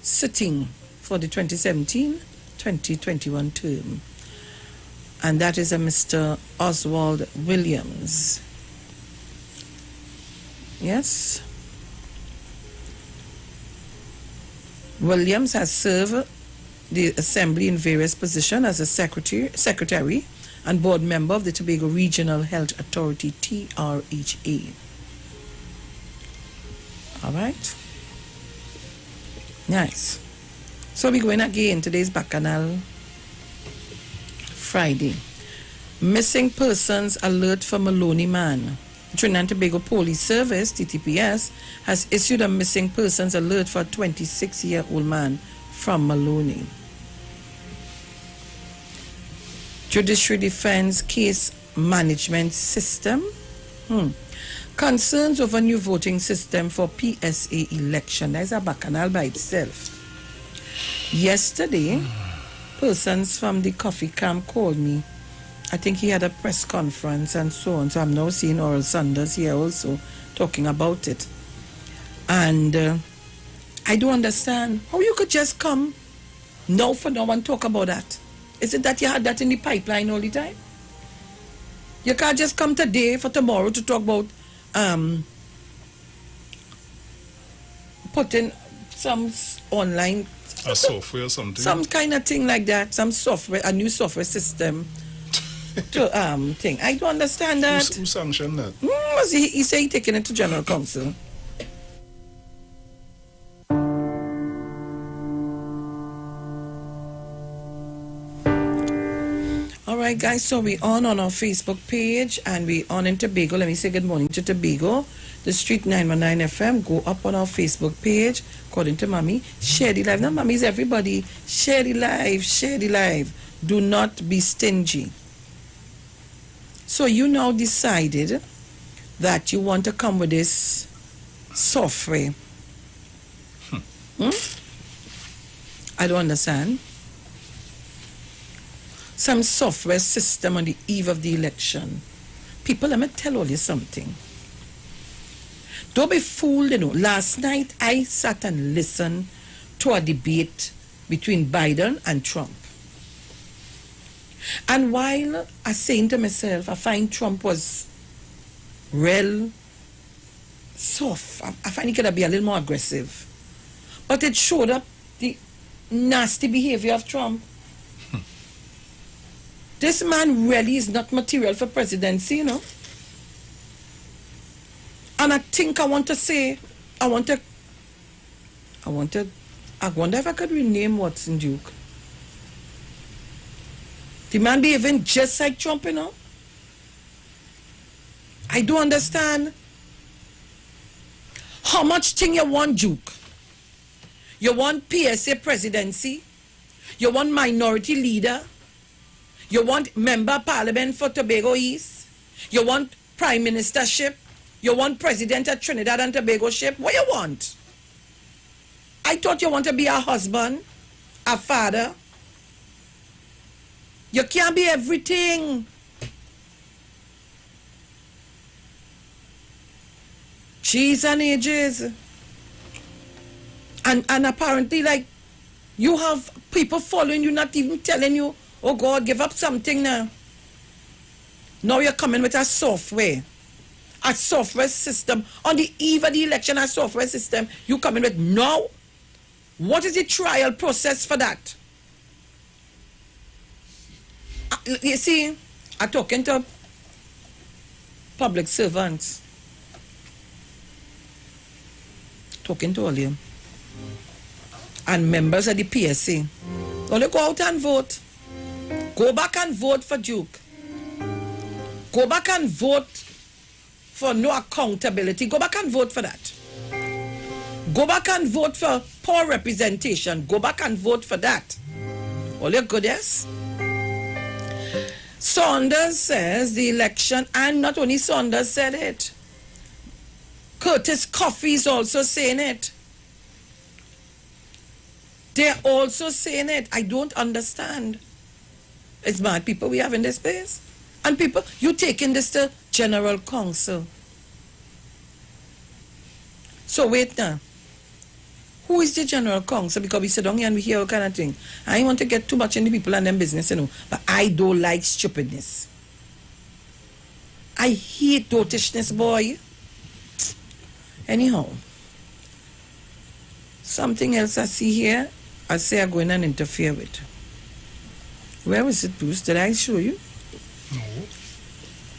sitting for the 2017-2021 term, and that is a Mr. Oswald Williams. Yes. Williams has served the Assembly in various positions as a secretary and board member of the Tobago Regional Health Authority, TRHA. All right. Nice. So we're going again. Today's Bacchanal Friday. Missing persons alert for Maloney man. Trinidad and Tobago Police Service, TTPS, has issued a missing persons alert for a 26-year-old man from Maloney. Judiciary Defense Case Management System. Concerns over new voting system for PSA election. That is a bacchanal by itself. Yesterday, persons from the coffee camp called me. I think he had a press conference and so on. So I'm now seeing Oral Sanders here also talking about it. And I don't understand how you could just come now for now and talk about that. Is it that you had that in the pipeline all the time? You can't just come today for tomorrow to talk about putting some online a software or something, some kind of thing like that, some software, a new software system to thing. I don't understand that. Who sanctioned that? He said he taking it to General Council. Alright guys, so we on our Facebook page and we on in Tobago. Let me say good morning to Tobago. The Street 919 FM. Go up on our Facebook page, according to Mommy. Share the live. Now Mommy's everybody. Share the live. Share the live. Do not be stingy. So you now decided that you want to come with this software. I don't understand. Some software system on the eve of the election. People, let me tell all you something. Don't be fooled, you know. Last night, I sat and listened to a debate between Biden and Trump. And while I was saying to myself, I find Trump was real soft. I find he could have been a little more aggressive. But it showed up the nasty behavior of Trump. This man really is not material for presidency, you know. And I think I want to say, I wonder if I could rename Watson Duke. The man behaving just like Trump, you know. I don't understand. How much thing you want, Duke? You want PSA presidency? You want minority leader? You want member of parliament for Tobago East? You want prime ministership? You want president of Trinidad and Tobago ship? What you want? I thought you want to be a husband, a father. You can't be everything. Cheese and ages. And apparently, like, you have people following you, not even telling you, oh God, give up something now. Now you're coming with a software system. On the eve of the election, a software system you coming with now. What is the trial process for that? You see, I'm talking to public servants. Talking to all of them. And members of the PSA. Only go out and vote. Go back and vote for Duke. Go back and vote for no accountability. Go back and vote for that. Go back and vote for poor representation. Go back and vote for that. All your goodness. Saunders says the election, and not only Saunders said it. Curtis Coffey is also saying it. They're also saying it. I don't understand. It's mad people we have in this place. And people, you taking this to General Council. So wait now. Who is the general counsel? Because we sit down here and we hear all kind of thing. I don't want to get too much into people and them business, but I don't like stupidness. I hate dotishness, boy. Anyhow, something else I see here, I say I'm going and interfere with. Where was it, Bruce? Did I show you? No.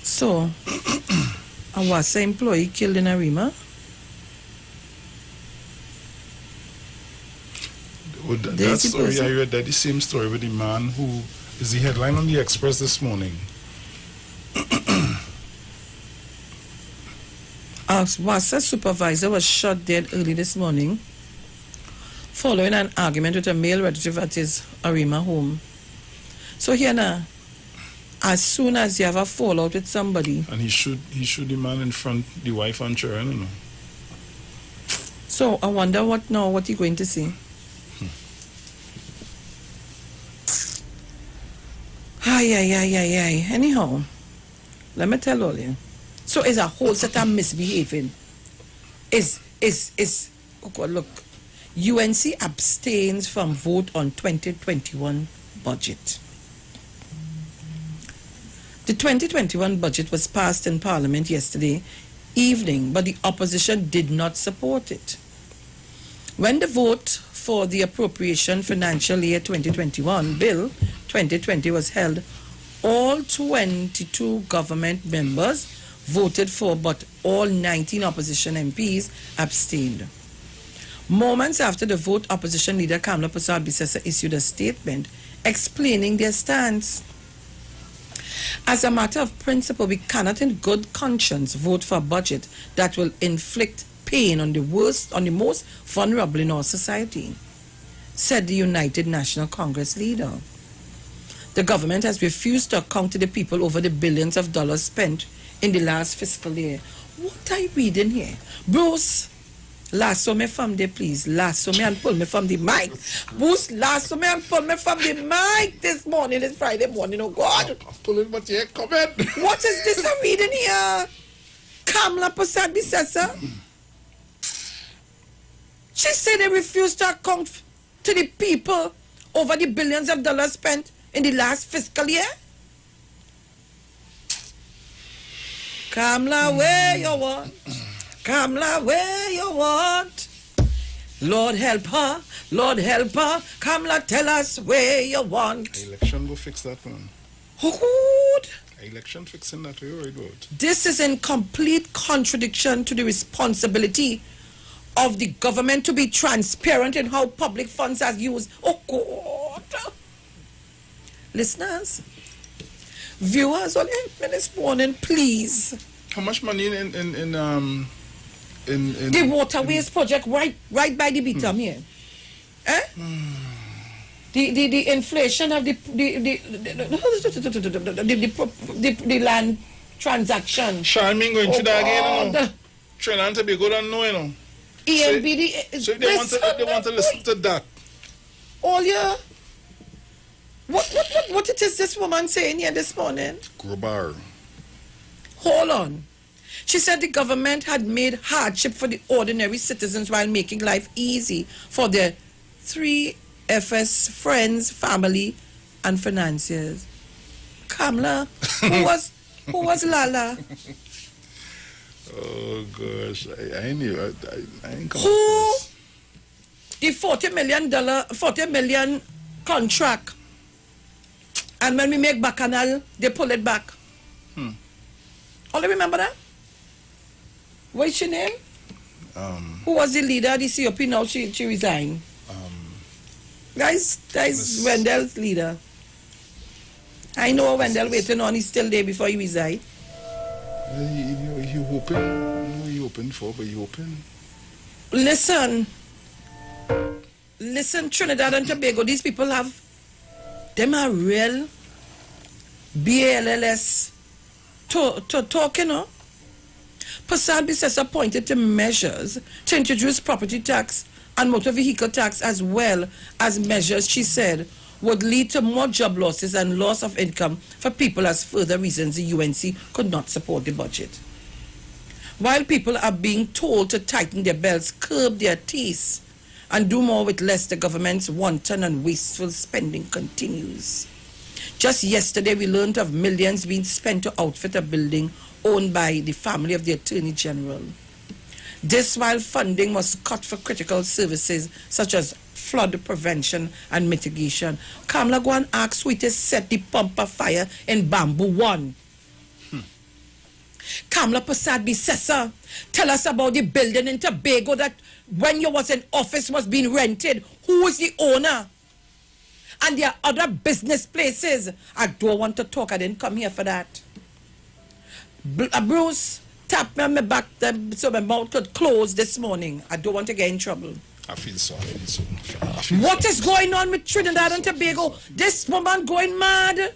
So, a WASA employee killed in Arima. That story, I read that the same story with the man who is the headline on the Express this morning. A WASA supervisor was shot dead early this morning following an argument with a male relative at his Arima home. So here now, as soon as you have a fallout with somebody... And he shoot the man in front, the wife and children, So I wonder what he going to say. Ay. Anyhow, let me tell all you. So it's a whole set of misbehaving. Look, UNC abstains from vote on 2021 budget. The 2021 budget was passed in Parliament yesterday evening, but the opposition did not support it. When the vote for the Appropriation Financial Year 2021 Bill 2020 was held, all 22 government members voted for, but all 19 opposition MPs abstained. Moments after the vote, opposition leader Kamla Persad-Bissessar issued a statement explaining their stance. As a matter of principle, we cannot in good conscience vote for a budget that will inflict pain on the most vulnerable in our society, said the United National Congress leader. The government has refused to account to the people over the billions of dollars spent in the last fiscal year. What are you reading here? Bruce, lasso me from there, please. Lasso me and pull me from the mic. Bruce, lasso me and pull me from the mic this morning. It's Friday morning, oh God. I'm pulling, but you ain't coming. What is this I'm reading here? Kamla Persad-Bissessar. She said they refused to account to the people over the billions of dollars spent in the last fiscal year. Kamla, where you want? Kamla, where you want? Lord help her, Lord help her. Kamla, tell us where you want. Election will fix that one. Hood. Election fixing that way, right? This is in complete contradiction to the responsibility of the government to be transparent in how public funds are used. Oh God. Listeners, viewers on this morning, please. How much money in the waterways project right by the Bitam here? Eh? The inflation of the land transaction. Charming going to that again, you know. Trinidad to be good and know, you know. EMBD. So they want to listen to that. All year. What it is this woman saying here this morning? Grobar. Hold on. She said the government had made hardship for the ordinary citizens while making life easy for their 3FS friends, family, and financiers. Kamla, who was Lala? Oh gosh, I knew I ain't come Who? The $40 million contract. And when we make Bacchanal, they pull it back. All you remember that? What's your name? Who was the leader of the COP now? She resigned. Guys, Wendell's leader. I know Wendell waiting on, he's still there before he resigned. You hoping? I don't know what you hoping for, but you hoping? Listen, Trinidad and Tobago, these people them are real BALLS talk, you know. Persad-Bissessar pointed to measures to introduce property tax and motor vehicle tax, as well as measures she said would lead to more job losses and loss of income for people, as further reasons the UNC could not support the budget. While people are being told to tighten their belts, curb their teeth, and do more with less. The government's wanton and wasteful spending continues. Just yesterday, we learned of millions being spent to outfit a building owned by the family of the Attorney General. This while funding was cut for critical services such as flood prevention and mitigation. Kamala go and ask Sweetie set the pump of fire in Bamboo 1. Kamala Prasad Bissessa, tell us about the building in Tobago that when you was in office was being rented. Who is the owner? And there are other business places. I don't want to talk. I didn't come here for that. Bruce, tap me on my back so my mouth could close this morning. I don't want to get in trouble. I feel so. What is going on with Trinidad and Tobago? This woman going mad.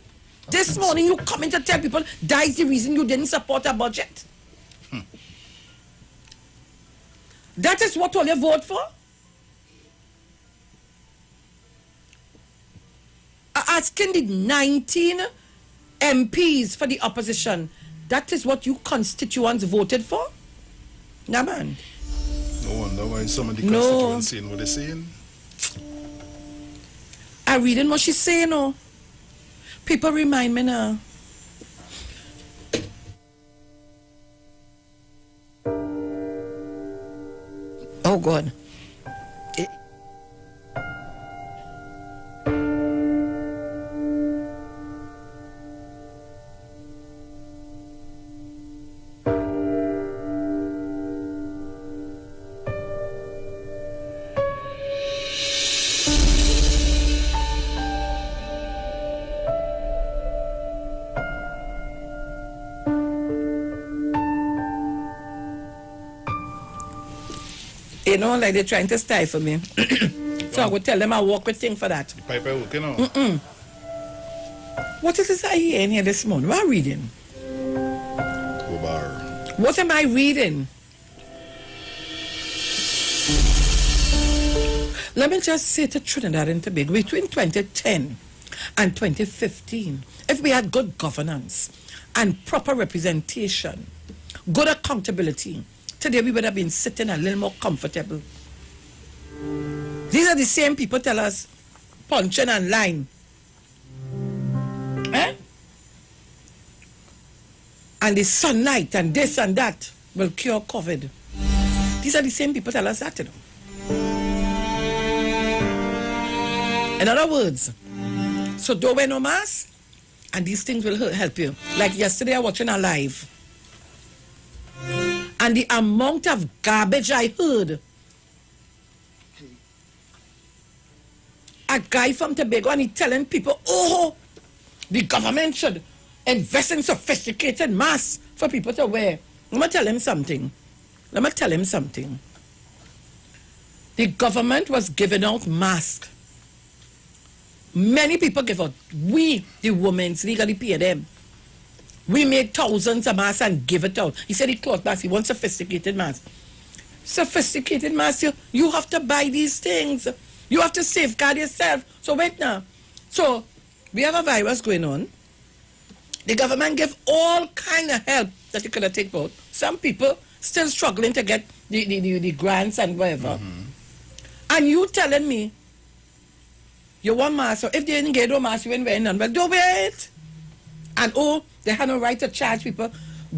This morning you coming to tell people that is the reason you didn't support a budget. That is what all you vote for? Asking the 19 MPs for the opposition, that is what you constituents voted for? Nah, man. No wonder why some of the constituents saying what they're saying. I reading what she's saying, oh. People remind me now. Oh, God. You know, like they're trying to stifle me. So I would tell them I walk with thing for that. Piper working on. What is this I hear in here this morning? What am I reading? Kobar. What am I reading? Let me just say to Trinidad and Tobago, between 2010 and 2015, if we had good governance and proper representation, good accountability, today we would have been sitting a little more comfortable. These are the same people tell us punching and line. And the sunlight and this and that will cure COVID. These are the same people tell us that, you know. In other words, so don't wear no mask and these things will help you. Like yesterday I was watching a live. And the amount of garbage I heard. A guy from Tobago and he telling people, oh, the government should invest in sophisticated masks for people to wear. Let me tell him something. The government was giving out masks. Many people give out. We, the women, legally pay them. We made thousands of masks and give it out. He said he cloth masks. He wants sophisticated masks. Sophisticated masks, you have to buy these things. You have to safeguard yourself. So wait now. So we have a virus going on. The government gave all kind of help that you could have taken out. Some people still struggling to get the grants and whatever. And you telling me you want mask. So if they didn't get no mask, you ain't wearing none. Well, don't wear it. And they have no right to charge people.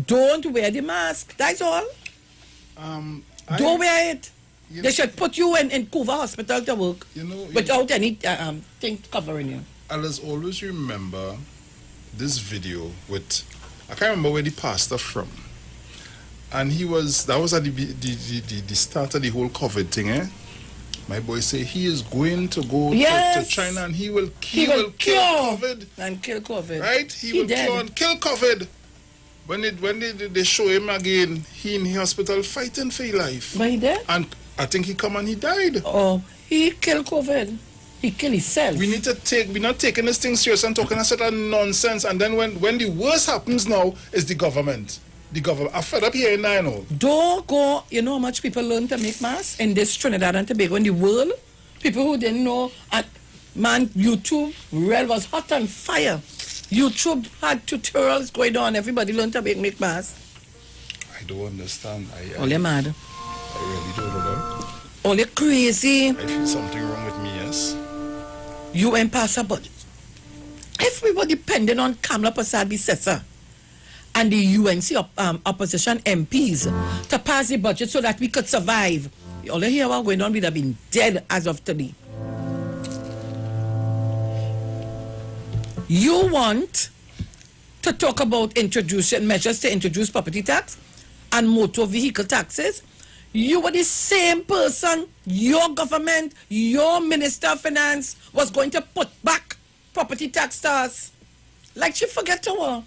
Don't wear the mask. That's all. Don't wear it. They should put you in Cuba Hospital to work without any thing covering you. I'll always remember this video with, I can't remember where the pastor from. And that was at the start of the whole COVID thing, My boy say he is going to go to China and he will kill COVID. And kill COVID. Right? He will cure and kill COVID. When they show him again, he in the hospital fighting for his life. But he dead? And I think he come and he died. Oh, he killed COVID. He killed himself. We're not taking this thing serious and talking a certain nonsense. And then when the worst happens now is the government. I'm fed up here now, you know. Don't go, you know how much people learn to make masks in this Trinidad and Tobago in the world? People who didn't know, man, YouTube was hot on fire. YouTube had tutorials going on. Everybody learned to make masks. I don't understand. All you mad. I really don't know. All you crazy. I feel something wrong with me, yes? You ain't pass a budget. If we were dependent on Kamala Prasad Bissessa and the UNC opposition MPs to pass the budget so that we could survive, all you hear what going on, we'd have been dead as of today. You want to talk about introducing measures to introduce property tax and motor vehicle taxes? You were the same person, your government, your Minister of Finance was going to put back property tax to us. Like she forget to her.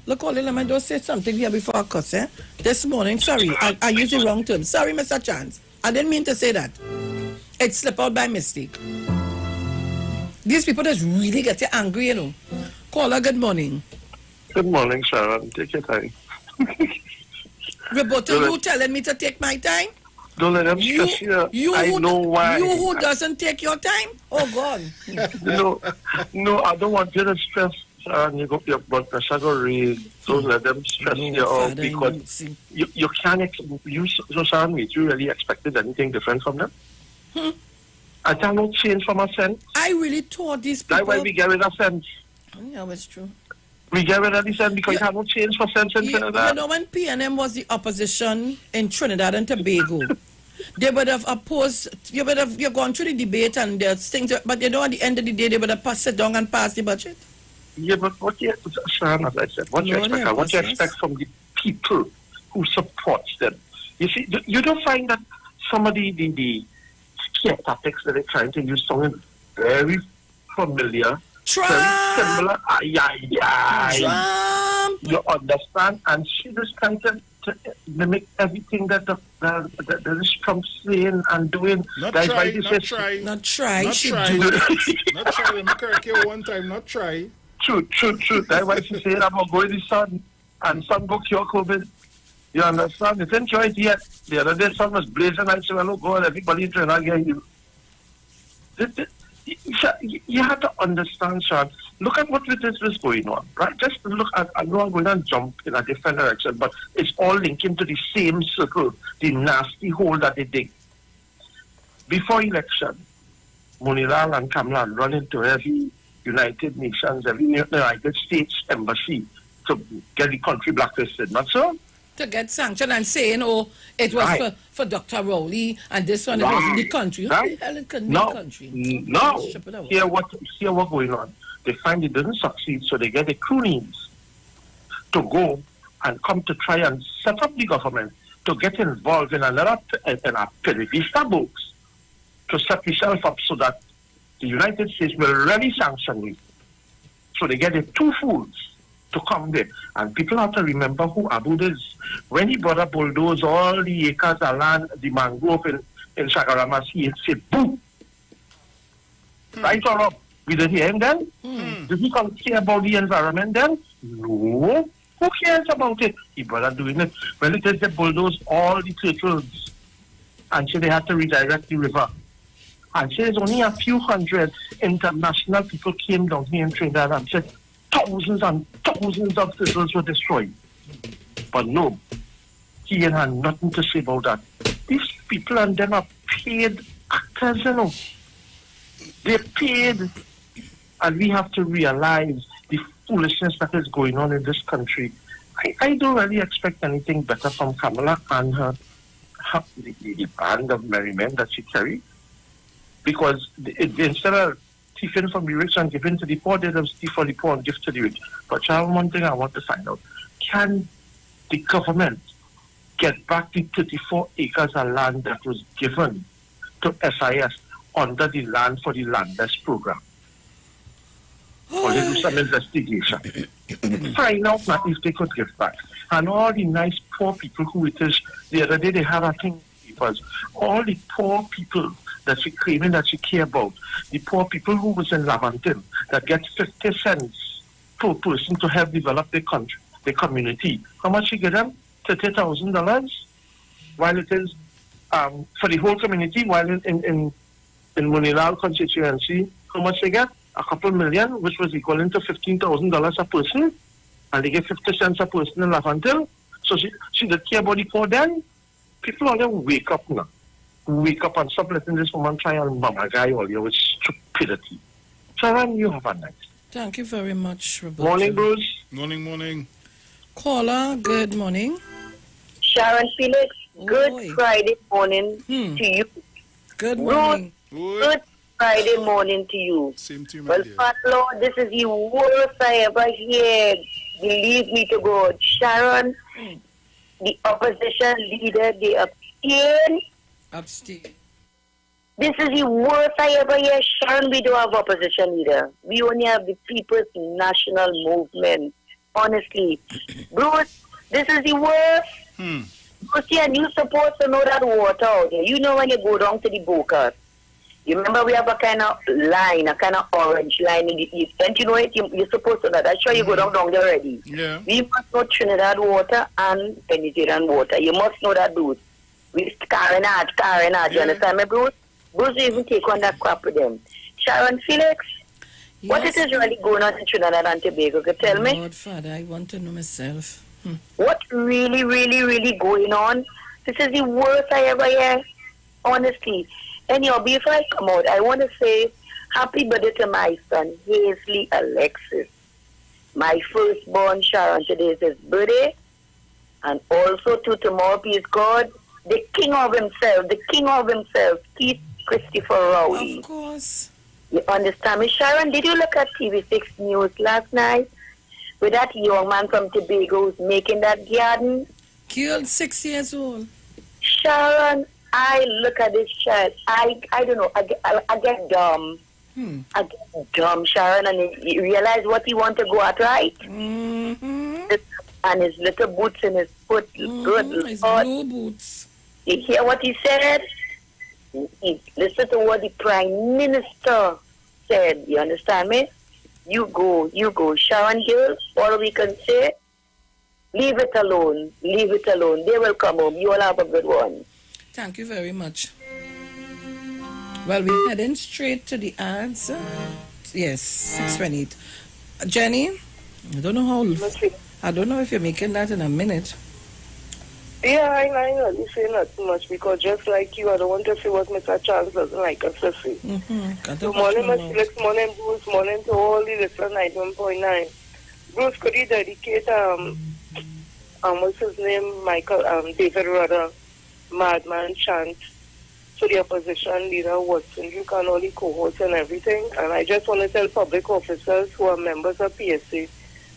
Look, all let me just say something here before I cuss, eh? This morning, sorry, I used the wrong term. Sorry, Mr. Chance. I didn't mean to say that. It slipped out by mistake. These people just really get you angry, you know. Caller, good morning. Good morning, Sharon. Take your time. Roberto, you telling me to take my time? Don't let them stress you. I know why. You who doesn't take your time? Oh, God. No, I don't want you to stress, Sharon. Your blood pressure go raise. Don't let them stress you out because you can't. So, Sharon, you really expected anything different from them? I cannot change from a sense. I really thought these people... That's why we get rid of sense. Yeah, it's true. We get rid of the sense because you cannot change for sense in Trinidad. You know, when PNM was the opposition in Trinidad and Tobago, they would have opposed... You've gone through the debate and there's things... But you know, at the end of the day, they would have sit down and passed the budget. Yeah, but Sharon, as I said, what you expect from the people who supports them. You see, you don't find that some of the scare tactics that they're trying to use something very familiar, Trump! very similar. Trump! You understand? And she just trying to mimic everything that this Trump saying and doing. Not try. Not try. Not She try. do it. Not try. Let me correct you one time. Not try. True. That's why she said, I'm going to go in the sun and sun go cure COVID. You understand? It's enjoy it yet. The other day, sun was blazing. I said, well, God, everybody in Trinidad get you. You have to understand, Sean. Look at what is going on, right? Just look at, I know I'm going to jump in a different direction, but it's all linking to the same circle, the nasty hole that they dig. Before election, Munilal and Kamala run into every United Nations, every United States embassy to get the country blacklisted, not so? To get sanctioned and saying, oh, it was for Dr. Rowley and this one, it wasn't the country. How the hell it couldn't be the country? No. Hear what's going on. They find it doesn't succeed, so they get the croonies to go and come to try and set up the government to get involved in a Pelivista books to set itself up so that the United States will really sanction you. So they get the two fools to come there. And people have to remember who Aboud is. When he brought up bulldoze all the acres of land, the mangrove in Shagaramas, he said, boom. Right or wrong? We didn't hear him then? Did he care about the environment then? No. Who cares about it? He brought up doing it. When it is they bulldoze all the turtles and so they had to redirect the river. And so there's only a few hundred international people came down here in Trinidad and said thousands and thousands of turtles were destroyed. But no, he had nothing to say about that. These people and them are paid actors, you know. They're paid. And we have to realize the foolishness that is going on in this country. I don't really expect anything better from Kamala and the band of merry men that she carries. Because instead of thieving from the rich and giving to the poor, they just thief for the poor and give to the rich. But child, one thing I want to find out, can the government get back the 34 acres of land that was given to SIS under the Land for the Landless program? Or they do some investigation. Find out that if they could give back. And all the nice poor people who it is, the other day they had a thing, because all the poor people that she claiming that she care about, the poor people who was in Lavantin that get 50 cents per person to help develop their country, their community. How much she get them? $30,000. While it is for the whole community, while in Munilal constituency, how much they get? A couple million, which was equivalent to $15,000 a person, and they get 50 cents a person in Lavantin. So she did care about the poor then. People are going to wake up now wake up and stop letting this woman try and mama guy all you with stupidity. Sharon, you have a night. Thank you very much, Roberto. Morning, Bruce. Morning. Caller, good morning. Sharon Felix, good Oi. Friday morning to you. Good morning. Good Friday morning to you. Same to you, my Well, dear. Father Lord, this is the worst I ever heard. Believe me to God. Sharon, the opposition leader, they abstain. Abstain. This is the worst I ever hear. Sharon, we don't have opposition leader. We only have the People's National Movement. Honestly. Bruce, this is the worst. Bruce, and you supposed to know that water out there. You know when you go down to the Boca. You remember we have a kind of line, a kind of orange line. Don't you know it? You're supposed to know that. I'm sure you go down there already. Yeah. We must know Trinidad water and Venezuelan water. You must know that, Bruce. We carrying out. You understand me, Bruce? Bruce, you even take on that crap with them. Sharon Felix, what Yes. it is really going on in Trinidad and Tobago? Could you tell me? Lord Father, I want to know myself. What's really, really, really going on? This is the worst I ever hear. Honestly. Anyhow, before I come out, I want to say happy birthday to my son, Hazley Alexis. My firstborn, Sharon, today is his birthday. And also to tomorrow, please God, the king of himself, Keith Christopher Rowley. Of course. You understand me? Sharon, did you look at TV6 News last night? With that young man from Tobago who's making that garden? Killed 6 years old. Sharon, I look at this child. I don't know. I get dumb. I get dumb, Sharon, and you realize what he want to go at, right? And his little boots in his foot. Good His Lord. blue boots. You hear what he said? Listen to what the Prime Minister said. You understand me? You go. Sharon Gill, all we can say, leave it alone. They will come home. You all have a good one. Thank you very much. Well, we're heading straight to the ads. Yes, 6:28. Jenny, I don't know if you're making that in a minute. Yeah, I know. You say not too much because just like you, I don't want to see what Mr. Charles doesn't like us to see. Good morning, Mr. Felix. Morning, Bruce. Morning to all the listeners, 91.9. Bruce, could you dedicate, what's his name? David Rudder, Madman chant to the opposition leader, Watson. You can only cohorts and everything. And I just want to tell public officers who are members of PSA,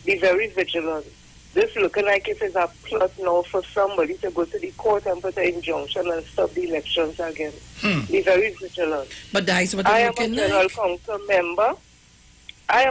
be very vigilant. This looking like if it's a plot now for somebody to go to the court and put an injunction and stop the elections again. Be very vigilant. But that's what I I'm am a looking general like. council member. And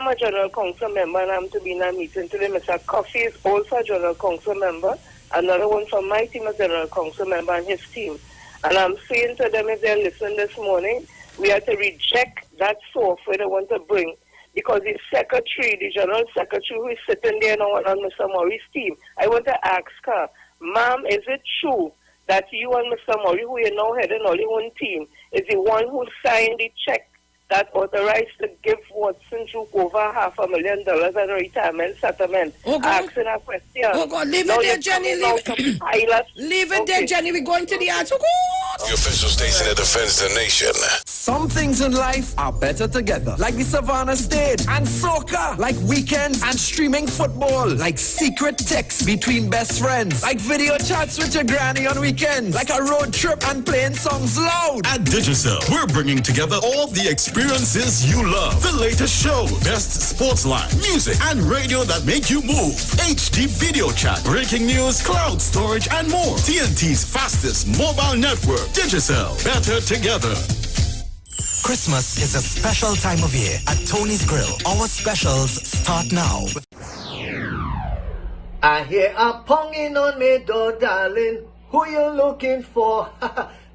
I'm to be in a meeting today. Mr. Coffee is also a general council member. Another one from my team, a general council member, and his team. And I'm saying to them, if they're listening this morning, we have to reject that software they want to bring. Because the secretary, the general secretary who is sitting there now on Mr. Murray's team, I want to ask her, ma'am, is it true that you and Mr. Murray, who are now heading only one team, is the one who signed the check that authorized to give Watson Duke over $500,000 as a retirement settlement? Oh, God. Asking a question. Oh, God, leave it there, Jenny. Leave it there, Jenny. We're going to the ads. Oh, God. The official station that defends the nation. Some things in life are better together, like the Savannah stage and soca, like weekends and streaming football, like secret texts between best friends, like video chats with your granny on weekends, like a road trip and playing songs loud. At Digicel, we're bringing together all the experiences you love. The latest show, best sports line, music, and radio that make you move. HD video chat, breaking news, cloud storage, and more. TNT's fastest mobile network. Digicel, better together. Christmas is a special time of year at Tony's Grill. Our specials start now. I hear a ponging on me door, darling. Who you looking for?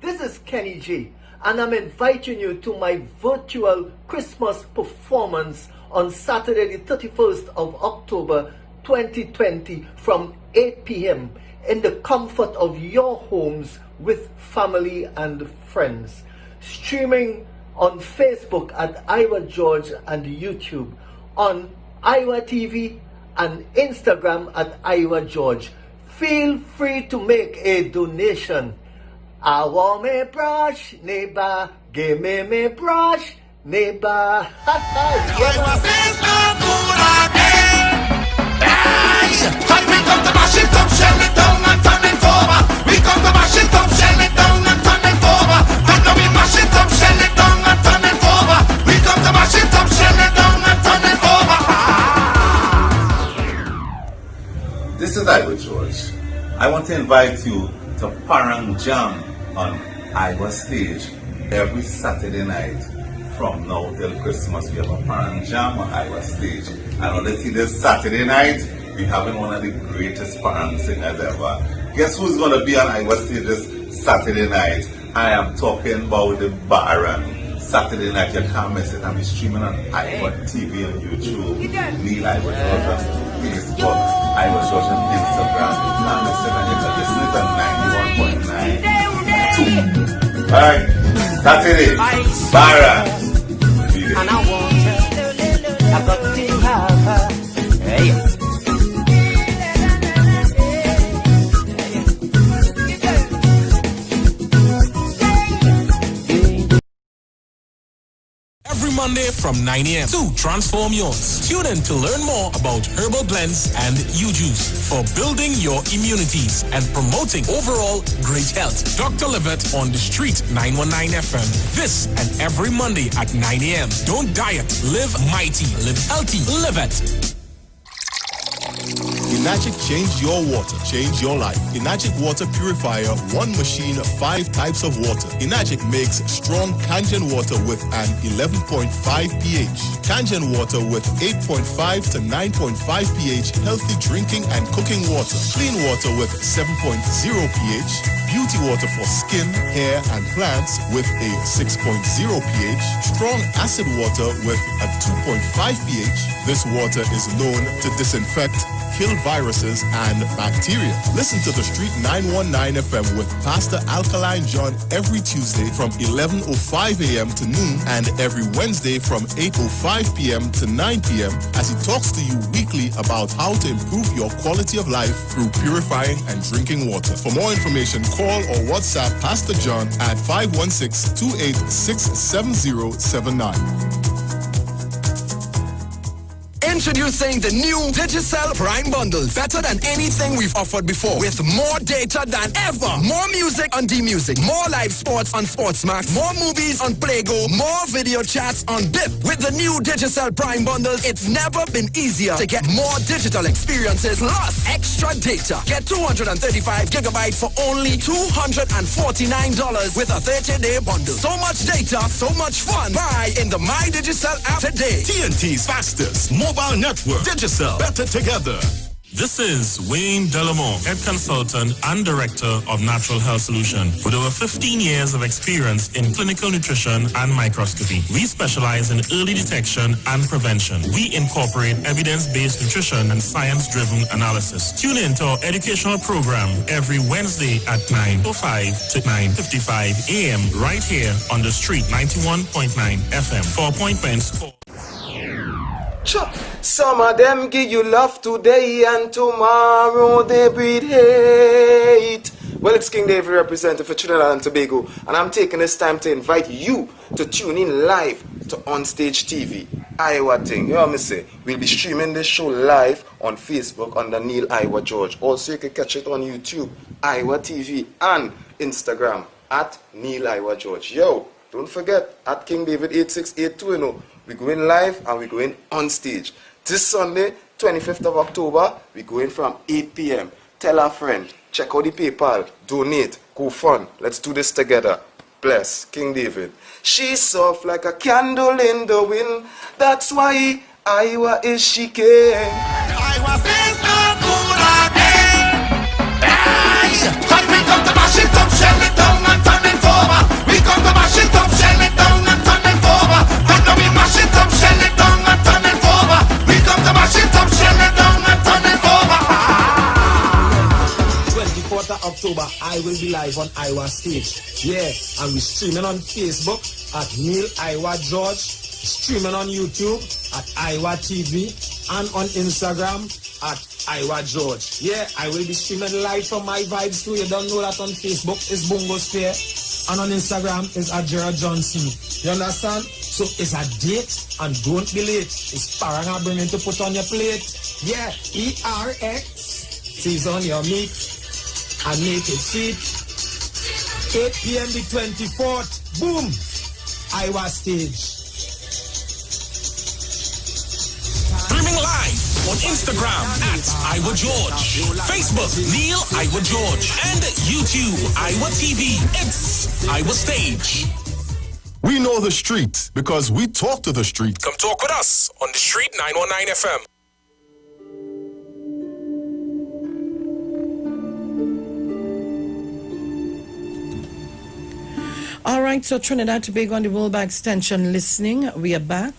This is Kenny G, and I'm inviting you to my virtual Christmas performance on Saturday, the 31st of October, 2020, from 8 p.m. in the comfort of your homes with family and friends. Streaming on Facebook at Iwer George and YouTube, on Iwer TV and Instagram at Iwer George. Feel free to make a donation. I want me brush, neighbor. Give me brush, neighbor. We come to mash it up, shell it down and turn it over. We come to mash it up, shell it down and turn it over. And now we mash it up, shell it down and turn it over. We come to mash it up, shell it down and turn it over. This is Iwer George. I want to invite you to Parang Jam on Iwer stage every Saturday night from now till Christmas. We have a Parang Jam on Iwer stage. And on this Saturday night, we're having one of the greatest Parang singers ever. Guess who's going to be on Iwer stage this Saturday night? I am talking about the Baron. Saturday night, you can't miss it. I'm streaming on Iwer TV and YouTube. Neil Iwer George on Facebook. Iwer George on Instagram. You can't miss it. And you can listen to it on 91.9. Alright, Saturday, Baron. And I want her, I got to have her. Hey. Every Monday from 9 a.m. to Transform Yours. Tune in to learn more about herbal blends and U-Juice for building your immunities and promoting overall great health. Dr. Levitt on the street, 919 FM. This and every Monday at 9 a.m. Don't diet, live mighty, live healthy, live it. Enagic change your water, change your life. Enagic water purifier, one machine, 5 types of water. Enagic makes strong Kangen water with an 11.5 pH. Kangen water with 8.5 to 9.5 pH, healthy drinking and cooking water. Clean water with 7.0 pH. Beauty water for skin, hair, and plants with a 6.0 pH. Strong acid water with a 2.5 pH. This water is known to disinfect, kill viruses and bacteria. Listen to the Street 919 FM with Pastor Alkaline John every Tuesday from 11:05 a.m. to noon and every Wednesday from 8:05 p.m. to 9 p.m. as he talks to you weekly about how to improve your quality of life through purifying and drinking water. For more information, call or WhatsApp Pastor John at 516-286-7079. Introducing the new Digicel Prime Bundles. Better than anything we've offered before. With more data than ever. More music on D-Music. More live sports on Sportsmax. More movies on Playgo. More video chats on BIP. With the new Digicel Prime Bundles, it's never been easier to get more digital experiences plus extra data. Get 235 gigabytes for only $249 with a 30-day bundle. So much data, so much fun. Buy in the My Digicel app today. TNT's fastest mobile network. Digicel. Better together. This is Wayne Delamore, Head Consultant and Director of Natural Health Solution. With over 15 years of experience in clinical nutrition and microscopy, we specialize in early detection and prevention. We incorporate evidence-based nutrition and science-driven analysis. Tune in to our educational program every Wednesday at 9:05 to 9:55 a.m. right here on the street, 91.9 FM. For appointments, call. Some of them give you love today and tomorrow they breed hate. Well, it's King David representing for Trinidad and Tobago, and I'm taking this time to invite you to tune in live to Onstage TV. Iwer thing, you know what I say? We'll be streaming this show live on Facebook under Neil Iwer George. Also, you can catch it on YouTube, Iwer TV, and Instagram at Neil Iwer George. Yo, don't forget, at King David 8682, you know. We're going live and we're going on stage. This Sunday, 25th of October, we're going from 8 p.m. Tell a friend, check out the PayPal, donate, go fun. Let's do this together. Bless King David. She's soft like a candle in the wind. That's why Iwer is she king. Iwer feels no good again. Hey, cause we come to mash it up, shell it down and turn it over. We come to mash it up, shell it down and turn it over. And now we mash it up, shell it down and turn it over. We come to mash it up, shell it down and turn it over. 24th of October, I will be live on Iwer stage. Yeah, and we're streaming on Facebook at Neil Iwer George, streaming on YouTube at Iwer TV, and on Instagram at Iwer George. Yeah, I will be streaming live from my vibes too. You don't know that on Facebook is Bungo Spear. And on Instagram is Gerald Johnson. You understand? So it's a date and don't be late. It's parang bringing to put on your plate. Yeah, ERX. Season your meat and make it sweet. 8 p.m. the 24th. Boom! Iwer stage. Streaming live on Instagram at Iwer George, Facebook Neil Iwer George, and YouTube Iwer TV. It's Iwer Stage. We know the street because we talk to the street. Come talk with us on the Street 919 FM. All right, so Trinidad Tobago on the World by extension listening. We are back.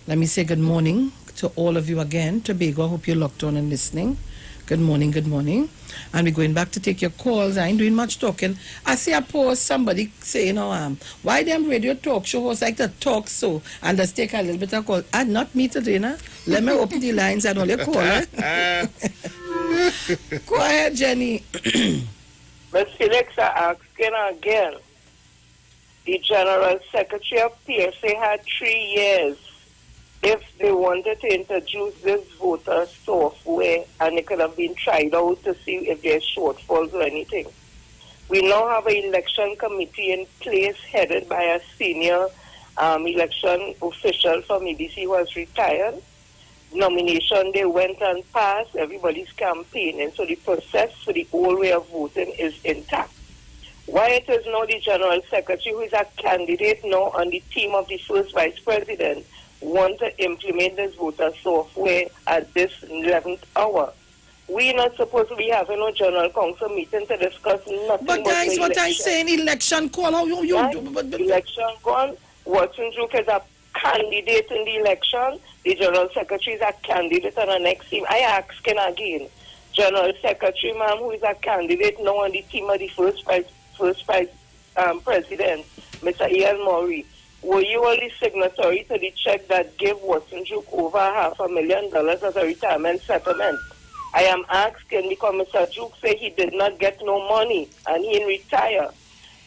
Let me say good morning to all of you again. Tobago, I hope you're locked on and listening. Good morning, good morning. And we're going back to take your calls. I ain't doing much talking. I see a post, somebody saying, why them radio talk show hosts like to talk so? And let's take a little bit of call. And not me today, nah. Let me open the lines and all your call. Go ahead, Jenny. But Felix, I asking again. The General Secretary of PSA had 3 years if they wanted to introduce this voter software, and it could have been tried out to see if there's shortfalls or anything. We now have an election committee in place headed by a senior election official from EBC who has retired. Nomination day went and passed, everybody's campaigning, so the process for the whole way of voting is intact. Why it is now the General Secretary, who is a candidate now on the team of the first Vice President, want to implement this voter software at this 11th hour? We're not supposed to be having a General Council meeting to discuss nothing but guys, what I saying, election call, how you right? do? Election call, Watson Duke is a candidate in the election, the General Secretary is a candidate on the next team. I ask again, General Secretary, ma'am, who is a candidate now on the team of the first Vice President, Mr. Ian Murray, were you only signatory to the check that gave Watson Duke over $500,000 as a retirement settlement? I am asking because Mr. Duke said he did not get no money and he retire.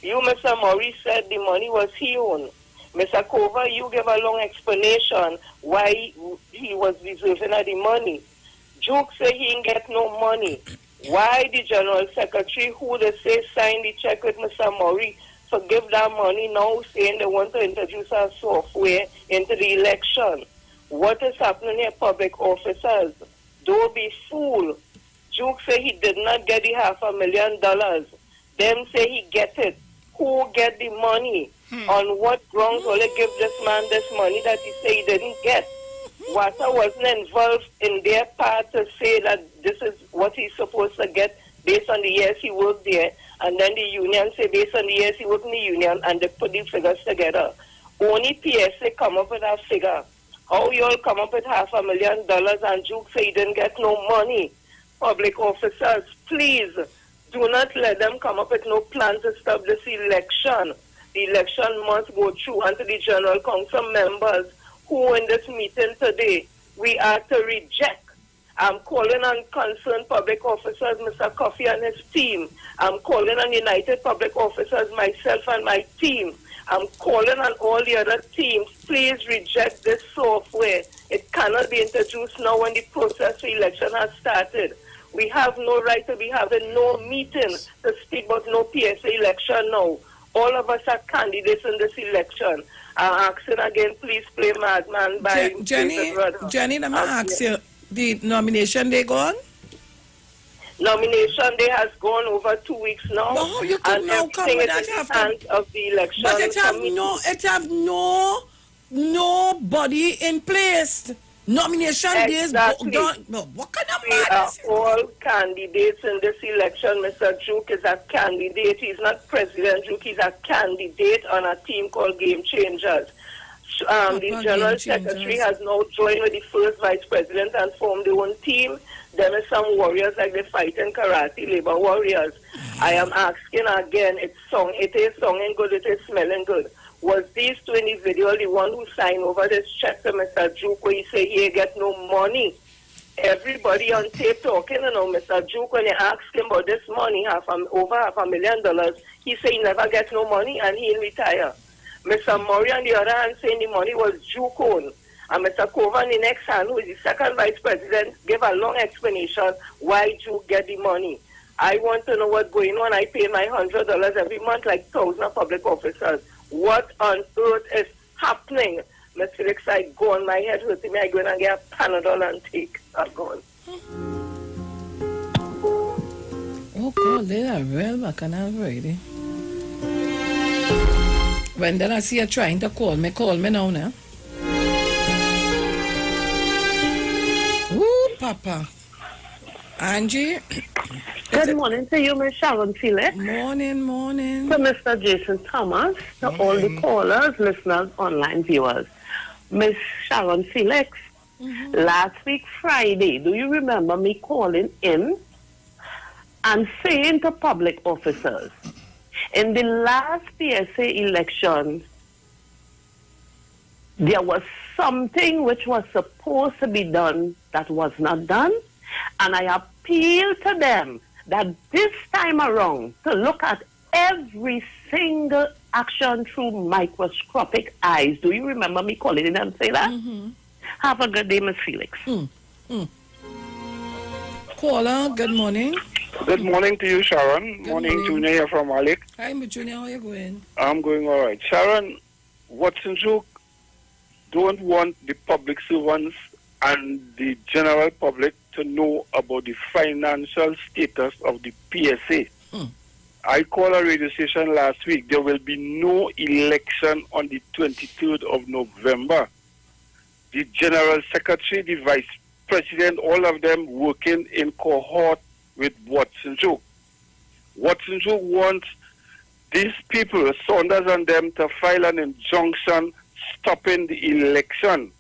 You, Mr. Murray, said the money was he own. Mr. Cover, you gave a long explanation why he was deserving of the money. Duke said he didn't get no money. Why the General Secretary, who they say signed the check with Mr. Murray, forgive that money now, saying they want to introduce our software into the election? What is happening here, public officers? Don't be fooled. Duke say he did not get the $500,000. Them say he get it. Who get the money? On what grounds will they give this man this money that he say he didn't get? Wata wasn't involved in their part to say that this is what he's supposed to get based on the years he worked there, and then the union say based on the years he worked in the union, and they put the figures together. Only PSA come up with a figure. How you all come up with $500,000 and Duke say he didn't get no money? Public officers, please do not let them come up with no plan to stop this election. The election must go through, and to the General Council members who in this meeting today, we are to reject. I'm calling on concerned public officers, Mr. Coffey and his team. I'm calling on United Public Officers, myself and my team. I'm calling on all the other teams. Please reject this software. It cannot be introduced now when the process for election has started. We have no right to be having no meeting to speak about no PSA election now. All of us are candidates in this election. I'm asking again, please play Madman by Jenny, let me ask you, the nomination day gone? Nomination day has gone over 2 weeks now. No, you could now come with that after of the election. But it have nobody in place. Nomination days done. What kind of we are all candidates in this election. Mr. Duke is a candidate. He's not President Duke. He's a candidate on a team called Game Changers. The General Secretary has now joined with the first Vice President and formed their own team. There are some warriors like they fight in karate, labor warriors. I am asking again, it is songing good, it is smelling good. Was these two individuals the one who signed over this check to Mr. Duke where he say he get no money? everybody on tape talking, Mr. Duke, when you ask him about this money, over $500,000, he say he never gets no money and he'll retire. Mr. Murray on the other hand saying the money was Duke own. And Mr. Covan, the next hand, who is the second vice president, gave a long explanation why Duke get the money. I want to know what's going on. I pay my $100 every month like thousands of public officers. What on earth is happening? Miss Felix, I go on my head hurting me. I go and get a Panadol and take. I'm gone. Oh, God, they are real bacchanal already. When then I see her trying to call me now. Ooh, Papa. Angie. Good morning to you, Miss Sharon Felix. Morning. To Mr. Jason Thomas, to all the callers, listeners, online viewers. Miss Sharon Felix, last week Friday, do you remember me calling in and saying to public officers, in the last PSA election, there was something which was supposed to be done that was not done, and I appeal to them that this time around to look at every single action through microscopic eyes. Do you remember me calling in and say that? Have a good day, Miss Felix. Caller, good morning. Good morning to you, Sharon. Morning, Junior here from Malik. Hi, Junior, how are you going? I'm going all right. Sharon, Watson Joke don't want the public servants and the general public to know about the financial status of the PSA. I called a radio station last week. There will be no election on the 23rd of November. The General Secretary, the Vice President, all of them working in cohort with Watson Joke. Watson Joke wants these people, Saunders and them, to file an injunction stopping the election.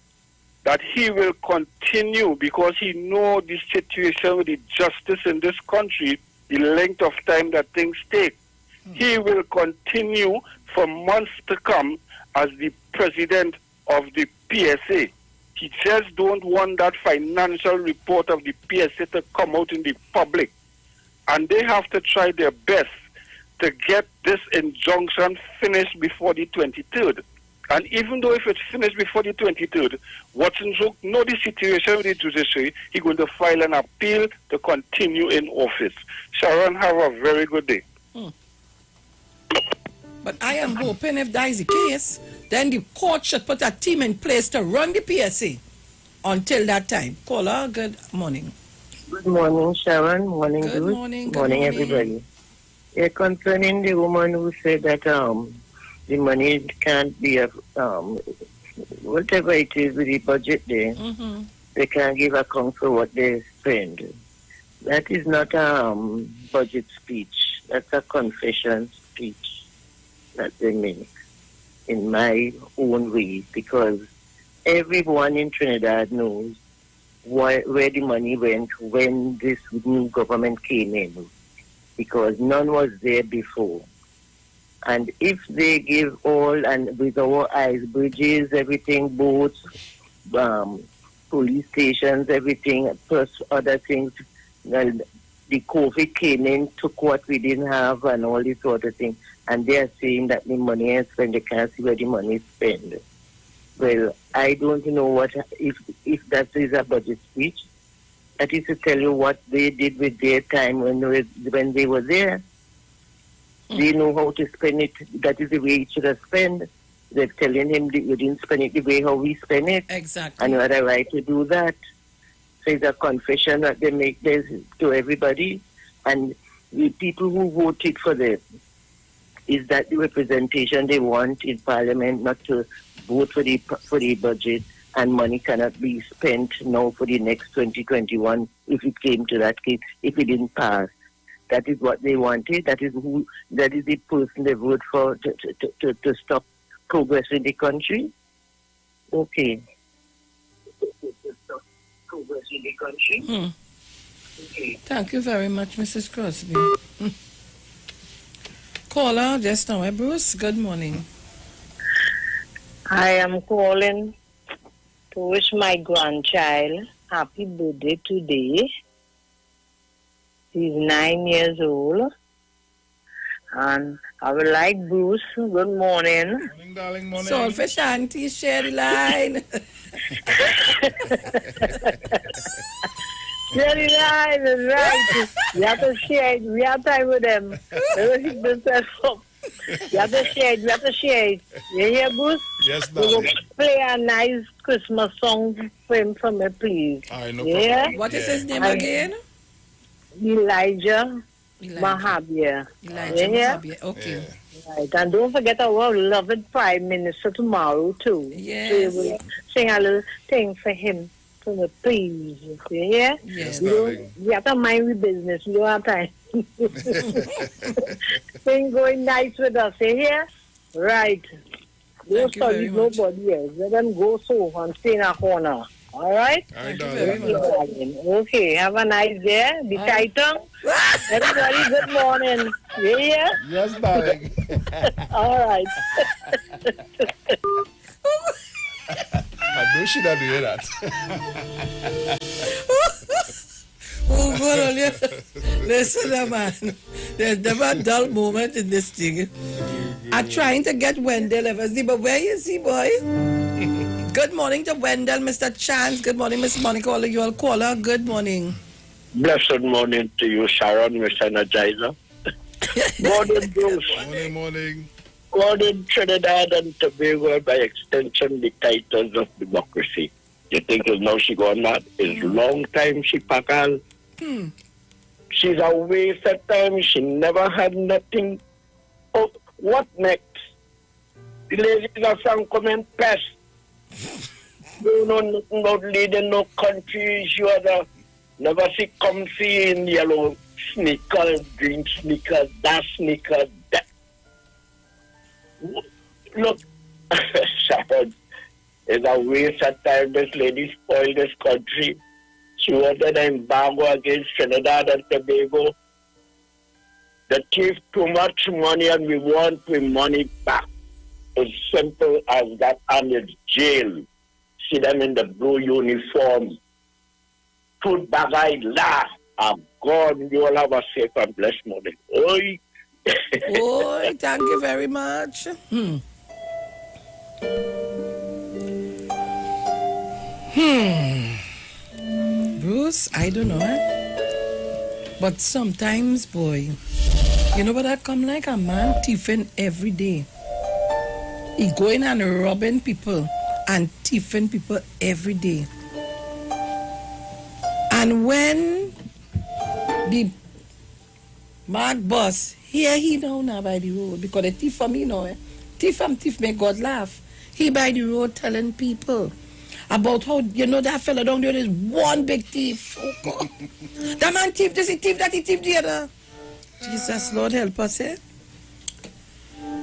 That he will continue because he knows the situation with the justice in this country, the length of time that things take. He will continue for months to come as the president of the PSA. He just don't want that financial report of the PSA to come out in the public. And they have to try their best to get this injunction finished before the 23rd. And even though if it's finished before the 23rd, Watson Joke know the situation with the judiciary, he's going to file an appeal to continue in office. Sharon, have a very good day. But I am hoping if that is the case, then the court should put a team in place to run the PSA until that time. Caller, good morning. Good morning, Sharon. Morning, Good morning. Good morning, everybody. Yeah, concerning the woman who said that the money can't be whatever it is with the budget there, they can't give account for what they spend. That is not a budget speech. That's a confession speech that they make in my own way, because everyone in Trinidad knows where the money went when this new government came in, because none was there before. And if they give all, and with our eyes, bridges, everything, boats, police stations, everything, plus other things, well, the COVID came in, took what we didn't have and all this sort of thing. And they are saying that the money is spent, they can't see where the money is spent. Well, I don't know what if that is a budget speech. That is to tell you what they did with their time when they were there. They know how to spend it. That is the way it should have spent. They're telling him that you didn't spend it the way how we spend it. Exactly. And you had a right to do that. So it's a confession that they make this to everybody. And the people who voted for them, is that the representation they want in Parliament, not to vote for the budget, and money cannot be spent now for the next 2021 if it came to that case, if it didn't pass. That is what they wanted. That is the person they vote for to stop progress in the country. Okay. To stop progress in the country. Okay. Thank you very much, Mrs. Crosby. Caller, just now, Bruce. Good morning. I am calling to wish my grandchild happy birthday today. He's 9 years old. And I would like Bruce. Good morning. Morning, darling. Morning. Solfish auntie, share the line. Share the line is right. You have to share it. We have time with them. Never hit themselves up. You have to share it. You have to share it. You hear, Bruce? Yes, We will darling. play a nice Christmas song for him, please. All right, no Yeah? problem. What is his name And again? Elijah Mahabir. Elijah Mahabir. Okay. Right, and don't forget our beloved Prime Minister tomorrow too. Yes. So we'll sing a little thing for him, for the please. Yeah. Yes, We have to mind we business. We don't have time. Thing going nice with us. Yeah. Right. Don't Thank you very study much. nobody else. Let them go so and stay in a corner. All right? Thank you very much. Okay, have a nice day. Be tight tongue. Everybody, good morning. Yeah? Yes, darling. All right. I know she not doing that. Oh, God, only. Listen, man. There's never a dull moment in this thing. I'm trying to get Wendell Eversley, but where is he, boy? Good morning to Wendell, Mr. Chance. Good morning, Miss Monica. All of you all caller. Good morning. Blessed morning to you, Sharon, Mr. Energizer. Morning, Bruce. Morning. Morning, Trinidad and Tobago, and by extension, the titles of democracy. You think it's now she gone mad? It's long time she pakal. She's a waste of time. She never had nothing. Oh, what next? The ladies are from coming past. You know nothing about leading no countries. You are the never see comfy in yellow sneakers, green sneakers, that sneakers, that. Look, Sharon, it's a waste of time. This lady spoiled this country. She wanted an embargo against Trinidad and Tobago. They thief too much money and we want our money back. As simple as that, and it's jail. See them in the blue uniform. Food bagay la. God, you all have a safe and blessed morning. Oi. Oi, thank you very much. Bruce, I don't know, but sometimes, boy, you know what I come like? A man thieving every day. He going and robbing people and thieving people every day. And when the Mark boss, here he now by the road, because the thief for me now, thief make God laugh. He by the road telling people about how, you know, that fella down there is one big thief. Oh God. That man thief this, he thief that, he thief the other. Jesus, Lord help us, eh?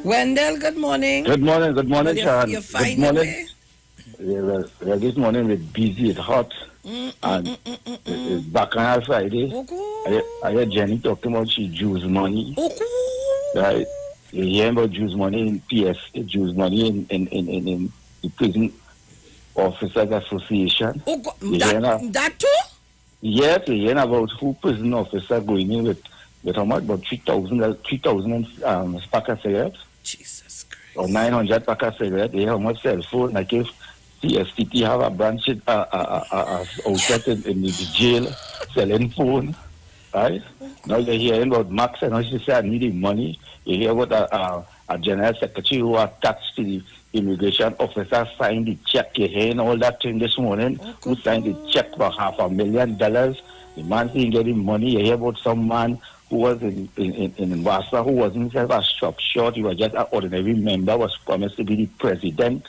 Wendell, good morning. Good morning, Sharon. You're fine, good morning. Well, this morning we're busy, it's hot. And it's back on Friday. I heard Jenny talking about she Jews money. Right? You hear about Jews money in PS, Jews money in the Prison Officers Association. That too? Yes, you hear about who prison officer going in with how much? About 3,000 pack of cigarettes. Jesus Christ. Or 900 pack of cigarettes. They hear how much cell phone. Like if CSTT have a branch outside in the jail selling phone, right? Now you're hearing about Max and she said I need the money. You hear about a general secretary who attached to the immigration officer signed the check. You hearing all that thing this morning? Who signed the check for $500,000? The man didn't get him money. You hear about some man who was in Vasa who wasn't himself a shop short. He was just an ordinary member, was promised to be the president.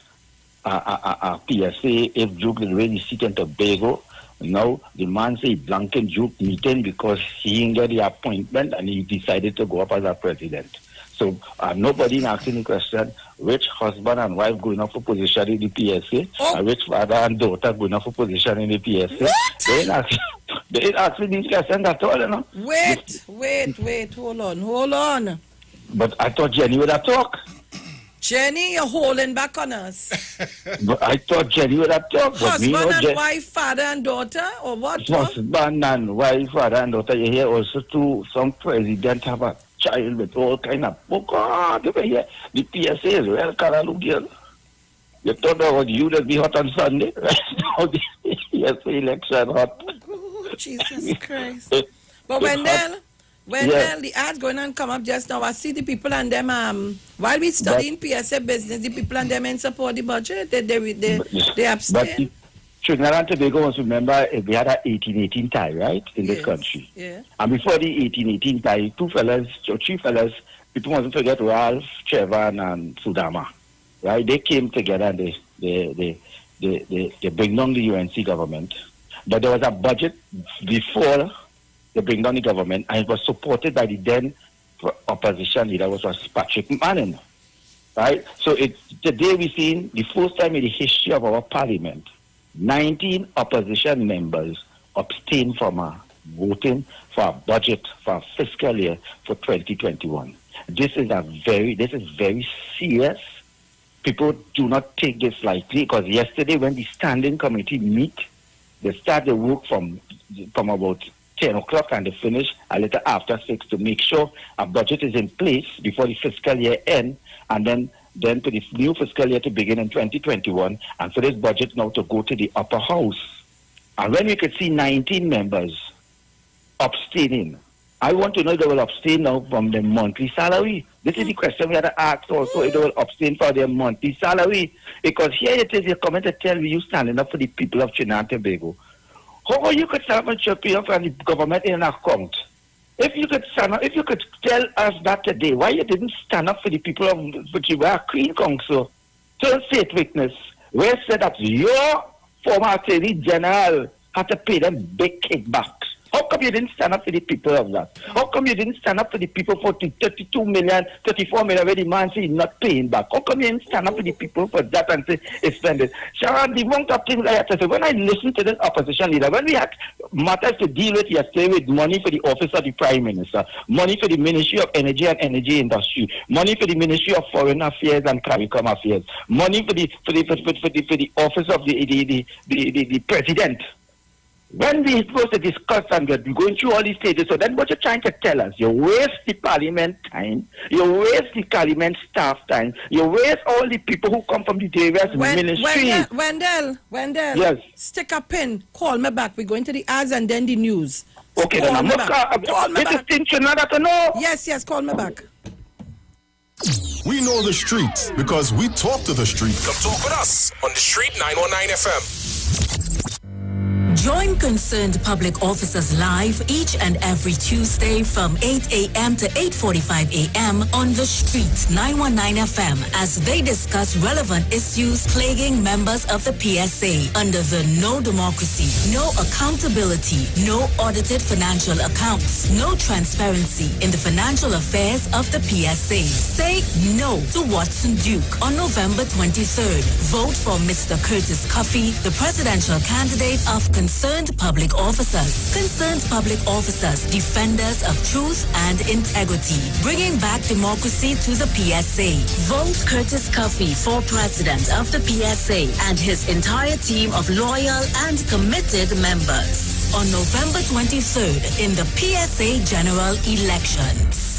PSA, if Duke the really seat in Tobago. Now the man say blanket Duke meeting because he didn't get the appointment and he decided to go up as a president. So nobody asking the question which husband and wife going up for position in the PSA and which father and daughter going up for position in the PSA. They ain't asking these questions at all, you know. Wait, hold on. But I thought Jenny would have talked. Jenny, you're holding back on us. But I thought Jenny would have talked. Husband and wife, father and daughter, or what? Husband and wife, father and daughter. You hear also too, some president have a child with all kind of, oh God, over here. The PSA is well Carolinian. You thought that was you that be hot on Sunday? Now the PSA election hot. Oh, Jesus Christ. But the ads going on come up just now, I see the people and them, while we studying PSA business, the people and them in support the budget, they abstain. But Trinidad and Tobago must remember we had a 1818 tie, right, in this country. Yeah. And before the 1818 tie, three fellas, people mustn't forget Ralph, Trevor, and Sudama, right? They came together and they bring down the UNC government. But there was a budget before they bring down the government, and it was supported by the then opposition leader, which was Patrick Manning, right? So today we've seen the first time in the history of our parliament, 19 opposition members abstained from voting for a budget for a fiscal year for 2021. This is very serious. People do not take this lightly, because yesterday when the standing committee meet, they start the work from about 10 o'clock and they finish a little after 6 to make sure a budget is in place before the fiscal year end, and then for the new fiscal year to begin in 2021, and for this budget now to go to the upper house. And when we could see 19 members abstaining, I want to know if they will abstain now from their monthly salary. This is the question we had to ask also, if they will abstain for their monthly salary. Because here it is, you're coming to tell me you standing up for the people of Trinidad and Tobago. How you could stand up and show people from the government in an account? If you could stand up, if you could tell us that today, why you didn't stand up for the people of Virginia Queen Council, to state witness, where said that your former Attorney General had to pay them big kickbacks? How come you didn't stand up for the people of that? How come you didn't stand up for the people for the 32 million, 34 million where the man says he's not paying back? How come you didn't stand up for the people for that and say it's spending? Sharon, the amount of things I have to say, when I listen to this opposition leader, when we had matters to deal with yesterday with money for the office of the Prime Minister, money for the Ministry of Energy and Energy Industry, money for the Ministry of Foreign Affairs and CARICOM Affairs, money for the office of the President. When we're supposed to discuss and we're going through all these stages, so then what you're trying to tell us, you waste the parliament time, you waste the parliament staff time, you waste all the people who come from the various ministries. Wendell, yes. Stick a pin, call me back. We're going to the ads and then the news. Okay, then I'm not call me back. To know. Yes, call me back. We know the streets because we talk to the streets. Come talk with us on the Street 919 FM. Join concerned public officers live each and every Tuesday from 8 a.m. to 8:45 a.m. on the Street 919 FM as they discuss relevant issues plaguing members of the PSA under the No Democracy, No Accountability, No Audited Financial Accounts, No Transparency in the financial affairs of the PSA. Say no to Watson Duke on November 23rd. Vote for Mr. Curtis Cuffey, the presidential candidate of Concerned Public Officers. Concerned Public Officers, defenders of truth and integrity, bringing back democracy to the PSA. Vote Curtis Cuffey for president of the PSA and his entire team of loyal and committed members on November 23rd in the PSA general elections.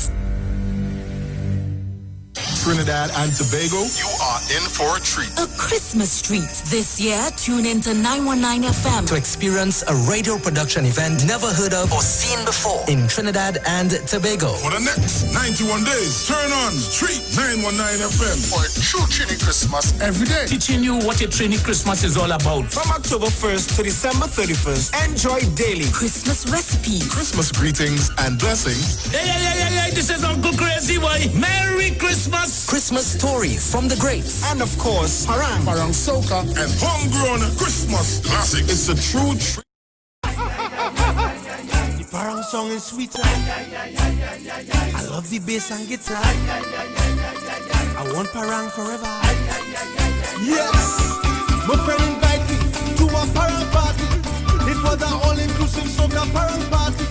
Trinidad and Tobago, you are in for a treat. A Christmas treat. This year, tune into 919 FM to experience a radio production event never heard of or seen before in Trinidad and Tobago. For the next 91 days, turn on Street 919 FM for a true Trini Christmas every day. Teaching you what a Trini Christmas is all about. From October 1st to December 31st, enjoy daily Christmas recipes, Christmas greetings and blessings. Hey, this is Uncle Crazy Boy. Merry Christmas. Christmas stories from the greats. And of course, Parang Soca, and homegrown Christmas classics. It's a true treat. The Parang song is sweet. I love the bass and guitar. I want Parang forever. Yes, my friend invited me to a Parang party. It was an all-inclusive soca Parang party.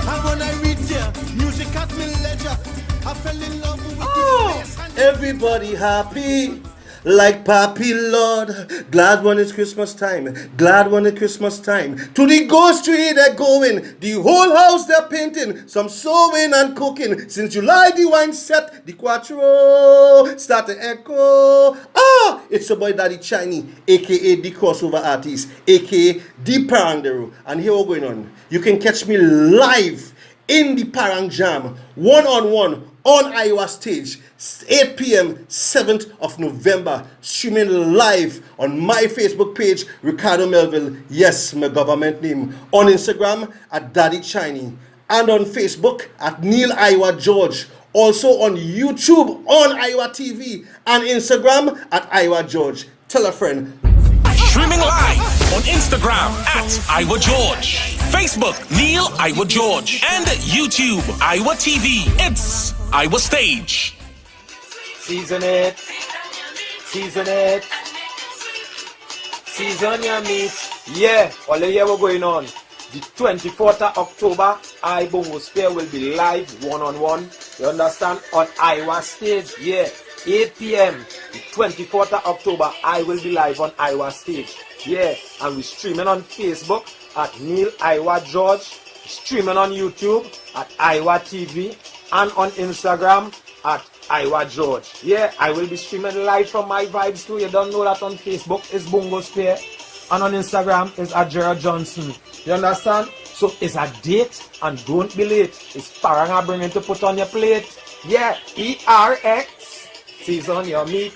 And when I reached there, music at me leisure. I fell in love with the bass and Everybody happy. Like Papi Lord, glad when it's Christmas time, glad when it's Christmas time. To the ghost tree they're going, the whole house they're painting, some sewing and cooking. Since July the wine set, the quattro start to echo. Ah, it's your boy Daddy Chiny, aka the crossover artist, aka the Parangderu. And here we're going on. You can catch me live in the Parang Jam, one-on-one on Iowa stage, 8 p.m. 7th of November, streaming live on my Facebook page, Ricardo Melville, yes, my government name, on Instagram at Daddy Chiny, and on Facebook at Neil Iwer George, also on YouTube on Iwer TV, and Instagram at Iwer George. Tell a friend. Streaming live on Instagram at Iwer George, Facebook Neil Iwer George, and YouTube Iwer TV. It's Iwer Stage. Season it, season it, season your meat. Yeah, all the year we're going on. The 24th of October, I Bongo Spear will be live one-on-one. You understand? On Iowa stage. Yeah, 8 p.m. The 24th of October, I will be live on Iowa stage. Yeah, and we're streaming on Facebook at Neil Iwer George, streaming on YouTube at Iwer TV, and on Instagram at Iwer George. Yeah, I will be streaming live from my vibes too. You don't know that on Facebook is Bongo Spear, and on Instagram is at Gerald Johnson. You understand? So it's a date and don't be late. It's Paranga bringing to put on your plate. Yeah, ERX, season your meat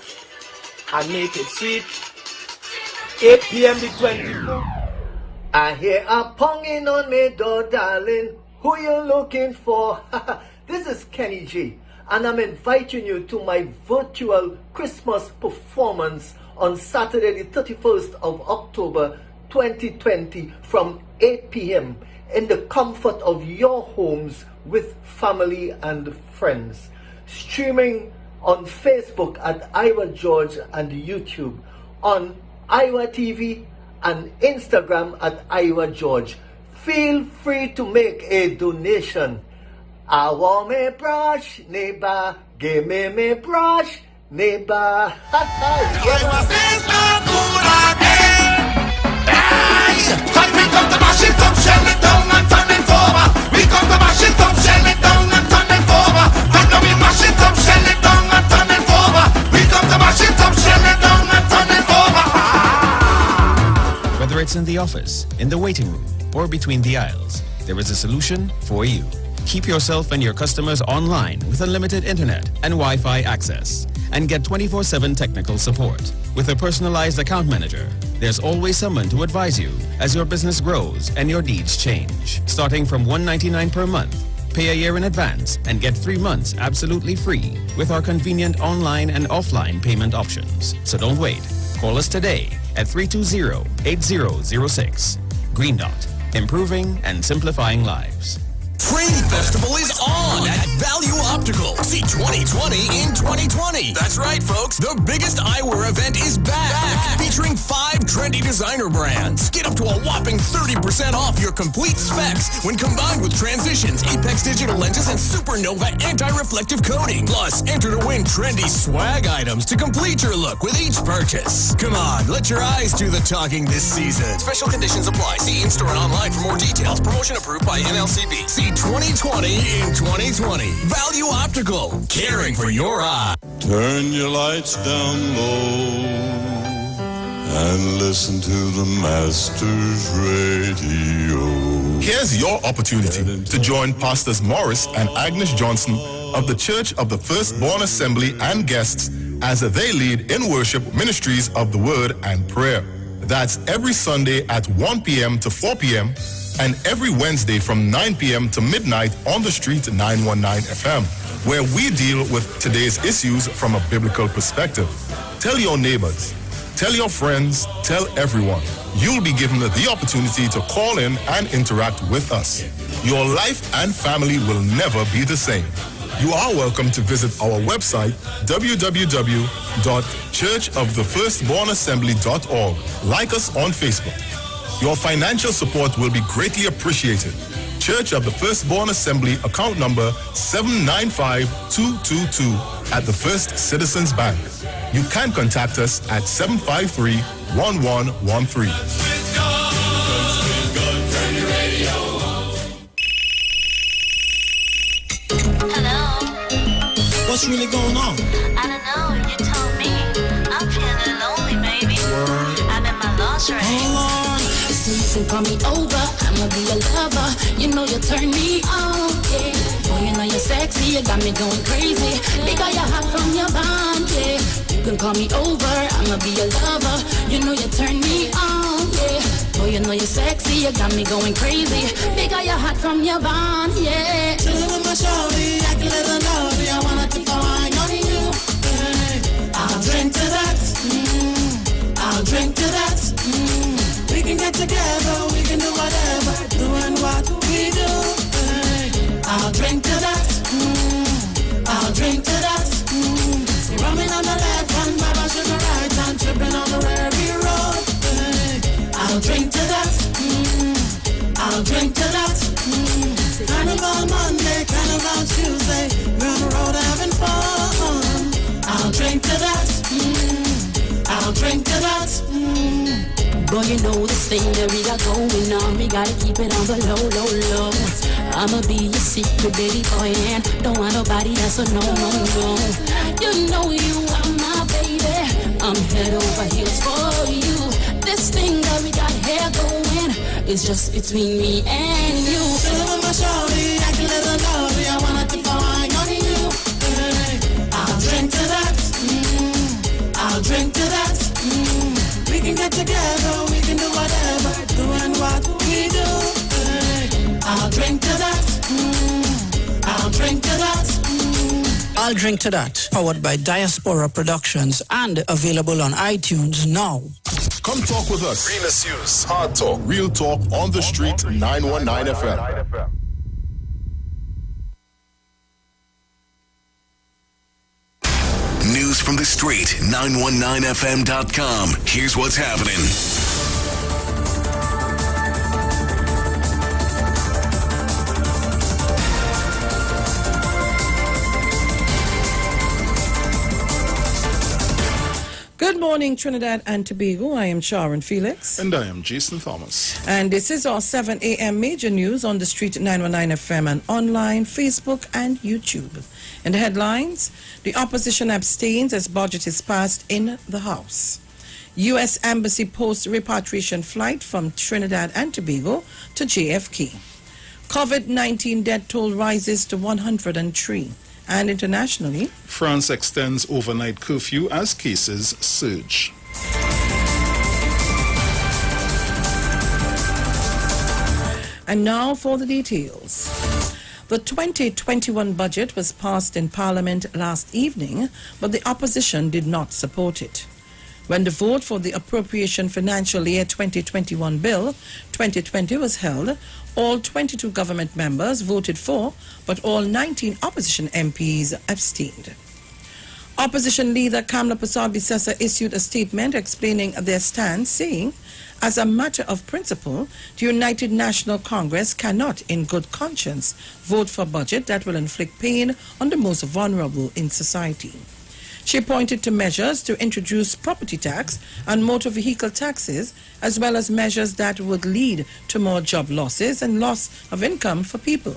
and make it sweet. 8 p.m. the 24th. I hear a ponging on me door, darling. Who you looking for? This is Kenny G, and I'm inviting you to my virtual Christmas performance on Saturday the 31st of October 2020 from 8 p.m. in the comfort of your homes with family and friends. Streaming on Facebook at Iwer George and YouTube, on Iwer TV and Instagram at Iwer George. Feel free to make a donation. I want me brush, neighbor. Give me brush, neighbor. Cause we come to mash it up, shell it down and turn it over. We come to mash it up, shell it down and turn it over. And now we mash it up, shell it down and turn it over. We come to mash it up, shell it down and turn it over. Whether it's in the office, in the waiting room, or between the aisles, there is a solution for you. Keep yourself and your customers online with unlimited internet and Wi-Fi access, and get 24/7 technical support. With a personalized account manager, there's always someone to advise you as your business grows and your needs change. Starting from $199 per month, pay a year in advance and get 3 months absolutely free with our convenient online and offline payment options. So don't wait. Call us today at 320-8006. Green Dot, improving and simplifying lives. Trade Festival is on at Value Optical. See 2020 in 2020. That's right, folks. The biggest eyewear event is back. Featuring 5 trendy designer brands. Get up to a whopping 30% off your complete specs when combined with Transitions, Apex digital lenses, and Supernova anti-reflective coating. Plus, enter to win trendy swag items to complete your look with each purchase. Come on, let your eyes do the talking this season. Special conditions apply. See in-store and online for more details. Promotion approved by NLCB. See 2020 in 2020. Value Optical, caring for your eye. Turn your lights down low and listen to the Master's Radio. Here's your opportunity to join Pastors Morris and Agnes Johnson of the Church of the Firstborn Assembly and guests as they lead in worship ministries of the Word and Prayer. That's every Sunday at 1 p.m. to 4 p.m. and every Wednesday from 9 p.m. to midnight on the street 919 FM, where we deal with today's issues from a biblical perspective. Tell your neighbors, tell your friends, tell everyone. You'll be given the opportunity to call in and interact with us. Your life and family will never be the same. You are welcome to visit our website, www.churchofthefirstbornassembly.org. Like us on Facebook. Your financial support will be greatly appreciated. Church of the Firstborn Assembly, account number 795-222 at the First Citizens Bank. You can contact us at 753-1113. What's really going on? I don't know, you told me. I'm feeling lonely, baby. I'm in my lost right. So you can call me over, I'ma be a lover. You know you turn me on, yeah. Oh, you know you're sexy, you got me going crazy. Because you're hot from your bond, yeah. You can call me over, I'ma be a lover. You know you turn me on, yeah. Oh, you know you're sexy, you got me going crazy. Because you're hot from your bond, yeah. Chillin' with my shorty, I can let her know. I wanna to fine on you. Hey, I'll drink to that. I'll drink to that. We can get together, we can do whatever, doing what we do. Hey, I'll drink to that. I'll drink to that. Rumming on the left hand, Baba sugar right hand, tripping on the Rary road. Hey, I'll drink to that. I'll drink to that. Carnival Monday, Carnival Tuesday, we're on the road having fun. I'll drink to that. I'll drink to that. Boy, you know this thing that we got going on. We gotta keep it on the low, low, low. I'ma be your secret baby boy, and don't want nobody else, so no, no, no. You know you are my baby. I'm head over heels for you. This thing that we got here going is just between me and you. Chillin' with my shorty, I can let her know. I wanna keep fine on you. Hey, I'll drink to that. I'll drink to that. We can get together, we can do whatever, doing what we do. Hey, I'll drink to that. I'll drink to that. I'll Drink to That, powered by Diaspora Productions and available on iTunes now. Come talk with us. Realest News, Hard Talk, Real Talk on the Street, 919 FM. News from the street, 919fm.com. Here's what's happening. Good morning, Trinidad and Tobago. I am Sharon Felix. And I am Jason Thomas. And this is our 7 a.m. major news on the street 919 FM and online, Facebook and YouTube. In the headlines, the opposition abstains as budget is passed in the House. U.S. Embassy posts repatriation flight from Trinidad and Tobago to JFK. COVID-19 death toll rises to 103. And internationally, France extends overnight curfew as cases surge. And now for the details. The 2021 budget was passed in Parliament last evening, but the opposition did not support it. When the vote for the Appropriation Financial Year 2021 Bill 2020 was held, all 22 government members voted for, but all 19 opposition MPs abstained. Opposition leader Kamla Persad-Bissessar issued a statement explaining their stance, saying, as a matter of principle, the United National Congress cannot, in good conscience, vote for a budget that will inflict pain on the most vulnerable in society. She pointed to measures to introduce property tax and motor vehicle taxes, as well as measures that would lead to more job losses and loss of income for people.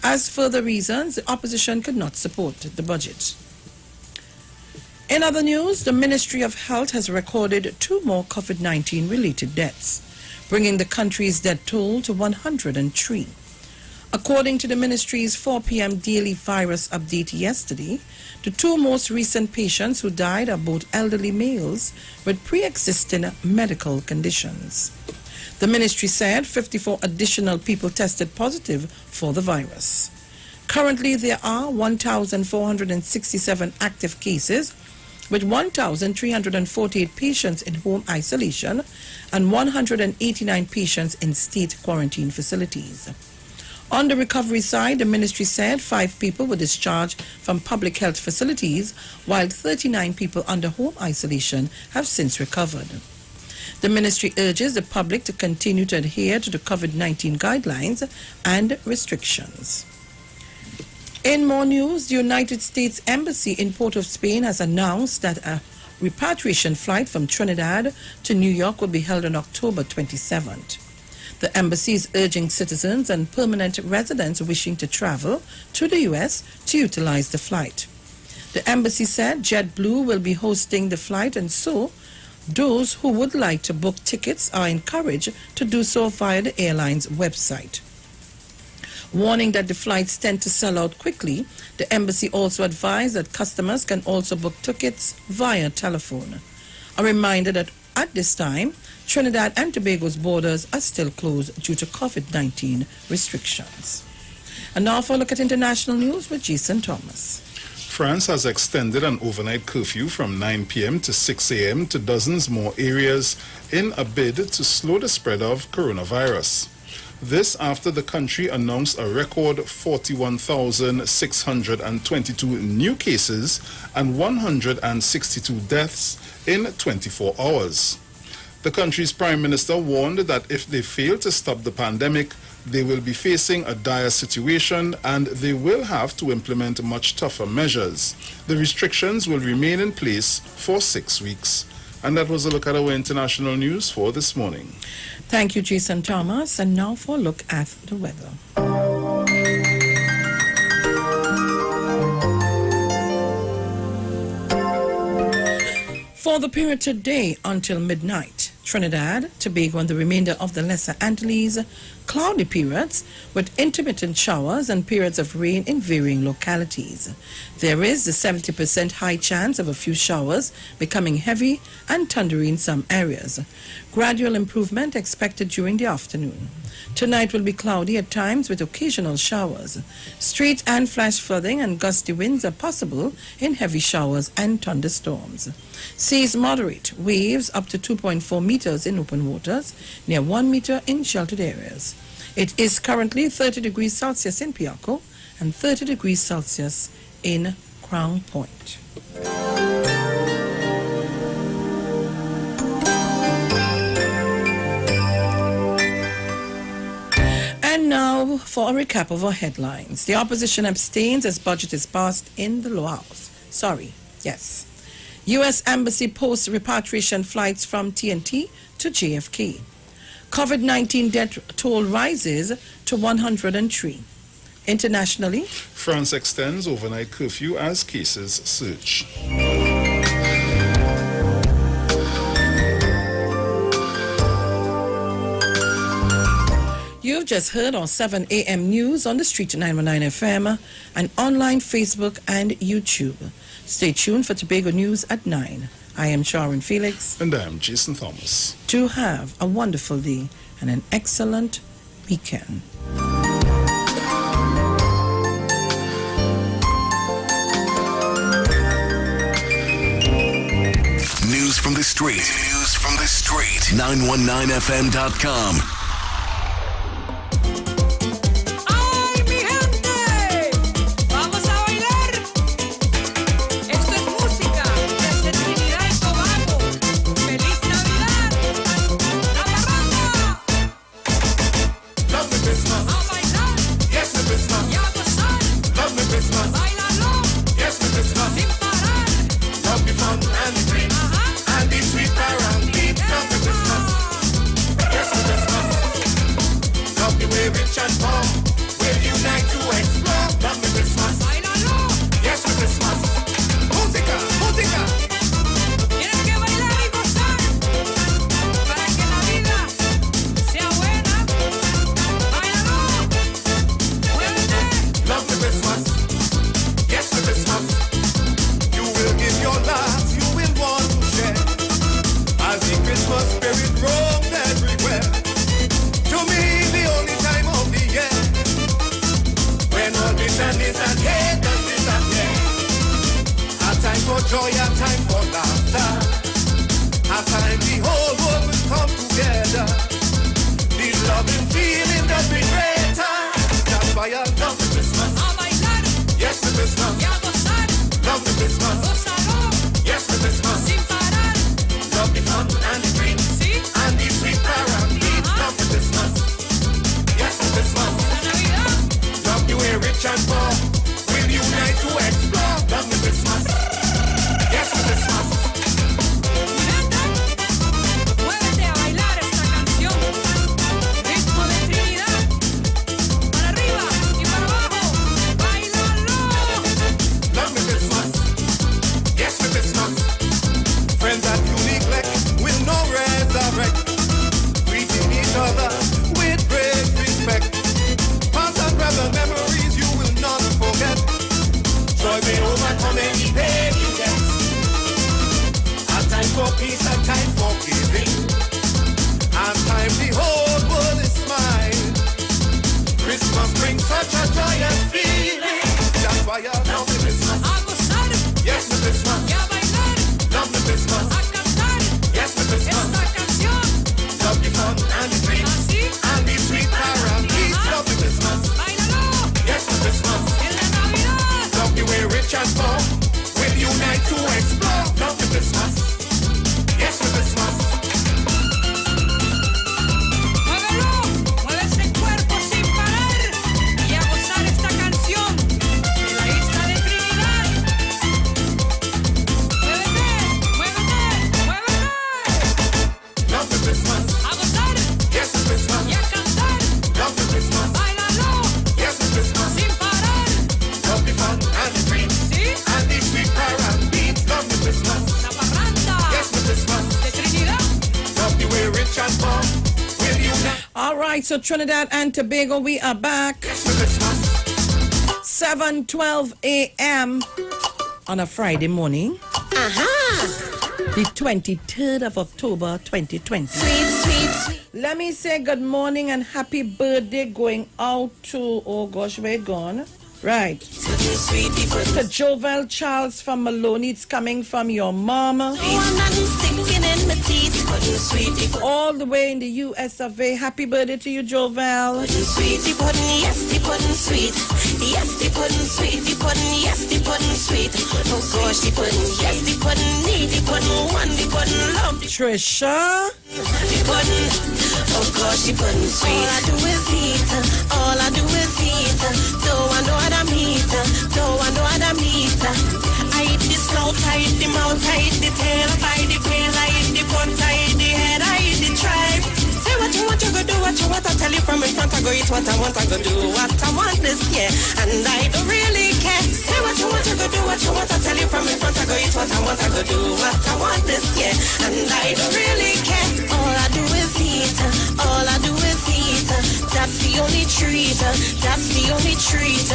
As further reasons, the opposition could not support the budget. In other news, the Ministry of Health has recorded 2 more COVID-19 related deaths, bringing the country's death toll to 103. According to the ministry's 4 p.m. daily virus update yesterday, the 2 most recent patients who died are both elderly males with pre-existing medical conditions. The ministry said 54 additional people tested positive for the virus. Currently, there are 1,467 active cases, with 1,348 patients in home isolation and 189 patients in state quarantine facilities. On the recovery side, the ministry said 5 people were discharged from public health facilities, while 39 people under home isolation have since recovered. The ministry urges the public to continue to adhere to the COVID-19 guidelines and restrictions. In more news, the United States Embassy in Port of Spain has announced that a repatriation flight from Trinidad to New York will be held on October 27th. The embassy is urging citizens and permanent residents wishing to travel to the U.S. to utilize the flight. The embassy said JetBlue will be hosting the flight, and so those who would like to book tickets are encouraged to do so via the airline's website. Warning that the flights tend to sell out quickly, the embassy also advised that customers can also book tickets via telephone. A reminder that at this time, Trinidad and Tobago's borders are still closed due to COVID-19 restrictions. And now for a look at international news with Jason Thomas. France has extended an overnight curfew from 9 p.m. to 6 a.m. to dozens more areas in a bid to slow the spread of coronavirus. This after the country announced a record 41,622 new cases and 162 deaths in 24 hours. The country's prime minister warned that if they fail to stop the pandemic, they will be facing a dire situation and they will have to implement much tougher measures. The restrictions will remain in place for 6 weeks. And that was a look at our international news for this morning. Thank you, Jason Thomas. And now for a look at the weather. For the period today until midnight, Trinidad, Tobago and the remainder of the Lesser Antilles, cloudy periods with intermittent showers and periods of rain in varying localities. There is a 70% high chance of a few showers becoming heavy and thundery in some areas. Gradual improvement expected during the afternoon. Tonight will be cloudy at times with occasional showers. Street and flash flooding and gusty winds are possible in heavy showers and thunderstorms. Seas moderate, waves up to 2.4 meters in open waters, near 1 meter in sheltered areas. It is currently 30 degrees Celsius in Piarco and 30 degrees Celsius in Crown Point. And now for a recap of our headlines. The opposition abstains as budget is passed in the lower house. U.S. Embassy posts repatriation flights from TNT to JFK. COVID-19 death toll rises to 103. Internationally, France extends overnight curfew as cases surge. You've just heard our 7 a.m. news on the Street 919 FM and online Facebook and YouTube. Stay tuned for Tobago News at 9. I am Sharon Felix. And I am Jason Thomas. Do have a wonderful day and an excellent weekend. News from the street. News from the street. 919fm.com. And the sweet around me, love the Christmas. Yes, the Christmas. right, so Trinidad and Tobago, we are back. 7:12 a.m. on a Friday morning. The 23rd of October, 2020. Sweet. Let me say good morning and happy birthday going out to, oh gosh, where it gone? Right. To Jovel Charles from Maloney. It's coming from your mama. All the way in the US of A. Happy birthday to you, Jovel. Sweet, the pudding, yes, the pudding sweet. Yes, the pudding sweet, the pudding, yes, the pudding sweet. Oh gosh, the pudding, yes, the pudding, need the pudding, one, the pudding, love the Trisha. The pudding, oh gosh, the pudding sweet. All I do is eat, all I do is eat. Don't I know what I'm eating, don't I know what I'm eating. I eat the snout, I eat the mouth, I eat the tail, I eat the pail, I eat the butt, I eat the head, I eat the tribe. Say what you want, you go do what you want. I tell you from in front, I go eat what I want, I go do what I want this year, and I don't really care. Say what you want, you go do what you want. I tell you from in front, I go eat what I want, I go do what I want this year, and I don't really care. All I do is eat, all I do is eat. That's the only treat, that's the only treat.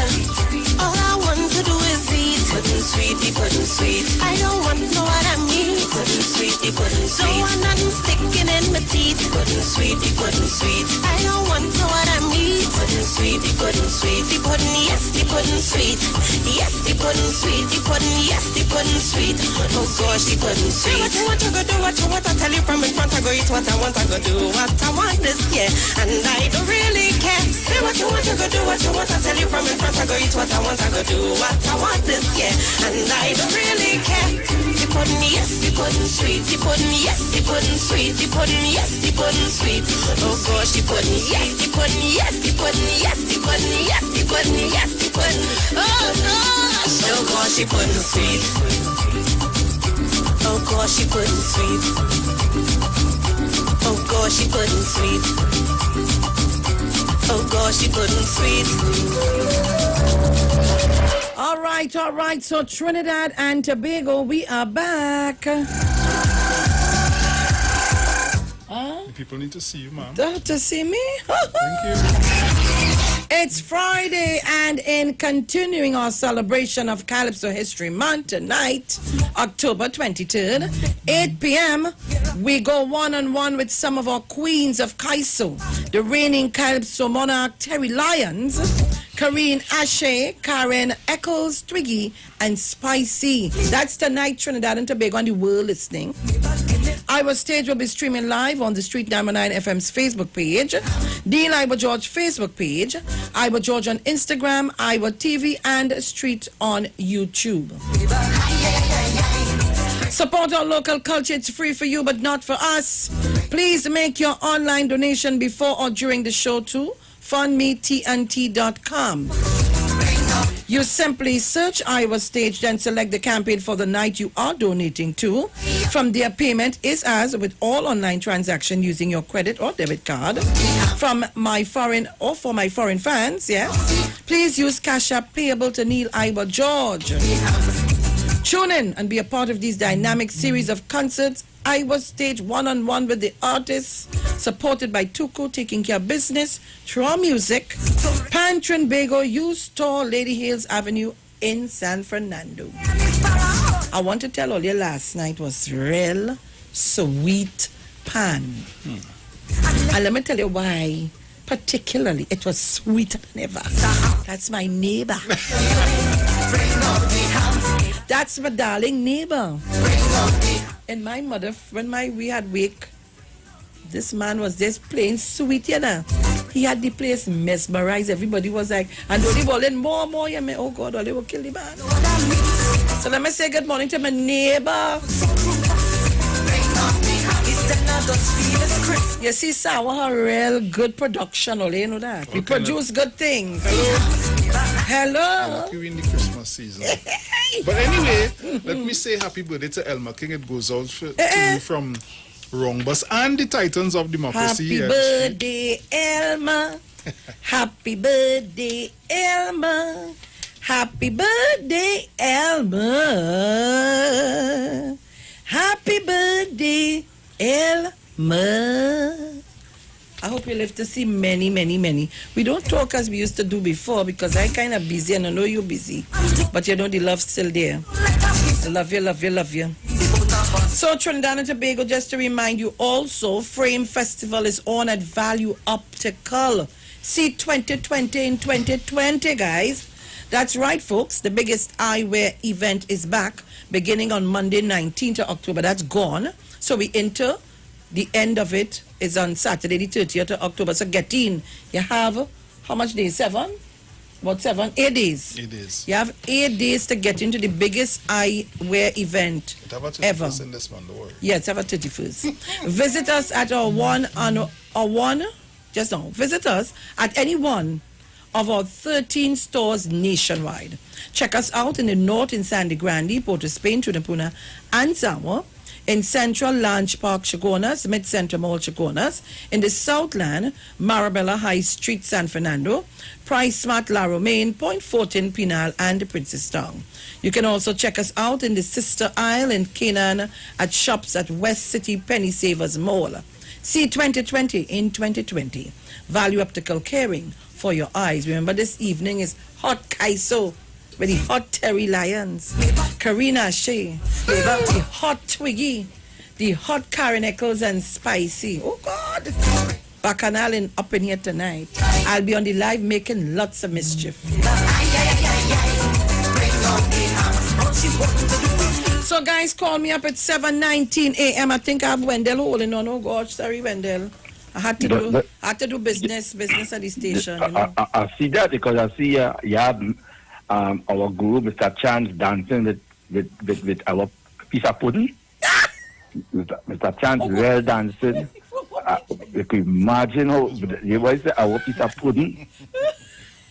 All I want to do is eat. Pudding sweet, the pudding sweet. I don't want no what I mean. Pudding sweet, the pudding sweet. Don't want nothing sticking in my teeth. Pudding sweet, the pudding sweet. I don't want no what I mean. Pudding sweet, the pudding sweet. The pudding, yes, the pudding sweet. Yes, the pudding sweet. The pudding, yes, the pudding sweet. Oh gosh, the pudding sweet. Say what you want, you go do what you want. I tell you from in front, I go eat what I want, I go do what I want this year, and I don't really care. Say what you want, you go do what you want. I tell you from in front, I go eat what I want, I go do what I want this year, and I don't really care. The pudding, yes, the pudding sweet. The pudding, yes, the pudding sweet. The pudding, yes, the pudding sweet. Oh gosh, the pudding, yes, the pudding, yes, the pudding, yes, the pudding, yes, the pudding, yes, the pudding. Oh gosh, oh gosh, the pudding sweet. Oh gosh, the pudding sweet. Oh gosh, the pudding sweet. Oh gosh, the pudding sweet. All right. So Trinidad and Tobago, we are back. People need to see you, ma'am. To see me? Thank you. It's Friday, and in continuing our celebration of Calypso History Month tonight, October 23rd, 8 p.m., we go one-on-one with some of our queens of Kaiso, the reigning Calypso monarch Terry Lyons, Karine Ashe, Karen Eccles, Twiggy, and Spicy. That's tonight, Trinidad and Tobago, and the world listening. Our stage will be streaming live on the Street 919 FM's Facebook page, Dean Iwer George Facebook page, Iwer George on Instagram, Iwer TV, and Street on YouTube. Support our local culture. It's free for you, but not for us. Please make your online donation before or during the show to fundmetnt.com. You simply search Iowa Stage, then select the campaign for the night you are donating to. From there, payment is as with all online transactions using your credit or debit card. From my foreign or for my foreign fans, yes. Please use Cash App payable to Neil Iwer George. Tune in and be a part of these dynamic series of concerts. Iowa Stage one-on-one with the artists, supported by Tuku, taking care of business through our music. Pan Trinbago U Store, Lady Hills Avenue in San Fernando. I want to tell all you last night was real sweet pan. And let me tell you why. Particularly, it was sweeter than ever. That's my neighbor. That's my darling neighbor. And my mother, when we had wake, this man was just plain sweet, you know. He had the place mesmerized. Everybody was like, and they were in more, you know, oh God, they will kill the man. So let me say good morning to my neighbor. You see, Sour, a real good production, you know that. We produce good things. Hello. Like you in the Christmas season. But anyway, let me say happy birthday to Elmer King. It goes out to you from Wrong Bus and the Titans of Democracy. Happy birthday, Elmer. Happy birthday, Elmer. Happy birthday, Elmer. Happy birthday, Elmer. I hope you live to see many, many, many. We don't talk as we used to do before because I kind of busy and I know you're busy. But you know the love's still there. I love you, love you, love you. So Trinidad and Tobago, just to remind you also, Frame Festival is on at Value Optical. See 2020 in 2020, guys. That's right, folks. The biggest eyewear event is back beginning on Monday, 19th of October. That's gone. So we enter. The end of it is on Saturday, the 30th of October. So get in. You have, how much days? 7? About 7? 8 days. 8 days. You have 8 days to get into the biggest eyewear event ever. In this month, don't worry. Yes, have a 31st. Visit us at visit us at any one of our 13 stores nationwide. Check us out in the north in Sandy Grande, Port of Spain, Tunapuna, and Samoa. In Central, Lounge Park, Chagonas, Mid-Central Mall, Chagonas. In the Southland, Marabella High Street, San Fernando. Price Smart, La Romaine, Point Fortin, Pinal, and Princestown. You can also check us out in the Sister Isle in Canaan at shops at West City Penny Savers Mall. See 2020 in 2020. Value Optical Caring for your eyes. Remember, this evening is Hot Kaiso with the Hot Terry Lions, Karina Shea, the Hot Twiggy, the Hot Karen Eccles and Spicy. Oh God! Bacchanal up in here tonight. I'll be on the live making lots of mischief. So guys, call me up at 7:19 a.m. I think I have Wendell holding on. Oh gosh, sorry Wendell. I had to do business at the station. You know? I see that because I see you have our guru, Mr. Chance, dancing with our piece of pudding. Mr. Chance, well dancing. You can imagine how you was our piece of pudding.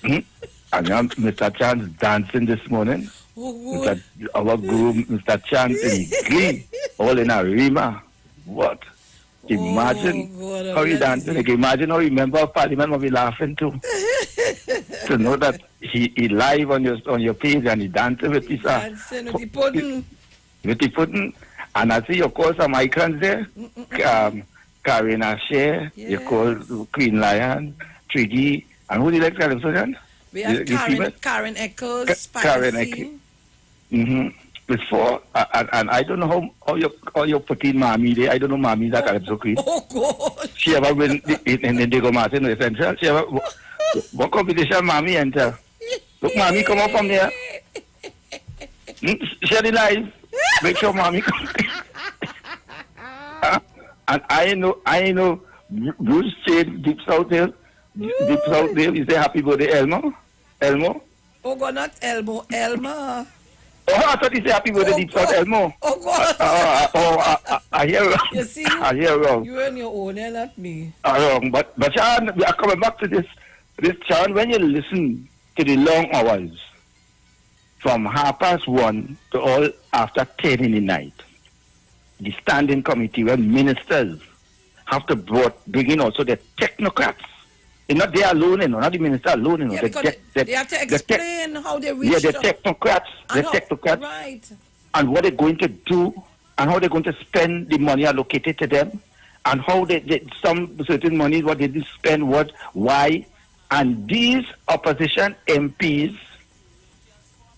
And Mr. Chance dancing this morning. Our guru, Mr. Chance in green, all in a rima. What? Imagine how he dancing. You can imagine how he member of parliament will be laughing too. To know that he live on your page and he dancing with his dancing with the pudding. With the pudding. And I see you call some icons there. Karina Shea, you call Queen Lion, Triggy, and who do you like to call him, Susan? We have Karen Eccles, Spicy. Karen Eccles. Before, and I don't know how you put in Mommy there. I don't know Mommy that Calypso Queen. Oh God! She ever win in the Diego Martin Essential? She ever what competition Mommy enter? Look, Mommy come up from there. Share the live. Make sure Mommy come. And I know Bruce Shade Deep South Hill. Deep South Hill. You say happy birthday, Elmo? Oh God, not Elmo, Elma. Oh, I thought he said happy birthday, Deep South Elmo. Oh God. I hear wrong. You see? I hear wrong. You and your own, not me. Wrong. But Sharon, we are coming back to this. Sharon, when you listen to the long hours from 1:30 to all after 10 in the night, the standing committee where ministers have to bring in also the technocrats. It's not they alone, not the minister alone. Yeah, because they have to explain how they reach. Yeah, the technocrats. Right. And what they're going to do, and how they're going to spend the money allocated to them, and how some certain money, what they did spend, why. And these opposition MPs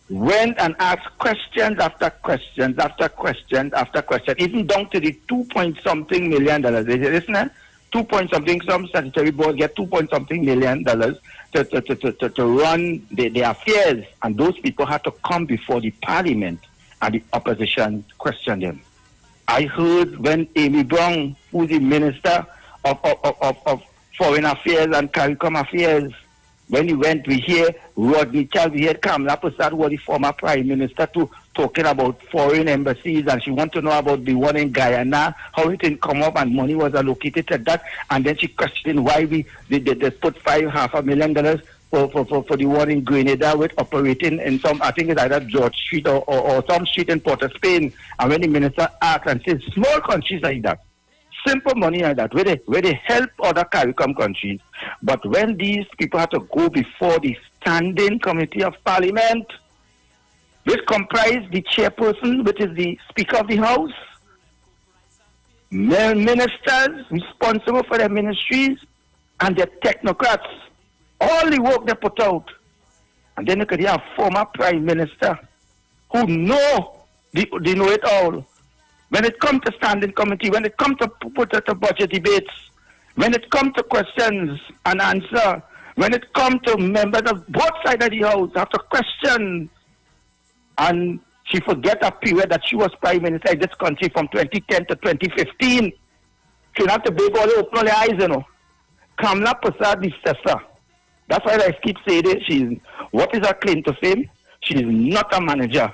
went and asked questions after questions after questions after questions, even down to the $2-point-something million. They say, listen, 2-point-something, some statutory board get $2-point-something million to run their affairs. And those people had to come before the parliament and the opposition questioned them. I heard when Amy Brown, who's the minister of Foreign Affairs and CARICOM Affairs, when he went, we hear Rodney Child, we hear Kamala Prasad, who was the former prime minister, talking about foreign embassies, and she wanted to know about the one in Guyana, how it didn't come up, and money was allocated to that. And then she questioned why they put $500,000 for the one in Grenada, with operating in some, I think it's either George Street or some street in Port of Spain. And when the minister asked and said, small countries like that, simple money like that, where they help other CARICOM countries. But when these people have to go before the Standing Committee of Parliament, which comprise the chairperson, which is the Speaker of the House, 'Ministers responsible for their ministries, and their technocrats, all the work they put out. And then you could have former prime minister who know it all. When it comes to standing committee, when it comes to put out the budget debates, when it comes to questions and answer, when it comes to members of both sides of the house after questions, and she forget a period that she was prime minister of this country from 2010 to 2015. She not to big all open her eyes, you know. Kamala Prasad is sister. That's why I keep saying it. What is her claim to fame? She is not a manager,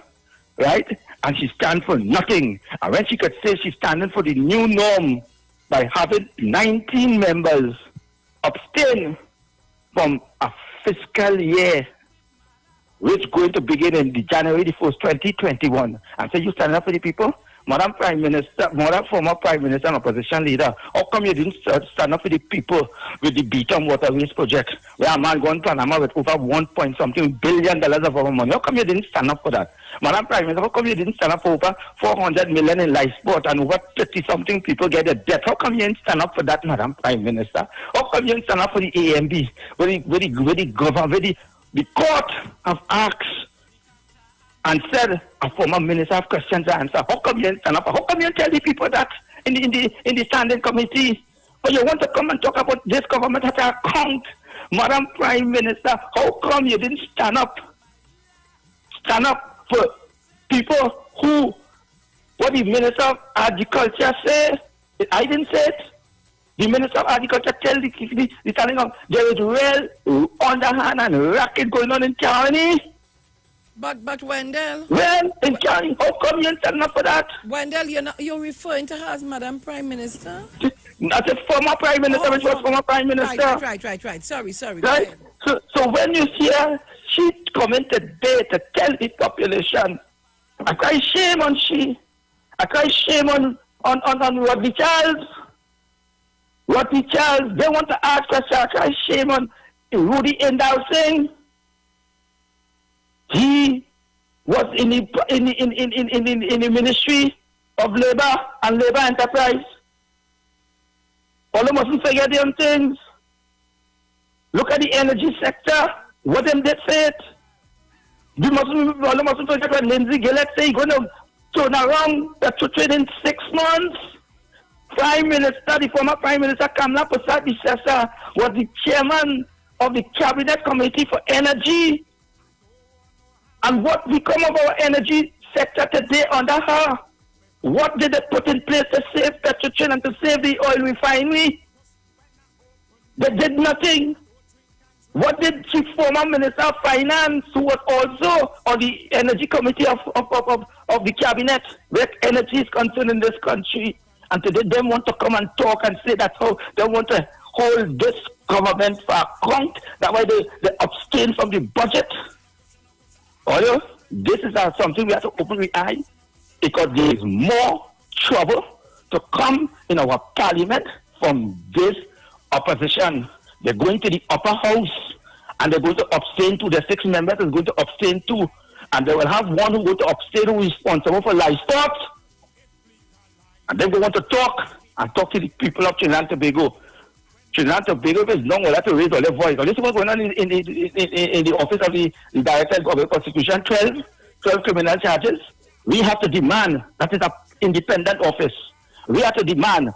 right? And she stands for nothing. And when she could say she's standing for the new norm by having 19 members abstain from a fiscal year which going to begin in the January the 1st, 2021. And so you stand up for the people? Madam Prime Minister, Madam former Prime Minister and opposition leader, how come you didn't stand up for the people with the Beaton Waterways project, where a man going to Panama with over $1.something billion of our money? How come you didn't stand up for that? Madam Prime Minister, how come you didn't stand up for over 400 million in life support and over 30-something people get a debt? How come you didn't stand up for that, Madam Prime Minister? How come you didn't stand up for the AMB, where the government, the court have asked and said a former minister have questions to answer? How come you didn't stand up? How come you didn't tell the people that in the standing committee? Or you want to come and talk about this government at account? Madam Prime Minister, how come you didn't stand up for people who, what the Minister of Agriculture say? I didn't say it. The Minister of Agriculture tell the telling of there is real underhand and racket going on in County. But Wendell. Well, in County, how come you stand up for that? Wendell, you're referring to her as Madam Prime Minister? Not a former Prime Minister, which was former Prime Minister. Right. Sorry. Right? So when you hear she coming today to tell the population, I cry shame on she. I cry shame on Rodney Charles. Rodney Charles, they want to ask us, I cry shame on Rudy Endau Singh. He was in the Ministry of Labor and Labor Enterprise. All of mustn't forget them things. Look at the energy sector. What them did say it. All of mustn't forget what Lindsay Gillett said. He's going to turn around that to trade in 6 months. Prime Minister, the former Prime Minister Kamala Prasad was the chairman of the Cabinet Committee for Energy. And what become of our energy sector today under her? What did they put in place to save Petrochin and to save the oil refinery? They did nothing. What did the former Minister of Finance, who was also on the Energy Committee of the Cabinet, where energy is concerned in this country, and today they want to come and talk and say that's how they want to hold this government for account, that way they abstain from the budget? Although this is something we have to open the eye, because there is more trouble to come in our parliament from this opposition. They're going to the upper house and they're going to abstain too. The 6 members is going to abstain too. And they will have one who going to abstain who is responsible for livestock. And then they want to talk to the people of Trinidad and Tobago. Trinidad and Tobago is long will have to raise all their voice. This is what's going on in the office of the Director of Government Prosecution. 12 criminal charges. We have to demand, that is an independent office. We have to demand,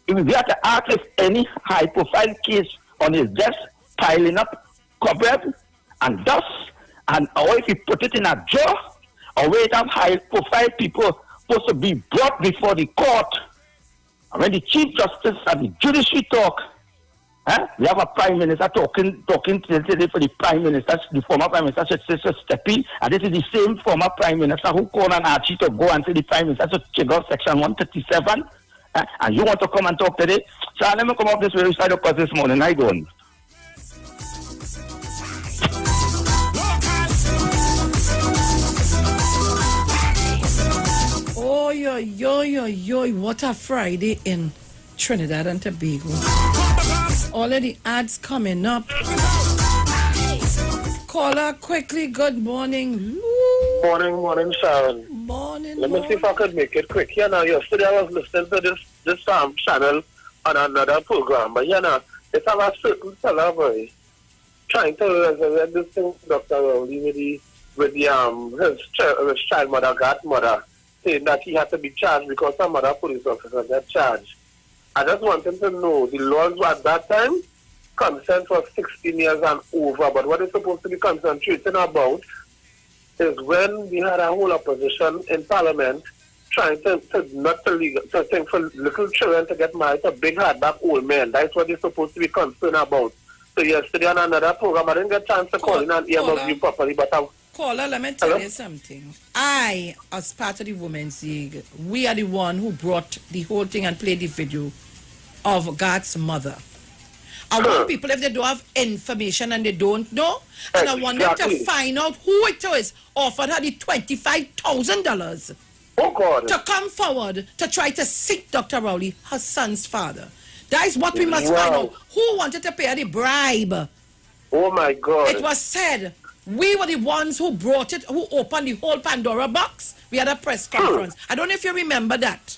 we have to ask if any high profile case on his desk piling up cobweb and dust, or if he put it in a drawer, or where it have high profile people supposed to be brought before the court. And when the Chief Justice and the judiciary talk, we have a Prime Minister talking today for the Prime Minister, the former Prime Minister should step in, and this is the same former Prime Minister who called on Archie to go and say the Prime Minister should check out Section 137, and you want to come and talk today? So let me come up this very side of course this morning. I go on. Oh, yo, what a Friday in Trinidad and Tobago. All of the ads coming up. Caller, quickly, good morning. Morning, Sharon. Morning. Let me see if I could make it quick. Yesterday I was listening to this channel on another program, but It's about a certain fella, boy, trying to resurrect this thing, Dr. Rowley, with his child mother, godmother, saying that he had to be charged because some other police officer got charged. I just want him to know the laws were at that time, consent was 16 years and over, but what is supposed to be concentrating about is when we had a whole opposition in Parliament trying to think for little children to get married to big hardback old men. That's what they're supposed to be concerned about. So yesterday on another program, I didn't get a chance to call in and hear of you properly, but Caller, let me tell you something. I, as part of the Women's League, we are the one who brought the whole thing and played the video of God's mother. I want people, if they don't have information and they don't know, and I want them to find out who it is, offered her the $25,000 to come forward to try to seek Dr. Rowley, her son's father. That is what we must find out. Who wanted to pay her the bribe? Oh my God. It was said we were the ones who brought it, who opened the whole Pandora box. We had a press conference. I don't know if you remember that.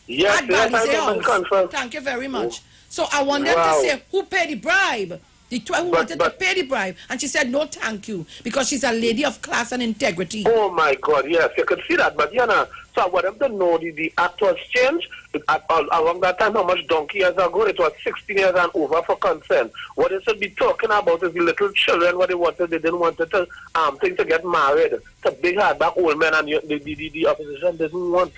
Yes, I remember the conference. Thank you very much. So I want them to say who paid the bribe. The who wanted to pay the bribe. And she said no thank you because she's a lady of class and integrity. Oh my God, yes, you could see that. But you know, so I want them to know the act was changed. Around that time, how much donkey years ago, it was 16 years and over for consent. What they should be talking about is the little children, what they wanted, they didn't want to think to get married to big hardback old men, and the opposition didn't want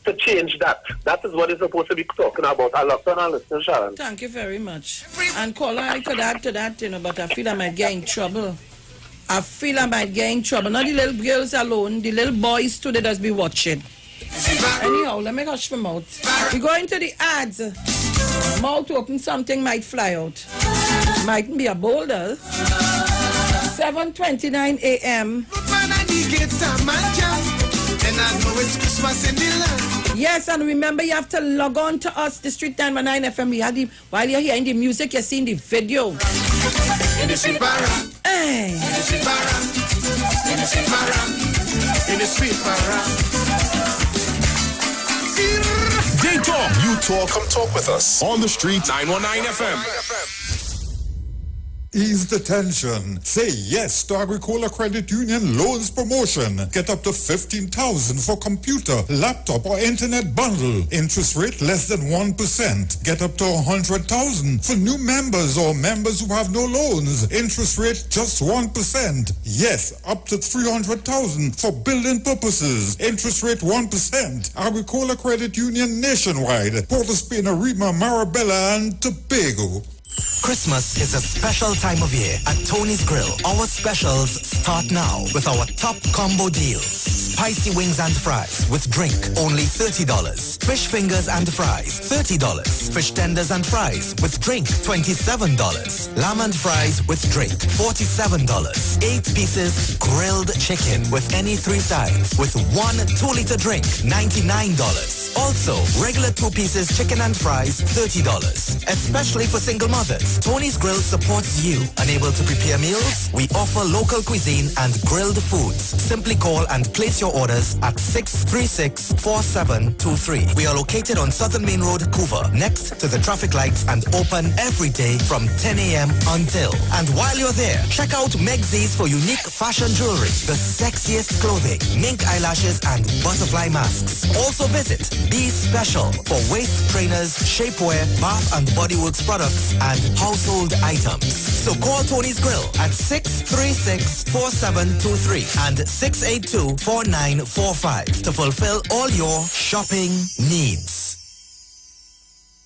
to change that. That is what they're supposed to be talking about. I love to listen, Sharon. Thank you very much. And caller, I could add to that, but I feel I might get in trouble. Not the little girls alone, the little boys too, they just be watching. Anyhow, let me hush my mouth. We go into the ads. Mouth open, something might fly out. Mightn't be a boulder. 7:29 a.m. Yes, and remember you have to log on to us, the Street 919 FM. We had while you're hearing the music, you're seeing the video. In the street bar. In the street bar. In the street bar. In the street bar. They talk, you talk, come talk with us. On the Street 919 FM. Ease the tension. Say yes to Agricola Credit Union loans promotion. Get up to $15,000 for computer, laptop, or internet bundle. Interest rate less than 1%. Get up to $100,000 for new members or members who have no loans. Interest rate just 1%. Yes, up to $300,000 for building purposes. Interest rate 1%. Agricola Credit Union nationwide. Port of Spain, Arima, Marabella, and Tobago. Christmas is a special time of year at Tony's Grill. Our specials start now with our top combo deals. Spicy wings and fries with drink, only $30. Fish fingers and fries, $30. Fish tenders and fries with drink, $27. Lamb and fries with drink, $47. 8 pieces grilled chicken with any 3 sides with 1 2-liter drink, $99. Also, regular 2 pieces chicken and fries, $30. Especially for single mothers, Tony's Grill supports you. Unable to prepare meals? We offer local cuisine and grilled foods. Simply call and place your orders at 636-4723. We are located on Southern Main Road, Couva, next to the traffic lights, and open every day from 10 a.m. until. And while you're there, check out Meg Z's for unique fashion jewelry, the sexiest clothing, mink eyelashes, and butterfly masks. Also visit Be Special for waist trainers, shapewear, bath and body works products, and household items. So call Tony's Grill at 636-4723 and 682-4945 to fulfill all your shopping needs.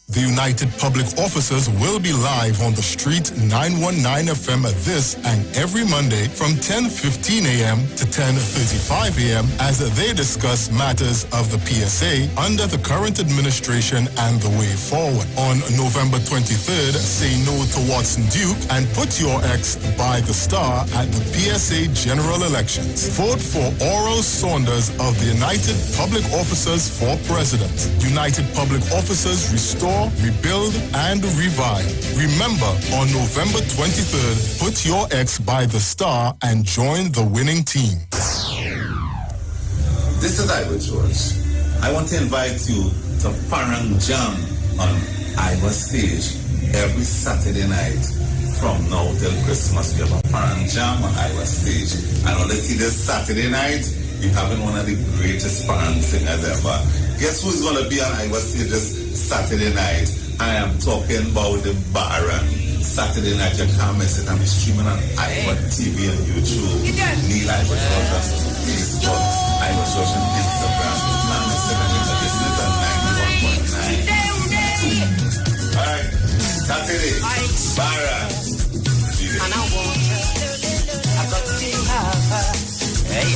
The United Public Officers will be live on the Street 919 FM this and every Monday from 10:15 a.m. to 10:35 a.m. as they discuss matters of the PSA under the current administration and the way forward. On November 23rd, say no to Watson Duke and put your ex by the star at the PSA general elections. Vote for Oral Saunders of the United Public Officers for President. United Public Officers restore, rebuild, and revive. Remember, on November 23rd, put your ex by the star and join the winning team. This is Iwer TV. I want to invite you to Parang Jam on Iwer stage every Saturday night from now till Christmas. We have a parent jam on Iowa stage. And let's see, this Saturday night, we're having one of the greatest parent singers ever. Guess who's going to be on Iowa stage this Saturday night? I am talking about the Baron. Saturday night, you can't miss it. I'm streaming on Iwer TV and YouTube. Neil Iwer George on Facebook. Iwer George on Instagram. Man, listen is on 91.9. Alright, Saturday, Baron. And I want her. I got to have her. Hey.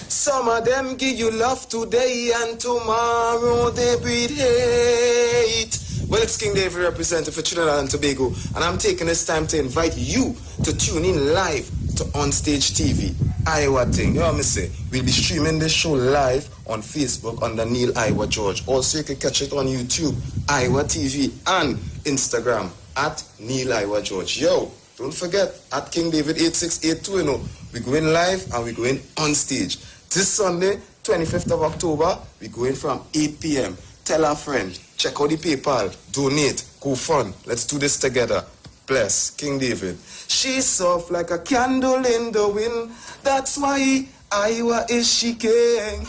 Some of them give you love today and tomorrow they breed hate. Well, it's King David representing for Trinidad and Tobago, and I'm taking this time to invite you to tune in live to Onstage TV. Iowa thing, you know what I'm saying? We'll be streaming this show live on Facebook under Neil Iwer George. Also, you can catch it on YouTube, Iwer TV, and Instagram at Neil Iwer George. Yo, don't forget, at King David 8682, you know, we're going live and we're going on stage. This Sunday, 25th of October, we're going from 8 p.m. Tell a friend, check out the PayPal, donate, go fun. Let's do this together. Bless, King David. She's soft like a candle in the wind. That's why Iowa is she king.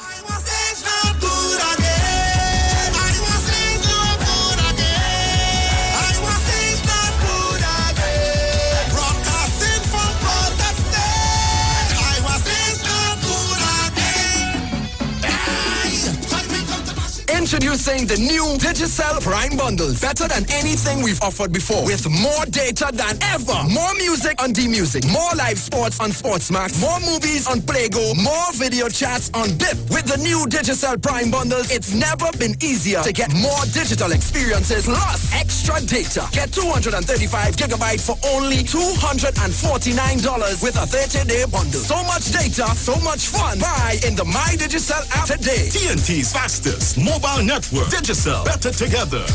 Introducing the new Digicel Prime Bundle. Better than anything we've offered before. With more data than ever. More music on D-Music. More live sports on Sportsmax. More movies on Playgo. More video chats on Bip. With the new Digicel Prime Bundles, it's never been easier to get more digital experiences plus extra data. Get 235 gigabytes for only $249 with a 30-day bundle. So much data, so much fun. Buy in the My Digicel app today. TNT's fastest mobile network. Digicel. Better together.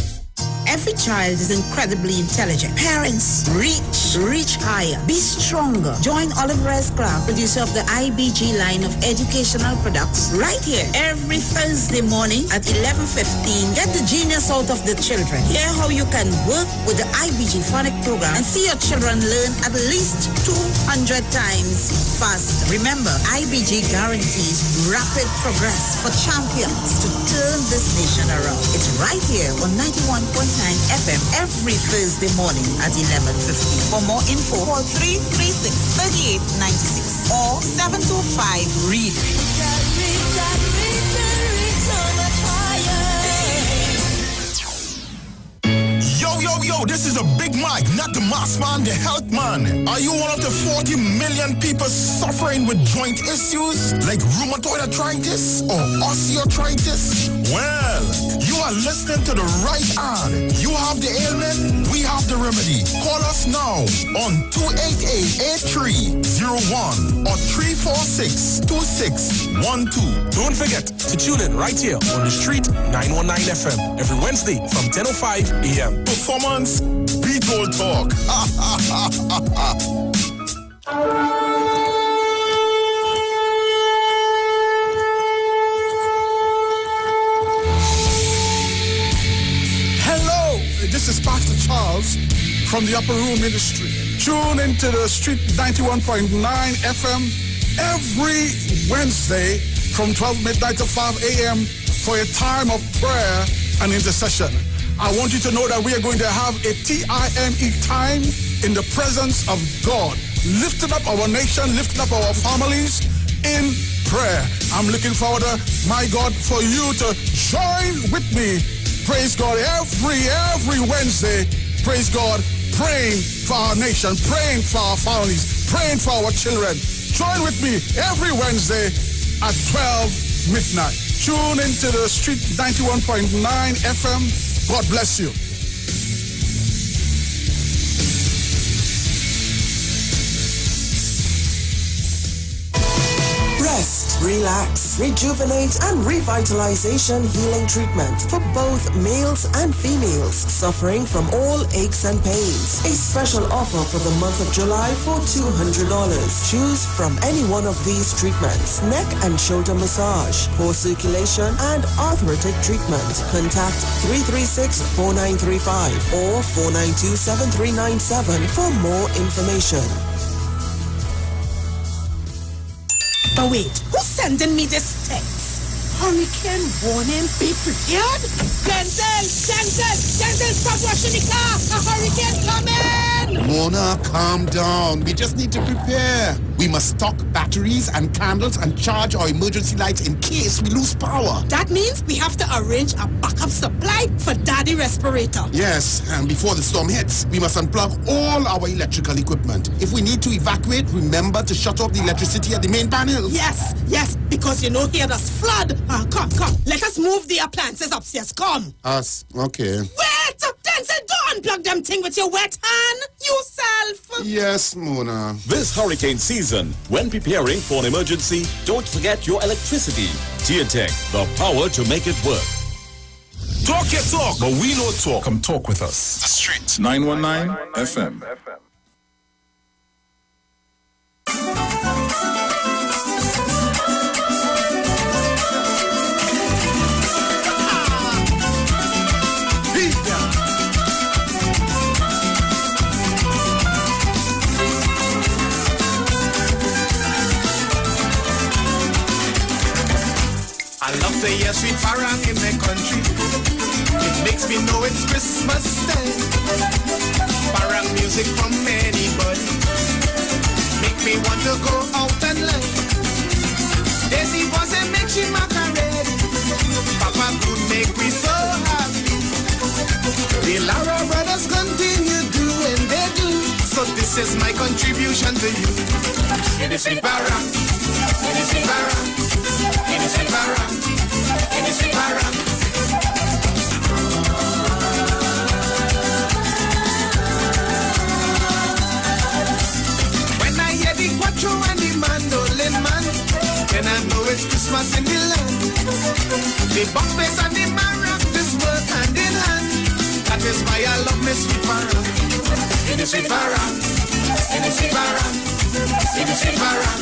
Every child is incredibly intelligent. Parents, reach higher. Be stronger. Join Oliver S. Clark, producer of the IBG line of educational products, right here every Thursday morning at 11:15. Get the genius out of the children. Hear how you can work with the IBG phonic program and see your children learn at least 200 times faster. Remember, IBG guarantees rapid progress for champions to turn this nation around. It's right here on 91.9 FM every Thursday morning at 11:15. For more info, call 336-3896 or 725-READ. Yo, this is a Big Mike, not the mass man, the health man. Are you one of the 40 million people suffering with joint issues like rheumatoid arthritis or osteoarthritis? Well, you are listening to the right ad. You have the ailment, we have the remedy. Call us now on 288-8301 or 346-2612. Don't forget to tune in right here on the street 919 FM every Wednesday from 10:05 a.m. Performance Beat All Talk. Hello, this is Pastor Charles from the Upper Room Ministry. Tune into the Street 91.9 FM every Wednesday from 12 midnight to 5 a.m. for a time of prayer and intercession. I want you to know that we are going to have a TIME time in the presence of God, lifting up our nation, lifting up our families in prayer. I'm looking forward to, my God, for you to join with me. Praise God, every Wednesday, praise God, praying for our nation, praying for our families, praying for our children. Join with me every Wednesday at 12 midnight. Tune into the Street 91.9 FM. God bless you. rest, relax, rejuvenate, and revitalization healing treatment for both males and females suffering from all aches and pains. A special offer for the month of July for $200. Choose from any one of these treatments: neck and shoulder massage, poor circulation, and arthritic treatment. Contact 336-4935 or 492-7397 for more information. But wait, who's sending me this text? Hurricane warning, be prepared? Denzel, stop rushing the car! A hurricane coming! Mona, calm down. We just need to prepare. We must stock batteries and candles and charge our emergency lights in case we lose power. That means we have to arrange a backup supply for Daddy respirator. Yes, and before the storm hits, we must unplug all our electrical equipment. If we need to evacuate, remember to shut off the electricity at the main panel. Yes, because you know here does flood. Come. Let us move the appliances upstairs. Come. Us, okay. Wait! Denzel, don't unplug them thing with your wet hand. Yourself. Yes, Mona. This hurricane season, when preparing for an emergency, don't forget your electricity. TNTech, the power to make it work. Talk your talk, but we know talk. Come talk with us. The Street 919 FM. I love to hear sweet parang in my country. It makes me know it's Christmas Day. Parang music from anybody make me want to go out and learn. Daisy was a make she macaroni. Papa could make me so happy. The Lara brothers continue doing they do. So this is my contribution to you. In the sweet parang, in the sweet parang. In the sweet parang, in the sweet parang. When I hear the quattro and the mandolin man, then I know it's Christmas in the land. The box bass and the maracas work hand in hand. That is why I love my sweet parang. In the sweet parang, in the sweet parang, in the sweet parang,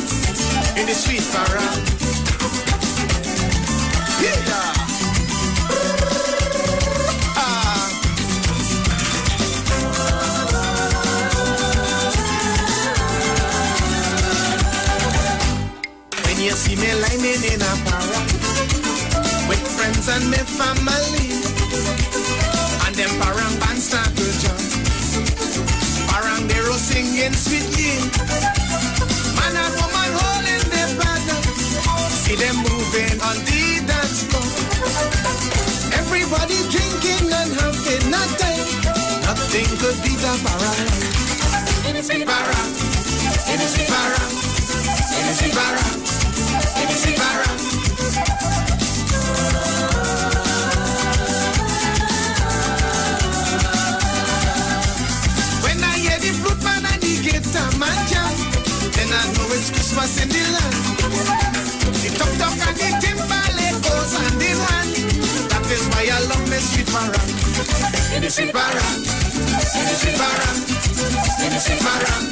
in the sweet parang. When you see me lining in a parang with friends and my family, and them parang bands start to jump, parang they all singing sweetly, man and woman holding their partner, see them moving on the dance floor. Everybody drinking and having a day. Nothing could beat a parang. In the sweet parang, in the sweet parang, in the sweet parang, in the sweet parang. When I hear the flute man and the guitar man jam, then I know it's Christmas in the land. The tuk-tuk and the timbale goes hand in hand. That is why I love my sweet parang. In the sweet parang, in the sweet parang, in the sweet parang,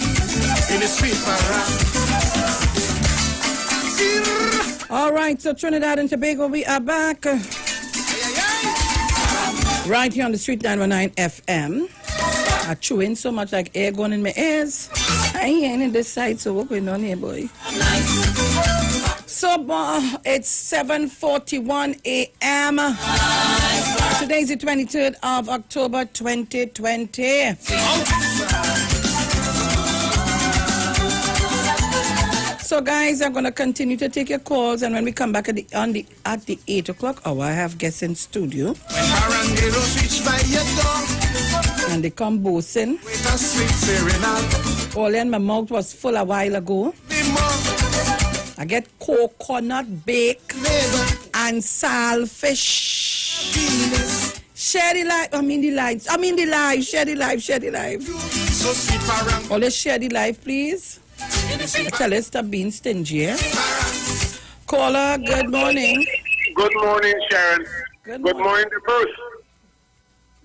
in the sweet parang. All right, so Trinidad and Tobago, we are back. Right here on the Street 919 FM. I chew in so much like air going in my ears. I ain't hearing this side, so what's going on here, boy? So, it's 7:41 a.m. Today's the 23rd of October, 2020. So, guys, I'm going to continue to take your calls, and when we come back at the 8 o'clock hour, I have guests in studio. And they come boasting. All in my mouth was full a while ago. I get coconut bake and saltfish. Share the life. Share the life. Always share the life, please. I tell us stop being stingy. Caller, good morning. Good morning, Sharon. Good morning to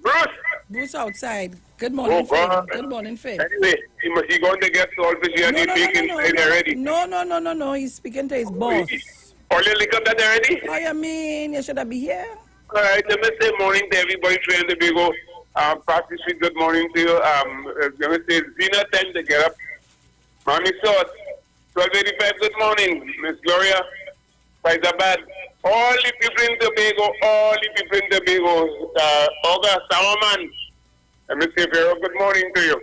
Bruce. Bruce outside. Good morning, Phil. Good morning, Phil. Anyway, he going to get saltfish here and he's speaking already. No. He's speaking to his boss. All you lick up that already? What you mean? You should have been here. All right, let me say morning to everybody trying to be go. Pastor Street, good morning to you. Let me say Zena, time to get up. Mommy Sauce, 1285, good morning. Miss Gloria, Faizabad. All the people in Tobago, Olga, Sawaman. Let me say very good morning to you.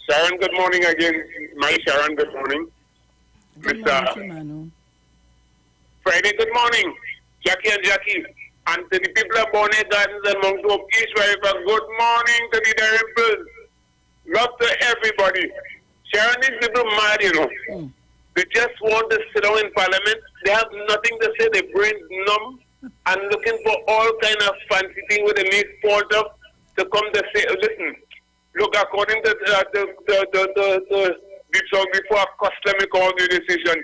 Sharon, good morning again. My Sharon, good morning. Good morning, Friday, good morning. Jackie and Jackie. And to the people of Bonnet Gardens and Mount Hope East River, good morning to the Ripples. Love to everybody. Sharon, these people mad, you know. They just want to sit down in Parliament. They have nothing to say. Their brains numb and looking for all kind of fancy thing with the least fault of to come to say, listen, look, according to the song before custom call the decision.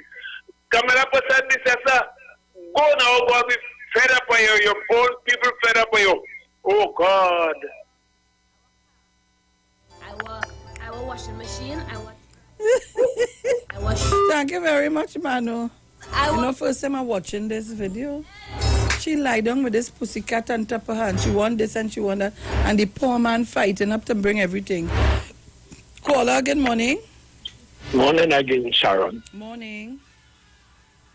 Come up with that, sir. Go now, Bobby. Fed up by you. Your old people fed up by you. Oh, God. I will wash the machine. Thank you very much, Manu. First time I'm watching this video, she lie down with this pussycat on top of her and she want this and she want that. And the poor man fighting up to bring everything. Caller, good morning. Morning again, Sharon. Morning.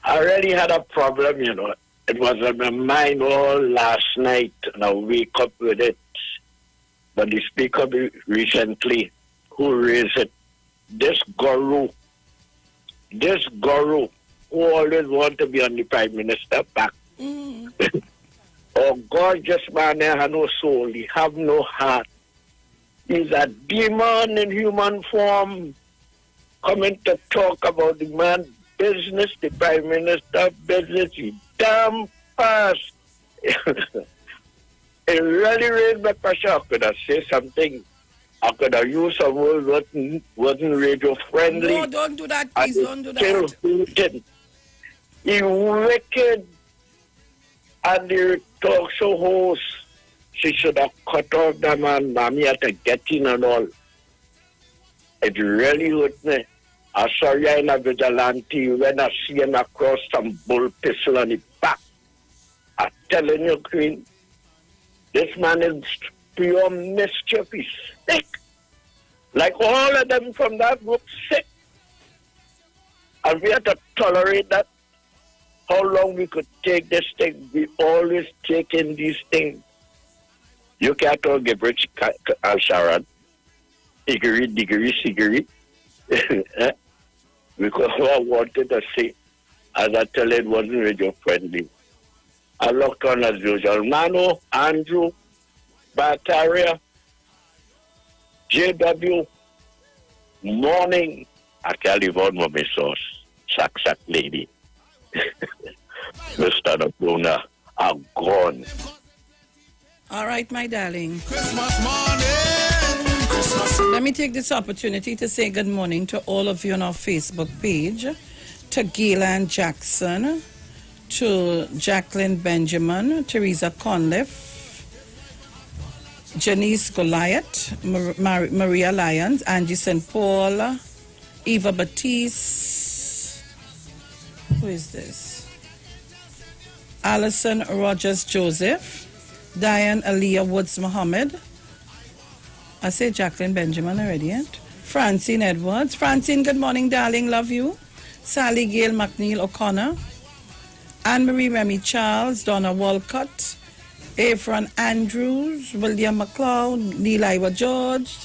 I already had a problem, you know. It was on my mind all last night and I wake up with it. But the speaker recently, who raised it, this guru who always want to be on the Prime Minister back. Oh, gorgeous man, he have no soul, he have no heart. He's a demon in human form, coming to talk about the man business, the Prime Minister business, he damn fast. It really raised my pressure. I could have said something. I could have used some words wasn't radio friendly. No, don't do that, please. Don't do that. He wicked and the talk show host. She should have cut off that man, mommy had to get in and all. It really hurt me. I saw you in a vigilante when I see him across some bull pistol on his back. I'm telling you, Queen, this man is pure mischief. He's sick. Like all of them from that group, sick. And we have to tolerate that. How long we could take this thing? We always taking these things. You can't all get rich, Sharon. Degree. Because what I wanted to say, as I tell it, wasn't radio friendly. I looked on as usual. Mano, Andrew, Bataria, JW, morning. I can't leave on my sauce. Sack lady. Mr. Napuna are gone. All right, my darling. Christmas morning. Christmas. Let me take this opportunity to say good morning to all of you on our Facebook page, to Gaylan Jackson, to Jacqueline Benjamin, Teresa Conliffe, Janice Goliath, Maria Lyons, Angie St. Paul, Eva Batiste, who is this? Alison Rogers Joseph, Diane Aliyah Woods Muhammad. I say Jacqueline Benjamin already, yet? Francine Edwards. Francine, good morning, darling. Love you. Sally Gail McNeil O'Connor. Anne-Marie Remy Charles. Donna Walcott. Efron Andrews. William McLeod. Neil Iwer George.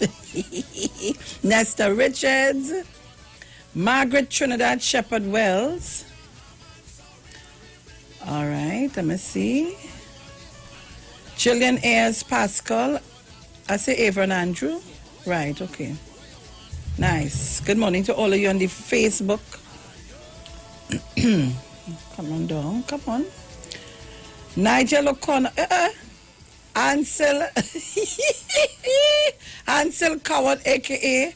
Nesta Richards. Margaret Trinidad Shepherd Wells. All right, let me see. Jillian Ayers Pascal. I say Avon Andrew. Right, okay. Nice. Good morning to all of you on the Facebook. Come on down, come on. Nigel O'Connor. Ansel. Ansel Coward, a.k.a.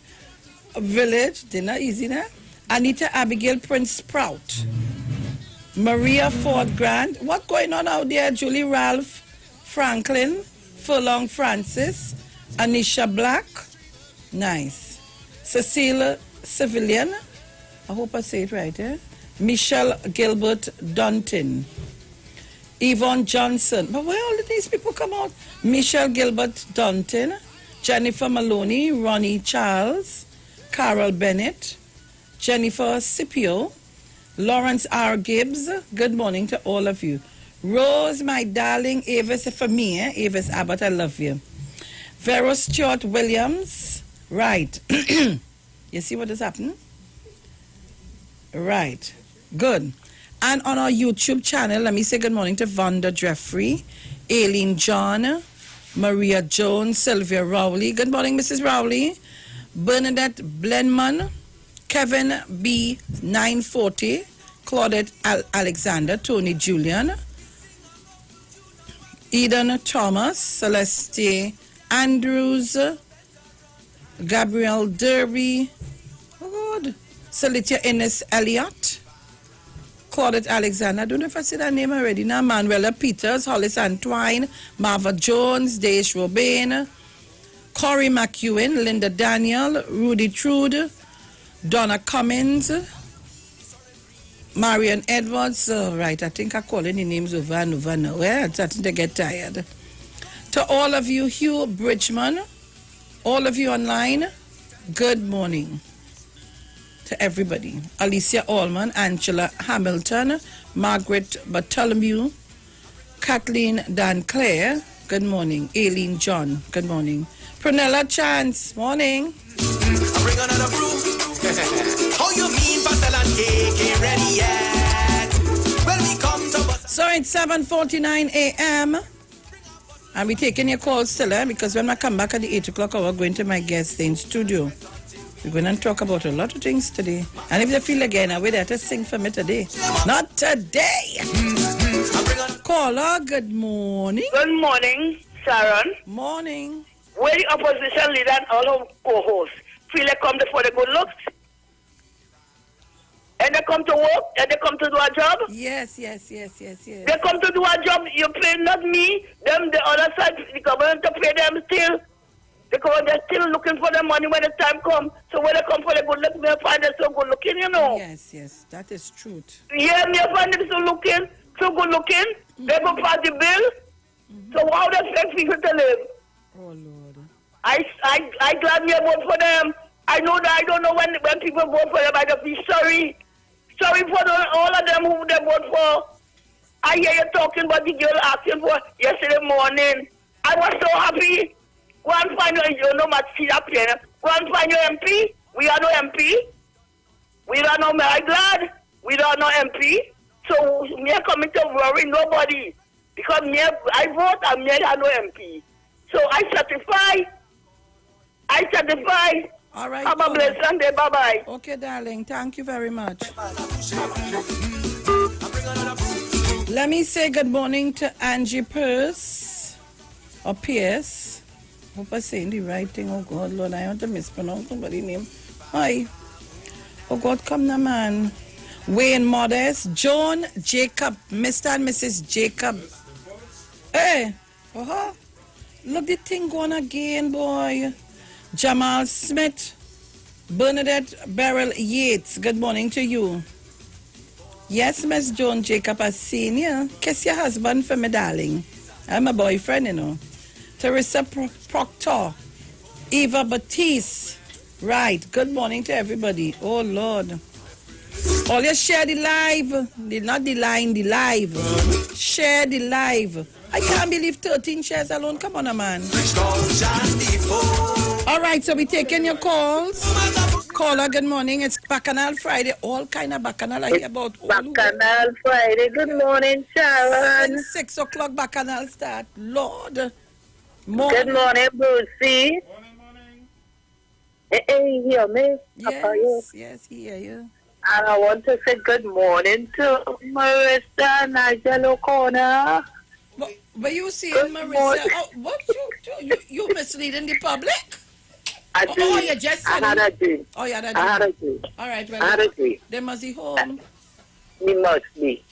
Village. They're not easy, now. Anita Abigail Prince Sprout. Maria Ford Grant. What going on out there? Julie Ralph Franklin, Furlong Francis, Anisha Black. Nice. Cecile Civilian. I hope I say it right, eh? Michelle Gilbert Dunton. Yvonne Johnson. But where all of these people come out? Michelle Gilbert Dunton. Jennifer Maloney. Ronnie Charles. Carol Bennett. Jennifer Scipio. Lawrence R. Gibbs. Good morning to all of you. Rose, my darling. Avis for me, eh? Avis Abbott, I love you. Vero Stewart Williams. Right. You see what has happened? Right. Good. And on our YouTube channel, let me say good morning to Vonda Jeffrey, Aileen John, Maria Jones, Sylvia Rowley. Good morning, Mrs. Rowley. Bernadette Blenman, Kevin B. 940, Claudette Alexander, Tony Julian, Eden Thomas, Celeste Andrews, Gabrielle Derby, oh God, Celitia Ennis Elliott, Claudette Alexander, I don't know if I said that name already now, Manuela Peters, Hollis Antwine, Marva Jones, Deish Robin, Corey McEwen, Linda Daniel, Rudy Trude, Donna Cummins, Marion Edwards. Right, I think I'm calling the names over and over now. I'm starting to get tired. To all of you, Hugh Bridgman, all of you online, good morning. To everybody. Alicia Allman, Angela Hamilton, Margaret Bartholomew, Kathleen Dan Clare, good morning. Aileen John, good morning. Prunella Chance, morning. Bring another brew. How you mean pastel and cake ain't ready yet? When we come to So it's 7:49 a.m. and we're taking your calls still, because when I come back at the 8 o'clock hour, going to my guest in studio. We're going to talk about a lot of things today. And if you feel again, I'm there to sing for me today. Not today. Caller, good morning. Good morning, Sharon. Morning. Where the opposition leader and all of co-hosts feel they come for the good looks? And they come to work? And they come to do a job? Yes. They come to do a job. You pay not me. Them, the other side, the government to pay them still. Because they're still looking for the money when the time comes. So when they come for the good look, they find them so good looking, you know. Yes, that is truth. Yeah, they find them so good looking. They go pass the bill. So how they expect people to live? Oh, Lord. I glad me vote for them. I know that I don't know when people vote for them, I just be sorry. Sorry for all of them who they vote for. I hear you talking about the girl asking for yesterday morning. I was so happy. Go and find your, you know, much see up here. Go and find your MP. We are no MP. We don't know, I'm glad. We don't know MP. So me coming to worry nobody. Because me, I vote and me have no MP. So I certify. All right. Have a blessed Sunday. Bye-bye. Okay, darling. Thank you very much. Let me say good morning to Angie Pierce. Or Pierce. Hope I'm saying the right thing. Oh, God, Lord. I want to mispronounce somebody's name. Hi. Oh, God, come now, man. Wayne Modest. Joan Jacob. Mr. and Mrs. Jacob. Hey. Uh-huh. Look the thing going again, boy. Jamal Smith. Bernadette Beryl Yates. Good morning to you. Yes, Miss Joan Jacob has seen you. Kiss your husband for me, darling. I'm a boyfriend, you know. Teresa Proctor. Eva Batiste. Right. Good morning to everybody. Oh, Lord. All you share the live. Not the line, the live. Share the live. I can't believe 13 shares alone. Come on, man. All right, so we're taking your calls. Caller, good morning. It's Bacchanal Friday. All kind of Bacchanal I hear about. Bacchanal Friday. Good morning, Sharon. 6 o'clock Bacchanal start. Lord. Good morning, Brucey. Hey, hear me? Yes, he hear you. And I want to say good morning to Marissa Nigel O'Connor. But you see, Marissa, what you misleading the public? I do. Oh, you just said I had a dream. Oh, yeah, that I had a dream. All right, well, I had a dream. They must be home. He must be.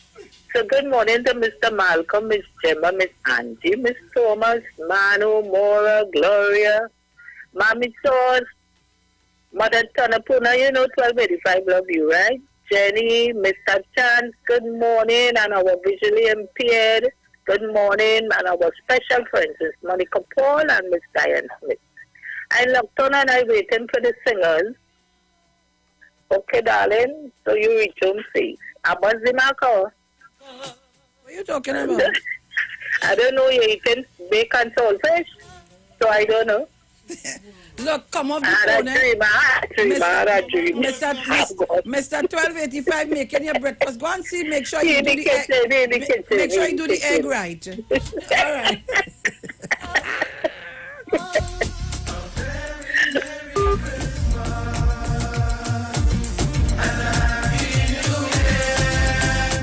So good morning to Mr. Malcolm, Miss Gemma, Miss Angie, Miss Thomas, Manu, Mora, Gloria, Mommy Sauce, Mother Tanapuna, 1285 love you, right? Jenny, Mr. Chance, good morning, and our visually impaired, good morning, and our special friends, Miss Monica Paul and Miss Diane Smith. I looked on and I waiting for the singers. Okay, darling, so you reach home safe. Marco. What are you talking about? I don't know, you're eating bacon saltfish, so I don't know. Look, come off the phone, Mr. 1285 making your breakfast. Go and see, make sure you do the egg. Make sure you do the egg right. All right.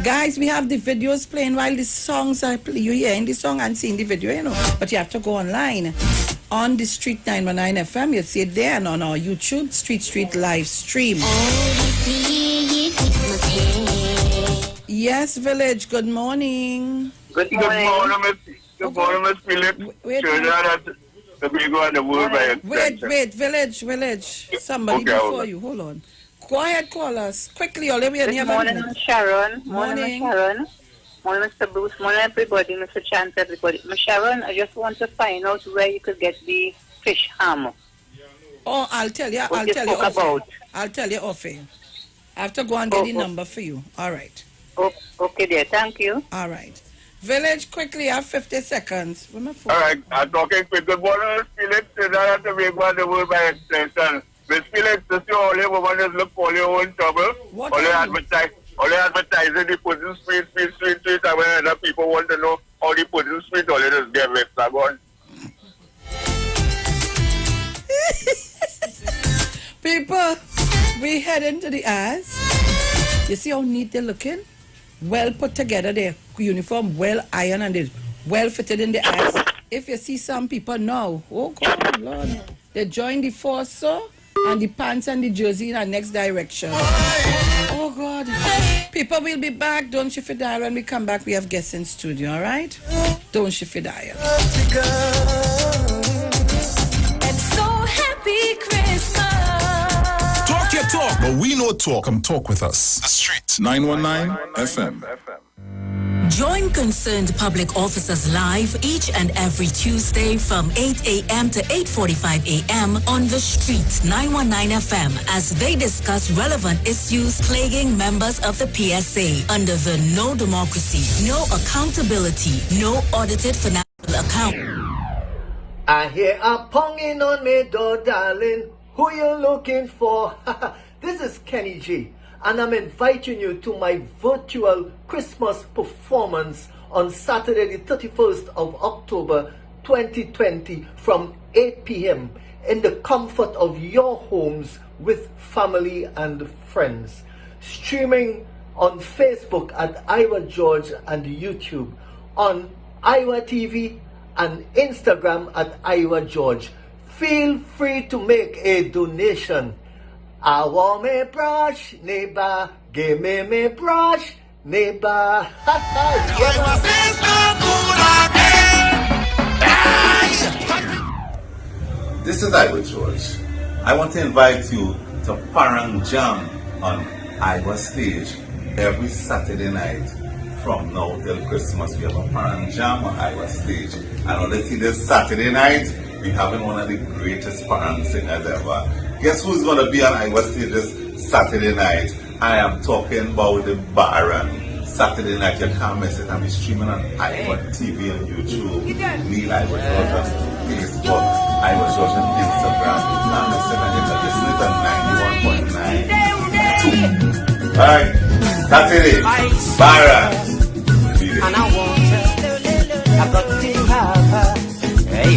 Guys, we have the videos playing while the songs are playing. You're hearing the song and seeing the video, But you have to go online. On the Street 919 FM, you'll see it there, and on our YouTube, Street live stream. Yes, Village, good morning. Good morning, Miss Philip. Wait, Village. Somebody before you. Hold on. Go ahead, call us. Quickly, all the way. Good morning, Sharon. Morning, Sharon. Morning, Mr. Bruce. Morning, everybody. Mr. Chance, everybody. Ms. Sharon, I just want to find out where you could get the fish ham. Oh, I'll tell you. I'll tell you off air. I have to go and get the number for you. All right. Okay, dear. Thank you. All right. Village, quickly, I have 50 seconds. All right. I'm talking quick. Good morning, Felix. I have to make one the word by extension. Miss Felix, this is all you woman just look for your own trouble. Only advertising the pudding street, and when other people want to know how the pudding street, all you just get with on. People, we head into the ass. You see how neat they're looking? Well put together, their uniform, well ironed, and they're well fitted in the ass. If you see some people now, oh God, Lord, they join the force, so. And the pants and the jersey in our next direction. Oh God. People will be back. Don't shift it dial. When we come back, we have guests in studio, all right? Don't shift it dial. And so happy Christmas. Talk your talk, but we know talk. Come talk with us. The Street 919 FM. Join concerned public officers live each and every Tuesday from 8 a.m. to 8:45 a.m. on The Street 919 FM as they discuss relevant issues plaguing members of the PSA under the No Democracy, No Accountability, No Audited Financial Account. I hear a ponging on me door, darling. Who you looking for? This is Kenny G. And I'm inviting you to my virtual Christmas performance on Saturday the 31st of October 2020 from 8 p.m. in the comfort of your homes with family and friends. Streaming on Facebook at Iwer George and YouTube, on Iwer TV and Instagram at Iwer George. Feel free to make a donation. I want me brush, neighbor. Give me brush, neighbor. This is Iwer George. I want to invite you to Parang Jam on Iwer stage every Saturday night from now till Christmas. We have a Parang Jam on Iwer stage. And honestly, this Saturday night, we're having one of the greatest Parang singers ever. Guess who's going to be on Iwer stage this Saturday night? I am talking about the Baron. Saturday night, you can't miss it. I'll be streaming on Iwer TV and YouTube. Neil Iwer George on Facebook. Iwer George on Instagram. Now listen and listen to 91.9. Alright, Saturday, Baron. And I want her. I got to have her. Hey.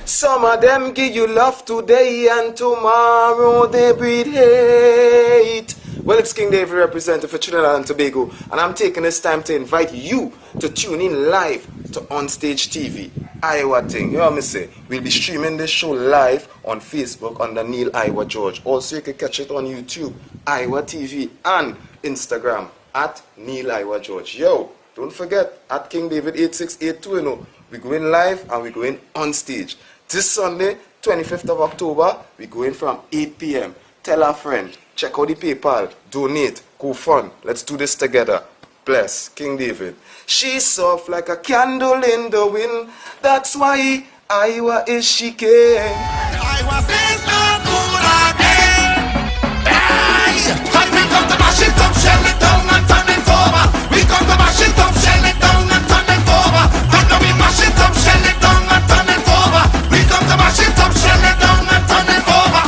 Some of them give you love today and tomorrow they breed hate. Well, it's King David representative for Trinidad and Tobago, and I'm taking this time to invite you to tune in live to Onstage TV Iwer thing. You know what I say? We'll be streaming this show live on Facebook under Neil Iwer George. Also, you can catch it on YouTube, Iwer TV, and Instagram at Neil Iwer George. Yo, don't forget, at King David 8682, you know, we're going live and we're going on stage. This Sunday, 25th of October, we're going from 8 p.m. Tell a friend, check out the PayPal, donate, go fun. Let's do this together. Bless King David. She's soft like a candle in the wind. That's why Iwer is she king. Iwer says no good again. Hey, cause we come to mash it up, shell it down and turn it over. We come to mash it up, shell it down and turn it over. And now we mash it up, shell it down and turn it over. We come to mash it up, shell it down and turn it over.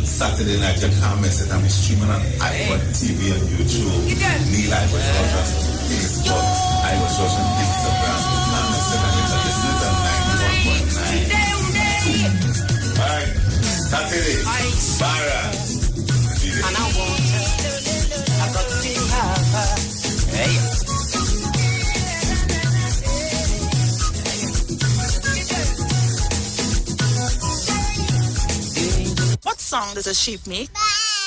Saturday night, you can't miss it. I'm streaming on Iwer TV and YouTube. Neil Iwer George on Facebook. Iwer George on Instagram. Can't miss it. And it's listening to 91.9. Alright, Saturday, Barra. And I want her, I got to have her. Hey. What song does a sheep make?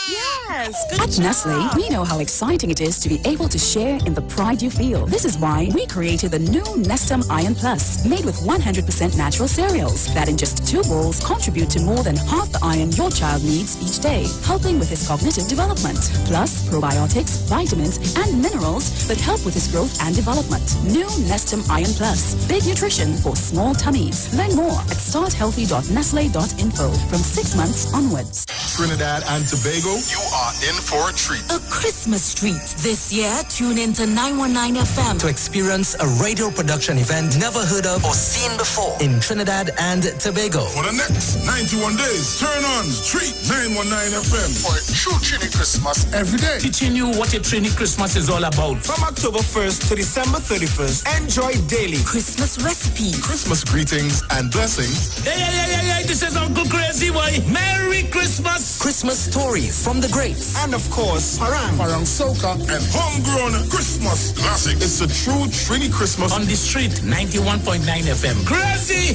Yes, good At job. Nestle, we know how exciting it is to be able to share in the pride you feel. This is why we created the new Nestum Iron Plus, made with 100% natural cereals that in just 2 bowls contribute to more than half the iron your child needs each day, helping with his cognitive development. Plus, probiotics, vitamins, and minerals that help with his growth and development. New Nestum Iron Plus, big nutrition for small tummies. Learn more at starthealthy.nestle.info from 6 months onwards. Trinidad and Tobago, you are in for a treat. A Christmas treat. This year, tune in to 919 FM to experience a radio production event never heard of or seen before in Trinidad and Tobago. For the next 91 days, turn on Street 919 FM for a true Trini Christmas every day. Teaching you what a Trini Christmas is all about. From October 1st to December 31st, enjoy daily Christmas recipes, Christmas greetings and blessings. Hey, this is Uncle Crazy Boy. Merry Christmas. Christmas stories from the greats. And of course, Parang Soca, and homegrown Christmas classics. It's a true Trini Christmas on the street 91.9 FM. Crazy!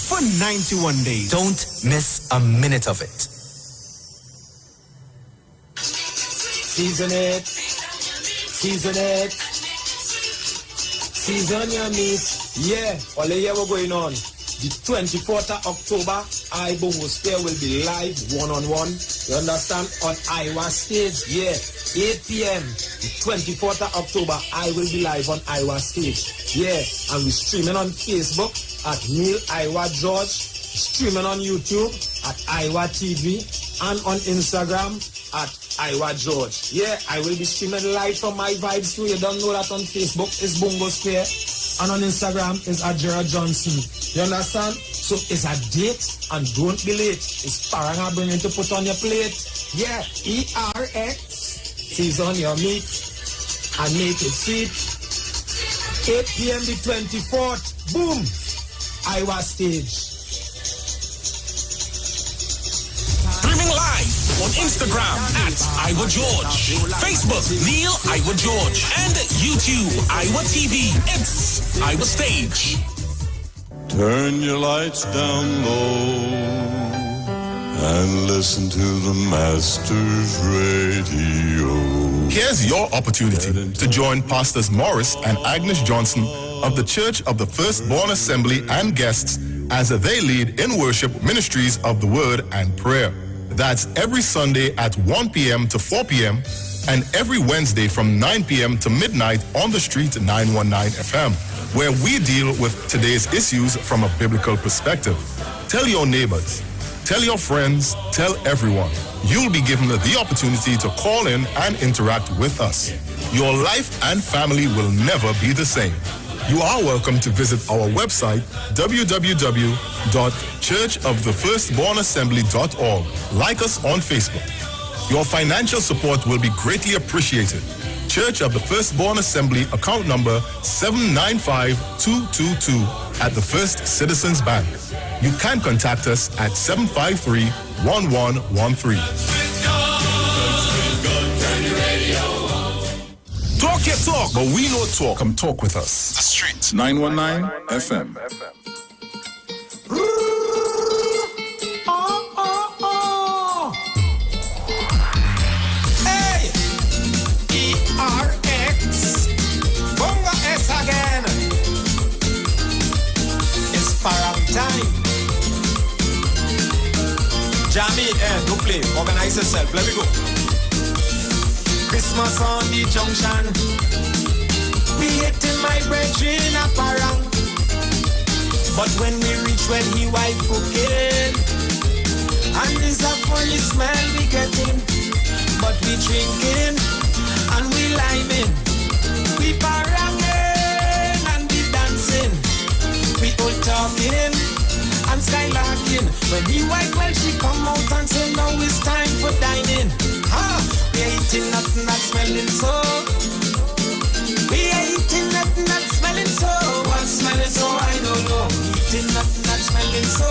For 91 days. Don't miss a minute of it. Season it. Season it. Season your meat. Yeah, all the year we're going on. The 24th of October, Bungo Spear will be live one-on-one. You understand? On Iwer stage. Yeah, 8 p.m. The 24th of October, I will be live on Iwer stage. Yeah, and we're streaming on Facebook at Neil Iwer George. Streaming on YouTube at Iwer TV. And on Instagram at Iwer George. Yeah, I will be streaming live from my vibes too. You don't know that on Facebook is Bungo Spear. And on Instagram is Ajera Johnson. You understand? So it's a date and don't be late. It's parang bringing to put on your plate. Yeah, ERX. Season your meat and make it sweet. 8 p.m. the 24th. Boom! Iwer stage. Streaming live on Instagram at Iwer George, Facebook Neil Iwer George, and YouTube Iwer TV. It's Iwer Stage. Turn your lights down low and listen to the Master's Radio. Here's your opportunity to join Pastors Morris and Agnes Johnson of the Church of the Firstborn Assembly and guests as they lead in worship ministries of the Word and Prayer. That's every Sunday at 1 p.m. to 4 p.m. and every Wednesday from 9 p.m. to midnight on the street 919 FM, where we deal with today's issues from a biblical perspective. Tell your neighbors, tell your friends, tell everyone. You'll be given the opportunity to call in and interact with us. Your life and family will never be the same. You are welcome to visit our website, www.churchofthefirstbornassembly.org. Like us on Facebook. Your financial support will be greatly appreciated. Church of the Firstborn Assembly, account number 795222 at the First Citizens Bank. You can contact us at 753-1113. Talk your talk, but we know talk. Come talk with us. The Street 919 FM. Hey, ERX, Bonga S again. It's parang time. Jamie, don't play. Organize yourself. Let me go. Christmas on the junction. We hitting my brethren a parang. But when we reach when he wife cooking, and there's a funny smell we getting. But we drinking and we liming. We paranging and we dancing. We all talking and skylarking. When he wife, well, she come out and say, now it's time for dining. We are eating nothing that's smelling so. We are eating nothing that's smelling so. What's smelling so? I don't know. Eating nothing that's smelling so.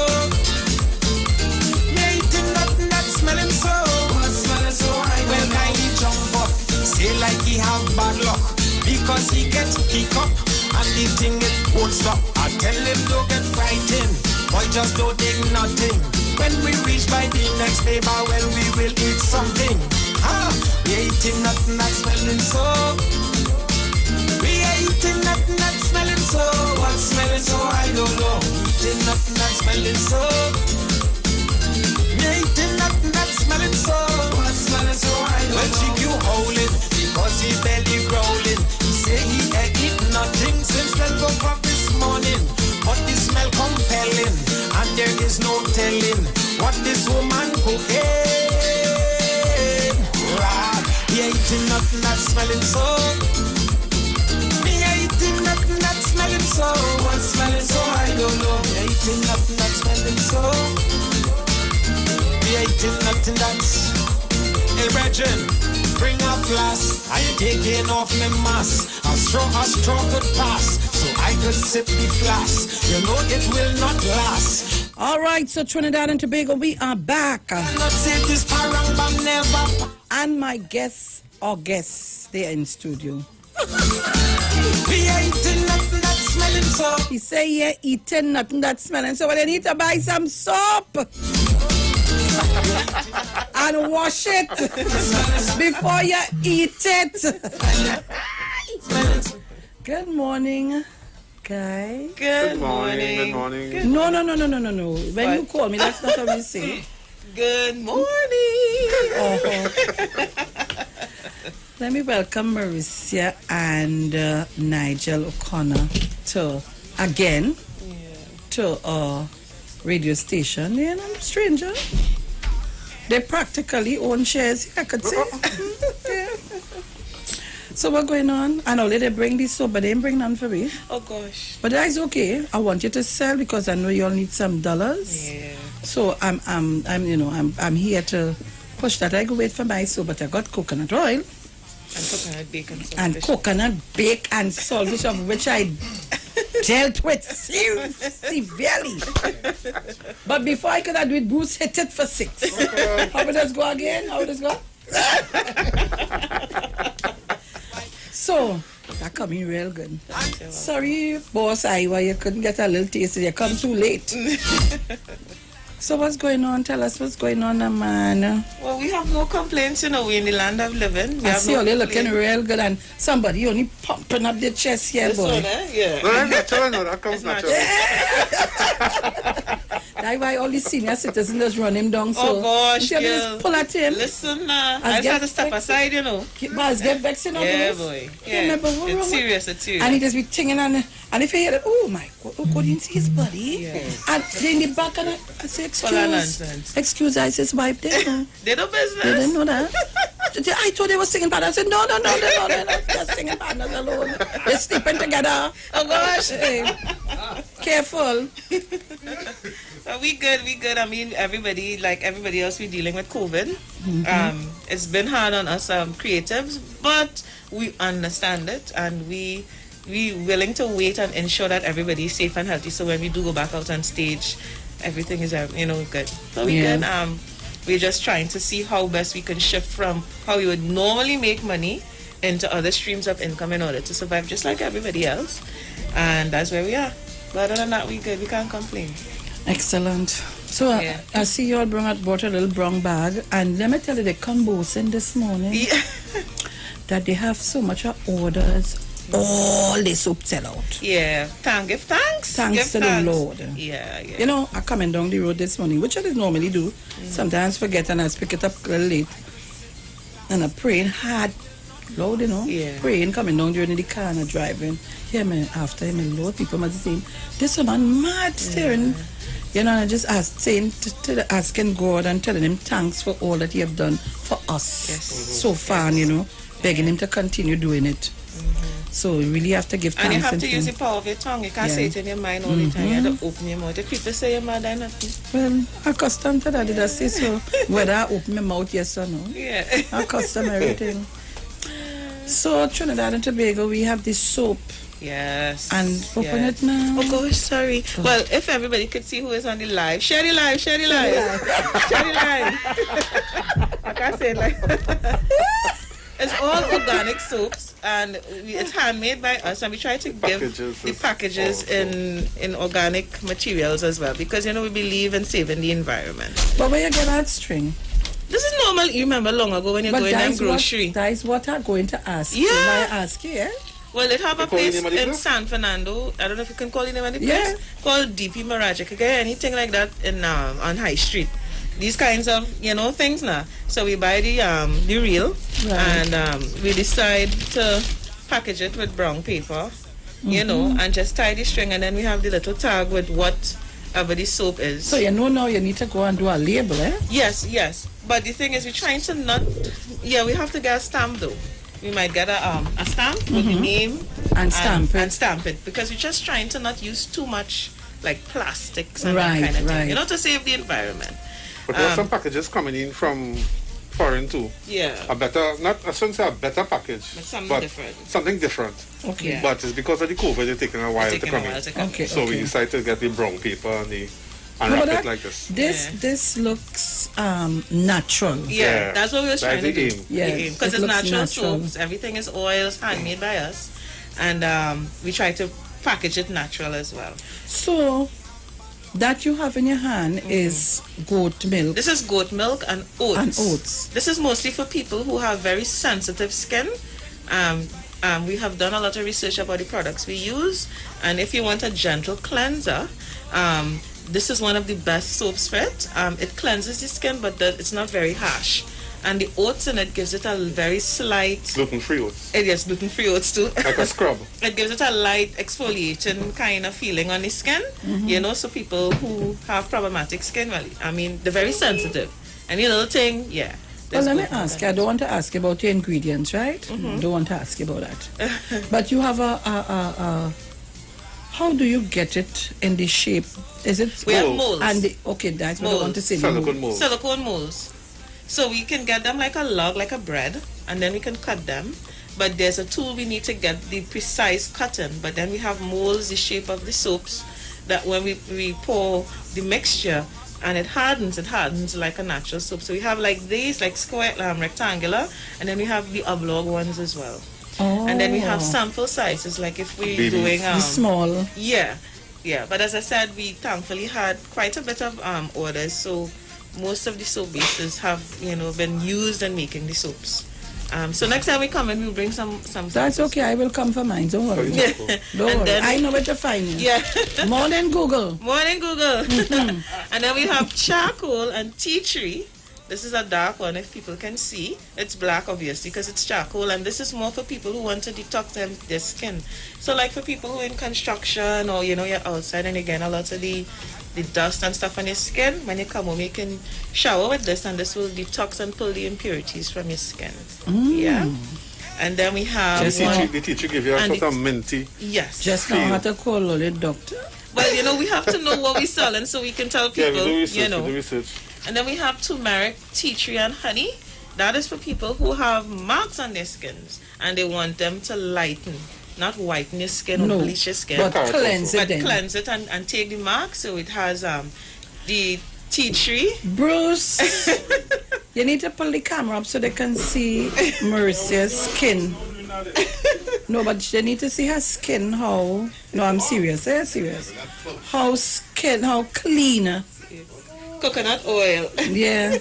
We are eating nothing that's smelling so. What's smelling so? I don't know. Well, Kylie jump up, say like he have bad luck because he gets kicked up and the thing it won't stop. I tell him don't get frightened, boy just don't take nothing. When we reach by the next day, but well we will eat something. We are eating nothing that's smelling so. We are eating nothing that's smelling so. What's smelling so? I don't know. Eating nothing that's smelling so. We are eating nothing that's smelling so. What's smelling so? I don't know. Well, GQ howling because he belly growling. He say he ain't eat nothing since 12 o'clock this morning. But the smell compelling, and there is no telling what this woman cooking. He ain't eating nothing that's smelling so. He ain't eating nothing that's smelling so. What's smelling so? I don't know. He ain't eating nothing that's smelling so. He ain't eating nothing that's. Hey, Brethren, bring a flask. I ain't taking off my mask. A straw could pass, so I could sip the flask. You know it will not last. All right, so Trinidad and Tobago, we are back. And my guests, they are in studio. We ain't eating nothing that's smelling so. He say, yeah, eating nothing that's smelling so. Well, you need to buy some soap and wash it before you eat it. Good morning, Guy. Good morning. Good morning. No. When you call me, that's not what you say. Good morning. Let me welcome Marissa and Nigel O'Connor to our radio station. You know, stranger. They practically own shares, I could say. Yeah. So what's going on? I know they bring this soap, but they didn't bring none for me. Oh gosh. But that's okay. I want you to sell because I know you all need some dollars. Yeah. So I'm here to push that. I go wait for my soap, but I got coconut oil. And coconut bacon saltfish. And coconut bake and saltfish, of which I dealt with severely. But before I could do it, Bruce hit it for 6. How would this go again? How would this go? So, that coming real good. Sorry, boss Iwer, you couldn't get a little taste. You come too late. So what's going on? Tell us what's going on, man. Well, we have no complaints, we're in the land of living. I see you're looking real good and somebody only pumping up their chest here, boy. One, eh? Yeah. No, that's natural, no, that comes natural. That's why all these senior citizens just run him down. So oh gosh, you just pull at him. Listen, I just have to step aside, But get vexing on yeah, us. boy. Yeah. Remember, it's serious. And he just be tinging and if you hear that, oh my God, you didn't see his body. Yes. And then in the back and I say, excuse, I said, his wife there. They do business. They didn't know that. I thought they were singing partners. I said, no, they're not just singing partners alone. They're sleeping together. Oh gosh. Hey, careful. We good. I mean, everybody, like everybody else, we're dealing with COVID. Mm-hmm. It's been hard on us creatives, but we understand it and we willing to wait and ensure that everybody is safe and healthy. So when we do go back out on stage, everything is good. So we good. We're just trying to see how best we can shift from how we would normally make money into other streams of income in order to survive, just like everybody else. And that's where we are. But other than that, we good. We can't complain. Excellent. So I see you all brought a little brown bag, and let me tell you, they come boasting this morning that they have so much of orders. All the soap sell out. Yeah. Give thanks. Thanks to the Lord. Yeah. You know, I coming down the road this morning, which I normally do. Sometimes forget and I pick it up a little late. And I praying hard. Lord, you know, praying, coming down during the car and I driving. Here, man, after him, Lord, people must be saying, this man mad staring. You know, I just asking God and telling him thanks for all that he have done for us so far, and, you know, begging him to continue doing it. So you really have to give thanks. And you have to use the power of your tongue. You can't say it in your mind all the time. You have to open your mouth. If people say you're mad or nothing. Well, I'm accustomed to that, did I say so? Whether I open my mouth, yes or no. Yeah. I'm accustomed to everything. So Trinidad and Tobago, we have this soap. Yes. And open it now. Oh gosh, sorry. Well, if everybody could see who is on the live, share the live. Share the live. I can't say it like it's all organic soaps, and it's handmade by us, and we try to give the packages in organic materials as well, because, you know, we believe in saving the environment. But where you get that string? This is normal. You remember long ago when you go in that grocery? That is what I'm going to ask you. I ask you, Well, it have a place in San Fernando. I don't know if you can call the name of the place. Called DP Mirage. You can get anything like that in on High Street. These kinds of, you know, things now. So we buy the reel, and we decide to package it with brown paper, you know, and just tie the string, and then we have the little tag with whatever the soap is. So you know now you need to go and do a label, eh? Yes. But the thing is, we're trying to not. Yeah, we have to get a stamp though. We might get a stamp with the name and stamp it, because we're just trying to not use too much like plastics and that kind of thing, you know, to save the environment. But there are some packages coming in from foreign too. Yeah. A better, not I shouldn't say a better package, but something different. Okay. But it's because of the COVID, it's taking a while to come in. So we decided to get the brown paper and wrap it like this. This looks natural. Yeah, that's what we were trying to do. Because it's natural soaps. Everything is oils, handmade by us, and we try to package it natural as well. So that you have in your hand is goat milk. This is goat milk and oats. This is mostly for people who have very sensitive skin. We have done a lot of research about the products we use, and if you want a gentle cleanser, this is one of the best soaps for it. It cleanses the skin, but it's not very harsh. And the oats in it gives it a very slight... Gluten-free oats. Yes, gluten-free oats too. Like a scrub. It gives it a light exfoliating kind of feeling on the skin. You know, so people who have problematic skin, well, I mean, they're very sensitive. Any little thing, Well, let me ask you. I don't want to ask you about your ingredients, right? Don't want to ask you about that. But you have a how do you get it in the shape? Is it... We have molds. And that's what I want to say. Silicone molds. Silicone molds. So we can get them like a log, like a bread, and then we can cut them. But there's a tool we need to get the precise cutting. But then we have molds, the shape of the soaps, that when we pour the mixture and it hardens like a natural soap. So we have like these, like square, rectangular, and then we have the oblong ones as well. And then we have sample sizes, like if we're doing... the small. Yeah. But as I said, we thankfully had quite a bit of orders, so most of the soap bases have, you know, been used in making the soaps. So next time we come in, we'll bring some That's okay. I will come for mine. Don't worry. Don't worry. I know where to find you. Yeah. More than Google. And then we have charcoal and tea tree. This is a dark one, if people can see. It's black, obviously, because it's charcoal. And this is more for people who want to detox their skin. So like for people who are in construction, or, you know, you're outside and again, a lot of the dust and stuff on your skin, when you come home, you can shower with this, and this will detox and pull the impurities from your skin. Yeah. And then we have... The teacher give you a sort of minty... Yes. Just know how to call all the doctor. Well, you know, we have to know what we're selling so we can tell people, we do research, you know. We do research. And then we have turmeric, tea tree, and honey. That is for people who have marks on their skins and they want them to lighten, not whiten your skin or bleach your skin. But cleanse it. Cleanse it and take the mark. So it has the tea tree. Bruce, you need to pull the camera up so they can see Mercia's skin. No, but they need to see her skin, how... No, I'm serious, serious. How clean. Coconut oil. Yeah.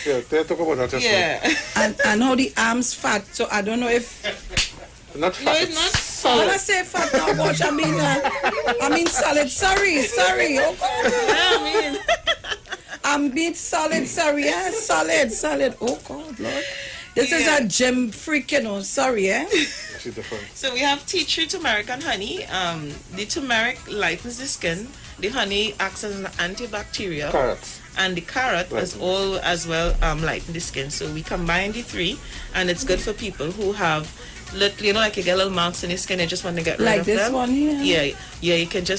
Yeah, they talk about that just And how the arms fat, so I don't know if... Not fat. No, it's not solid. When I say fat, now watch, I mean solid. Sorry. Oh, God. I'm being solid, sorry, solid. Oh, God, Lord. This is a gym freak, you know, sorry, So we have tea tree, turmeric, and honey. The turmeric lightens the skin. The honey acts as an antibacterial. Carrots. And the carrot is all as well lighten the skin. So we combine the three, and it's good for people who have, you know, like you get little marks in your skin, you just want to get rid of them. Like this one here? Yeah, you could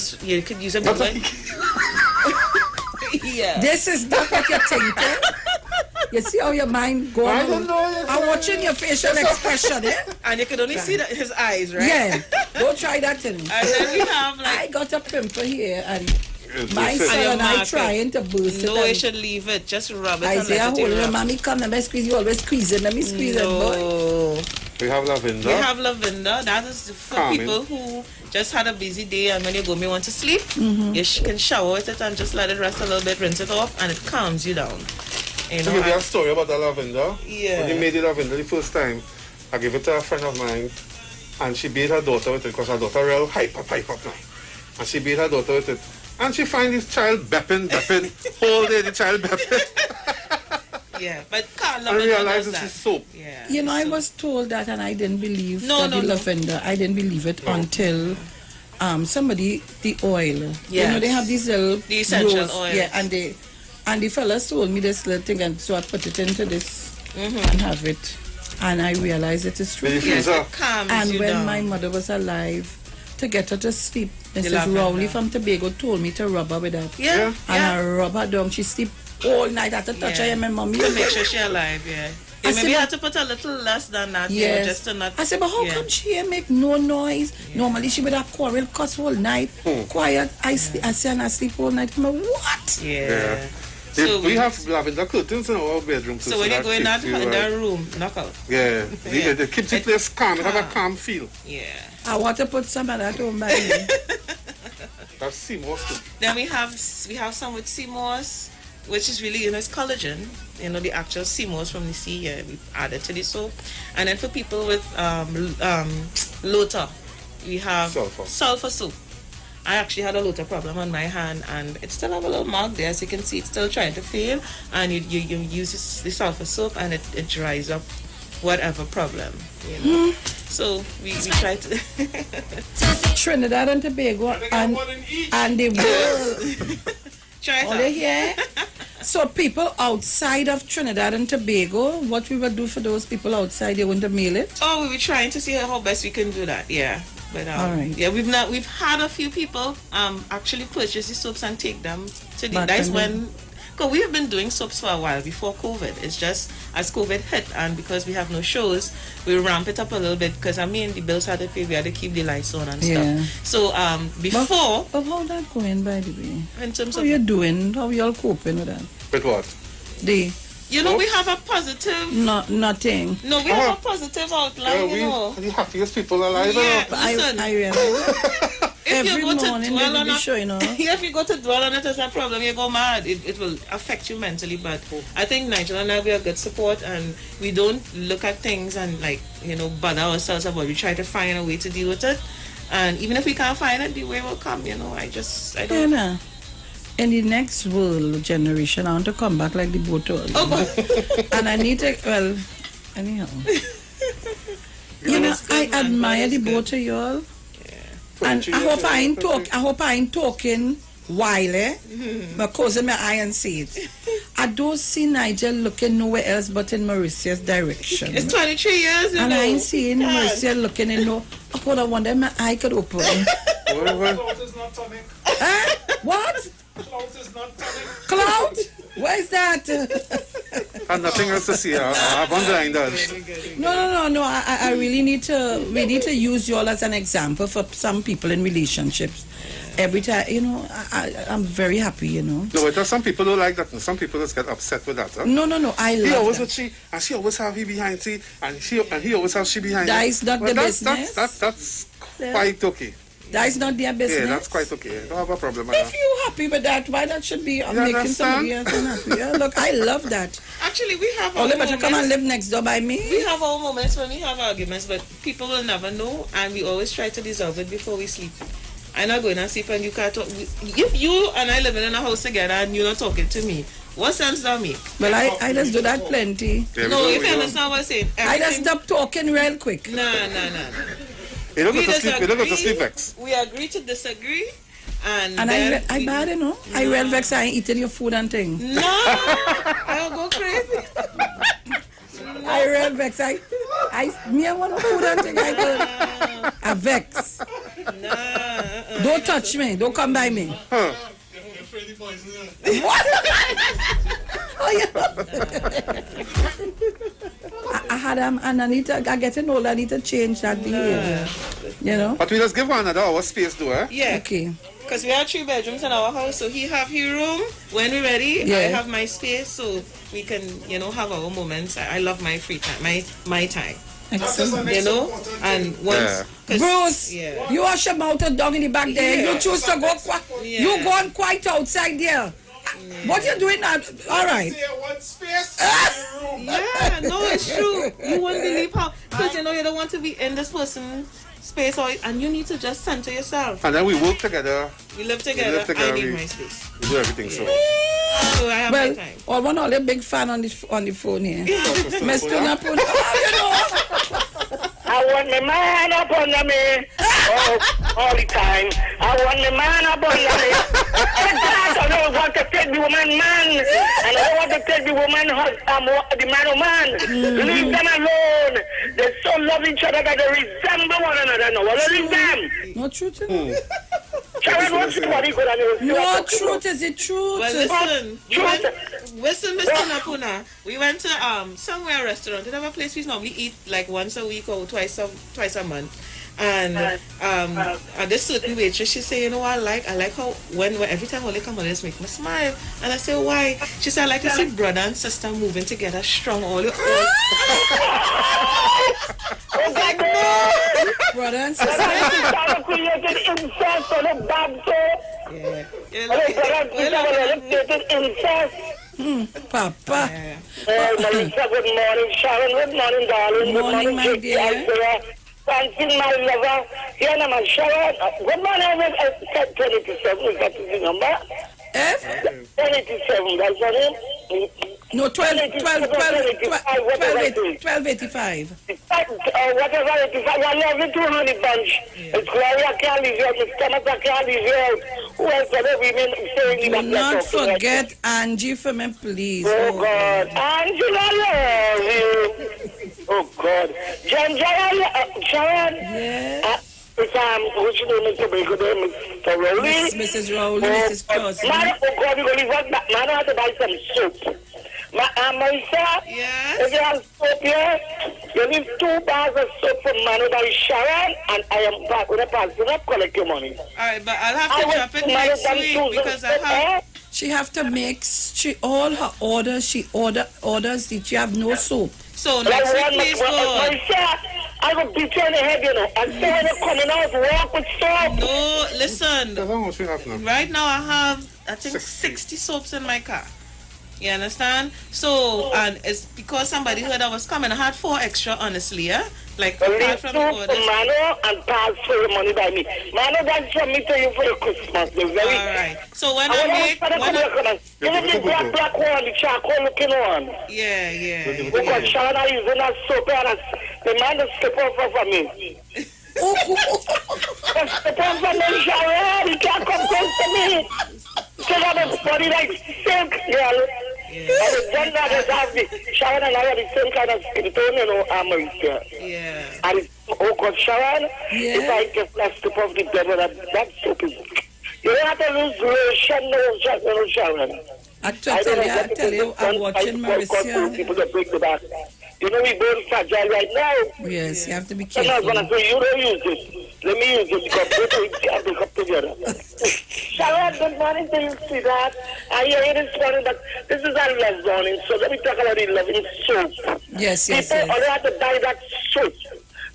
use a bit. Yeah. This is not what you're thinking. You see how your mind goes? I'm watching your facial expression, And you can only see his eyes, right? Yeah. Don't try that to me. And then we have I got a pimple here and my son and I trying to boost it. No, you should leave it. Just rub it. Isaiah, hold it. Mommy, come. Let me squeeze. You always squeeze it. Let me squeeze it, boy. We have lavender. That is for people who just had a busy day and when you go, me want to sleep. You can shower with it and just let it rest a little bit, rinse it off, and it calms you down. You know, give you a story about the lavender. Yeah. When he made the lavender the first time, I gave it to a friend of mine, and she beat her daughter with it because her daughter real hyper now. And she beat her daughter with it. And she find this child bepping, whole day the child bepping. Yeah, but I realized this is soap. Yeah. You know, I was told that and I didn't believe the lavender. I didn't believe it until somebody, the oil. Yes. You know, they have these little the essential rolls, oil. Yeah, and the fellas told me this little thing, and so I put it into this and have it. And I realized it is true. Yes, it calms and you when down. my mother was alive, to get her to sleep, Mrs. lavender. Rowley from Tobago told me to rub her with that. Yeah. And I rub her down. She sleep all night. I had to touch her and my mommy. To make sure she's alive, yeah. You maybe had to put a little less than that, you know, just to not... I said, but how come she ain't make no noise? Normally she would have quarrel, cuss all night, quiet. I say and I sleep all night. I'm like, what? Yeah. So we have lavender curtains in our bedroom. So when you go in that room, knock out. Yeah. It keeps the place calm. It have a calm feel. Yeah. I want to put some of that home by me. That's sea moss too. Then we have some with sea moss, which is really, it's collagen. You know, the actual sea moss from the sea. Yeah, we add it to the soap. And then for people with LOTA, we have sulfur soap. I actually had a LOTA problem on my hand, and it still have a little mark there, as you can see. It's still trying to feel, and you use the sulfur soap, and it dries up whatever problem. You know. So we try to Trinidad and Tobago and the world. Try it out. Here. So people outside of Trinidad and Tobago, what we would do for those people outside, they want to mail it? Oh, we were trying to see how best we can do that. Yeah. But all right. Yeah, we've had a few people actually purchase the soaps and take them to the that's when, because we have been doing soaps for a while before COVID. It's just as COVID hit, and because we have no shows, we ramp it up a little bit because the bills had to pay, we had to keep the lights on and stuff. So before, but how that going, by the way? In terms how of you doing? How you all coping with that? With what? You know, we have a positive... nothing. No, we have a positive outline, you know. The happiest people alive. Yeah, listen. I realize every morning they be showing up. If you go to dwell on it as a problem, you go mad. It will affect you mentally. But I think Nigel and I, we are good support, and we don't look at things and bother ourselves about it. We try to find a way to deal with it. And even if we can't find it, the way will come, I don't... Yeah, in the next world generation, I want to come back like the Boaters. And I need to, anyhow. I admire the both of y'all. Yeah. And I hope I ain't talking while, but closing my eye and see it. I don't see Nigel looking nowhere else but in Mauritius' direction. It's 23 years, and I ain't seeing Mauritius looking in no... I wonder if my eye could open. Cloud is not turning. What? Cloud is not turning. Cloud? Where is that? And nothing else to see. I have one blinders. No. I really need to. We need to use you all as an example for some people in relationships. Every time, I'm very happy, No, but some people don't like that, and some people just get upset with that. Huh? No, I love he always that. With she, and she always have he behind she, and he always have she behind. That is not the business. That's quite okay. That is not their business. Yeah, that's quite okay. I don't have a problem with If that. you're happy with that, why that should be making somebody else unhappy? Yeah, look, I love that. Actually, we have our Only moments. better come and live next door by me. We have our moments when we have arguments, but people will never know, and we always try to dissolve it before we sleep. I'm not going to sleep and you can't talk. If you and I living in a house together and you're not talking to me, what sense does that make? Well, I just do that plenty. No, if you understand what I'm saying. I just stop talking real quick. No. You don't go to sleep vex. We agree to disagree. And then I bad, I real vex. I ain't eating your food and thing. No, I'll go crazy. I real vex. I want a food and thing. I vex. Don't touch me. Don't come by me. Huh. What? Oh, yeah. I had and I getting older. I need to change that behavior. But we just give one another our space, though, eh? Yeah. Okay. Because we have 3 bedrooms in our house, so he have his room when we're ready. Yeah. I have my space, so we can, have our moments. I love my free time, my time. Excellent. And once Bruce, you wash your mouth and dog in the back there. Yeah. You choose to go. You gone quite outside there. What you doing now? All right. Yeah, no, it's true. You won't believe how, because you don't want to be in this person's space, and you need to just center yourself. And then we work togetster. We live together. I need my space. We do everything so. So I have my time. One all a big fan on the phone here. Mr. Napuna. I want the man up under me all the time. I want the man up under me. I don't want to take the woman man. And I don't want to take the woman the man or man. Leave them alone. They so love each other that they resemble one another. No, leave them. Not true to me. No truth, is it true? Well, listen, Mr. Napuna. We went to somewhere restaurant. They have a place we normally eat like once a week or twice a month. And at this certain waitress, she say, I like how when every time Holly come on, this make me smile. And I say, why? She said, I like to see brother and sister moving together strong all the time. Oh my God! Brother and sister. Papa. Melissa, good morning. Sharon, good morning, darling. Good morning, my Jake, dear. Isaiah. Thanking my lover. Here, I'm Sharon. Good morning, 2027. Is that the number? 2027, that's your name? No, 1285. Whatever it is, I love you too, honey bunch. It's Gloria can't leave you, Miss Thomas can't leave you. Who else are there women saying Do not forget Angie for me, please. Oh, God. Angela, I love you. Oh, God. Sharon. Yeah. What's your name, Mr. Baker? Mr. Rowley? Mrs. Rowley, Mrs. Crosby. Oh, God, we're going to leave man, I have to buy some soap. Marisa, if you have soap here, you need 2 bars of soap from Manu by Sharon, and I am back with a pass. Do not collect your money. All right, but I'll have to drop it next week because I have... She have to mix all her orders. She orders. She have no soap. So next week, please go. I will beat you in the head, And so when you're coming out, walk with soap. No, listen. Right now I have, I think, 60 soaps in my car. You understand? So, and it's because somebody heard I was coming. I had 4 extra, honestly, yeah? Like, apart from the orders. Mano and pass for your money by me. Mano, that's from me to you for your Christmas. All right. So when I make... Give me the black one, the charcoal looking one. Yeah. Because Sharon is using that soap and the man is slip off for me. Slip off for me, Sharon. He can't come close to me. Still have a body like silk, girl. And the gender that have the Sharon and I have the same kind of skin tone, America. Yeah. And it's, oh God, Sharon, if I get that slip off the devil, that soap is... You don't have to lose relation, no, Sharon. I I tell you, I'm watching Marissa. People that break the back. You know, we both fragile right now. Yes, you have to be So now careful. I'm going to say, you don't use it. Let me use it because both of you can't break up together. Sharon, good morning to you, sweetheart. I hear you this morning, but this is our love morning, so let me talk about the loving soap. Yes. People only have to buy that soap.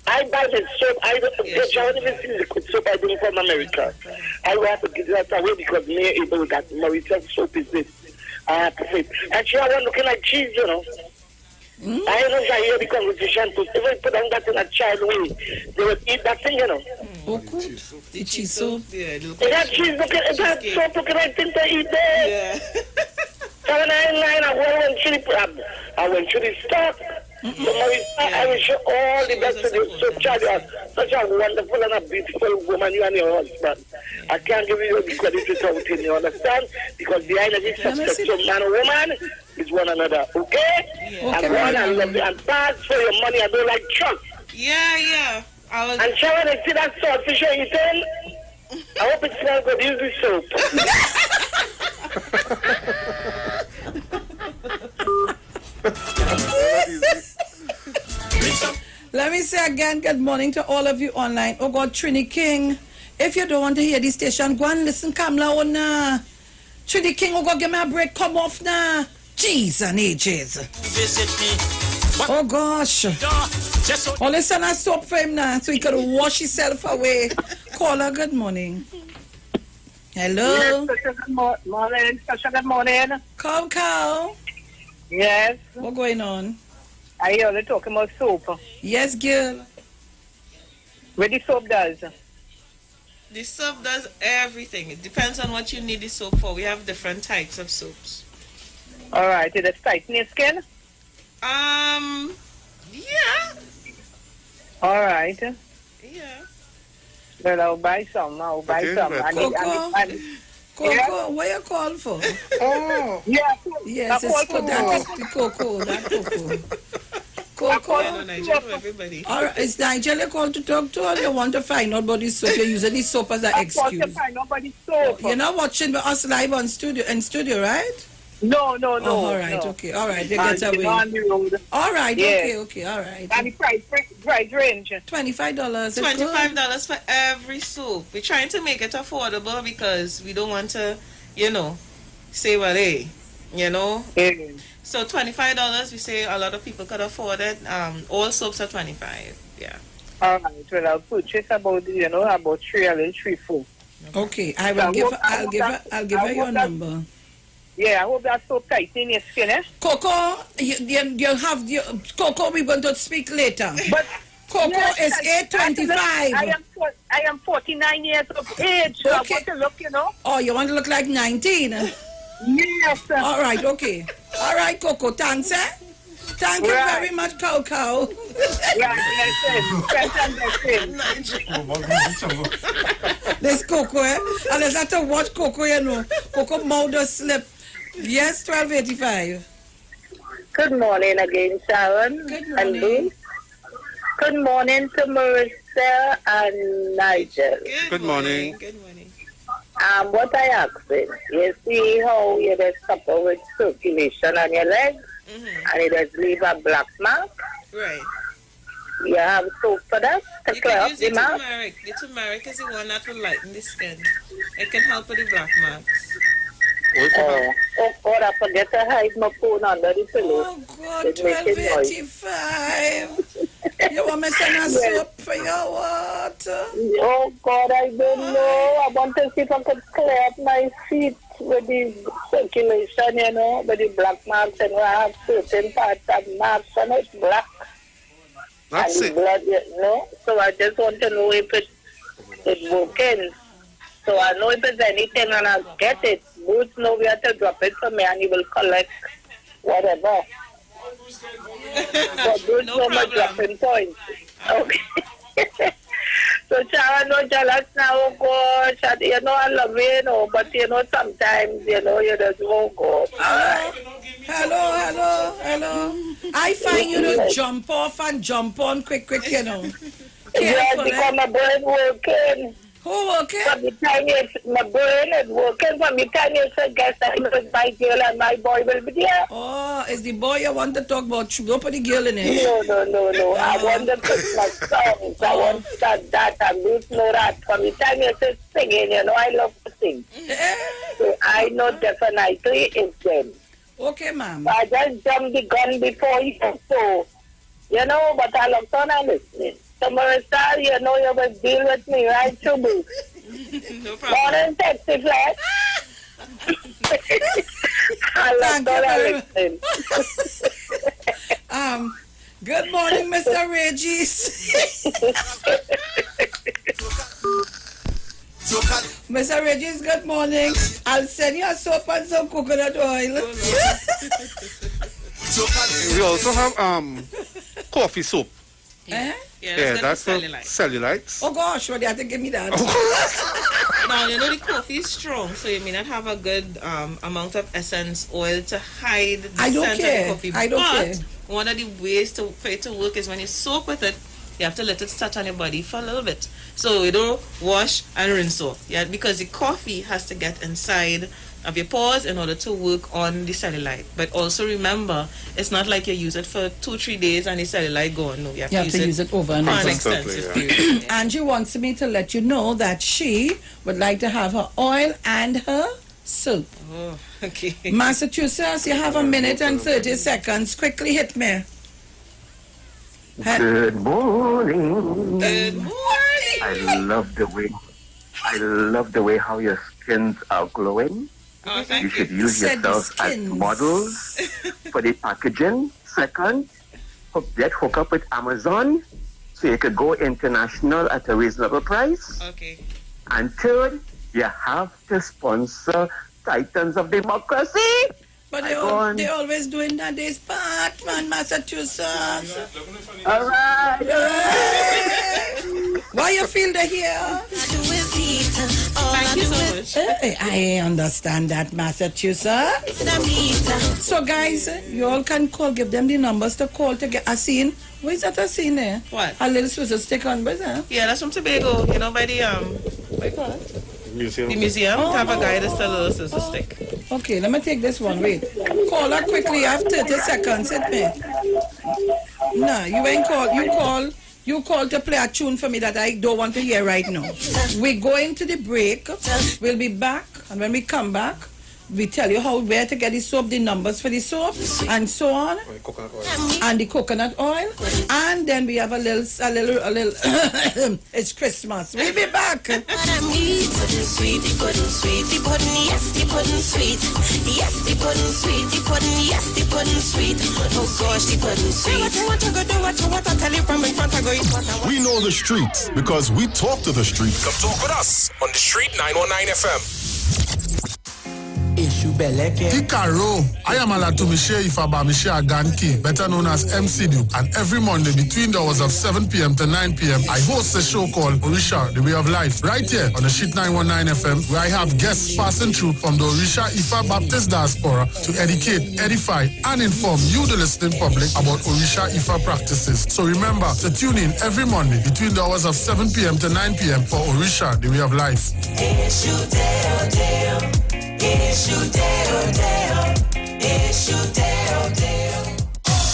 I buy the soap. I don't Sharon even see liquid soap I bring from America. I will have to give that away because me able that Mauritius soap is this. I have to say. Actually, I was looking like cheese, you know. I know I hear the conversation to even put on that in a child way. They would eat that thing, you know. The cheese soup. Yeah, that cheese looking, that soap looking like thing to eat there. Yeah. 799, I went through the stock. So I wish you all the best to the soap child. You are such a wonderful and a beautiful woman, you and your husband. I can't give you the credit without it, you understand? Because behind every successful man or woman is one another, okay? And one I love you. And pass for your money, I don't like trucks. Yeah. And Sharon, I see that saltfish you're eating? I hope it smells good. Use the soap. Let me say again, good morning to all of you online. Oh God, Trini King. If you don't want to hear this station, go and listen, Kamla, on Trini King, oh God, give me a break, come off now. Jeez and ages. Oh gosh. Oh, listen, I soap for him now so he could wash himself away. Call her, good morning. Hello. Yes, good morning. Good morning. Cow. Yes. What going on? I hear you talking about soap. Yes, girl. What the soap does? The soap does everything. It depends on what you need the soap for. We have different types of soaps. All right. Is it tighten your skin? Yeah. All right. Yeah. Well, I'll buy some. Coco, what you call for? Oh. Yeah. Yes, it's that is the Coco. That Coco. Everybody. All right, is Nigeria called to talk to or you want to find out about this soap? You're using this soap as an excuse. I want to find out about the soap. You're not watching us live on studio, right? No. Oh, all right, okay. All right, they get away. On the road. All right, yeah. okay, all right. And the price range? $25. $25 for every soap. We're trying to make it affordable because we don't want to, say, well, hey, So $25, we say a lot of people could afford it. All soaps are $25. Yeah. All right. Well, I'll purchase about 3 4. Okay, I'll give her your number. Yeah, I hope that's so tight in your skin, eh? Coco, Coco, we're going to speak later. But Coco yes, is 825. I am 49 years of age, so Okay. I want to look, Oh, you want to look like 19? Yes. All right, okay. All right, Coco, thanks, eh? Thank you very much, Coco. There's Coco, eh? And there's not to watch Coco, Coco mouth does slip. Yes, 1285. Good morning again, Sharon. Good morning. And good morning to Marissa and Nigel. Good morning. What I asking, you see how you just suffer with circulation on your legs and it just leave a black mark? Right. You have soap for that to You clear can up use the the mark? turmeric. The turmeric is the one that will lighten the skin. It can help with the black marks. Oh God, I forget to hide my phone under the pillow. Oh God, 1285. You want me to send a soap for your water? Oh God, I don't know. I want to see if I could clear up my feet with the circulation, with the black marks, and I have certain parts of marks and it's black. That's and it. The blood, So I just want to know if it's working. So I know if there's anything and I'll get it. Boots know we have to drop it for me and he will collect whatever. But Boots know my dropping point. Okay. So Sharon, no jealous now, oh gosh. I love you, but sometimes, you just won't go. Hello. I find you to jump off and jump on quick, Yes, because my brain working. Who working? From the time my brain is working, from the time you said, guess I was my girl and my boy will be there. Oh, is the boy you want to talk about? Go put the girl in it. No. I want the Christmas songs. I want that and Ruth know that. From the time you said singing, I love to sing. So I know definitely it's them. Okay, ma'am. I just jumped the gun before you, so, but I looked on and listening. So, Marissa, you will deal with me right through, boo. No problem. Morning, taxi flat. I looked on and listening. Good morning, Mr. Regis. Mr. Regis, good morning. I'll send you a soap and some coconut oil. We also have coffee soap. Eh? Yeah, that's for cellulites. Oh gosh, well, you have to give me that. Now, the coffee is strong, so you may not have a good amount of essence oil to hide the I don't scent care. of the coffee. I don't but care. One of the ways for it to work is when you soak with it, you have to let it touch on your body for a little bit. So you don't wash and rinse off. Yeah, because the coffee has to get inside of your pores in order to work on the cellulite. But also remember, it's not like you use it for 2-3 days and the cellulite gone. No, you have to use it over and for over. an extensive period. Angie wants me to let you know that she would like to have her oil and her soap. Oh, okay. Massachusetts, you have a minute and 30 seconds. Quickly hit me. Good morning. Good morning. I love the way how your skins are glowing. Oh, thank you should use yourselves as models for the packaging. Second, hook up with Amazon so you could go international at a reasonable price. Okay. And third, you have to sponsor Titans of Democracy. But they always doing that. There's Batman, Massachusetts. All right. Why you feel the here? Thank you so much. I understand that, Massachusetts. So, guys, you all can call. Give them the numbers to call to get a scene. Where's that a scene there? What? A little Swiss stick on, where's that? Yeah, that's from Tobago. By the what you call it? Museum. The museum. Have a guy that's a little scissor stick. Okay, let me take this one. Wait. Call her quickly. You have 30 seconds. Hit me. No, you ain't call. You call to play a tune for me that I don't want to hear right now. We're going to the break. We'll be back. And when we come back, we tell you where to get the soap, the numbers for the soap, and so on. And the coconut oil. And then we have a little it's Christmas. We'll be back. Sweet, the pudding, yes, the pudding sweet. Yes, the pudding sweet, the pudding, yes, the pudding sweet. Oh gosh, the pudding sweet. We know the streets because we talk to the streets. Come talk with us on the Street 919 FM. Tikaro, I am Alatumishe Ifabamishe Aganki, better known as MCD. And every Monday between the hours of 7 p.m. to 9 p.m., I host a show called Orisha, The Way of Life, right here on the Street 919 FM, where I have guests passing through from the Orisha Ifa Baptist Diaspora to educate, edify, and inform you, the listening public, about Orisha Ifa practices. So remember to tune in every Monday between the hours of 7 p.m. to 9 p.m. for Orisha, The Way of Life.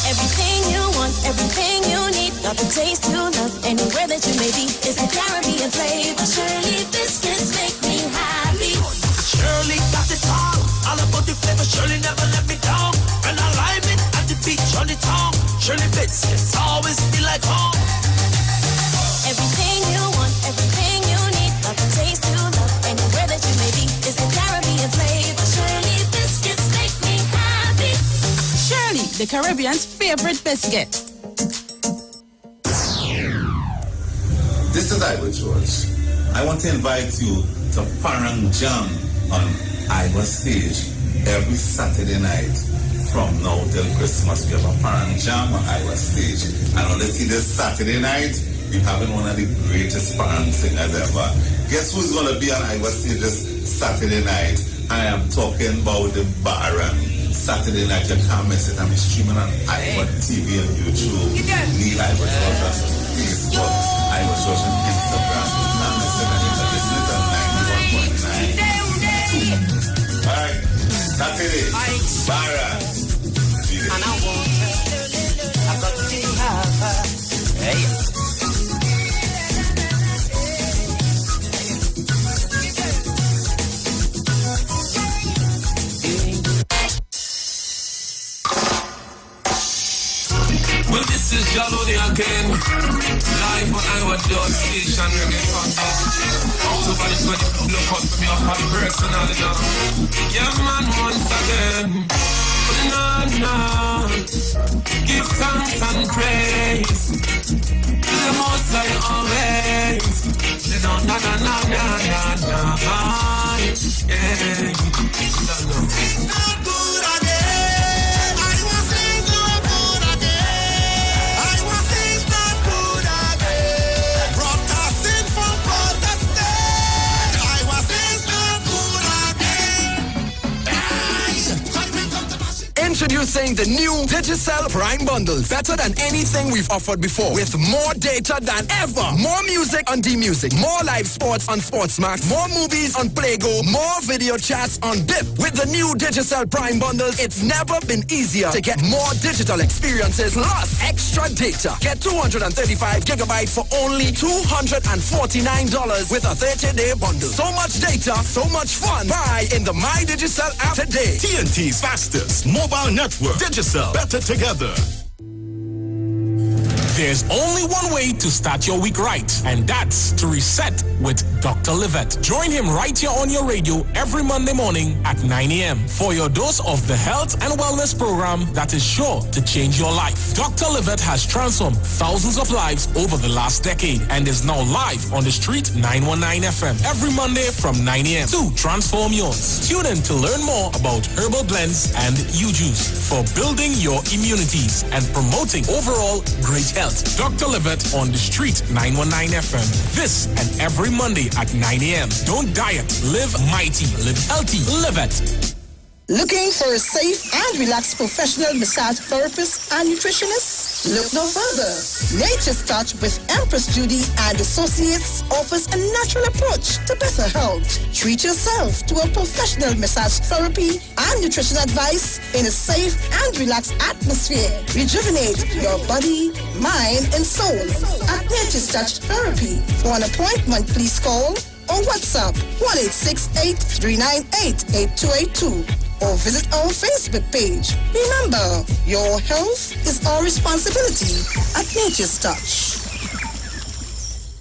Everything you want, everything you need, got the taste you love, anywhere that you may be. It's a Caribbean flavor. Shirley biscuits make me happy. Shirley got it all about the flavor. Shirley never let me down. And I lime it at the beach on the town. Shirley biscuits always feel like home. Everything you want, everything you need, got the taste you love, anywhere that you may be. It's a Caribbean flavor. Shirley biscuits make me happy. Shirley, the Caribbean's favorite biscuit. This is Iwer George. I want to invite you to Parang Jam on Iwer stage every Saturday night from now till Christmas. We have a Parang Jam on Iwer stage. And honestly, this Saturday night, we're having one of the greatest Parang singers ever. Guess who's going to be on Iwer stage this Saturday night? I am talking about the Baron. Saturday night, you can't miss it. I'm streaming on Iwer TV and YouTube. Neil Iwer George on Facebook, Iwer George on Instagram. You can't miss it. And I want her. I got to have her. Hey. Well, this is Jaloni again. Live on Iwer TV station, reggae foundation. Somebody look out for me, I'm happy personal, you know. Yeah, man, once again. No. Give thanks and praise to the Most High always. No. Yeah. It's not good again. I was saying not good again. I was saying not good again. Broadcasting from Protestant. I was saying not good again. Introducing the new Digicel Prime Bundle. Better than anything we've offered before. With more data than ever. More music on D-Music. More live sports on Sportsmax. More movies on Playgo. More video chats on Bip. With the new Digicel Prime Bundles, it's never been easier to get more digital experiences plus extra data. Get 235 gigabytes for only $249 with a 30-day bundle. So much data, so much fun. Buy in the My Digicel app today. TNT's fastest mobile network. Digicel. Better together. There's only one way to start your week right, and that's to reset with Dr. Livette. Join him right here on your radio every Monday morning at 9 a.m. for your dose of the health and wellness program that is sure to change your life. Dr. Livette has transformed thousands of lives over the last decade and is now live on the street 919 FM every Monday from 9 a.m. to transform yours. Tune in to learn more about herbal blends and U-Juice for building your immunities and promoting overall great health. Dr. Livette on the street 919 FM. This and every Monday at 9 a.m. Don't diet, live mighty, live healthy, Livette. Looking for a safe and relaxed professional massage therapist and nutritionist? Look no further. Nature's Touch with Empress Judy and Associates offers a natural approach to better health. Treat yourself to a professional massage therapy and nutrition advice in a safe and relaxed atmosphere. Rejuvenate your body, mind, and soul at Nature's Touch Therapy. For an appointment, please call or WhatsApp 1-868-398-8282 or visit our Facebook page. Remember, your health is our responsibility at Nature's Touch.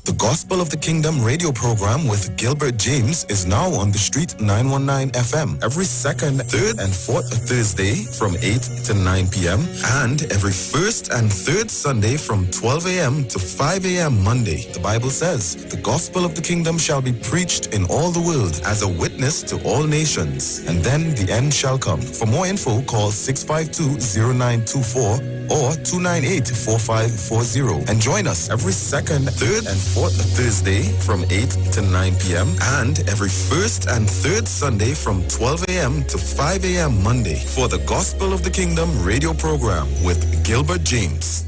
The Gospel of the Kingdom radio program with Gilbert James is now on the street 919 FM every second, third, and fourth Thursday from 8 to 9 p.m. and every first and third Sunday from 12 a.m. to 5 a.m. Monday. The Bible says, the Gospel of the Kingdom shall be preached in all the world as a witness to all nations, and then the end shall come. For more info, call 652-0924 or 298-4540 and join us every second, third, and fourth Thursday from 8 to 9 p.m. and every first and third Sunday from 12 a.m. to 5 a.m. Monday for the Gospel of the Kingdom radio program with Gilbert James.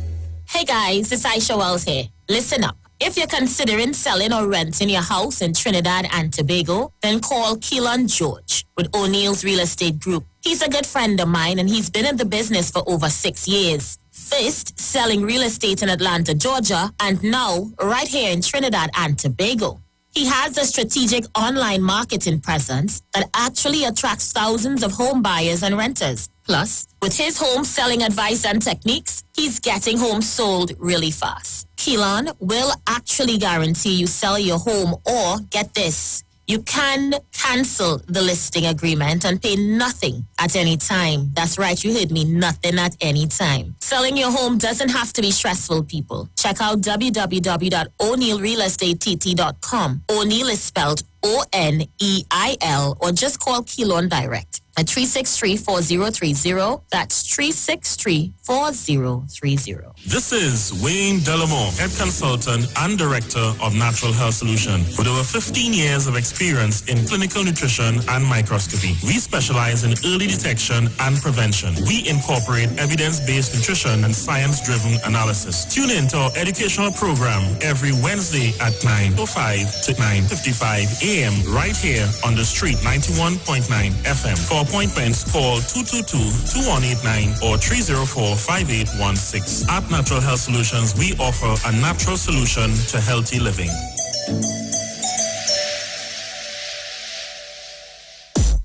Hey guys, it's Aisha Wells here. Listen up. If you're considering selling or renting your house in Trinidad and Tobago, then call Keelan George with O'Neill's Real Estate Group. He's a good friend of mine and he's been in the business for over 6 years. First, selling real estate in Atlanta, Georgia, and now right here in Trinidad and Tobago. He has a strategic online marketing presence that actually attracts thousands of home buyers and renters. Plus, with his home selling advice and techniques, he's getting homes sold really fast. Keelan will actually guarantee you sell your home or, get this, you can cancel the listing agreement and pay nothing at any time. That's right, you heard me, nothing at any time. Selling your home doesn't have to be stressful, people. Check out www.o'neillrealestatetT.com. O'Neill is spelled O-N-E-I-L, or just call Keelan direct at 363-4030. That's 363-4030. This is Wayne Delamore, Head Consultant and Director of Natural Health Solution. With over 15 years of experience in clinical nutrition and microscopy, we specialize in early detection and prevention. We incorporate evidence-based nutrition and science-driven analysis. Tune in to our educational program every Wednesday at 9:05 to 9:55 a.m. right here on the street 91.9 FM. For appointments, call 222-2189 or 304-5816. At Natural Health Solutions, we offer a natural solution to healthy living.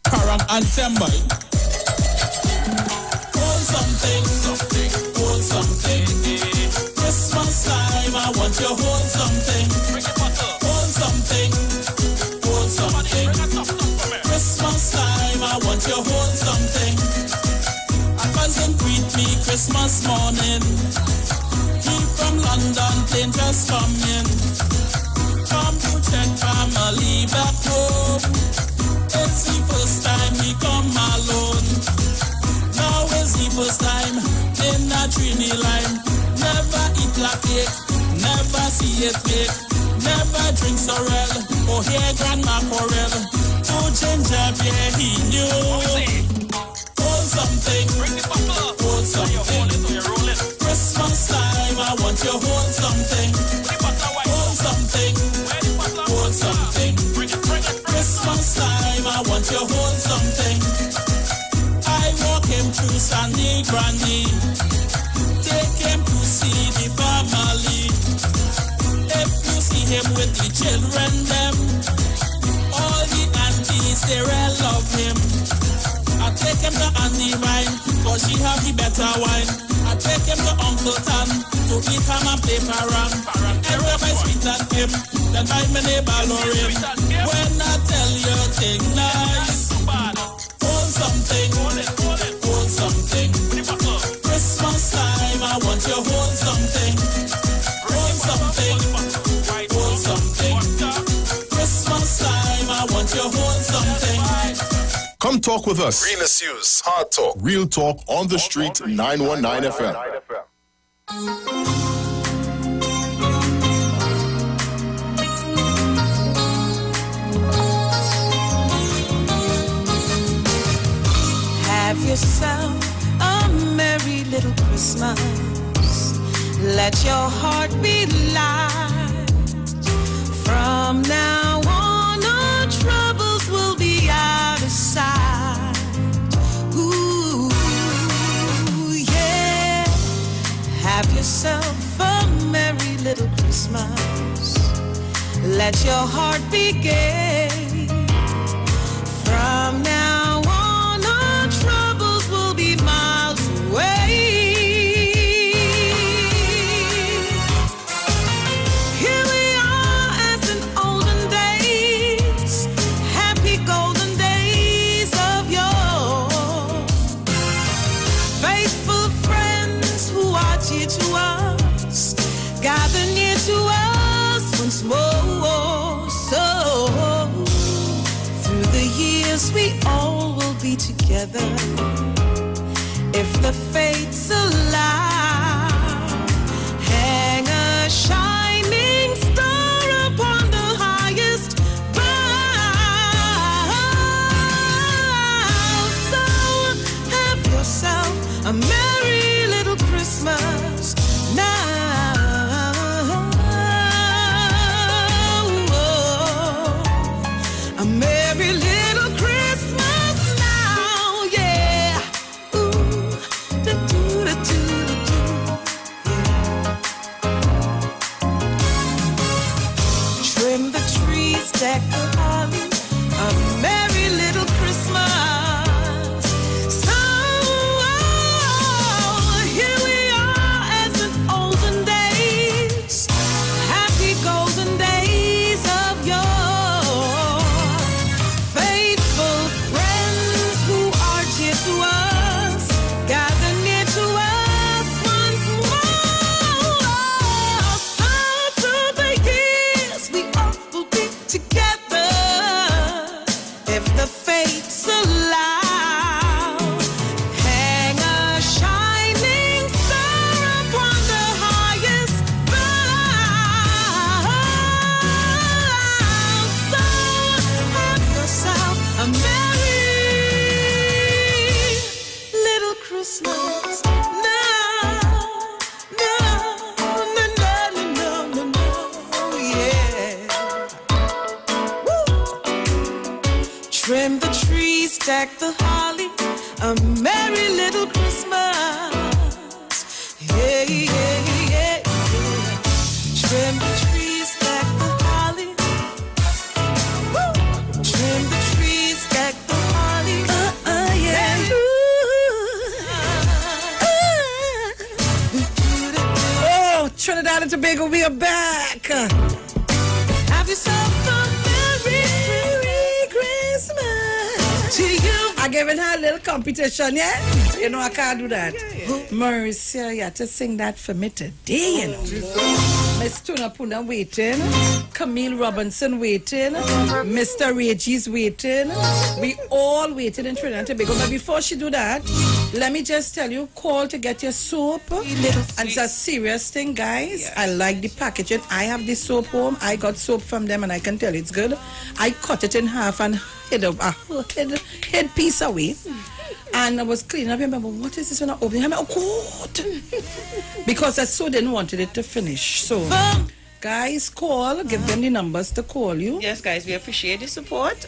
Karam and Tembay. Hold something, hold something. Christmas time, I want you hold something. Hold something, hold something. Christmas time, I want you hold something. A cousin greet me Christmas morning. He from London, plane just come in. Come to check family back home. It's the first time he come alone. Now is the first time in a Trini line. Never eat like cake, never see it bake. Never drink sorrel or hear grandma quarrel. To ginger beer he knew. Hold something, hold something. Christmas time I want you hold something. Hold something, hold something. Christmas time I want you hold something. I walk him through Sandy Granny. Take him to see the family. If you see him with the children them, all the aunties they all love him. I take him to Auntie Ryan, cause she have the better wine. I take him to Uncle Tan to eat ham and play parang. Everybody sweet at him, then buy me neighbor Lorraine. When I tell you thing nice, hold something, hold something. Christmas time, I want you hold something. Hold something, hold something. Christmas time, I want you hold something. Come talk with us. Real issues, hard talk, real talk on the street, 919 FM. Have yourself a merry little Christmas. Let your heart be light. From now on, our troubles will be out of sight. Ooh, yeah. Have yourself a merry little Christmas. Let your heart be gay. From now on, our troubles will be miles away. Here we are as in olden days, happy golden days of yore. Faithful friends who are dear to us, gather near to us once more. So through the years we all will be together, if the fates allow. Hang a shining star upon the highest bough. So have yourself a merry little Christmas now. A merry little Christmas now, yeah. Trim the trees, stack the holly, a merry little Christmas. Yeah, yeah, yeah, yeah. Trim the trees, stack the holly. Woo! Trim the trees, stack the holly. Yeah. Oh, Trinidad and Tobago, we are back. Have yourself a Merry Christmas to you. I giving her a little competition, yeah? You know I can't do that. Marcia, you have to sing that for me today, you know. Miss Tuna Puna waiting. Camille Robinson waiting. Mr. Reggie's waiting. We all waiting in Trinidad and Tobago. But before she do that, let me just tell you, call to get your soap. And it's a serious thing, guys. Yes. I like the packaging. I have this soap home. I got soap from them and I can tell it's good. I cut it in half and hid a piece away. And I was cleaning up. I remember, what is this when I open it? I'm like, oh, God. Because I so didn't wanted it to finish. So, guys, call. Give them the numbers to call you. Yes, guys, we appreciate the support.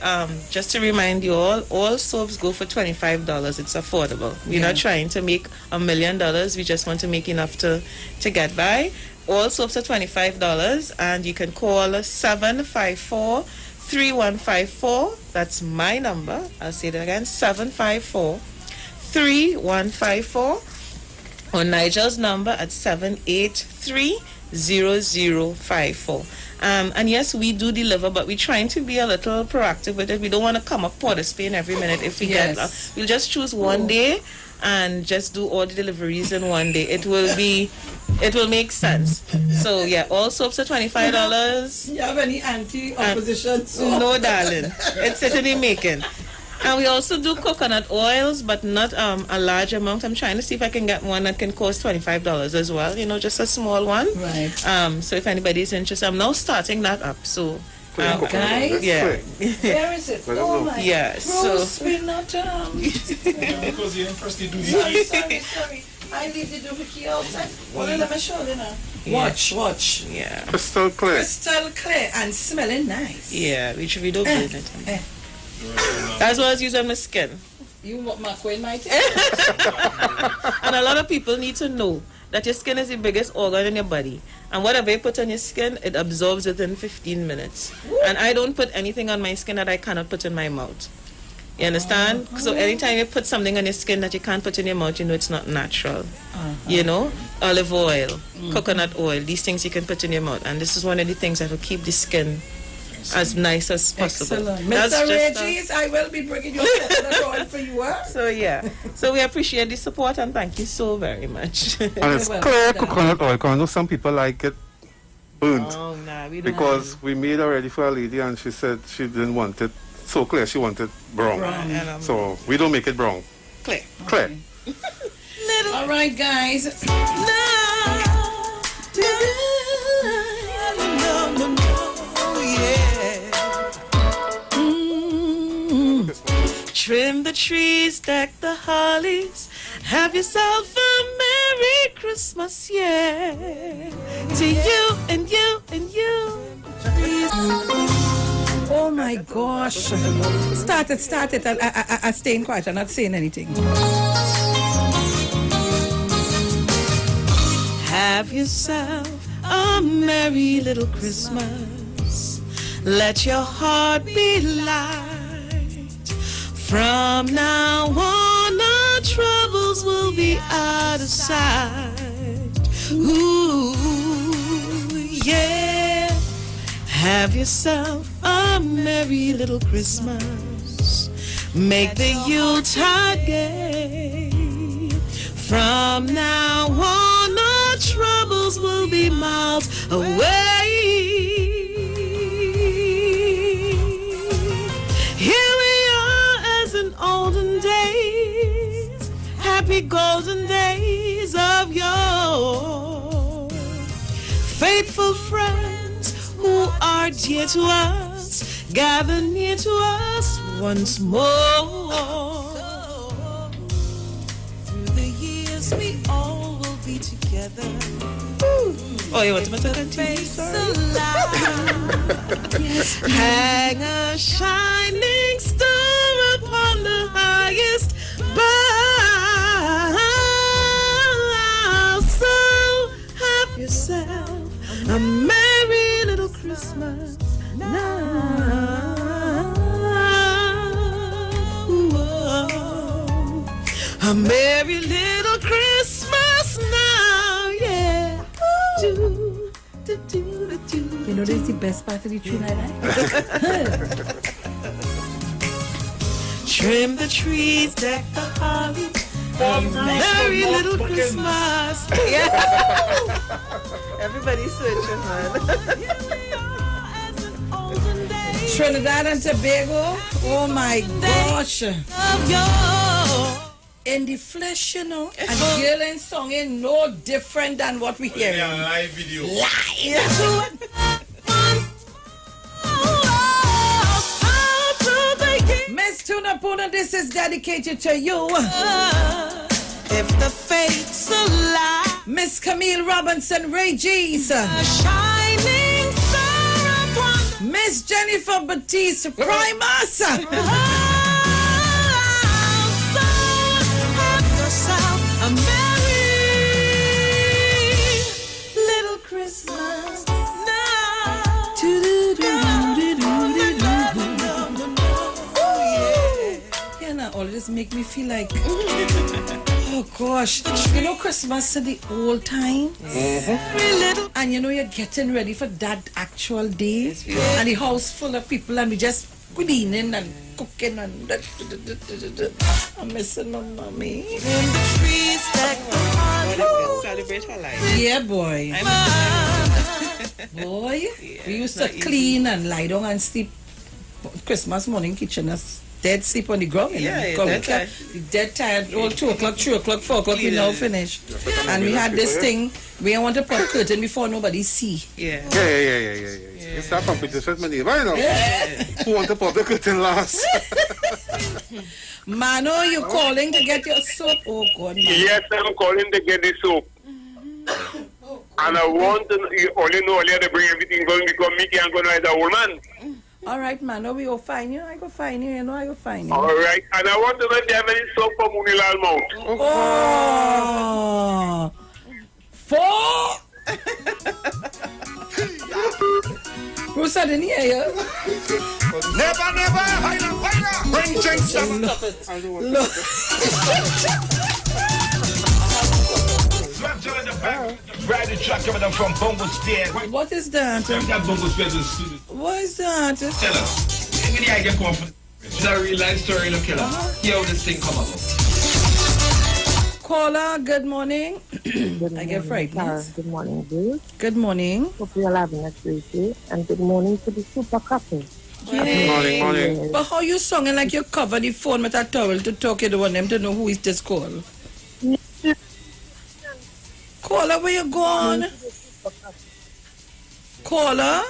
Just to remind you all soaps go for $25. It's affordable. We're not trying to make $1 million. We just want to make enough to get by. All soaps are $25, and you can call 754-3154. That's my number. I'll say that again, 754-3154. Or Nigel's number at 783-0054. And yes, we do deliver, but we're trying to be a little proactive with it. We don't want to come up Port of Spain every minute. If we get, we'll just choose one day and just do all the deliveries in one day. It will make sense. So yeah, all soaps are $25. You have any anti-opposition soap? No, darling. It's certainly making. And we also do coconut oils, but not a large amount. I'm trying to see if I can get one that can cost $25 as well. You know, just a small one. Right. So if anybody's interested, I'm now starting that up. So. Guys, yeah. Where is it? Oh my. Yeah. Rose, we're not. Because you first do Sorry. I leave the doohickey outside. Well, let me show you now. Watch. Yeah. Crystal clear. Crystal clear and smelling nice. Yeah, we don't blend it. That's what I was using on my skin. You want my queen, mighty? And a lot of people need to know that your skin is the biggest organ in your body. And whatever you put on your skin, it absorbs within 15 minutes. Woo. And I don't put anything on my skin that I cannot put in my mouth. You understand? So anytime you put something on your skin that you can't put in your mouth, you know it's not natural. You know? Olive oil, coconut oil, these things you can put in your mouth. And this is one of the things that will keep the skin as nice as possible. Excellent. Mr. Regis, I will be bringing you coconut oil for you. So yeah. So we appreciate the support and thank you so very much. And it's clear coconut oil, because I know some people like it burnt. Oh, nah, we don't. Because we made already for a lady and she said she didn't want it so clear, she wanted brown. So we don't make it brown. Clear. Clear. All right, guys. Trim the trees, deck the hollies, have yourself a Merry Christmas, yeah. To you and you and you. Oh my gosh. Start it. I'm staying quiet. I'm not saying anything. Have yourself a merry little Christmas. Let your heart be light. From now on, our troubles will be out of sight. Ooh, yeah. Have yourself a merry little Christmas. Make the Yuletide gay. From now on, our troubles will be miles away. Here we are as in olden days, happy golden days of yore. Faithful friends who are dear to us, gather near to us once more. Through the years we all will be together. Oh, you want to put it on TV? Hang a shining star a merry little Christmas now, yeah. Do, do, do, do, do. You know, this is the best part of the tune I like. Trim the trees, deck the holly. A merry little Christmas. Yeah. Everybody's searching, man. Trinidad and Tobago. Oh my gosh. In the flesh, you know. And girl and song ain't no different than what we hear. Yeah, live video. Live. Miss Tuna Puna, this is dedicated to you. If the fates allow. Miss Camille Robinson, Ray G's. Shining star upon Miss Jennifer Batiste, Primus. have yourself a merry little Christmas now. Yeah, now all this make me feel like, oh gosh, you know Christmas is the old time, and you know you're getting ready for that actual day, and the house full of people, and we just cleaning and cooking and I'm missing my mommy. Celebrate her life. Yeah, boy. Boy, we used to clean and lie down and sleep. Christmas morning kitchen us dead sleep on the ground. You know? Dead tired. Dead tired. All 2 o'clock, 3 o'clock, 4 o'clock. We now finish. And we had this thing. We don't want to put curtain before nobody see. Yeah. It's that competition with my neighbor, you know. Who want to pop the curtain last? Mano, you calling to get your soap? Oh God, man. Yes, I'm calling to get the soap. And I want to only know earlier to bring everything going because me can't go as a old man. All right, Mano, we will find you. I go find you. You know, I go find you. All right, and I want to know if you have any soap for Munilal Mount. Oh. 4. Bruce, I didn't hear you. Never, bring drinks up. Look. Ride the truck coming up from Bongo Stair. What is that? What is that? Tell us. Give me the idea come from. It's a real life story, look here. Hear how this thing come about. Caller, good morning. I get frightened. Good morning, Bruce. Good morning. Hope you're having a great day. And good morning to the super couple. Yay. Morning. But how you singing like you cover the phone with a towel to talk to one them to know who is this call? Caller, where you gone? Caller?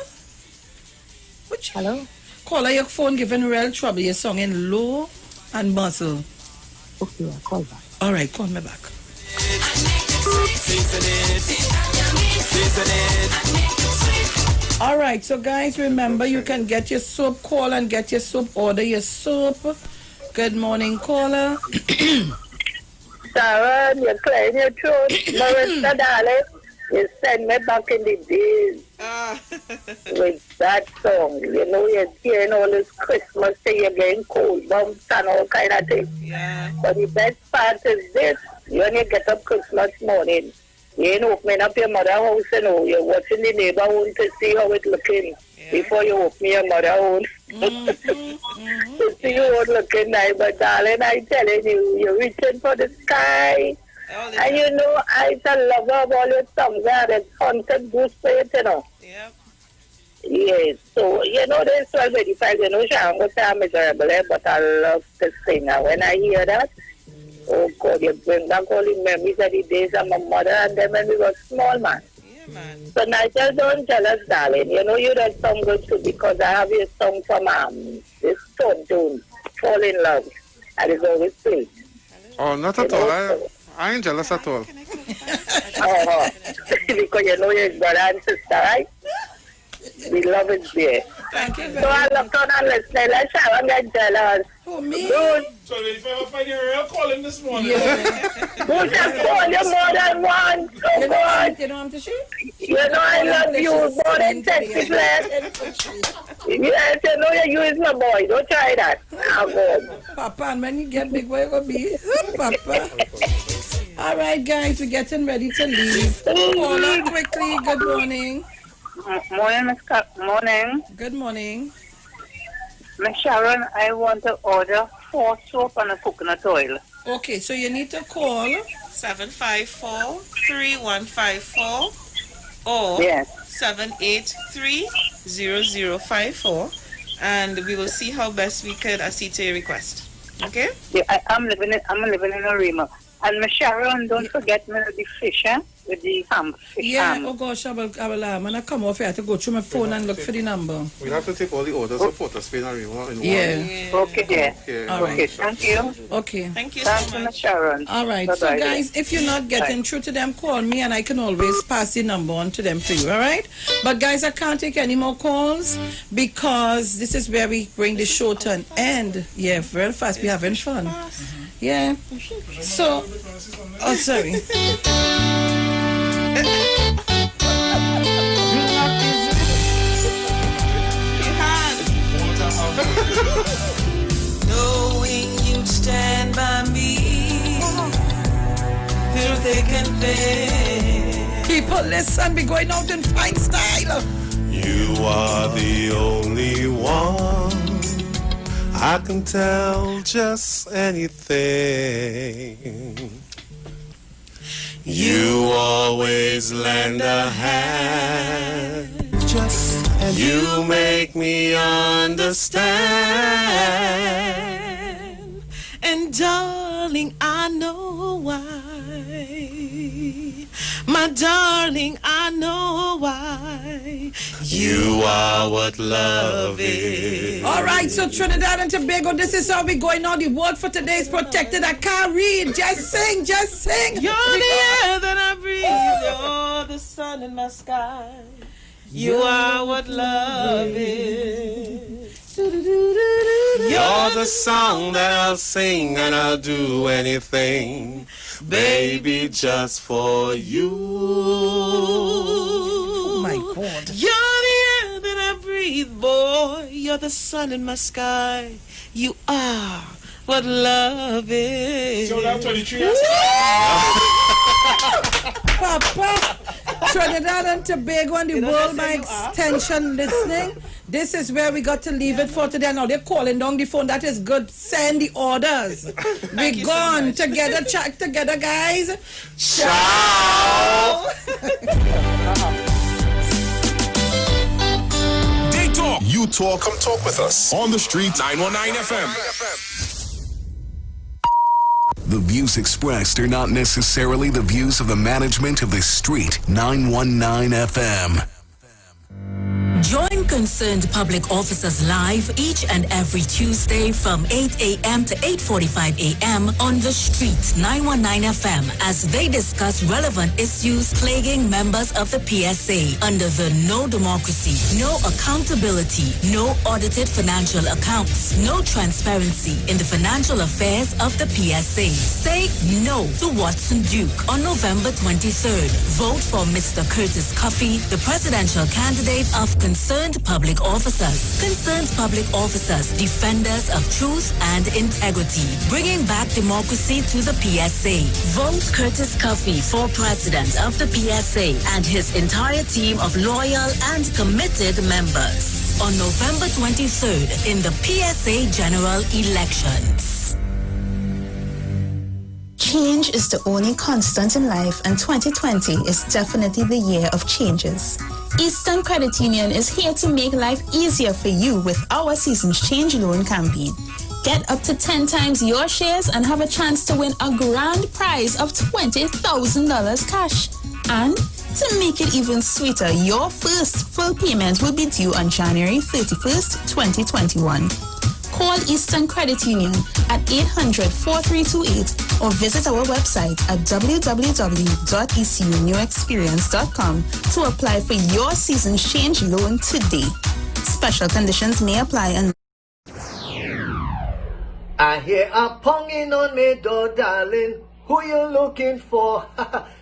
Hello? Caller, your phone giving real trouble. You're singing low and muzzle. Okay, I'll call back. All right, call me back. All right, so guys, remember you can get your soap, call and get your soap, order your soap. Good morning, caller. Sharon, you're clearing your throat. Marissa, darling, you send me back in the days with that song. You know, you're hearing all this Christmas thing, you're getting cold bumps and all kind of things. Yeah. But the best part is this, when you get up Christmas morning, you ain't opening up your mother's house, you know, you're watching the neighborhood to see how it's looking before you open your mother's house. To see how it's looking nice. But darling, I'm telling you, you're reaching for the sky. And you know, I'm a lover of all your songs and it's haunted goose for it, you know. Yep. Yes, so, you know, there's 12:85, you know, Sharon was miserable, but I love to sing. And when I hear that, oh God, you bring back all the memories of the days of my mother and then when we were small, man. Yeah, man. So Nigel, don't tell us, darling. You know you don't sound good too because I have your song from this Stone Tune, Fall in Love. And it's always sweet. Oh, not at all. I ain't jealous at all. Because you know your brother and sister, right? The love is there. Thank you. So I love to listen. Let Sharon get jealous. For me? Good. So if I ever find a real, call him this morning. Who just call you more than once? Oh, God. You know I'm to shoot? You know I love you more than sexy flesh. Yes, you know you use my boy. Don't try that. I'll go. Papa, and when you get big, where you gonna be? Papa. All right, guys, we're getting ready to leave. Call up quickly. Good morning. Morning, Miss Morning. Good morning. Miss Sharon, I want to order 4 soap and a coconut oil. Okay, so you need to call 754-3154 or 783-0054, and we will see how best we could accede to your request. Okay? Yeah, I'm living in Arima. And Miss Sharon, don't forget me the fish, with the fish Yeah, oh gosh, I will when I come off, I have to go through my phone and look for the number. We have to take all the orders of Port of Spain and Rima in Yeah. one. Okay, All right. Okay, thank you. Okay. Thank you Thank you, Miss Sharon. All right. Bye-bye. So, guys, if you're not getting through to them, call me and I can always pass the number on to them for you. All right? But, guys, I can't take any more calls because this is where we bring the show to an end. Yeah, very fast. We're having fun. Yeah. So, oh, sorry. Knowing you'd stand by me through thick and thin. People, listen, be going out in fine style. You are the only one I can tell just anything. You always lend a hand. You make me understand. And darling, I know why. My darling, I know why. You are what love is. All right, so Trinidad and Tobago, this is how we going on. The word for today is protected. I can't read. Just sing, just sing. You're the air that I breathe. You're the sun in my sky. You are what love is. You're the song that I'll sing and I'll do anything, baby, just for you. Oh my God. You're the air that I breathe, boy. You're the sun in my sky. You are what love is. So that 23 Papa, Trinidad and Tobago and the world by extension listening. This is where we got to leave it for today. Now they're calling down the phone. That is good. Send the orders. We're gone together. Check together, guys. Ciao. They talk. You talk. Come talk with us. On the street. 919 FM. The views expressed are not necessarily the views of the management of the Street 919 FM. Join concerned public officers live each and every Tuesday from 8 a.m. to 8:45 a.m. on the Street 919 FM as they discuss relevant issues plaguing members of the PSA under the No Democracy, No Accountability, No Audited Financial Accounts, No Transparency in the Financial Affairs of the PSA. Say no to Watson Duke on November 23rd. Vote for Mr. Curtis Cuffey, the presidential candidate of concerned public officers. Concerned public officers, defenders of truth and integrity, bringing back democracy to the PSA. Vote Curtis Cuffey for president of the PSA and his entire team of loyal and committed members on November 23rd in the PSA general elections. Change is the only constant in life, and 2020 is definitely the year of changes. Eastern Credit Union is here to make life easier for you with our Seasons Change Loan campaign. Get up to 10 times your shares and have a chance to win a grand prize of $20,000 cash. And to make it even sweeter, your first full payment will be due on January 31st, 2021. Call Eastern Credit Union at 800-4328 or visit our website at www.ecunewexperience.com to apply for your Seasons Change Loan today. Special conditions may apply. I hear a ponging on me door, darling. Who you looking for?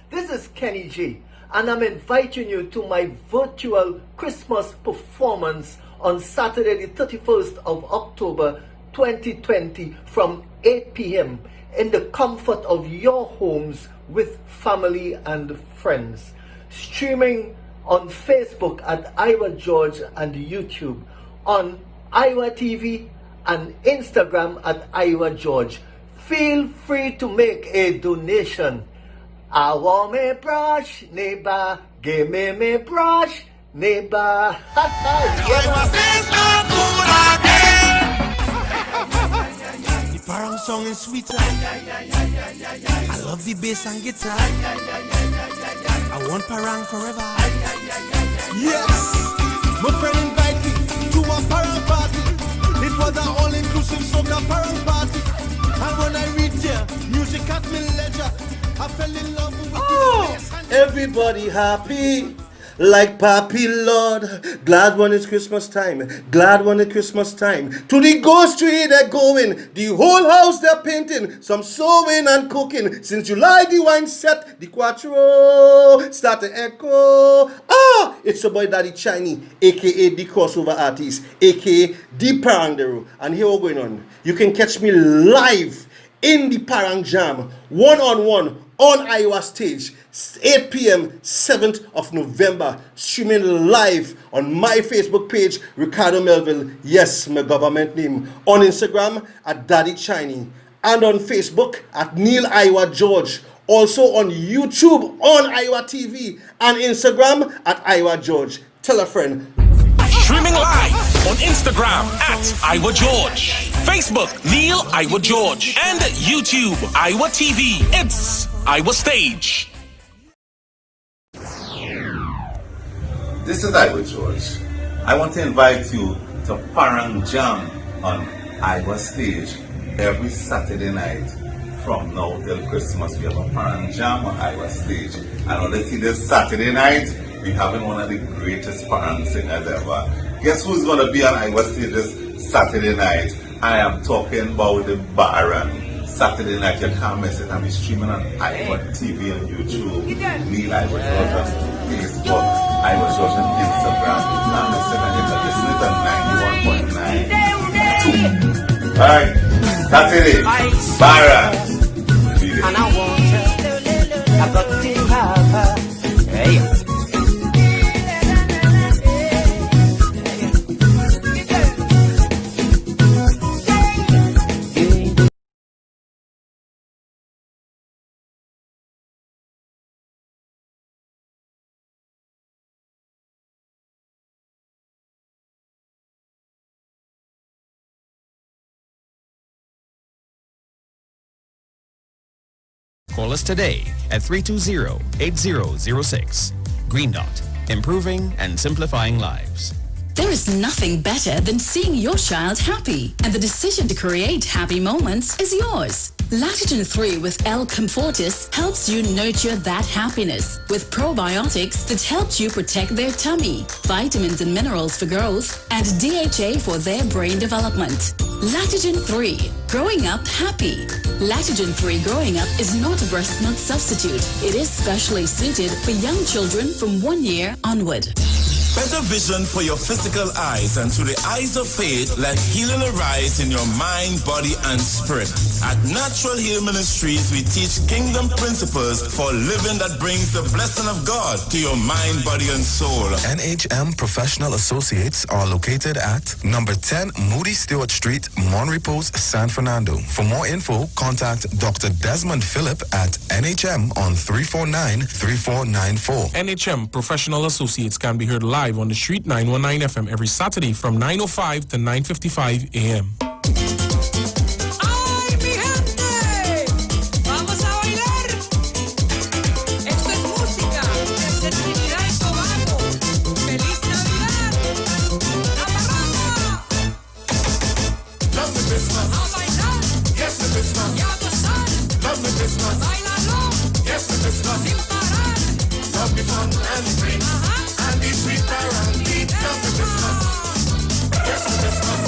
This is Kenny G, and I'm inviting you to my virtual Christmas performance on Saturday, the 31st of October 2020 from 8 p.m. in the comfort of your homes with family and friends. Streaming on Facebook at Iwer George and YouTube, on Iwer TV and Instagram at Iwer George. Feel free to make a donation. I want me brush, neighbor. Give me brush, neighbor. The parang song is sweeter. I love the bass and guitar. I want parang forever. Yes, my friend invited me to a parang party. It was an all-inclusive soca parang party. And when I reached here, music at me leisure. I fell in love with the bass and everybody happy. Like Papi Lord, glad when it's Christmas time, glad when it's Christmas time. To the ghost tree they're going, the whole house they're painting, some sewing and cooking. Since July the wine set, the quattro start to echo. It's your boy Daddy Chinese, aka the crossover artist, aka the Parangdero. And here we're going on. You can catch me live in the Parang Jam, one-on-one on Iowa stage, 8 p.m. 7th of November, streaming live on my Facebook page, Ricardo Melville, yes, my government name, on Instagram at Daddy Chinese, and on Facebook at Neil Iwer George, also on YouTube on Iwer TV, and Instagram at Iwer George. Tell a friend. Streaming live on Instagram at Iwer George, Facebook Neil Iwer George, and YouTube Iwer TV. It's Iwer Stage. This is Iwer George. I want to invite you to Parang Jam on Iwer Stage every Saturday night from now till Christmas. We have a Parang Jam on Iwer Stage. And on this Saturday night, we're having one of the greatest Parang singers ever. Guess who's going to be on Iwer Stage this Saturday night? I am talking about the Baron. Saturday night, you can't miss it. I'm streaming on Iwer TV and YouTube. Neil Iwer George on Facebook. Iwer George on Instagram. Now listen and you can listen at 91.9. Alright, Saturday, Baron. and I want her. I got to have her. Hey. Call us today at 320-8006. Green Dot, improving and simplifying lives. There is nothing better than seeing your child happy, and the decision to create happy moments is yours. Latitude 3 with L Comfortis helps you nurture that happiness with probiotics that helps you protect their tummy, vitamins and minerals for growth, and DHA for their brain development. Latitude 3, growing up happy. Latitude 3 growing up is not a breast milk substitute. It is specially suited for young children from 1 year onward. Better vision for your physical eyes, and through the eyes of faith, let healing arise in your mind, body, and spirit. At Natural Heal Ministries, we teach kingdom principles for living that brings the blessing of God to your mind, body, and soul. NHM Professional Associates are located at number 10 Moody Stewart Street, Monrepos, San Fernando. For more info, contact Dr. Desmond Phillip at NHM on 349-3494. NHM Professional Associates can be heard live on the Street 919 FM every Saturday from 9:05 to 9:55 a.m. Vamos a bailar. Esto es música desde Trinidad y Tobago. Feliz Navidad. La parranda. Love the Christmas. A bailar. Yes, the Christmas. Y a gozar. Love the Christmas. Báilalo. Yes, the Christmas. Sin parar. Love the fun and free. And the sweet parang beat. Love the Christmas. Yes, the Christmas.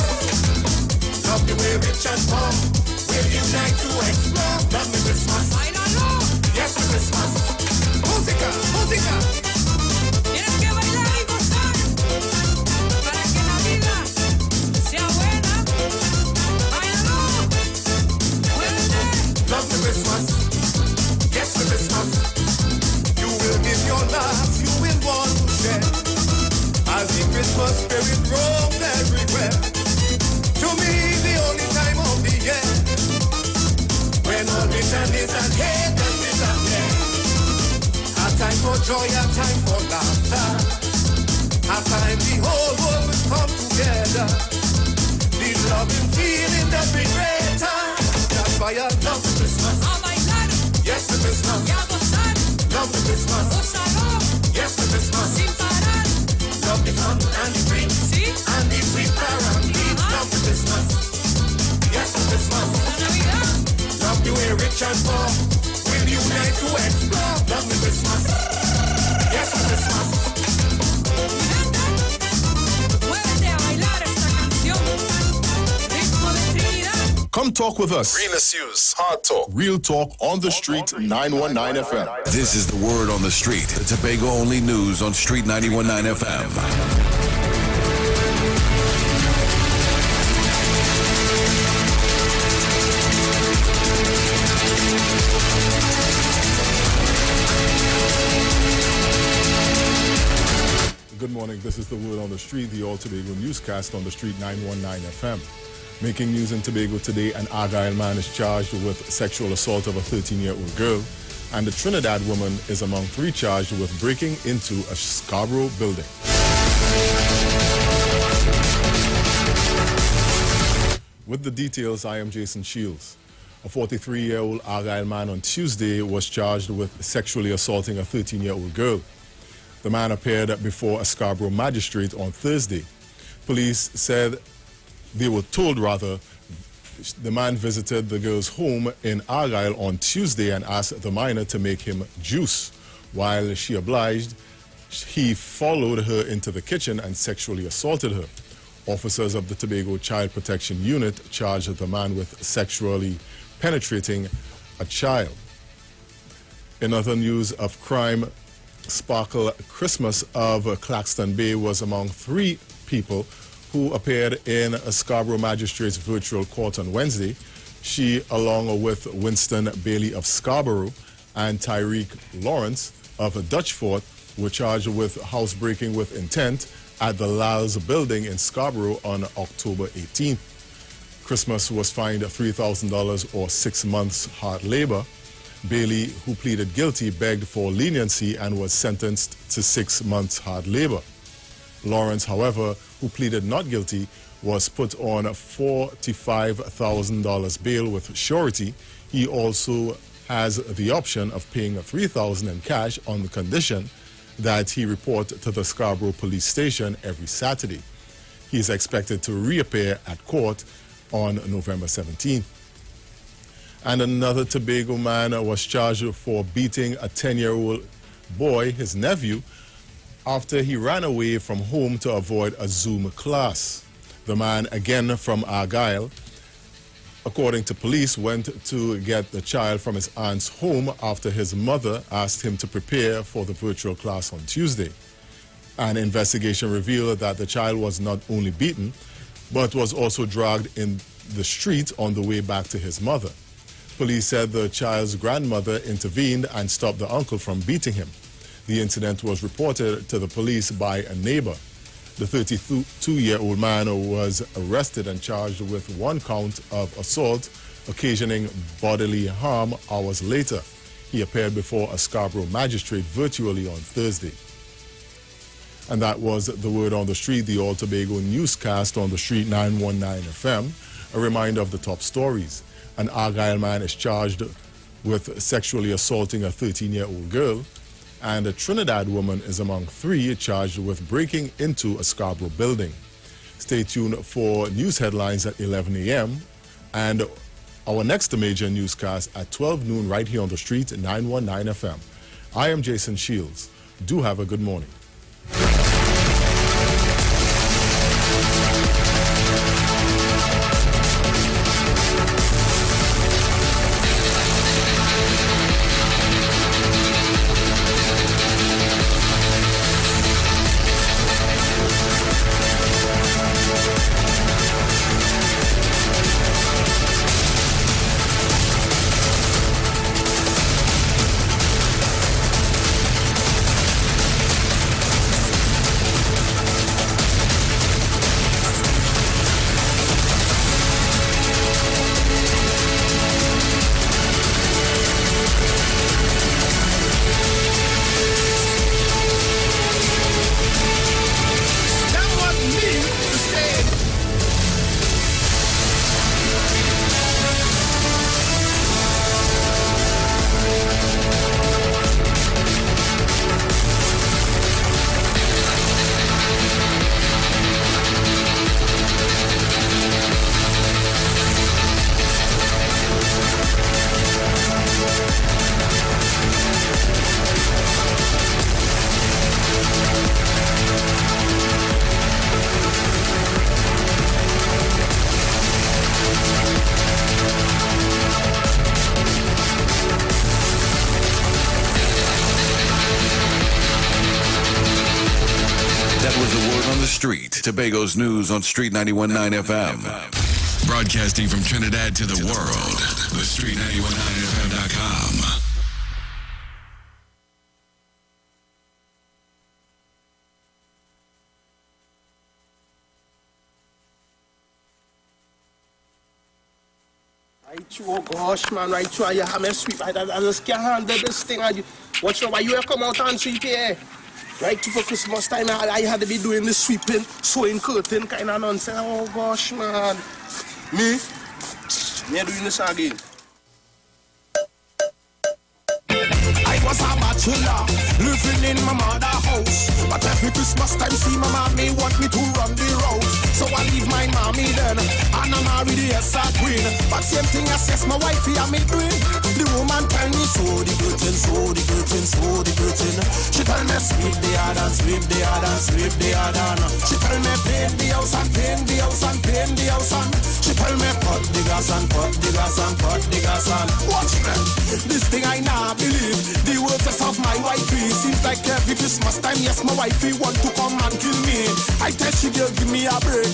Love the way Everywhere rich and poor will unite to explore. Love me Christmas. Yes, me Christmas. Música, música. Tienes que bailar y gozar para que la vida sea buena. Báilalo, muévete. Love me Christmas. Yes, me Christmas. You will give your love, you will want to share. As the Christmas spirit roams everywhere. To me, the only time of the year when all bitterness and hatred disappear. A time for joy, a time for laughter. A time the whole world will come together. The loving feeling that be greater. That's why I love the Christmas. A bailar. Yes, the Christmas. Y a gozar. Love the Christmas. Gózalo. Yes, the Christmas. Sin parar. Love the fun and the green. Sí. And the sweet paradise. Love the Christmas. Yes, the Christmas. La Navidad. Love the way rich and poor will unite to explore. Love me Christmas. Yes, the Christmas. Muévete a bailar esta canción. Ritmo de Trinidad. Come talk with us. Real issues, hard talk. Real Talk on the Street 919 FM. This is the word on the street. The Tobago only news on Street 919 FM. Good morning. This is the word on the street, the All Tobago newscast on the Street 919 FM. Making news in Tobago today, an Argyle man is charged with sexual assault of a 13-year-old girl, and a Trinidad woman is among 3 charged with breaking into a Scarborough building. With the details, I am Jason Shields. A 43-year-old Argyle man on Tuesday was charged with sexually assaulting a 13-year-old girl. The man appeared before a Scarborough magistrate on Thursday. Police said they were told, rather, the man visited the girl's home in Argyle on Tuesday and asked the minor to make him juice. While she obliged, he followed her into the kitchen and sexually assaulted her. Officers of the Tobago Child Protection Unit charged the man with sexually penetrating a child. In other news of crime, Sparkle Christmas of Claxton Bay was among 3 people who appeared in a Scarborough Magistrate's virtual court on Wednesday. She, along with Winston Bailey of Scarborough and Tyreek Lawrence of Dutchford, were charged with housebreaking with intent at the Lal's building in Scarborough on October 18th. Christmas was fined $3,000 or 6 months hard labor. Bailey, who pleaded guilty, begged for leniency and was sentenced to 6 months hard labor. Lawrence, however, who pleaded not guilty, was put on a $45,000 bail with surety. He also has the option of paying $3,000 in cash on the condition that he report to the Scarborough Police Station every Saturday. He is expected to reappear at court on November 17th. And another Tobago man was charged for beating a 10-year-old boy, his nephew, after he ran away from home to avoid a Zoom class. The man, again from Argyle, according to police, went to get the child from his aunt's home after his mother asked him to prepare for the virtual class on Tuesday. An investigation revealed that the child was not only beaten, but was also dragged in the street on the way back to his mother. Police said the child's grandmother intervened and stopped the uncle from beating him. The incident was reported to the police by a neighbor. The 32-year-old man was arrested and charged with 1 count of assault, occasioning bodily harm hours later. He appeared before a Scarborough magistrate virtually on Thursday. And that was the word on the street, the All Tobago newscast on the Street 919 FM. A reminder of the top stories. An Argyle man is charged with sexually assaulting a 13-year-old girl, and a Trinidad woman is among 3 charged with breaking into a Scarborough building. Stay tuned for news headlines at 11 a.m. and our next major newscast at 12 noon right here on the Street 919 FM. I am Jason Shields. Do have a good morning. Tobago's news on Street 91.9 FM. Broadcasting from Trinidad to the world. The Street919fm.com. Oh gosh, man, right through you have me sweep. I just can't handle this thing. Watch out, why you come out and sweep here? Right through for Christmas time, I had to be doing the sweeping, sewing curtain kind of nonsense. Oh gosh, man. Me doing this again. I was a bachelor, living in my mother's house. But every Christmas time, see my mommy want me to run the road. So I leave my mommy then, and I marry the S.A. queen. But same thing as yes, my wifey and me doing. The woman tell me, sew the curtain, sew the curtain, sew the curtain. She tell me, sweep the yard and sweep the yard and sweep the yard and. She tell me, paint the house and paint the house and paint the house and. She tell me, cut the gas and cut the gas and cut the gas and. Watch me, this thing I now believe. The words of my wifey seems like every Christmas time. Yes, my wifey want to come and kill me. I tell she girl, give me a break.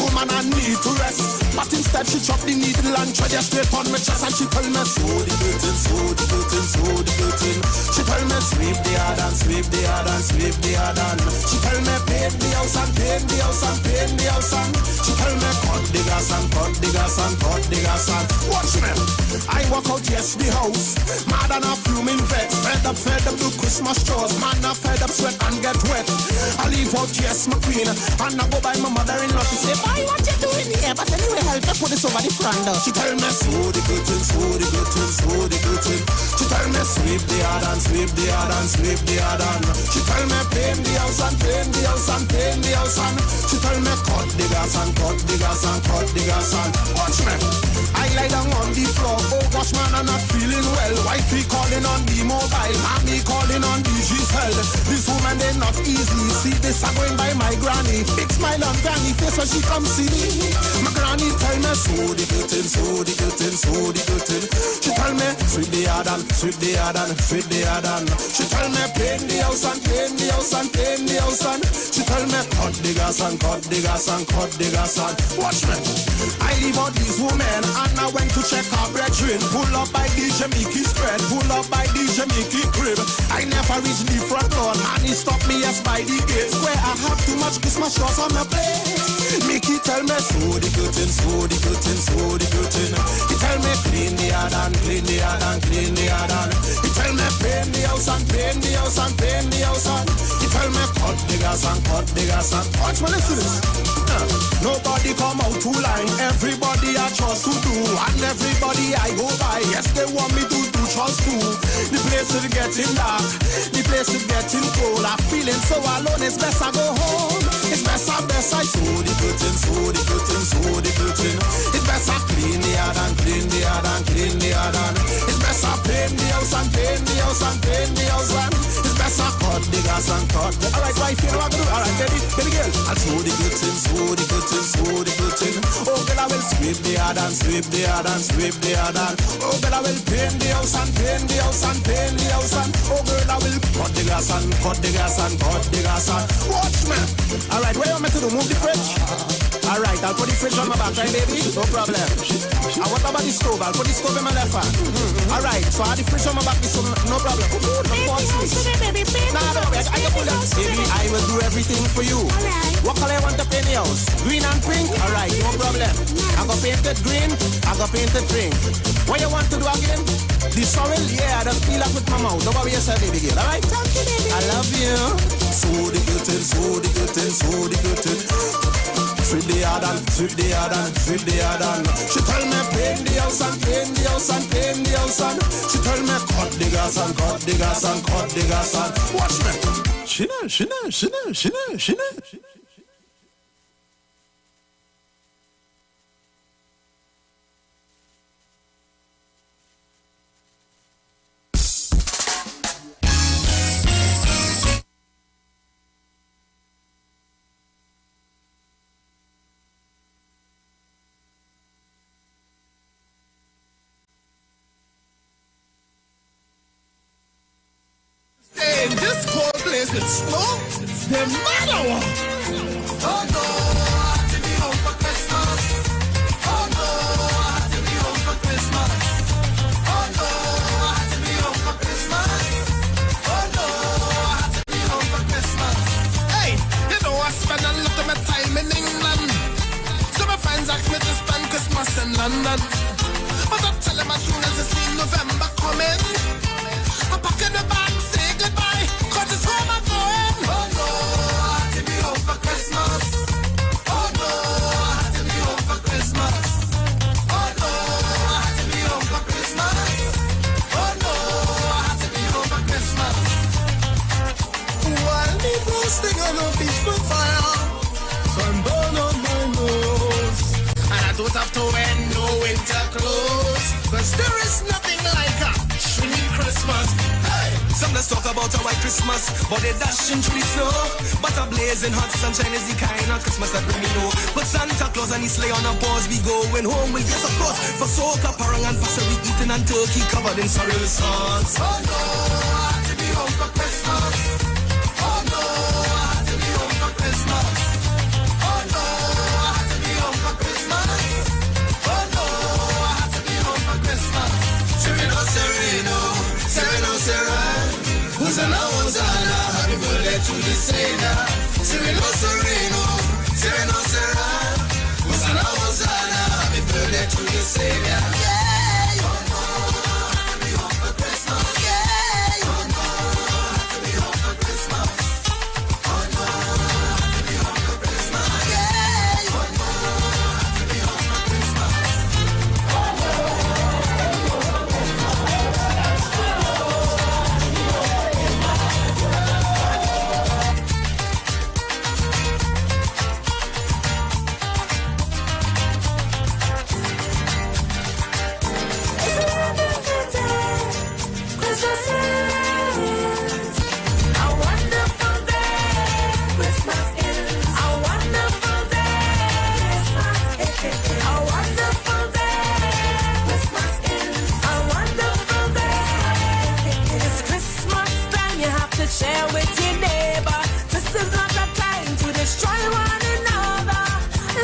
Woman, I need to rest. But instead she chop the needle and try to straight on my chest. And she tell me, sew the curtain, sew the curtain, sew the curtain. She tell me, sweep the yard and sweep the yard and sweep the yard and. She tell me, paint the house and paint the house and paint the house and. She tell me, cut the gas and cut the gas and cut the gas and. Watch me, I walk out, yes, the house. Mad and a fuming vet. Fed up to Christmas chores. Man, I fed up, sweat and get wet. I leave out, yes, my queen. And I go by my mother-in-law to say, boy, what you doing here? But anyway, help me put this over the front door. She tell me, sew the curtain, sew the curtain, sew the curtain. She tell me, sweep the yard and sweep the yard and sweep the yard and. She tell me, paint the house and paint the house and paint the house and. She tell me, cut the gas and cut the gas and cut the gas and. Watch me, I lie down on the floor. Oh gosh, man, I'm not feeling well. Wifey calling on the mobile, mommy calling on the G-cell. This woman, they not easy. See this, I'm going by my granny. Big smile on granny face when she come see me. My granny tell me, sew the curtain, sew the curtain, sew the curtain. She tell me, sweep the yard and sweep the yard and sweep the yard and. She tell me, paint the house and paint the house and paint the house and. She tell me, cut the gas and cut the gas and cut the gas and. Watch me, I leave out these women and I went to check our brethren. Pull up by the Jamaica spread, pull up by the Jamaica crib. I never reached the front door, and he stopped me as by the gates where I have too much Christmas shows on my plate. Mickey tell me, sew the curtain, sew the curtain, sew the curtain. He tell me, clean the yard and clean the yard and clean the yard and. He tell me, paint the house and paint the house and paint the house and. He tell me, cut the gas and cut the gas and. Watch me, listen to this. Nobody come out to line, everybody I trust to do, and everybody I go by, yes they want me to do trust too. The place is getting dark, the place is getting cold, I'm feeling so alone, it's best I go home. It's best I sew the curtain, sew the curtain, sew the curtain. It's best I clean the yard and clean the yard and clean the yard and. It's best I paint the house and paint the house and paint the house and. It's best I cut the gas and cut the. Alright, wife, you know what I do? Alright, baby girl, I'll sew the curtain, sew the curtain, sew the curtain. Oh girl, I will sweep the yard and sweep the yard and sweep the yard and. Oh girl, I will paint the house and paint the house and paint the house and. Oh girl, I will cut the gas and cut the gas and cut the gas and. Watch me. Alright, what you want me to do? Move the fridge? Alright, I'll put the fridge on my back, right baby? No problem. And what about the stove? I'll put the stove in my left hand. Alright, so I have the fridge on my back, so no problem. Nah, no, I can pull that. Baby, I will do everything for you. What color you want to paint the house? Green and pink? Alright, no problem. I go paint it green, I go paint it pink. What you want to do again? The soil? Yeah, I just peel up with my mouth. Don't worry yourself, baby girl, alright? Thank you, baby. I love you. Sew the curtain, sew the curtain, sew the curtain. Sweep the yard and sweep the yard and sweep the yard and. She tell me paint the house and paint the house and paint the house and. She tell me cut the gas and cut the gas and cut the gas and. Watch me. She know. In this cold place with snow, the matter one. Oh no. in London. But I tell him as soon as I see November coming, I pack in the bag, say goodbye, cause it's home I'm going. Oh no, I had to be home for Christmas. Oh no, I had to be home for Christmas. Oh no, I had to be home for Christmas. Oh no, I had to be home for Christmas. While me roasting on a peaceful fire, sunburn on my nose, and I don't have to wear no winter clothes, cause there is nothing like a shrinking Christmas. Hey! Some let's talk about a white Christmas, but they dashing through the snow. But a blazing hot sunshine is the kind of Christmas that bring me know. Put Santa Claus and his sleigh on a pause, we going home, well yes of course. For soca, parang and passer, we eating and turkey covered in sorrel sauce. Oh no, I had to be home for Christmas. Oh no, I had to be home for Christmas. Oh no, I had to be home for Christmas. Oh no, I had to be home for Christmas. Sereno, Sereno, Sereno, Sereno. Hosanna, Hosanna, happy birthday to the Savior. Sereno, Sereno, Sereno, Sereno. Hosanna, Hosanna, happy birthday to the Savior. Yeah. Oh no, I had to be home for Christmas. Yeah. Oh no, I had to be home for Christmas. Oh no, I had to be home for Christmas. Yeah. Oh no, I had to be home for Christmas. Share with your neighbor. This is not the time to destroy one another.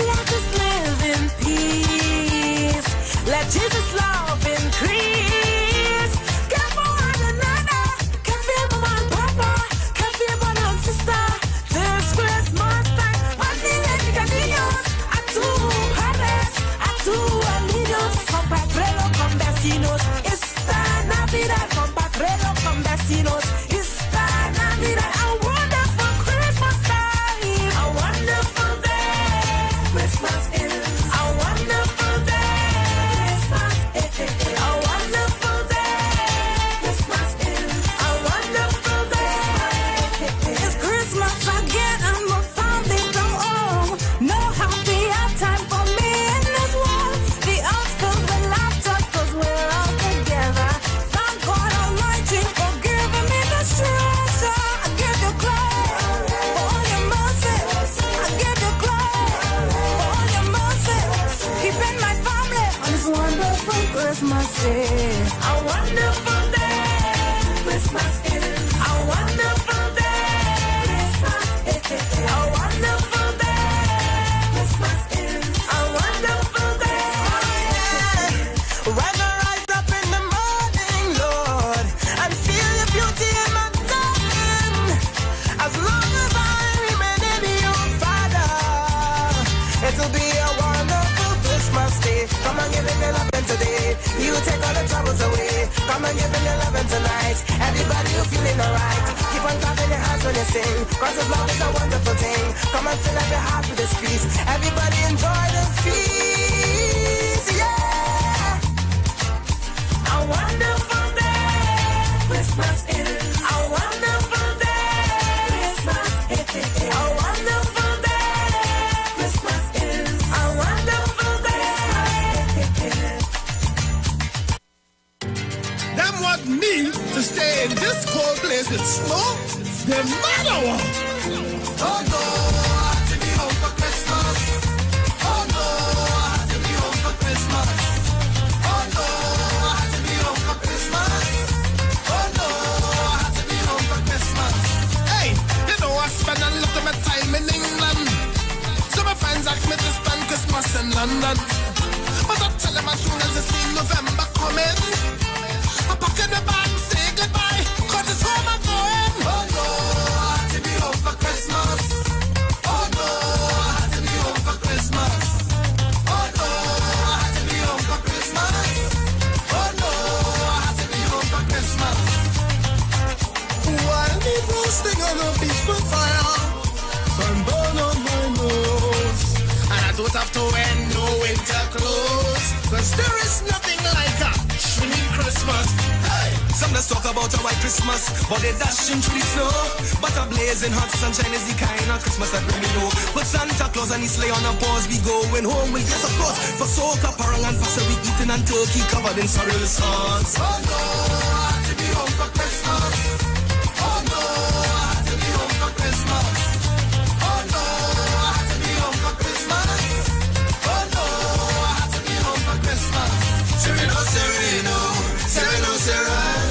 Let us live in peace. Let Jesus' love increase. Care for one another. Care for your mama and papa. Care for your brother and sister. This Christmas time, money and niños. A tu padres, a tu alinos. Compatrelo con vecinos. Esta Navidad, compatrelo con vecinos. A wonderful Christmas time. A wonderful day. Christmas is a wonderful day. Christmas is a wonderful day. Christmas is a wonderful day. It's Christmas again and my family come home. No happier time for me in this world. The earth filled with laughter 'cause we're all together. Thank God Almighty for giving me the strength. Christmas is a wonderful day. Christmas is a wonderful day. Christmas is a wonderful day. Christmas is a wonderful day. When I rise up in the morning, Lord, and feel your beauty in my darling, as long as I remain in you, Father, it'll be a wonderful Christmas day. Come on, give me love today. You take all the troubles away. Come and give me your loving tonight. Everybody, you feeling alright. Keep on clapping your hands when you sing, 'cause his love is a wonderful thing. Come and fill up your heart with this peace. Everybody enjoy the feast. Yeah. A wonderful day. Christmas is a wonderful day. Christmas is a wonderful day. Christmas is a wonderful day. Them want me to stay in this cold place with snow? They matter what? Oh no, I had to be home for Christmas. Oh no, I had to be home for Christmas. Oh no, I had to be home for Christmas. Oh no, I had to be home for Christmas. Hey, you know I spend a lot of my time in England. So my friends ask me to spend Christmas in London. But I tell them as soon as I see November coming, I pack in the bag, say goodbye, 'cause it's home I'm going. Oh no, I had to be home for Christmas. let's talk about a white Christmas. But they dashing through the snow. But a blazing hot sunshine is the kind of Christmas that bring me low. Put Santa Claus and his sleigh on a pause. We going home, well, yes, of course. For soca, parang and pasta, we eating and turkey covered in sorrel sauce. Oh no, I had to be home for Christmas. Oh no, I had to be home for Christmas. Oh no, I had to be home for Christmas. Oh no, I had to be home for Christmas. Sereno, Sereno, Sereno, Sereno.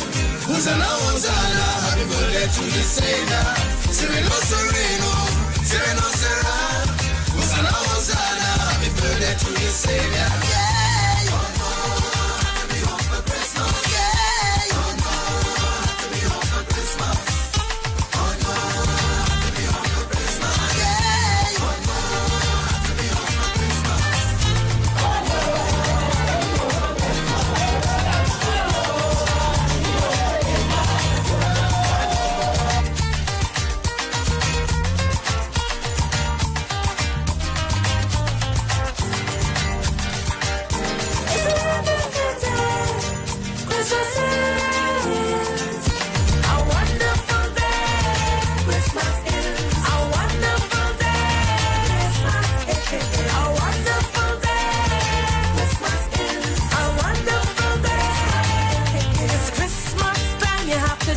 Hosanna, Hosanna, happy birthday to the Savior. Sereno, Sereno, Sereno, Sereno. Hosanna, Hosanna, happy birthday to the Savior. Yeah. Oh no, I had to be home for Christmas. Yeah. Oh no, I had to be home for Christmas. Oh no, I had to be home for Christmas. Yeah. Oh no, I had to be home for Christmas.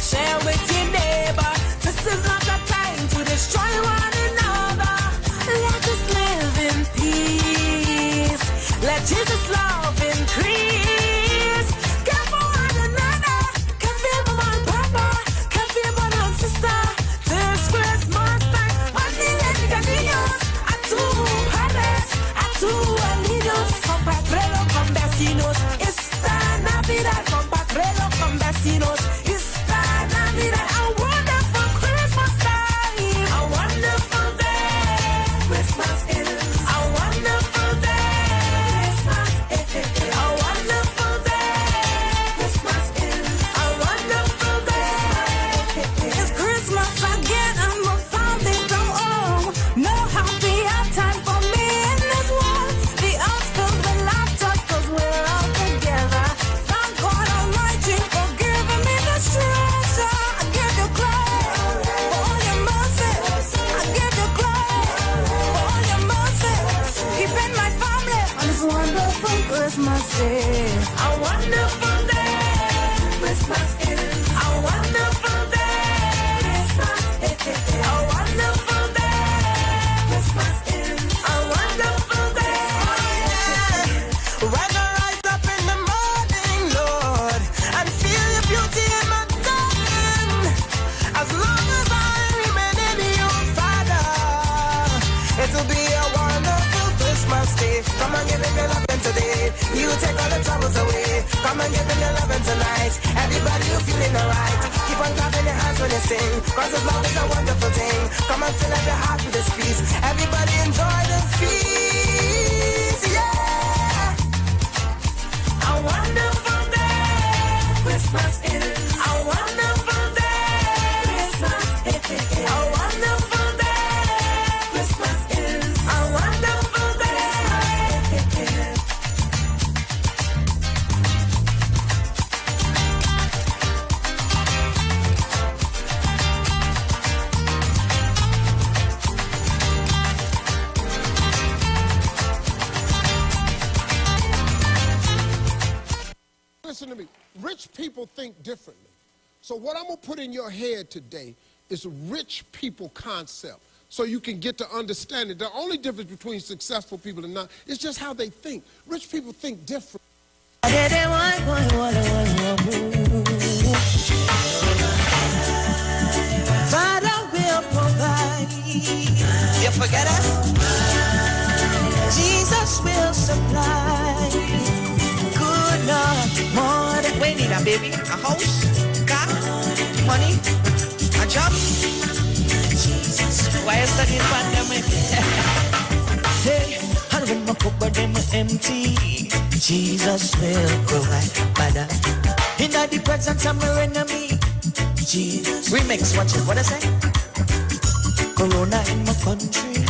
Share with your neighbor. This is not a time to destroy one another. Let us live in peace. Let Jesus' love increase. Care for one another. Care for your mama and papa. Care for your brother and sister. This Christmas time, niños, a tu padres, a tu niños, compatrero con vecinos. Esta Navidad, compatrero con vecinos. A wonderful Christmas time. A wonderful day. Christmas is a wonderful day. Christmas is a wonderful day. Christmas is a wonderful day. It's Christmas again and my family don't own. No happier time for me in this world. The earth fills with laughter 'cause we're all together. Thank God Almighty for giving me the strength. Christmas is a wonderful day. Christmas is a wonderful day. Christmas is a wonderful day. Christmas is a wonderful day. When I rise up in the morning, Lord, and feel your beauty in my garden, as long as I remain in you, Father, it'll be a wonderful Christmas day. Come and give me your love today. You take all the troubles away. Come and give me your loving tonight. Everybody, you feeling alright. Keep on clapping your hands when you sing, 'cause his love is a wonderful thing. Come and fill up your heart with this peace. Everybody enjoy the feast. Yeah. A wonderful day. Christmas is a wonderful day. Christmas is a wonderful day. Christmas is a wonderful day. Listen to me. Rich people think differently. So what I'm going to put in your head today is a rich people concept so you can get to understand it. The only difference between successful people and not is just how they think. Rich people think different. Father will provide. You forget it? Jesus will supply. Good Lord, more than we need a baby, a house, car, money, a job. Why is that in pandemic? Hey, and when my cupboard them empty, Jesus will provide. Father, in the presence of my enemy, Jesus. Remix, watch it. What I say? Corona in my country,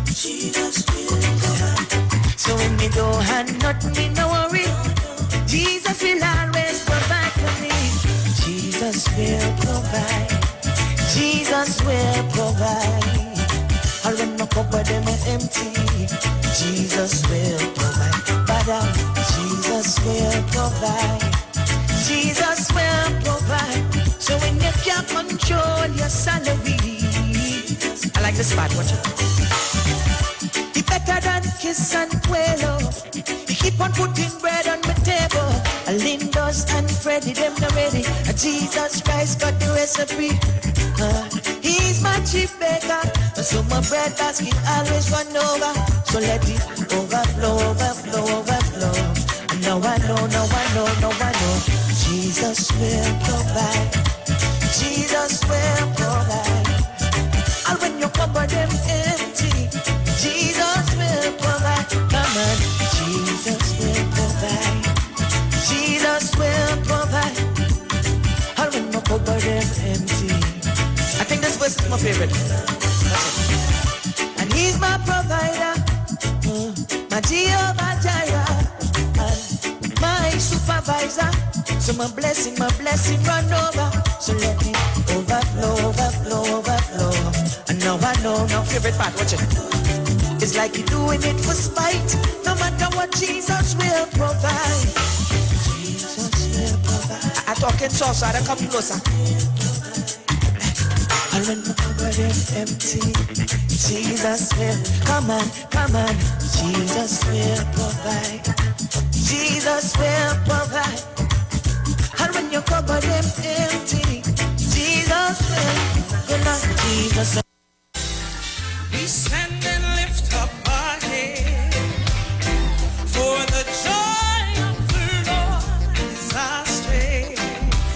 Jesus will provide. So when me don't have nothing, me no worry. Jesus will always provide for me. Jesus. will provide. Jesus will provide. All when my cupboard them are empty, Jesus will provide. But Jesus will provide. Jesus will provide. So when you can't control your salary, I like this part, watch it. He better than kiss and quail. He keep on putting bread on my table. Lindos and Freddy, them not ready. Jesus Christ got the recipe. He's my chief baker. So my bread basket always run over. So let it overflow, overflow, overflow. Now I know, now I know, now I know. Jesus will provide. Jesus will provide. And when you cover them empty, Jesus will provide. Come on, Jesus will provide. Jesus will provide. And when you cover them empty, I think this verse is my favorite. And He's my provider, my Jehovah Jireh, and my supervisor. So my blessing run over. So let it overflow, overflow, overflow. And now I know, now favorite part, watch it. It's like you're doing it for spite. No matter what, Jesus will provide. Jesus will provide. I talk in sauce, so I come closer. And when my cupboard is empty, Jesus will, come on, Jesus will provide. Jesus will provide. And when your cupboard is empty, Jesus will, Jesus will. We stand and lift up our head, for the joy of the Lord is our strength.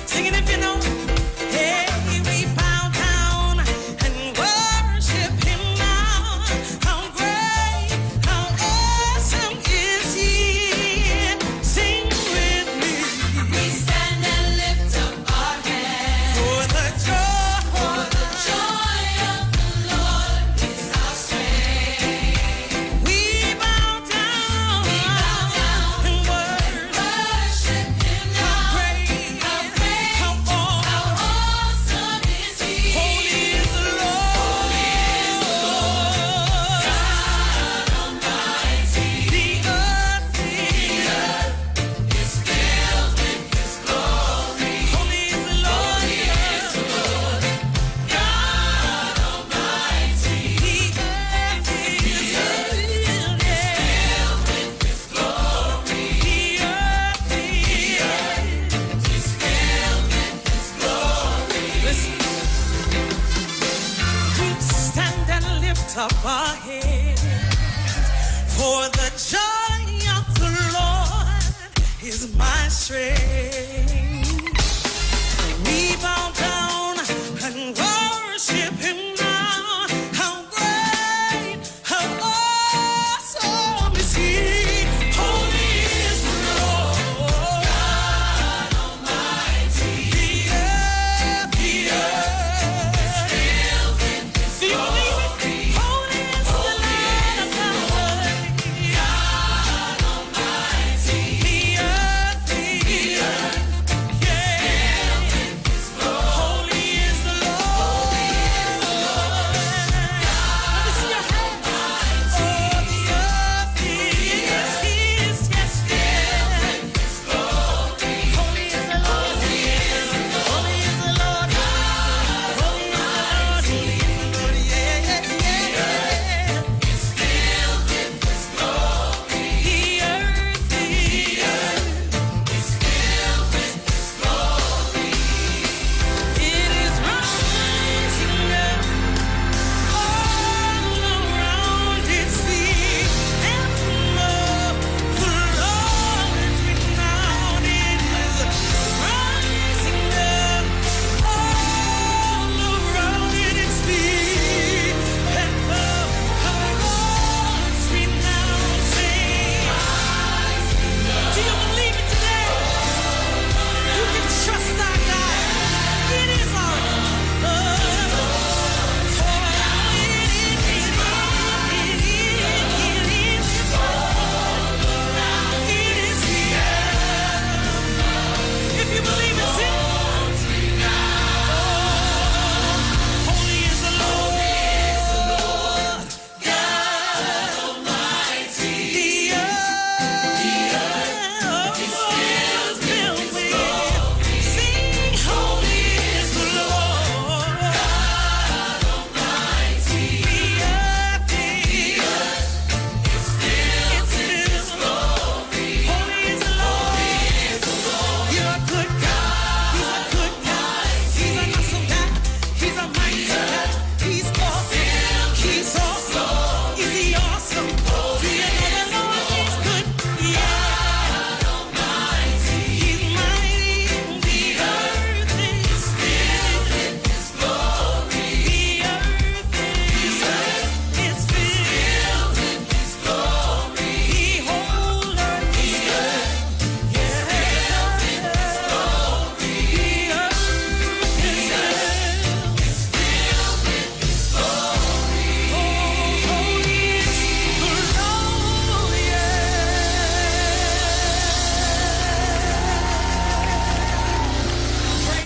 Singing if you know, hey, we bow down and worship Him now. How great, how awesome is He. Sing with me. We stand and lift up our head, for the joy of the Lord is our strength. We bow down and worship Him now. How awesome is He. Holy is the Lord, God Almighty. The earth is filled with His glory. Holy is the Lord, God Almighty. The earth is filled with His glory. The earth is filled with His glory. Listen. We stand and lift up our heads, for the joy of the Lord is my strength. We bow down and worship Him now. How great, how awesome is He. Holy is the Lord, God Almighty. The earth is filled with His glory. Holy is the Lamb of God Almighty. The earth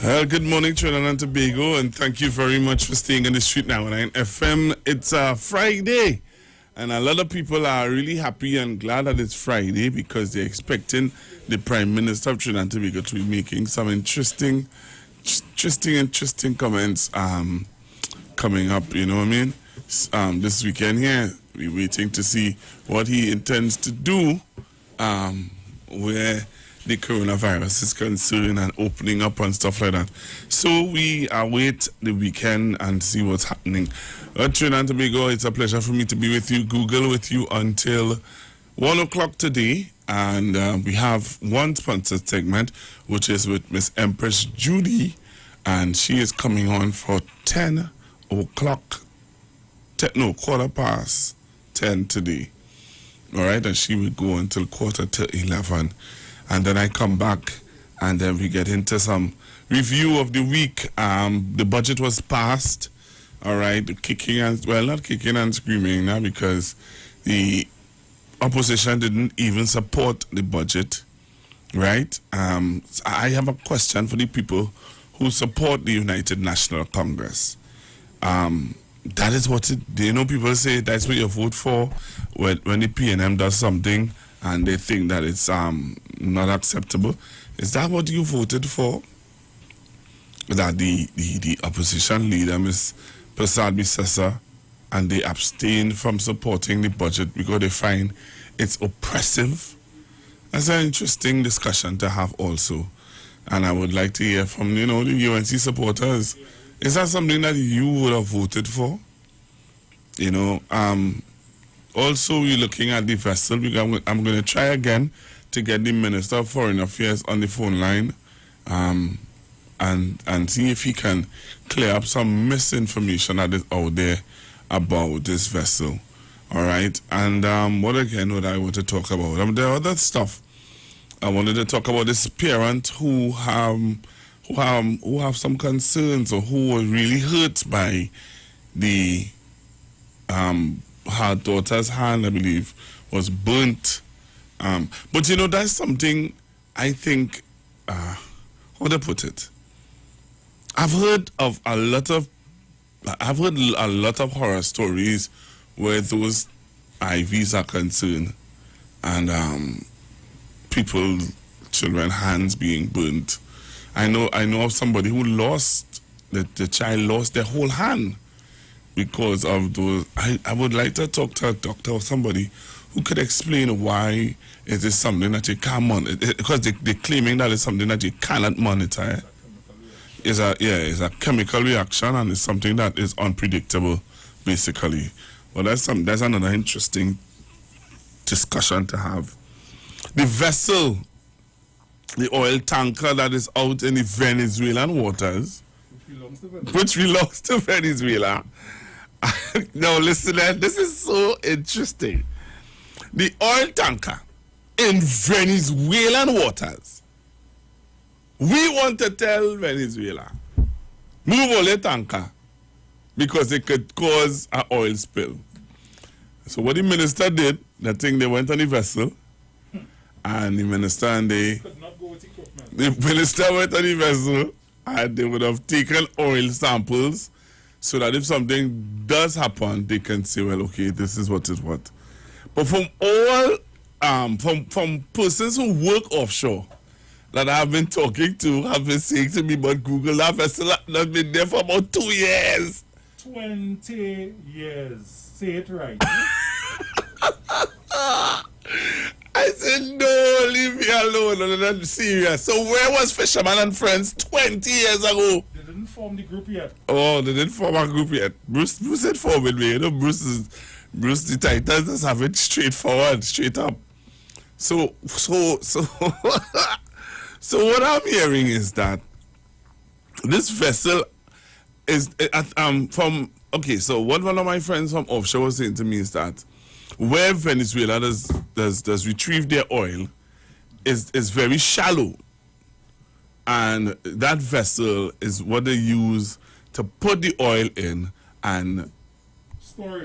Well, good morning, Trinidad and Tobago, and thank you very much for staying in the street now on FM. It's Friday, and a lot of people are really happy and glad that it's Friday because they're expecting the Prime Minister of Trinidad and Tobago to be making some interesting comments coming up. You know what I mean? This weekend here, we're waiting to see what he intends to do, where the coronavirus is concerned and opening up and stuff like that. So we await the weekend and see what's happening. Trinidad and Tobago, it's a pleasure for me to be with you, Google with you until 1 o'clock today. And we have one sponsored segment, which is with Miss Empress Judy, and she is coming on for 10 o'clock, quarter past 10 today. All right, and she will go until quarter to 11. And then I come back, and then we get into some review of the week. The budget was passed, all right, not kicking and screaming now because the opposition didn't even support the budget, right? I have a question for the people who support the United National Congress. That is what people say that's what you vote for when the PNM does something and they think that it's not acceptable. Is that what you voted for? That the opposition leader, Ms. Prasad Bisesa, and they abstained from supporting the budget because they find it's oppressive? That's an interesting discussion to have also. And I would like to hear from, the UNC supporters. Is that something that you would have voted for? Also, we're looking at the vessel. I'm going to try again to get the Minister of Foreign Affairs on the phone line and see if he can clear up some misinformation that is out there about this vessel. All right? And what I want to talk about? There are other stuff. I wanted to talk about this parent who have some concerns or who were really hurt by the her daughter's hand, I believe, was burnt. But that's something I think, how to put it? I've heard a lot of horror stories where those IVs are concerned and children hands being burnt. I know of somebody who lost the child lost their whole hand because of those. I would like to talk to a doctor or somebody who could explain why it is something that you can't monitor, because they're claiming that it's something that you cannot monitor. It's a chemical reaction and it's something that is unpredictable, basically. Well, that's another interesting discussion to have. The vessel, the oil tanker that is out in the Venezuelan waters, which belongs to Venezuela. Now listen, this is so interesting. The oil tanker in Venezuelan waters. We want to tell Venezuela, move all the tanker because it could cause an oil spill. So what the minister did, they went on the vessel, and the minister and the minister went on the vessel, and they would have taken oil samples so that if something does happen, they can say, well, okay, this is what is what. But from all, from persons who work offshore that I've been talking to, have been saying to me, but Google that vessel has been there for about 2 years. 20 years. Say it right. I said, no, leave me alone. I'm not serious. So where was Fisherman and Friends 20 years ago? They didn't form the group yet. Oh, they didn't form a group yet. Bruce had formed with me. Bruce the Titans just have it straightforward, straight up. So what I'm hearing is that this vessel is from, okay, so what one of my friends from offshore was saying to me is that where Venezuela does retrieve their oil is very shallow, and that vessel is what they use to put the oil in and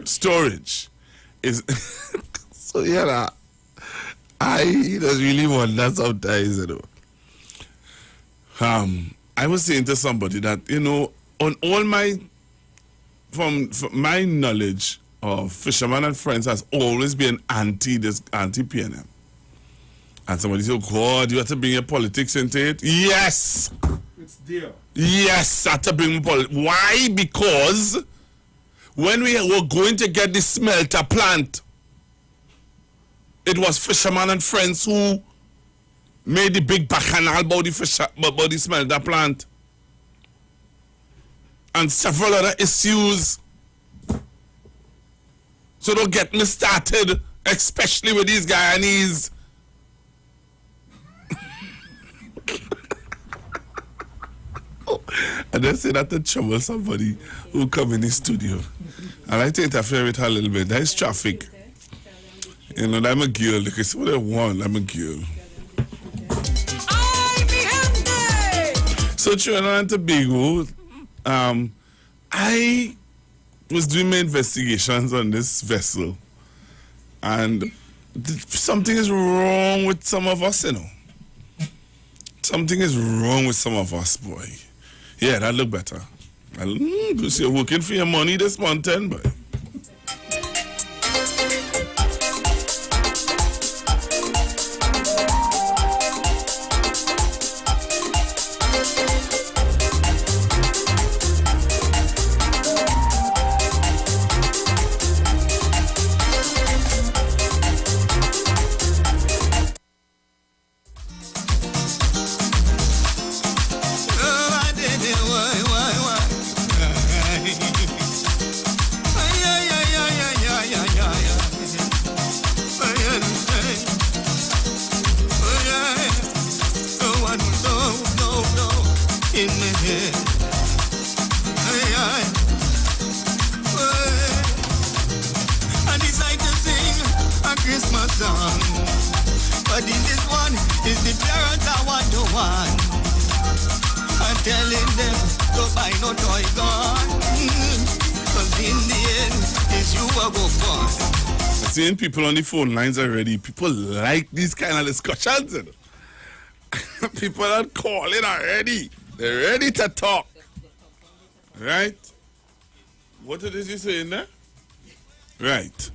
storage is so I just really wonder sometimes, I was saying to somebody that, you know, on all my, from my knowledge of Fisherman and Friends has always been anti-PNM. And somebody said, oh God, you have to bring your politics into it? Yes! It's there. Yes, I have to bring politics. Why? Because when we were going to get the smelter plant, it was Fisherman and Friends who made the big bacchanal about the smelter plant. And several other issues. So don't get me started, especially with these Guyanese. And then say that to trouble somebody who come in the studio. And I to interfere with her a little bit. There's traffic. You know, I'm a girl. They can say what they want. I'm a girl. So Trinidad and Tobago, I was doing my investigations on this vessel, and something is wrong with some of us, you know. Something is wrong with some of us, boy. Yeah, that look better. You're working for your money this month, boy. Seeing people on the phone lines already. People like these kind of discussions. You know? People are calling already. They're ready to talk. Right? What did you say in there? Right.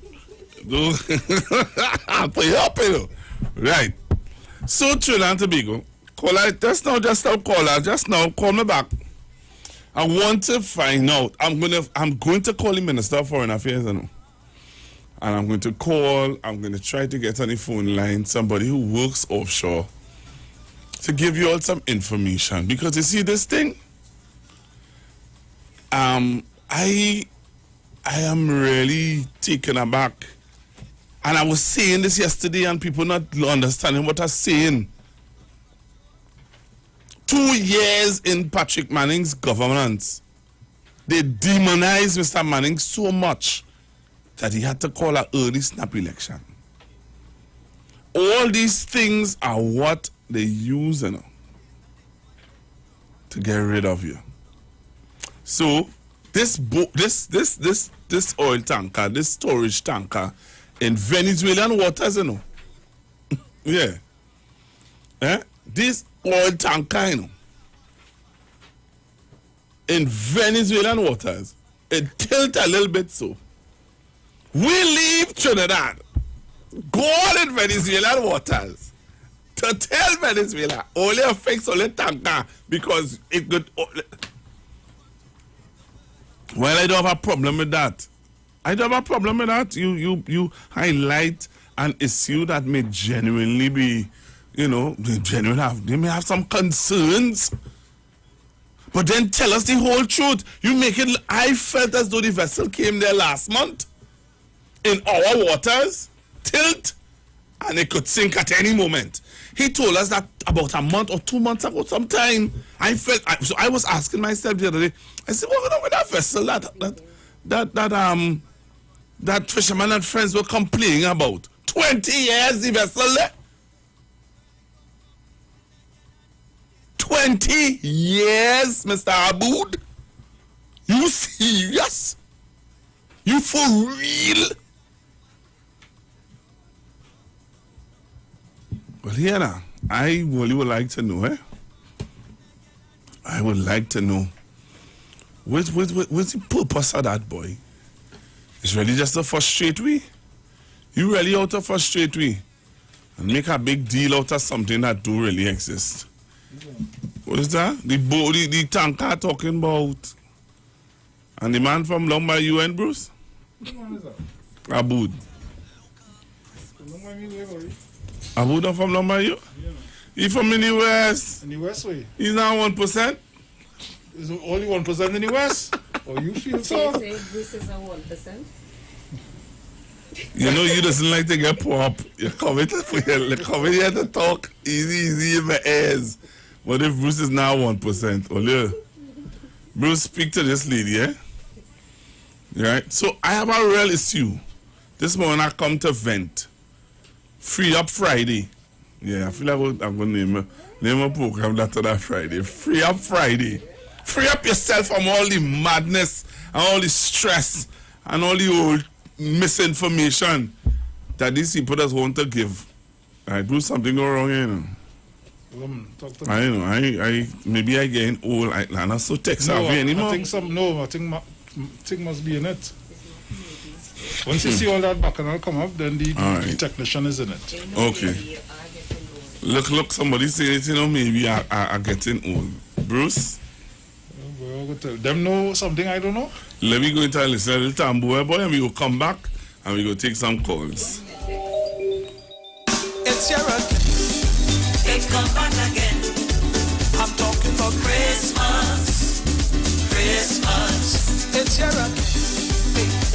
Put you up, you know. Right. So Trinidad and Tobago, call her just now call her. Just now call me back. I want to find out. I'm going to call the Minister of Foreign Affairs, you know. And I'm going to try to get on the phone line somebody who works offshore to give you all some information. Because you see this thing, I am really taken aback. And I was saying this yesterday and people not understanding what I'm saying. 2 years in Patrick Manning's governance, they demonized Mr. Manning so much that he had to call an early snap election. All these things are what they use, you know, to get rid of you. So this oil tanker, this storage tanker in Venezuelan waters, you know. Yeah. This oil tanker, you know, in Venezuelan waters, it tilted a little bit so. We leave Trinidad, go on in Venezuelan waters to tell Venezuela only affects only tanker because it could. Well, I don't have a problem with that. I don't have a problem with that. You highlight an issue that may genuinely be, you know, they may have some concerns. But then tell us the whole truth. You make it. I felt as though the vessel came there last month in our waters, tilt, and it could sink at any moment. He told us that about a month or 2 months ago, sometime. So I was asking myself the other day. I said, "What happened with that vessel that Fisherman and Friends were complaining about? 20 years the vessel there. 20 years, Mr. Aboud? You serious? You for real?" Well, here now, I really would like to know, I would like to know what's the purpose of that, boy? It's really just to frustrate we? You really out to frustrate we? And make a big deal out of something that do really exist. What is that? The tanker talking about. And the man from Long by you and Bruce? Aboud. Aboud from Long by you? Yeah. He from in the West. In the West way? He's now 1%? Is it only 1% in the West? Or you feel so? They say Bruce is a 1%. You know, you doesn't like to get pop. You come here to talk easy in my ears. What if Bruce is now 1%? Ole, Bruce, speak to this lady, eh? Right? So I have a real issue. This morning I come to vent. Free Up Friday. Yeah, I feel like I'm going to name a program that Friday. Free Up Friday. Free up yourself from all the madness and all the stress and all the old misinformation that these people just want to give. I do something go wrong, you know. I don't know. I maybe I getting old. I'm not so tech savvy anymore. I think must be in it. Once you see all that bacchanal come up, then the technician is in it. Okay. Look, somebody say it, you know, maybe I getting old. Bruce? Them know something I don't know? Let me go into a little tambour boy and we will come back and we will take some calls. It's your it come back again. I'm talking about Christmas. It's your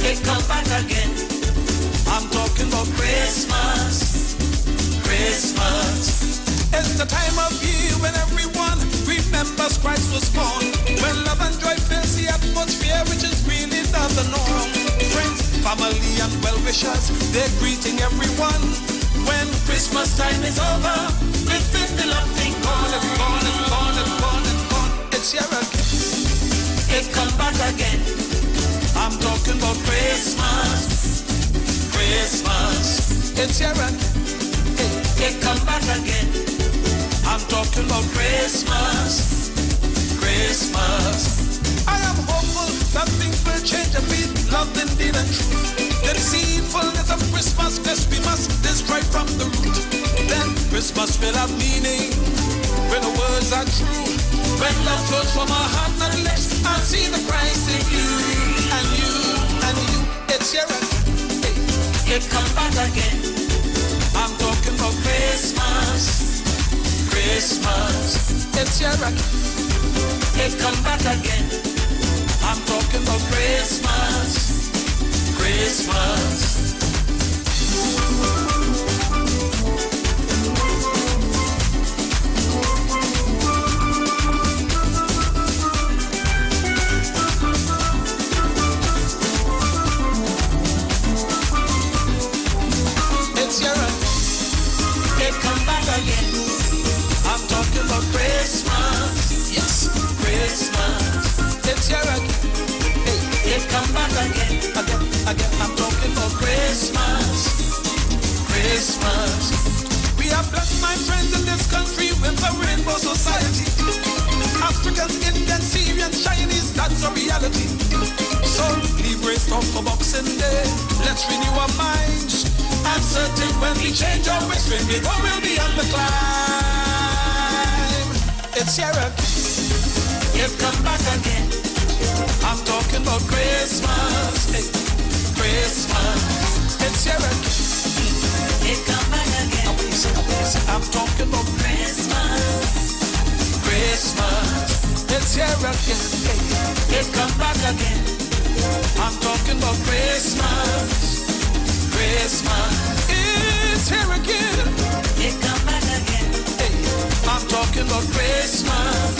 it come back again. I'm talking about Christmas. It's the time of year when everyone remembers Christ was born. When love and joy fills the atmosphere, which is really not the norm. Friends, family and well-wishers, they're greeting everyone. When Christmas time is over, within the love thing gone. It's here again. It come back again. I'm talking about Christmas. It's here again. It come back again. I'm talking about Christmas. I am hopeful that things will change and be loved indeed and true. The deceitfulness of Christmas, yes, we must destroy from the root. Then Christmas will have meaning when the words are true. When love flows from our heart and lips, I'll see the Christ in you and you and you. It's here again. It come back again. I'm talking about Christmas. It's here again. It come back again. I'm talking about Christmas. It's here again. It come back again. I'm talking about Christmas. Yes, Christmas. It's here again. It come back again. I'm talking about Christmas. We have blessed my friends in this country with a rainbow society. Africans, Indians, Syrians, Chinese, that's a reality. So leave race talk for Boxing Day. Let's renew our minds. I'm certain when we change our ways, when we go, we'll be on the climb. It's here again. It come back again. I'm talking about Christmas. It's here again. It come back again. I'm talking about Christmas. It's here again. It come back again. I'm talking about Christmas. It's here again. It come back again. I'm talking about Christmas.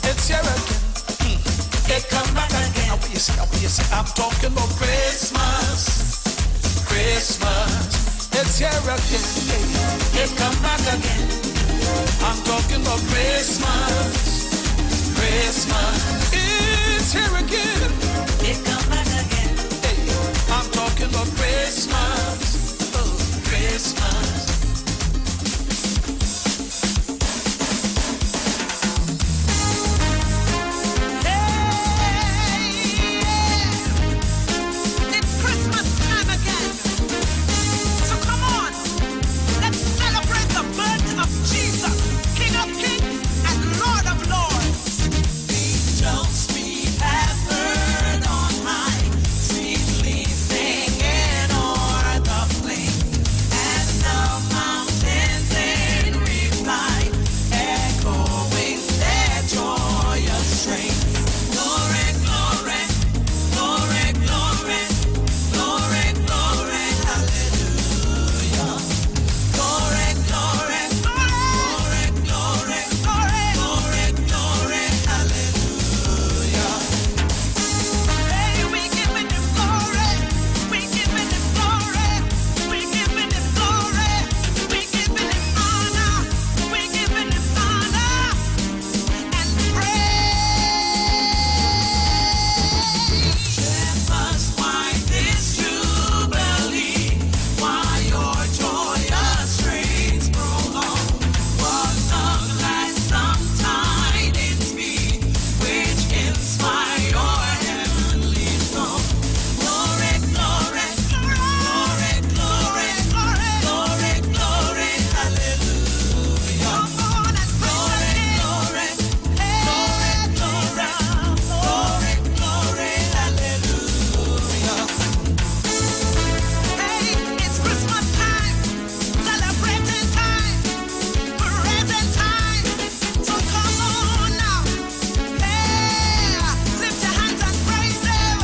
It's here again. It come back again. I'm talking about Christmas. It's here again. It come back again. I'm talking about Christmas. It's here again. It come back again. I'm talking about Christmas. Jesus, King of Kings and Lord of Lords. Angels we have heard on high, sweetly singing o'er the plains, and the mountains in reply, echoing their joyous strains. Glory, glory, glory, glory, glory, glory, hallelujah. Glory, glory, glory, glory, glory, glory, glory, hallelujah. Hey, we giving Him glory, we giving Him glory, we giving Him glory, we giving Him honor, we giving Him honor and praise. Shepherds, why this jubilee? Why your joyous strains prolong? What of gladsome tidings be, which inspire your heavenly song? Glory, glory, glory, glory, glory, glory, glory, hallelujah. Come on and glory, glory, glory, glory, glory, glory, hallelujah. Hey, it's Christmas time, celebrating time, present time. So come on now, hey, lift your hands and praise Him.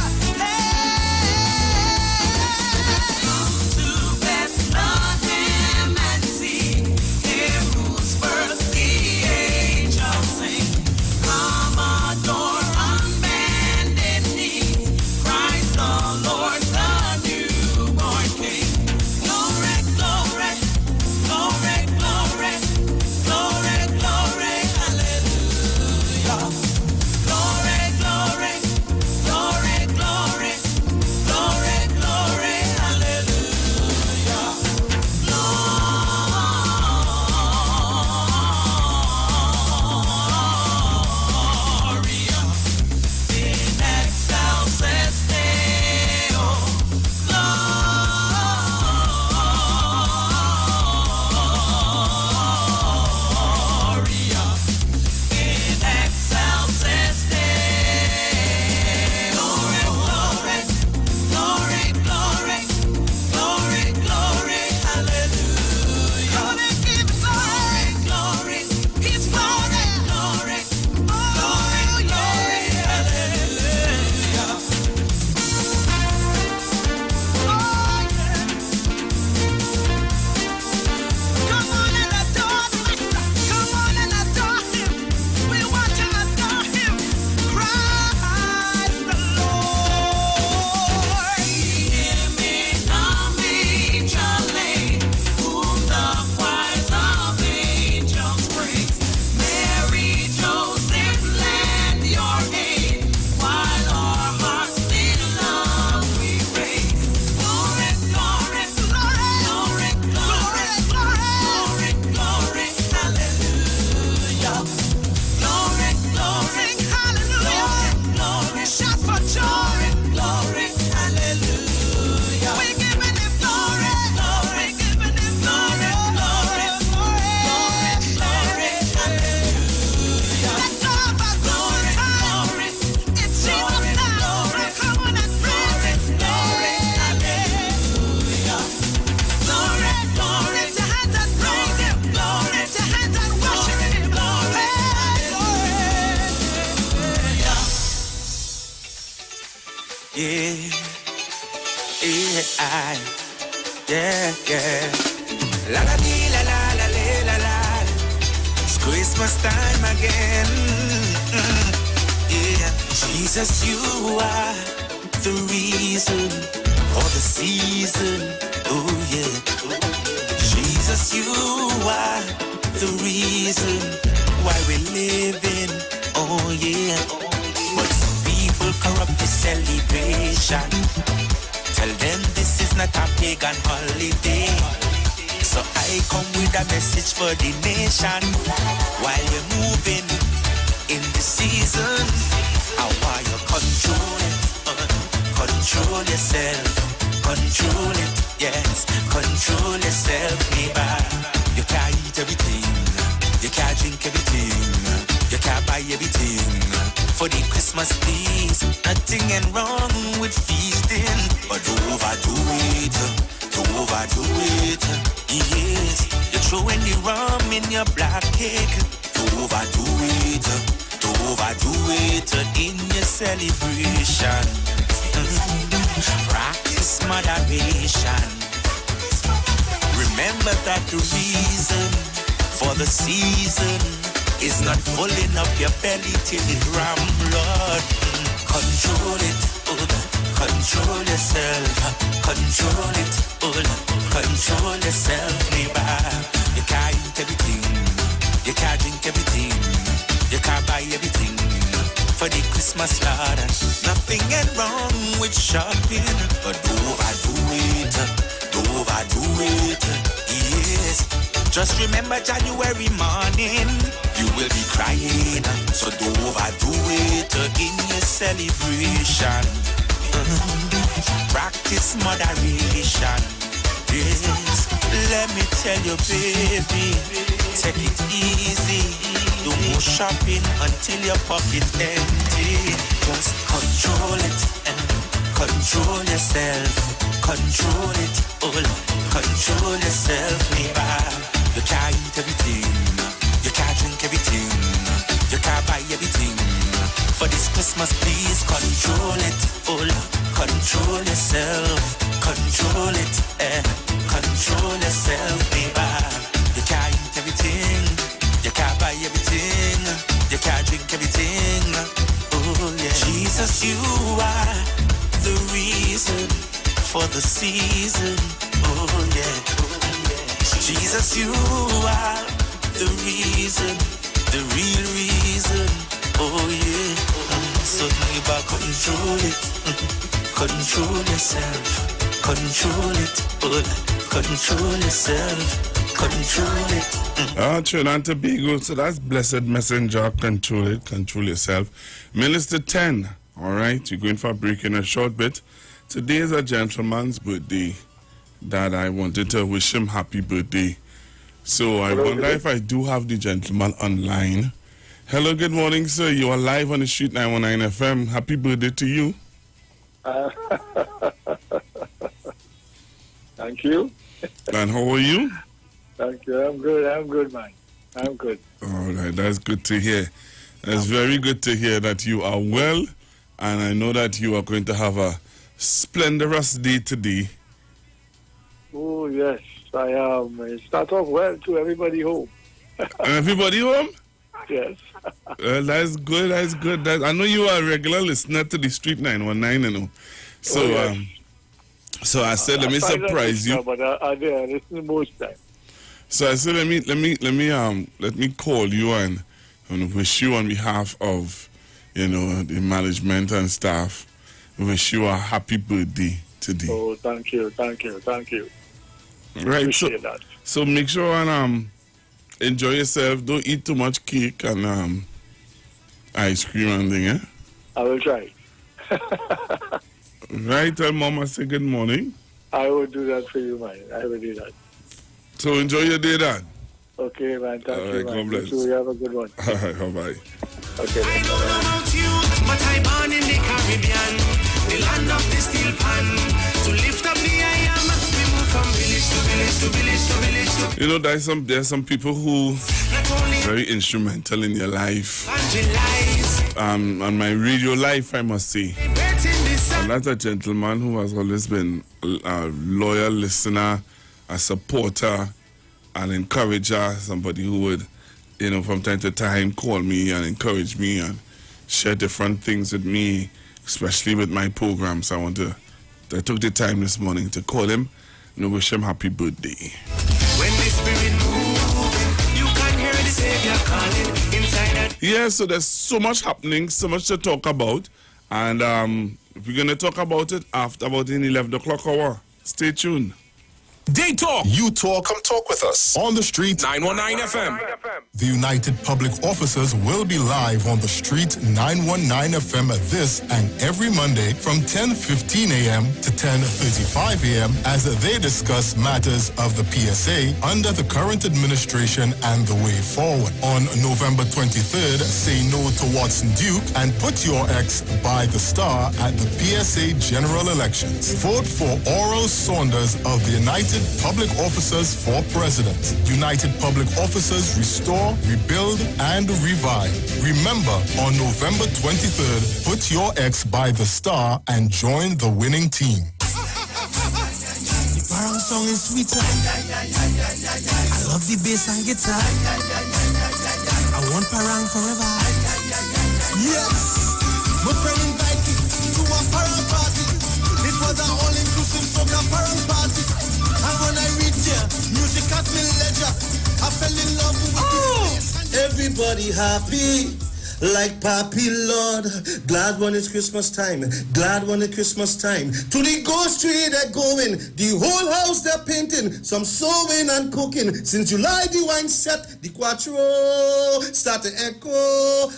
Come to Bethlehem and see, hear whose birth the angels sing. Come adore unbended knees, Christ the Lord, the newborn King. Glory, glory, glory, glory, glory, glory, hallelujah. Glory, glory, glory, glory, glory, glory, hallelujah. Gloria in excelsis Deo. Gloria in excelsis Deo. Glory, glory, glory, glory, glory, hallelujah. Glory, give glory, glory, His glory, glory, glory, glory, hallelujah. Oh, yeah. Come on and adore the Master. Come on and adore Him. We want to adore Him. Christ the Lord. See Him in a manger laid, whom the choirs of angels praise. Mary, Joseph, lend your aid, while our hearts in love we raise. Glory, glory, glory, glory, glory, glory, glory, hallelujah. Glory, glory, sing hallelujah. Glory, shout for joy. Glory, hallelujah. We giving Him glory, glory, giving Him glory, glory, glory, glory, hallelujah. Let's all have a good time. It's Jesus now, so come on and praise Him. Glory, hallelujah. Glory, glory, lift your hands and praise Him. Glory, lift your hands and worship Him. Glory, yeah. La la dee, la la la la la. It's Christmas time again. Yeah, Jesus, you are the reason for the season. Oh yeah, Jesus, you are the reason why we're living. Oh yeah, but some people corrupt the celebration. Tell them this is not a pagan holiday. So I come with a message for the nation. While you're moving in the season, I want you control it, control yourself, control it, yes, control yourself, neighbor. You can't eat everything You can't drink everything, you can't buy everything. For the Christmas feast, nothing ain't wrong with feasting, but don't overdo it, don't overdo it. Yes, you're throwing the rum in your black cake. Don't overdo it, don't overdo it in your celebration. Practice moderation. Remember that the reason for the season is not filling up your belly till it ram blood. Control it, control yourself. Control it, control yourself, neighbor. You can't eat everything, you can't drink everything, you can't buy everything for the Christmas Lord. Nothing ain't wrong with shopping, but don't overdo it, don't overdo it. Yes, just remember January morning, you will be crying, so don't overdo it in your celebration. Practice moderation. Yes, let me tell you, baby, take it easy. Do more shopping until your pocket empty. Just control it and control yourself. Control it, control yourself, neighbor. You can't eat everything, you can't drink everything, you can't buy everything. For this Christmas, please control it, control yourself. Control it, control yourself, neighbor. You can't eat everything, you can't buy everything, you can't drink everything. Oh yeah, Jesus, you are the reason for the season. Oh yeah, Jesus, you are the reason, the real reason. Oh yeah, so neighbor, control it, control yourself. Control it, control yourself, control it. Trinidad and Tobago, so that's Blessed Messenger, control it, control yourself. Minister 10, all right, you're going for a break in a short bit. Today is a gentleman's birthday that I wanted to wish him happy birthday. So I wonder if I do have the gentleman online. Hello, good morning, sir. You are live on the street 919 FM. Happy birthday to you. Thank you. And how are you? Thank you. I'm good, man. I'm good. All right, that's good to hear. It's very good to hear that you are well, and I know that you are going to have a splendorous day today. Oh, yes, I am. It start off well to everybody home. Everybody home? Yes. That's good, that's good. I know you are a regular listener to the Street 919, you know. So, yes. So I said, let me surprise you. But I listen most time. So I said, let me call you and wish you on behalf of, you know, the management and staff, wish you a happy birthday today. Oh, thank you. Right. Appreciate that. So make sure and enjoy yourself. Don't eat too much cake and ice cream and thing. Eh? I will try. Right, tell Mama say good morning. I will do that for you, man. I will do that. So enjoy your day, Dad. Okay, man. Thank you, man. God bless. So you have a good one. All right, bye-bye. Okay. I don't know about you, but I born in the Caribbean, the land of the steel pan. To lift up the I am, we move from village to village to village to village to. You know, there's some people who very instrumental in your life. On my radio life, I must say. And that's a gentleman who has always been a loyal listener, a supporter, an encourager, somebody who would, you know, from time to time call me and encourage me and share different things with me, especially with my programs. I took the time this morning to call him and wish him happy birthday. When the spirit moving, you can hear the Savior calling inside that. Yeah, so there's so much happening, so much to talk about. And we're going to talk about it after about in 11 o'clock hour. Stay tuned. They talk. You talk. Come talk with us. On the street. 919 FM. The United Public Officers will be live on the street 919 FM this and every Monday from 10:15 a.m. to 10:35 a.m. as they discuss matters of the PSA under the current administration and the way forward. On November 23rd, say no to Watson Duke and put your ex by the star at the PSA general elections. Vote for Oral Saunders of the United Public Officers for President. United Public Officers restore, rebuild, and revive. Remember, on November 23rd, put your ex by the star and join the winning team. The parang song is sweeter. I love the bass and guitar. I want parang forever. Yes, my friend invited me to a parang party. It was an all-inclusive soca parang party. And when I reached here, music at me leisure. I fell in love with the Everybody happy like Papi Lord. Glad when it's Christmas time. Glad when it's Christmas time. To the ghost tree they're going. The whole house they're painting. Some sewing and cooking. Since July the wine set. The quattro start to echo.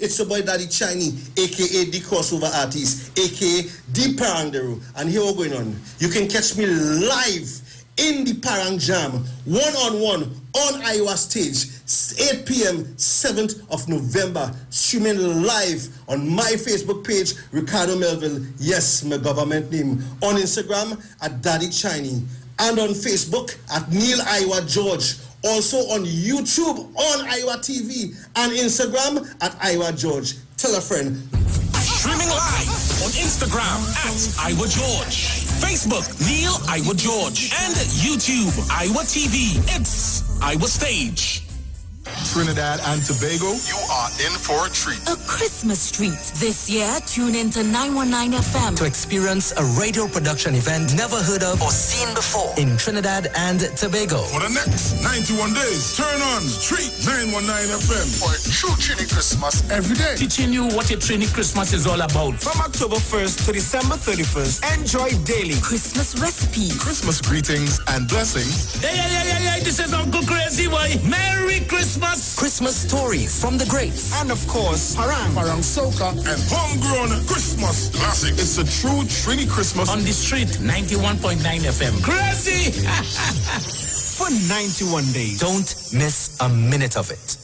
It's your boy Daddy Chiny, aka the crossover artist, aka the Parangderu. And here we're going on. You can catch me live in the Parang Jam, one-on-one on Iwer stage, 8 p.m., 7th of November, streaming live on my Facebook page, Ricardo Melville, yes, my government name, on Instagram at Daddy Chiny, and on Facebook at Neil Iwer George, also on YouTube on Iwer TV, and Instagram at Iwer George. Tell a friend. Streaming live on Instagram at Iwer George, Facebook Neil Iwer George, and YouTube Iwer TV. It's Iwer Stage. Trinidad and Tobago, you are in for a treat. A Christmas treat. This year, tune into 919 FM to experience a radio production event never heard of or seen before in Trinidad and Tobago. For the next 91 days, turn on Street 919 FM for a true Trini Christmas every day. Teaching you what a Trini Christmas is all about. From October 1st to December 31st, enjoy daily Christmas recipes, Christmas greetings and blessings. Hey, this is Uncle Crazy Boy. Merry Christmas. Christmas stories from the greats. And of course, Parang Soca, and homegrown Christmas classics. It's a true Trini Christmas on the street 91.9 FM. Crazy! For 91 days. Don't miss a minute of it.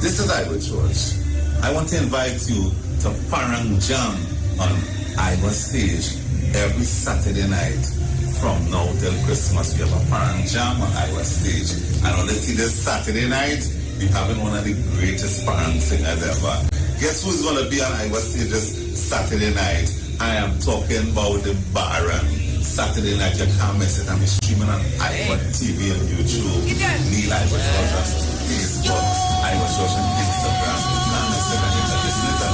This is Iwer George. I want to invite you to Parang Jam on Iwer Stage every Saturday night. From now till Christmas, we have a Parang Jam on Iwer Stage. And on this Saturday night, we're having one of the greatest Parang singers ever. Guess who's going to be on Iwer Stage this Saturday night? I am talking about the Baron. Saturday night, you can't miss it. I'm streaming on Iwer TV and YouTube. Neil Iwer George on Facebook, Iwer George on Instagram. You can't miss it. And you're listening to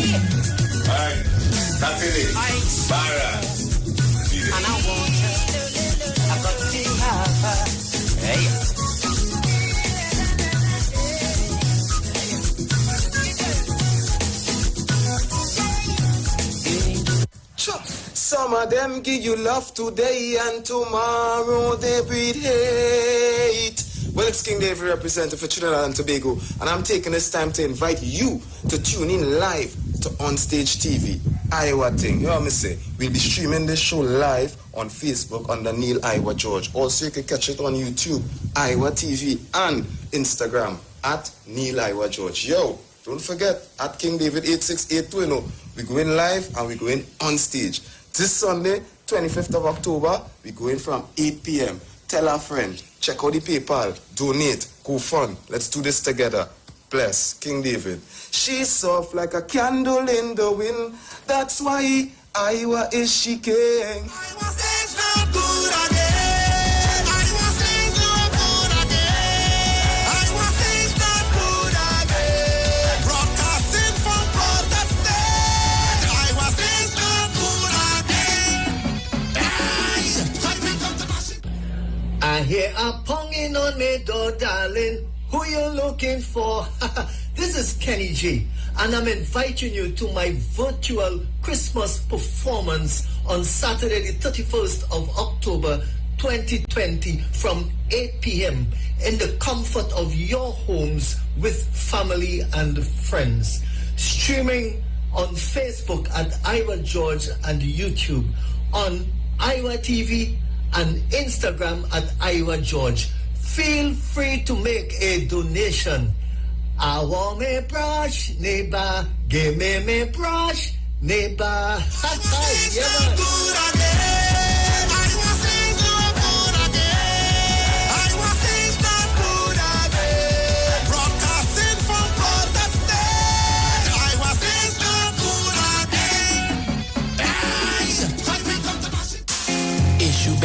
91.9. Alright, Saturday, Baron. And I want you, I got to have her. Hey. Some of them give you love today and tomorrow they breed hate. Well, it's King David representative for Trinidad and Tobago, and I'm taking this time to invite you to tune in live to Onstage TV. Iwer thing, you know what I say? We'll be streaming this show live on Facebook under Neil Iwer George. Also, you can catch it on YouTube, Iwer TV, and Instagram at Neil Iwer George. Yo, don't forget, at King David 86820, we're going live and we're going on stage. This Sunday, 25th of October, we're going from 8 p.m. Tell a friend, check out the PayPal, donate, go fun. Let's do this together. Bless King David. She's soft like a candle in the wind. That's why Iwer is she king. Iwer stage not good again. Iwer stage not good again. Iwer stage not good again. Broadcasting from Protestant. Iwer stage not good again. I hear a ponging on me door, darling. Who you looking for? This is Kenny G, and I'm inviting you to my virtual Christmas performance on Saturday, the 31st of October 2020 from 8 p.m. in the comfort of your homes with family and friends. Streaming on Facebook at Iwer George and YouTube, on Iwer TV and Instagram at Iwer George. Feel free to make a donation. I want me brush, neighbor. Give me brush, neighbor.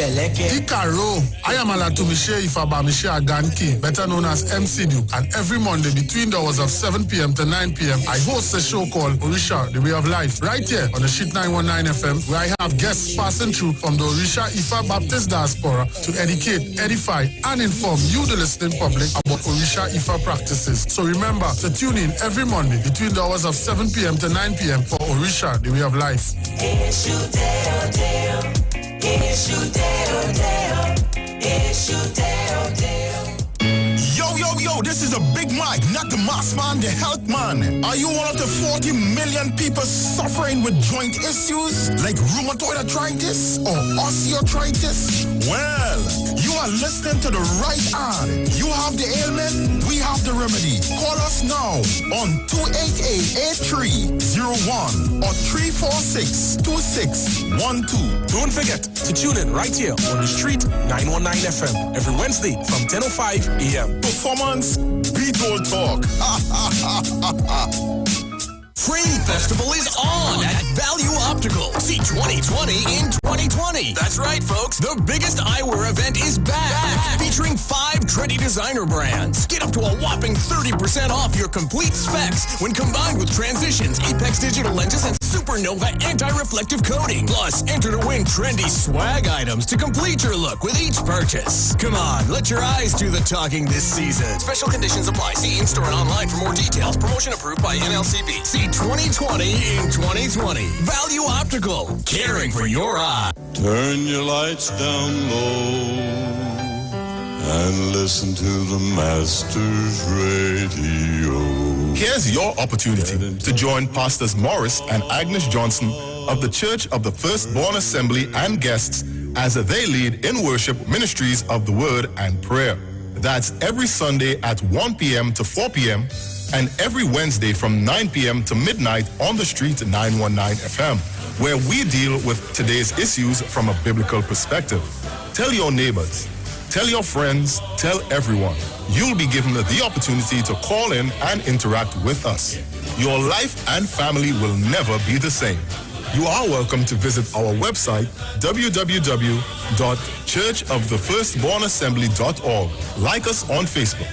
Ikaro, I am Alatumishe Ifabamishe Adanki, better known as MC Duke, and every Monday between the hours of 7 p.m. to 9 p.m. I host a show called Orisha, The Way of Life, right here on the Sheet 919 FM, where I have guests passing through from the Orisha Ifa Baptist Diaspora to educate, edify, and inform you, the listening public, about Orisha Ifa practices. So remember to tune in every Monday between the hours of 7 p.m. to 9 p.m. for Orisha, The Way of Life. Yo, this is a Big Mike, not the mass man, the health man. Are you one of the 40 million people suffering with joint issues like rheumatoid arthritis or osteoarthritis? Well, you are listening to the right ad. You have the ailment, we have the remedy. Call us now on 288-8301 or 346-2612. Don't forget to tune in right here on the Street 919 FM every Wednesday from 10:05 a.m. Performance Beatles Talk. Free Festival is on at Value Optical. See 2020 in 2020. That's right, folks. The biggest eyewear event is back. Featuring 5 trendy designer brands. Get up to a whopping 30% off your complete specs when combined with Transitions, Apex digital lenses, and Supernova anti-reflective coating. Plus, enter to win trendy swag items to complete your look with each purchase. Come on, let your eyes do the talking this season. Special conditions apply. See in-store and online for more details. Promotion approved by NLCB. See 2020 in 2020. Value Optical. Caring for your eye. Turn your lights down low and listen to the Master's Radio. Here's your opportunity to join Pastors Morris and Agnes Johnson of the Church of the Firstborn Assembly and guests as they lead in worship ministries of the Word and Prayer. That's every Sunday at 1 p.m. to 4 p.m. and every Wednesday from 9 p.m. to midnight on the Street 919 FM, where we deal with today's issues from a biblical perspective. Tell your neighbors, tell your friends, tell everyone. You'll be given the opportunity to call in and interact with us. Your life and family will never be the same. You are welcome to visit our website, www.churchofthefirstbornassembly.org. Like us on Facebook.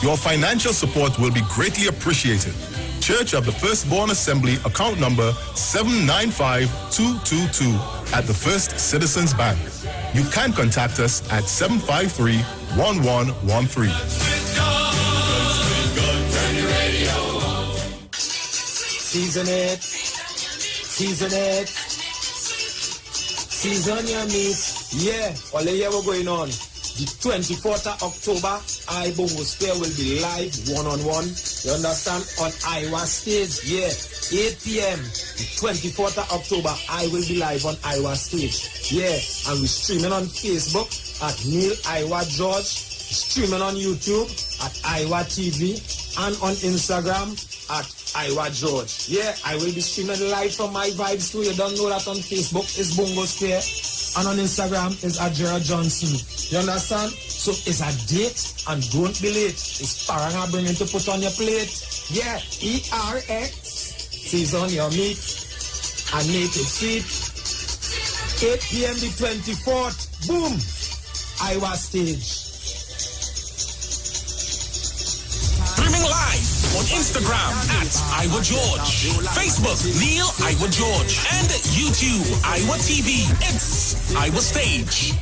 Your financial support will be greatly appreciated. Church of the Firstborn Assembly, account number 795222 at the First Citizens Bank. You can contact us at 753-1113. Season it. Season it. Season your meat. Yeah, all the year we're going on. The 24th of October, Bongo Square will be live one-on-one. You understand? On Iwer stage. Yeah, 8 p.m. The 24th of October, I will be live on Iwer stage. Yeah, and we're streaming on Facebook at Neil Iwer George. Streaming on YouTube at Iwer TV. And on Instagram at Iwer George. Yeah, I will be streaming live from my vibes too. You don't know that on Facebook is Bongo Square. And on Instagram is Ajira Johnson. You understand? So it's a date and don't be late. It's paranga bringing to put on your plate. Yeah, ERX. Season your meat and make it sweet. 8 p.m. the 24th. Boom! Iwer stage. Streaming live on Instagram at Iwer George, Facebook Neil Iwer George, and YouTube Iwer TV. It's Iwer Stage.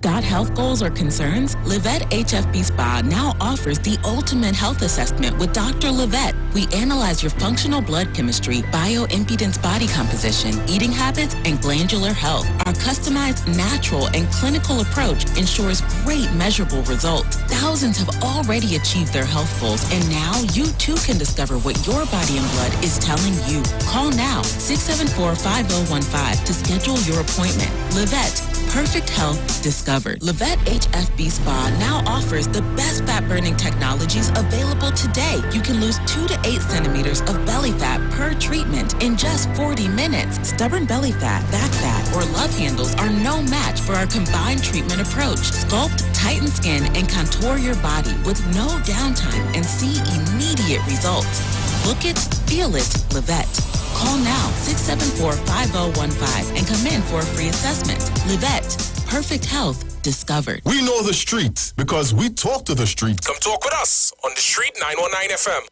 Got health goals or concerns? Livette HFB Spa now offers the ultimate health assessment with Dr. Livette. We analyze your functional blood chemistry, bioimpedance body composition, eating habits, and glandular health. Our customized, natural, and clinical approach ensures great measurable results. Thousands have already achieved their health goals, and now you too can discover what your body and blood is telling you. Call now, 674-5015 to schedule your appointment. Livette, perfect health discovered. Livette HFB Spa now offers the best fat-burning technologies available today. You can lose 2 to 8 centimeters of belly fat per treatment in just 40 minutes. Stubborn belly fat, back fat, or love handles are no match for our combined treatment approach. Sculpt, tighten skin, and contour your body with no downtime and see immediate results. Look it, feel it, Livette. Call now, 674-5015, and come in for a free assessment. Livette, perfect health discovered. We know the streets because we talk to the streets. Come talk with us on the Street 919 FM.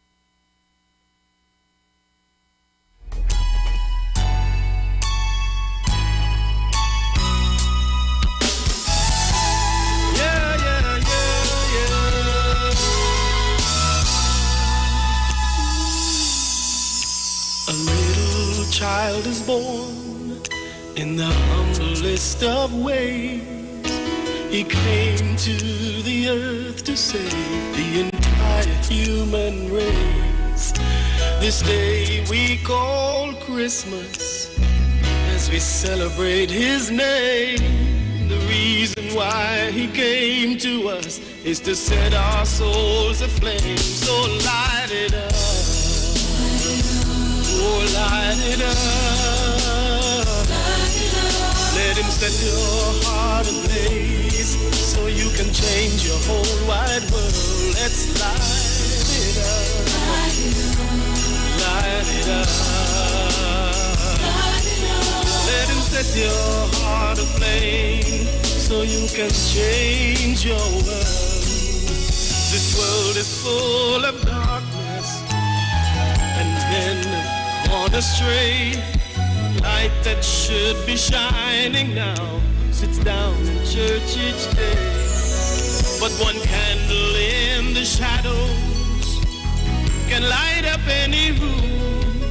A little child is born in the humblest of ways. He came to the earth to save the entire human race. This day we call Christmas as we celebrate his name. The reason why he came to us is to set our souls aflame. So light it up. Oh, light it up. Let him set your heart ablaze so you can change your whole wide world. Let's light it up. Light it up. Let him set your heart aflame so you can change your world. This world is full of darkness and men on astray. Light that should be shining now sits down in church each day. But one candle in the shadows can light up any room.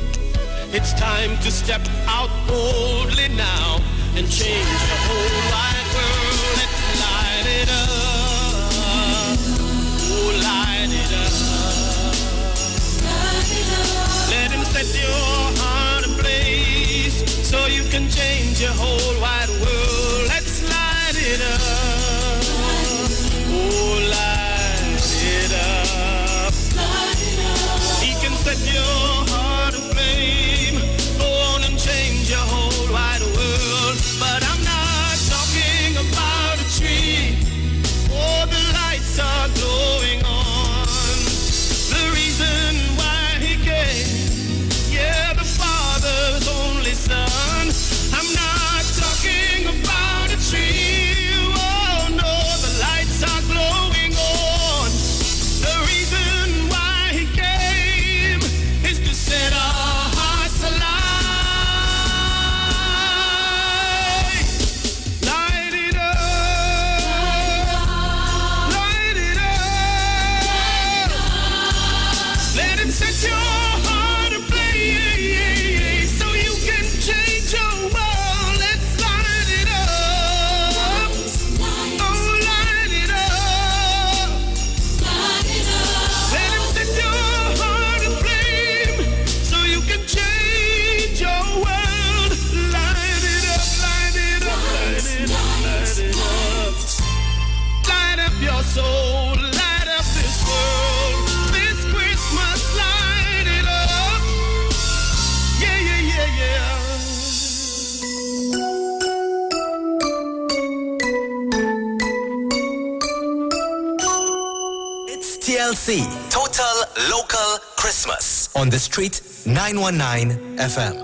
It's time to step out boldly now and change the whole wide world. Let's light it up. Oh, light it up. Let him set your heart ablaze so you can change your whole wide world. Let's light it up. Oh, light it up. He can set your heart aflame. Go on and change your whole wide world. But I'm not talking about a tree. Oh, the lights are glowing on. The reason why he came, yeah, the Father's only Son. I'm not talking about a tree. Oh no, the lights are glowing on. The reason why he came is to set our hearts alight. Light it up. Light it up. Let him set your heart ablaze so you can change your world. Let's light it up. Oh, light it up. Let him set your heart aflame so you can change your world. Light it up, light it up, light it up, light it up. Light up your soul, light up this world. This Christmas, light it up. Yeah, yeah, yeah, yeah. It's TLC, Total Local Christmas, on the Street 919 FM.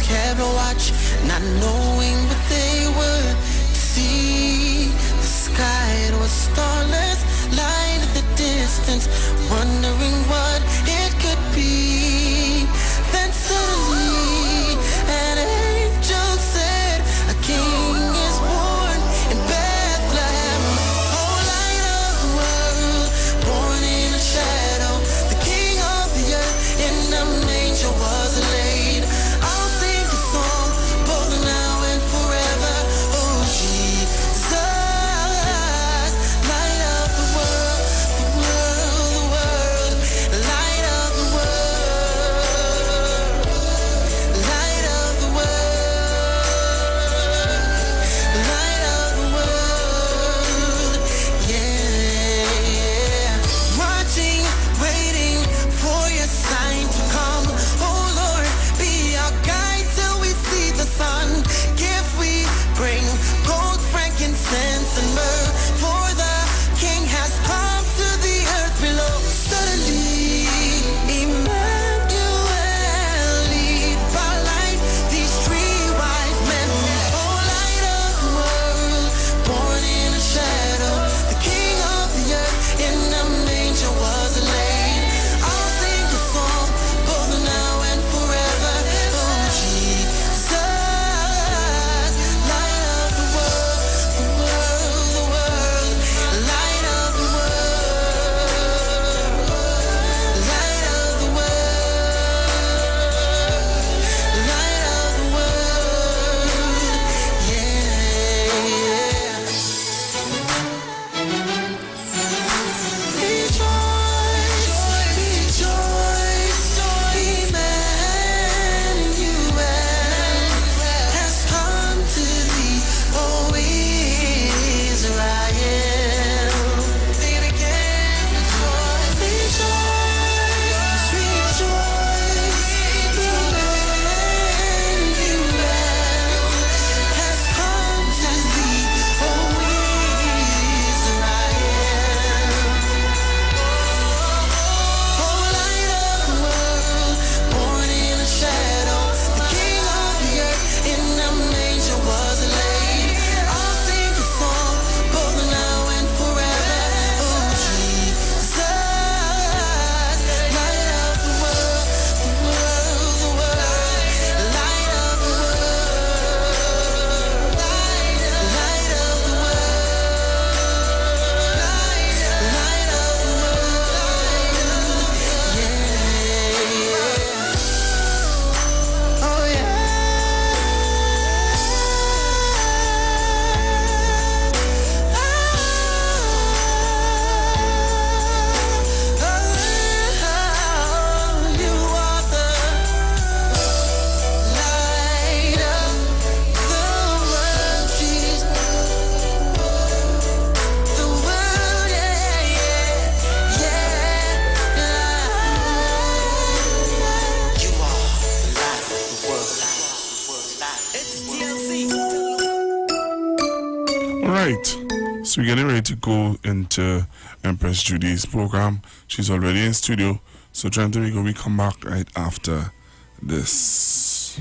kept watch, not knowing what they would see. The sky was starless, light at the distance, wondering what it could be. Then suddenly an angel said, a king is born in Bethlehem. Oh, light of the world, born in a shadow, the king of the earth in a manger was laid. I'll sing a song both now and forever. Oh, Jesus, light of the world, the world, the world, light of the world, light of the world, light of the world, yeah. Watching, waiting for your sign to come. Oh Lord, be our guide till we see the sun. Gift we bring, gold, frankincense, and myrrh, for the King has come to the earth below. Suddenly, Emmanuel, lead by light these three wise men. Oh, light of the world, born in a shadow, the King of the earth in a manger was laid. I'll sing a song both now and forever. Oh, Jesus, light of the world, the world, the world, light of the world, light of the world, light of the world, yeah. Rejoice, rejoice, Emmanuel has come to thee, O Israel. Sing it again. Rejoice, rejoice, Emmanuel has come to thee, O Israel. Oh, light of the world, born in a shadow, the King of the earth in a manger was laid. I'll sing a song both now and forever. Oh, Jesus, light of the world, the world, the world, light of the world, light of the world, light of the world, yeah. Oh, yeah. You are the light of the world, Jesus. The world, yeah, yeah, yeah. You are the light of the world. It's TLC. All right. So we're getting ready to go into Empress Judy's program. She's already in studio. So trying to we come back right after this.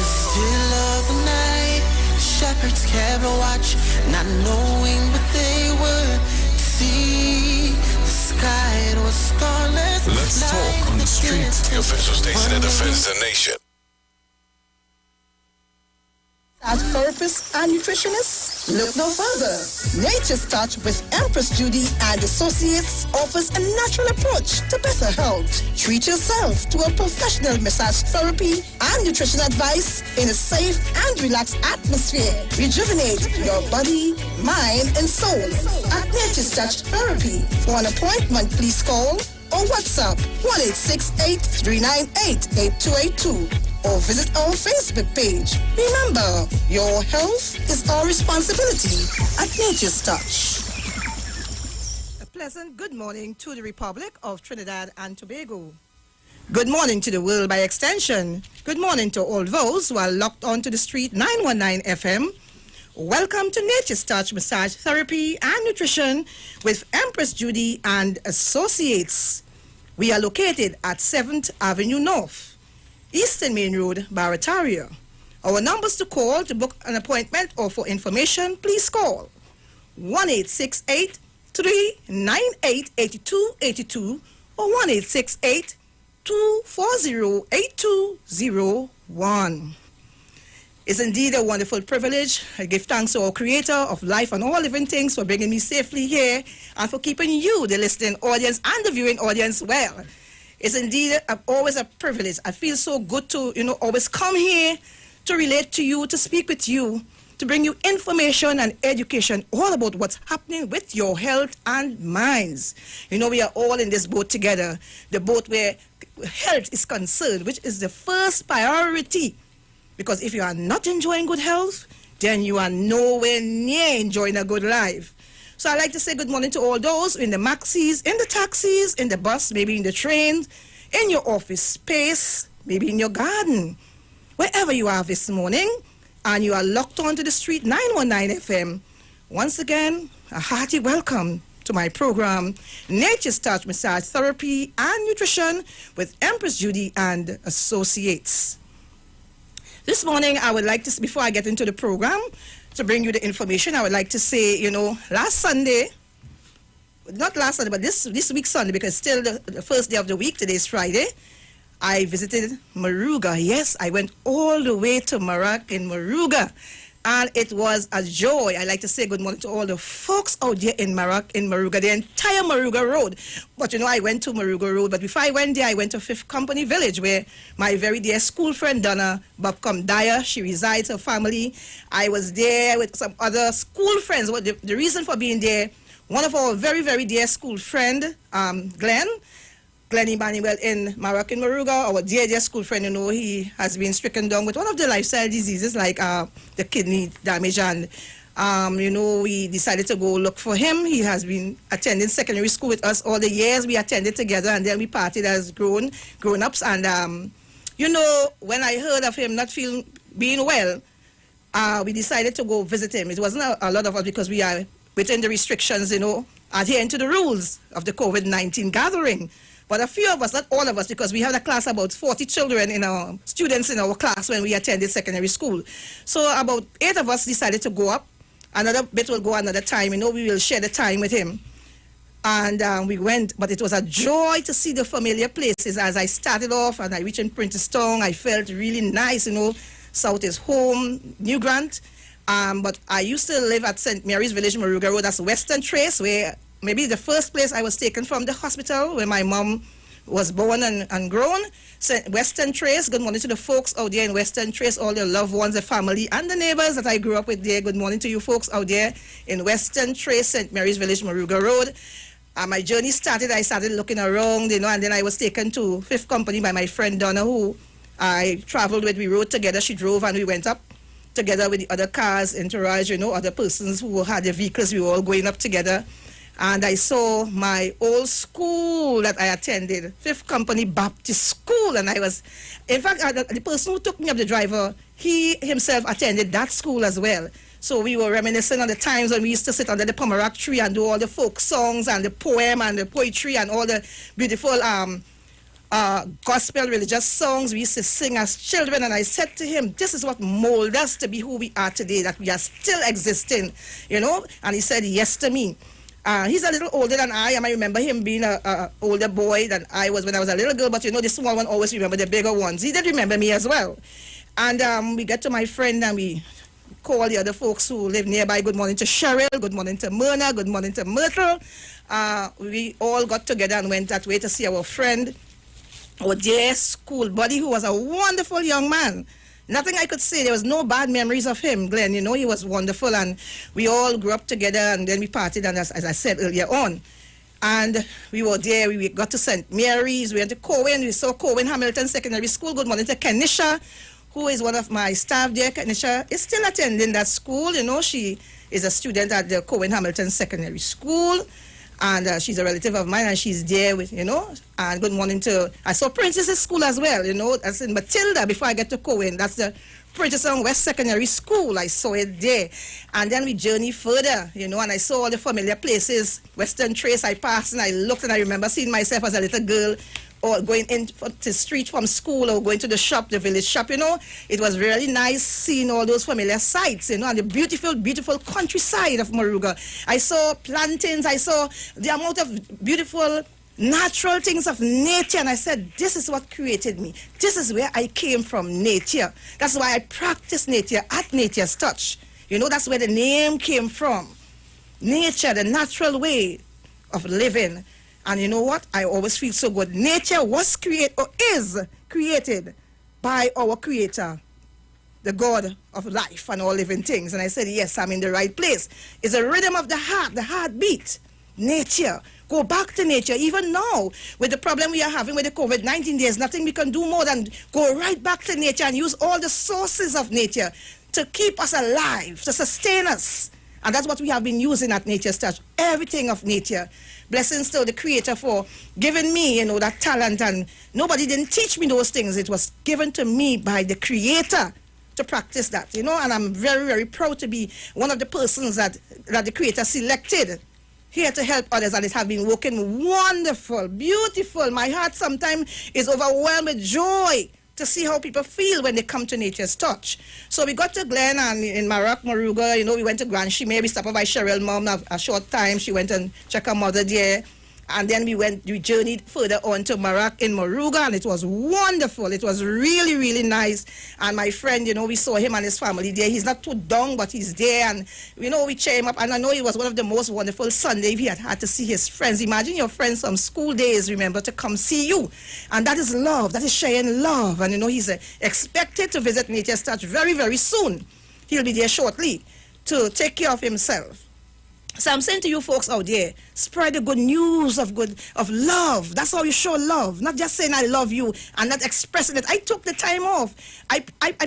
Still of the night, shepherds kept watch, not knowing what they would see. The sky was starless. Let's talk on the street. The official station that defends the nation. As therapists and nutritionists, look no further. Nature's Touch with Empress Judy and Associates offers a natural approach to better health. Treat yourself to a professional massage therapy and nutrition advice in a safe and relaxed atmosphere. Rejuvenate your body, mind, and soul at Nature's Touch Therapy. For an appointment, please call or WhatsApp 1-868-398-8282 or visit our Facebook page. Remember, your health is our responsibility at Nature's Touch. A pleasant good morning to the Republic of Trinidad and Tobago. Good morning to the world by extension. Good morning to all those who are locked onto the street 919 FM Welcome to Nature's Touch Massage Therapy and Nutrition with Empress Judy and Associates. We are located at 7th Avenue North, Eastern Main Road, Barataria. Our numbers to call to book an appointment or for information, please call 1-868-398-8282 or 1-868-240-8201. It's indeed a wonderful privilege. I give thanks to our Creator of life and all living things for bringing me safely here and for keeping you, the listening audience and the viewing audience, well. It's indeed always a privilege. I feel so good to, always come here to relate to you, to speak with you, to bring you information and education all about what's happening with your health and minds. We are all in this boat together, the boat where health is concerned, which is the first priority. Because if you are not enjoying good health, then you are nowhere near enjoying a good life. So I'd like to say good morning to all those in the maxis, in the taxis, in the bus, maybe in the train, in your office space, maybe in your garden. Wherever you are this morning, and you are locked onto the street 919 FM. Once again, a hearty welcome to my program, Nature's Touch Massage Therapy and Nutrition with Empress Judy and Associates. This morning, I would like to, before I get into the program, to bring you the information, I would like to say, last Sunday, not last Sunday, but this week Sunday, because still the first day of the week, today is Friday, I visited Maruga. Yes, I went all the way to Marak in Maruga, and it was a joy. I like to say good morning to all the folks out there in Maruga, the entire Maruga Road. But I went to Maruga Road, but before I went there, I went to Fifth Company Village, where my very dear school friend, Donna Bobcom Dyer, she resides, her family. I was there with some other school friends. Well, the reason for being there, one of our very, very dear school friend, Glenn Emmanuel in Marak in Maruga, our dear school friend, he has been stricken down with one of the lifestyle diseases like the kidney damage, and we decided to go look for him. He has been attending secondary school with us all the years. We attended together, and then we partied as grown-ups. And when I heard of him not being well, we decided to go visit him. It wasn't a lot of us because we are within the restrictions, adhering to the rules of the COVID-19 gathering. But a few of us, not all of us, because we had a class about 40 children students in our class when we attended secondary school. So about 8 of us decided to go up. Another bit will go another time. We will share the time with him. And we went, but it was a joy to see the familiar places. As I started off and I reached in Princeton, I felt really nice, South is home, New Grant. But I used to live at St. Mary's Village, Maruga Road. That's Western Trace, where maybe the first place I was taken from the hospital where my mom was born and grown. Western Trace, good morning to the folks out there in Western Trace, all the loved ones, the family, and the neighbors that I grew up with there. Good morning to you folks out there in Western Trace, St. Mary's Village, Maruga Road. My journey started, I started looking around, and then I was taken to Fifth Company by my friend Donna, who I traveled with. We rode together, she drove, and we went up together with the other cars, entourage, other persons who had their vehicles. We were all going up together. And I saw my old school that I attended, Fifth Company Baptist School. And I was, in fact, the person who took me up, the driver, he himself attended that school as well. So we were reminiscing on the times when we used to sit under the pomerac tree and do all the folk songs and the poem and the poetry and all the beautiful gospel religious songs we used to sing as children. And I said to him, this is what molded us to be who we are today, that we are still existing, And he said yes to me. He's a little older than I am. I remember him being an older boy than I was when I was a little girl, but the small one always remember the bigger ones. He did remember me as well. And we get to my friend and we call the other folks who live nearby. Good morning to Cheryl, good morning to Myrna, good morning to Myrtle. We all got together and went that way to see our friend, our dear school buddy, who was a wonderful young man. Nothing I could say. There was no bad memories of him, Glenn. He was wonderful, and we all grew up together, and then we partied, and as I said earlier on. And we were there. We got to St. Mary's. We went to Cowan. We saw Cowan Hamilton Secondary School. Good morning to Kenisha, who is one of my staff there. Kenisha is still attending that school. She is a student at the Cowan Hamilton Secondary School. and she's a relative of mine, and she's there with, you know, and good morning to, I saw Princess's School as well, you know, that's in Matilda before I get to Cohen. That's the Princess West Secondary School. I saw it there. And then we journey further, you know, and I saw all the familiar places. Western Trace, I passed and I looked and I remember seeing myself as a little girl or going into the street from school or going to the shop, the village shop, you know. It was really nice seeing all those familiar sights, you know, and the beautiful, beautiful countryside of Moruga. I saw plantains, I saw the amount of beautiful natural things of nature, and I said, this is what created me. This is where I came from, nature. That's why I practice nature at Nature's Touch. You know, that's where the name came from. Nature, the natural way of living. And you know what? I always feel so good. Nature was created, or is created by our Creator, the God of life and all living things. And I said, yes, I'm in the right place. It's a rhythm of the heart, the heartbeat. Nature. Go back to nature. Even now, with the problem we are having with the COVID-19, there's nothing we can do more than go right back to nature and use all the sources of nature to keep us alive, to sustain us. And that's what we have been using at Nature's Touch. Everything of nature. Blessings to the Creator for giving me, you know, that talent. And nobody didn't teach me those things. It was given to me by the Creator to practice that, you know. And I'm very, very proud to be one of the persons that the Creator selected here to help others, and it has been working wonderful, beautiful. My heart sometimes is overwhelmed with joy to see how people feel when they come to Nature's Touch. So we got to Glen and in Marak, Moruga, you know, we went to Grand Shimei. We stopped by Cheryl mom a short time. She went and checked her mother there. And then we journeyed further on to Marak in Moruga, and it was wonderful. It was really, really nice. And my friend, you know, we saw him and his family there. He's not too young, but he's there. And, you know, we cheer him up. And I know it was one of the most wonderful Sundays he had to see his friends. Imagine your friends from school days, remember, to come see you. And that is love. That is sharing love. And, you know, he's expected to visit Nature's Touch very, very soon. He'll be there shortly to take care of himself. So I'm saying to you folks out there, spread the good news of love. That's how you show love. Not just saying I love you and not expressing it. I took the time off. I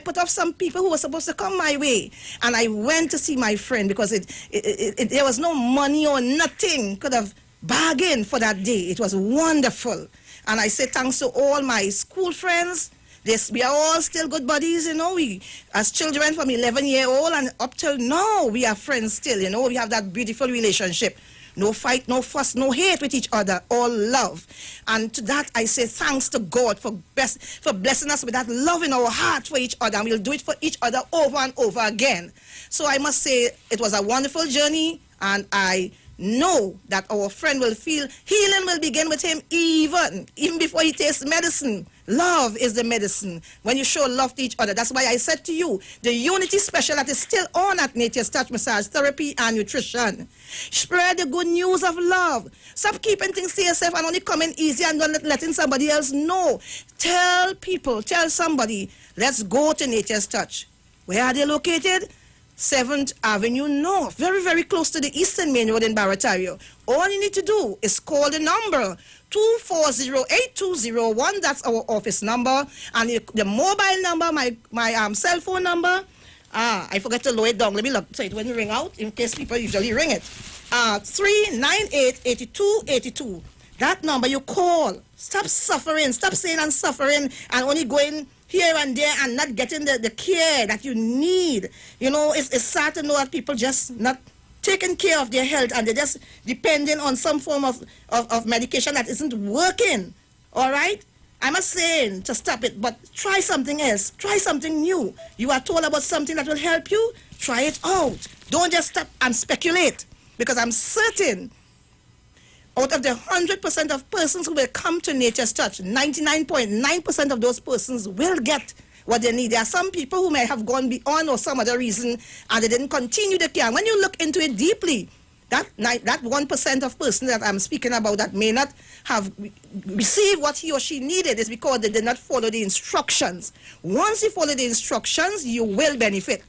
put off some people who were supposed to come my way. And I went to see my friend because there was no money or nothing could have bargained for that day. It was wonderful. And I say thanks to all my school friends. We are all still good buddies, you know. We, as children from 11-year-old and up till now, we are friends still, you know. We have that beautiful relationship. No fight, no fuss, no hate with each other, all love. And to that, I say thanks to God for blessing us with that love in our heart for each other. And we'll do it for each other over and over again. So I must say it was a wonderful journey, and I know that our friend will feel healing will begin with him even before he tastes medicine. Love is the medicine when you show love to each other. That's why I said to you, the Unity Special that is still on at Nature's Touch Massage Therapy and Nutrition. Spread the good news of love. Stop keeping things to yourself and only coming easy and not letting somebody else know. Tell people, tell somebody, let's go to Nature's Touch. Where are they located? 7th Avenue North, very, very close to the Eastern Main Road in Baratario. All you need to do is call the number 240-8201. That's our office number. And the mobile number, my cell phone number, I forgot to lower it down. Let me look so it when you ring out, in case people usually ring it. 398-8282. That number you call. Stop suffering. Stop saying I'm suffering and only going here and there and not getting the care that you need. You know, it's sad to know that people just not taking care of their health and they're just depending on some form of medication that isn't working. All right? I'm not saying to stop it, but try something else. Try something new. You are told about something that will help you. Try it out. Don't just stop and speculate, because I'm certain out of the 100% of persons who will come to Nature's Touch, 99.9% of those persons will get what they need. There are some people who may have gone beyond or some other reason and they didn't continue the care. When you look into it deeply, that 1% of persons that I'm speaking about that may not have received what he or she needed is because they did not follow the instructions. Once you follow the instructions, you will benefit.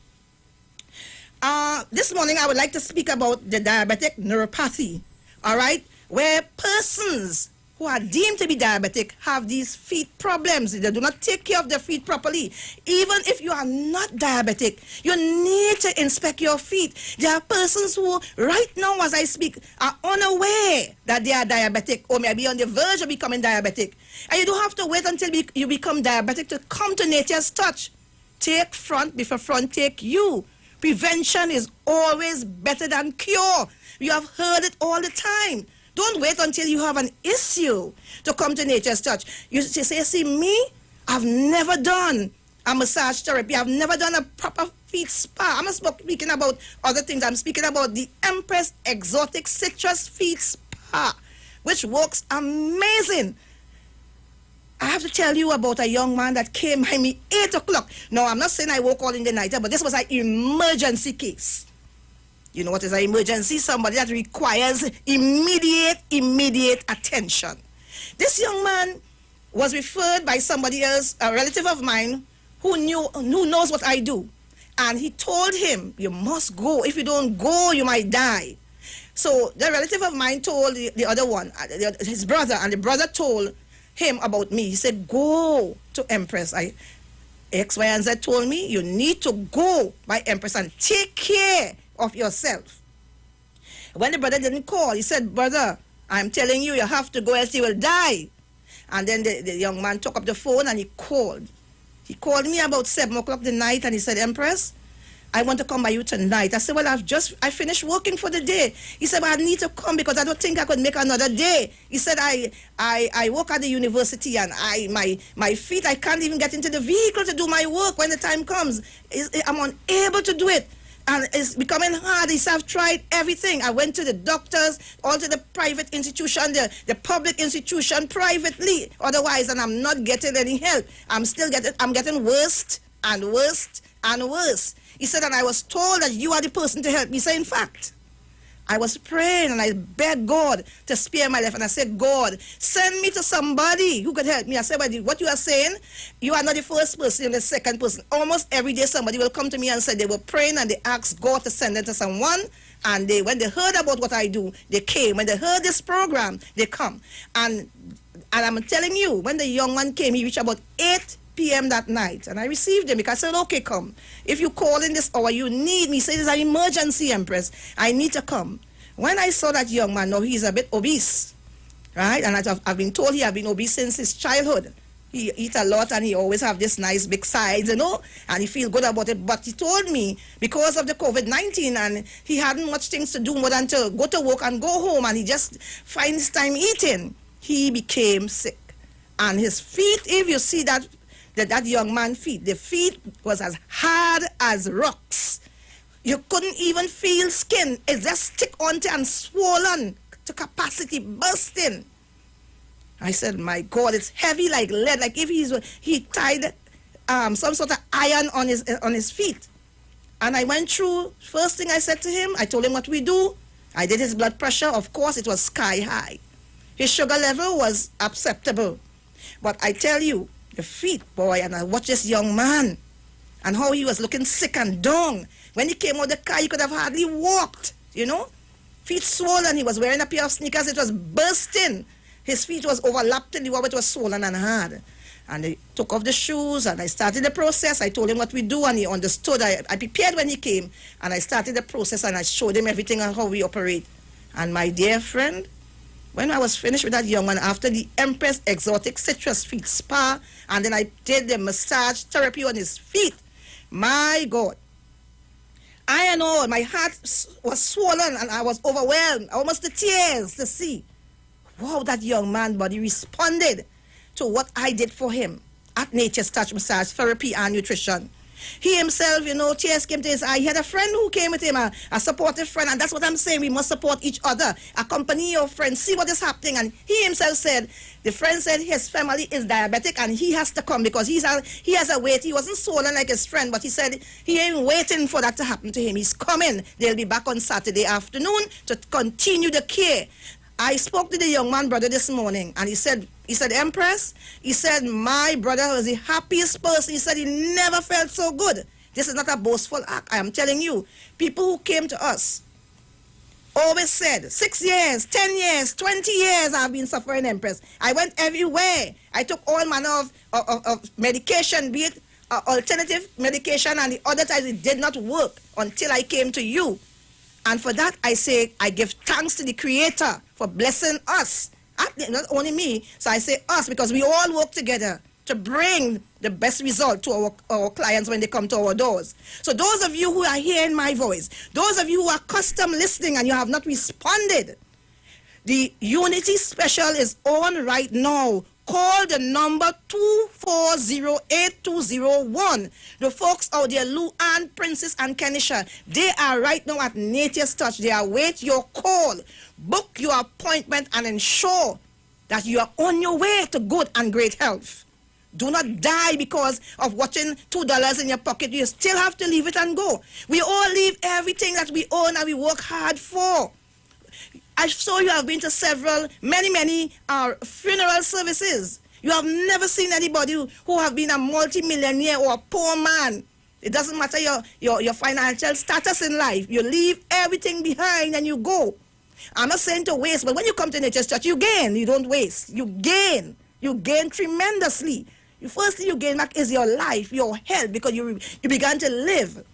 This morning I would like to speak about the diabetic neuropathy, all right, where persons who are deemed to be diabetic have these feet problems. They do not take care of their feet properly. Even if you are not diabetic, you need to inspect your feet. There are persons who, right now as I speak, are unaware that they are diabetic or maybe on the verge of becoming diabetic. And you don't have to wait until you become diabetic to come to nature's touch. Take front before front take you. Prevention is always better than cure. You have heard it all the time. Don't wait until you have an issue to come to nature's touch. You say, see, me, I've never done a massage therapy. I've never done a proper feet spa. I'm not speaking about other things. I'm speaking about the Empress Exotic Citrus Feet Spa, which works amazing. I have to tell you about a young man that came by me 8 o'clock. No, I'm not saying I woke all in the night, but this was an emergency case. You know what is an emergency? Somebody that requires immediate attention. This young man was referred by somebody else, a relative of mine, who knows what I do. And he told him, you must go. If you don't go, you might die. So the relative of mine told the other one, his brother, and the brother told him about me. He said, go to Empress. X, Y, and Z told me, you need to go by Empress and take care of yourself. When the brother didn't call, he said, brother, I'm telling you, you have to go else you will die. And then the young man took up the phone and he called. He called me about 7 o'clock the night and he said, Empress, I want to come by you tonight. I said, well, I finished working for the day. He said, well, I need to come because I don't think I could make another day. He said, I work at the university and my feet, I can't even get into the vehicle to do my work when the time comes. I'm unable to do it. And it's becoming hard. He said, I've tried everything. I went to the doctors, all to the private institution, the public institution, privately, otherwise, and I'm not getting any help. I'm getting worse and worse and worse. He said, and I was told that you are the person to help me. He said, in fact, I was praying and I begged God to spare my life. And I said, God, send me to somebody who could help me. I said, well, what you are saying, you are not the first person, you're the second person. Almost every day somebody will come to me and say they were praying and they asked God to send them to someone. And when they heard about what I do, they came. When they heard this program, they come. And I'm telling you, when the young man came, he reached about 8 p.m. that night, and I received him because I said, okay, come. If you call in this hour, you need me. Say, it's an emergency, Empress. I need to come. When I saw that young man, now he's a bit obese, right? And I've been told he has been obese since his childhood. He eats a lot, and he always have this nice big sides, and he feel good about it. But he told me, because of the COVID-19, and he hadn't much things to do more than to go to work and go home, and he just finds time eating, he became sick. And his feet, if you see that young man's feet, the feet was as hard as rocks. You couldn't even feel skin. It just stick onto and swollen to capacity, bursting. I said, my God, it's heavy like lead, like if he tied some sort of iron on his feet. And I went through, first thing I said to him, I told him what we do. I did his blood pressure. Of course, it was sky high. His sugar level was acceptable. But I tell you, the feet, boy, and I watched this young man and how he was looking sick and down. When he came out of the car, he could have hardly walked, Feet swollen. He was wearing a pair of sneakers. It was bursting. His feet was overlapped in the wall, but it was swollen and hard. And they took off the shoes, and I started the process. I told him what we do, and he understood. I prepared when he came, and I started the process, and I showed him everything and how we operate. And my dear friend, when I was finished with that young man, after the Empress Exotic Citrus Feet Spa, and then I did the massage therapy on his feet, my God, I know my heart was swollen and I was overwhelmed, almost to tears to see. Wow, that young man body responded to what I did for him at Nature's Touch Massage Therapy and Nutrition. He himself, tears came to his eye. He had a friend who came with him, a supportive friend, and that's what I'm saying. We must support each other, accompany your friends, see what is happening. And he himself said, the friend said his family is diabetic and he has to come because he has a weight. He wasn't swollen like his friend, but he said he ain't waiting for that to happen to him. He's coming. They'll be back on Saturday afternoon to continue the care. I spoke to the young man brother this morning, and he said, Empress, he said, my brother was the happiest person. He said he never felt so good. This is not a boastful act. I am telling you, people who came to us always said, 6 years, 10 years, 20 years I've been suffering, Empress. I went everywhere. I took all manner of medication, be it alternative medication, and the other times it did not work until I came to you. And for that, I say, I give thanks to the Creator for blessing us. Not only me, so I say us, because we all work together to bring the best result to our clients when they come to our doors. So those of you who are hearing my voice, those of you who are custom listening and you have not responded, the Unity Special is on right now. Call the number 2408201. The folks out there, Lou Ann, Princess, and Kenisha, they are right now at Nature's Touch. They await your call. Book your appointment and ensure that you are on your way to good and great health. Do not die because of watching $2 in your pocket. You still have to leave it and go. We all leave everything that we own and we work hard for. I saw you have been to many funeral services. You have never seen anybody who have been a multi-millionaire or a poor man. It doesn't matter your financial status in life. You leave everything behind and you go. I'm not saying to waste, but when you come to Nature's Touch, you gain. You don't waste. You gain. You gain tremendously. The first thing you gain back is your life, your health, because you began to live.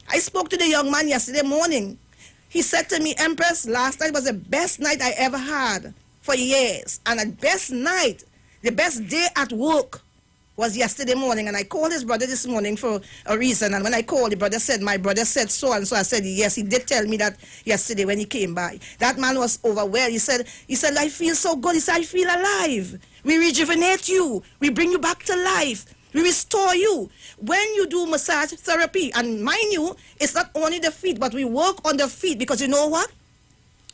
I spoke to the young man yesterday morning. He said to me, Empress, last night was the best night I ever had for years. And the best night, the best day at work was yesterday morning. And I called his brother this morning for a reason. And when I called, my brother said so and so. I said, yes, he did tell me that yesterday when he came by. That man was overwhelmed. He said, I feel so good. He said, I feel alive. We rejuvenate you. We bring you back to life. We restore you. When you do massage therapy, and mind you, it's not only the feet, but we work on the feet, because you know what?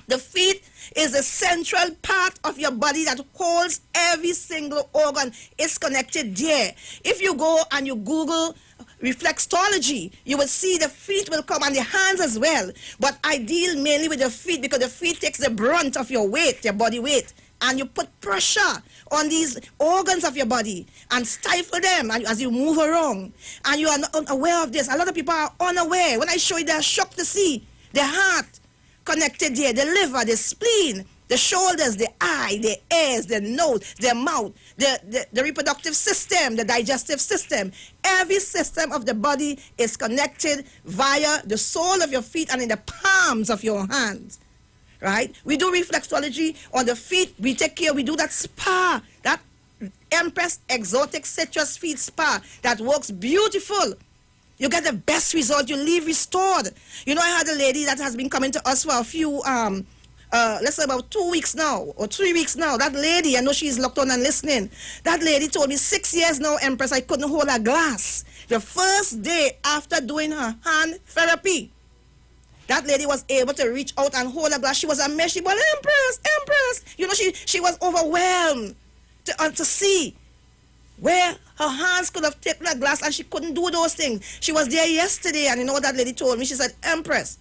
The feet is a central part of your body that holds every single organ. It's connected there. If you go and you Google reflexology, you will see the feet will come and the hands as well. But I deal mainly with the feet because the feet takes the brunt of your weight, your body weight. And you put pressure on these organs of your body and stifle them as you move around. And you are not unaware of this. A lot of people are unaware. When I show you, they're shocked to see the heart connected there, the liver, the spleen, the shoulders, the eye, the ears, the nose, the mouth, the reproductive system, the digestive system. Every system of the body is connected via the sole of your feet and in the palms of your hands. Right? We do reflexology on the feet. We take care. We do that spa, that Empress Exotic Citrus Feet Spa that works beautiful. You get the best result. You leave restored. You know, I had a lady that has been coming to us for a few, let's say about 2 weeks now or 3 weeks now. That lady, I know she's locked on and listening. That lady told me 6 years now, Empress, I couldn't hold a glass. The first day after doing her hand therapy, that lady was able to reach out and hold a glass. She was amazed. She was, Empress. You know, she was overwhelmed to see where her hands could have taken a glass and she couldn't do those things. She was there yesterday, and you know what that lady told me? She said, Empress,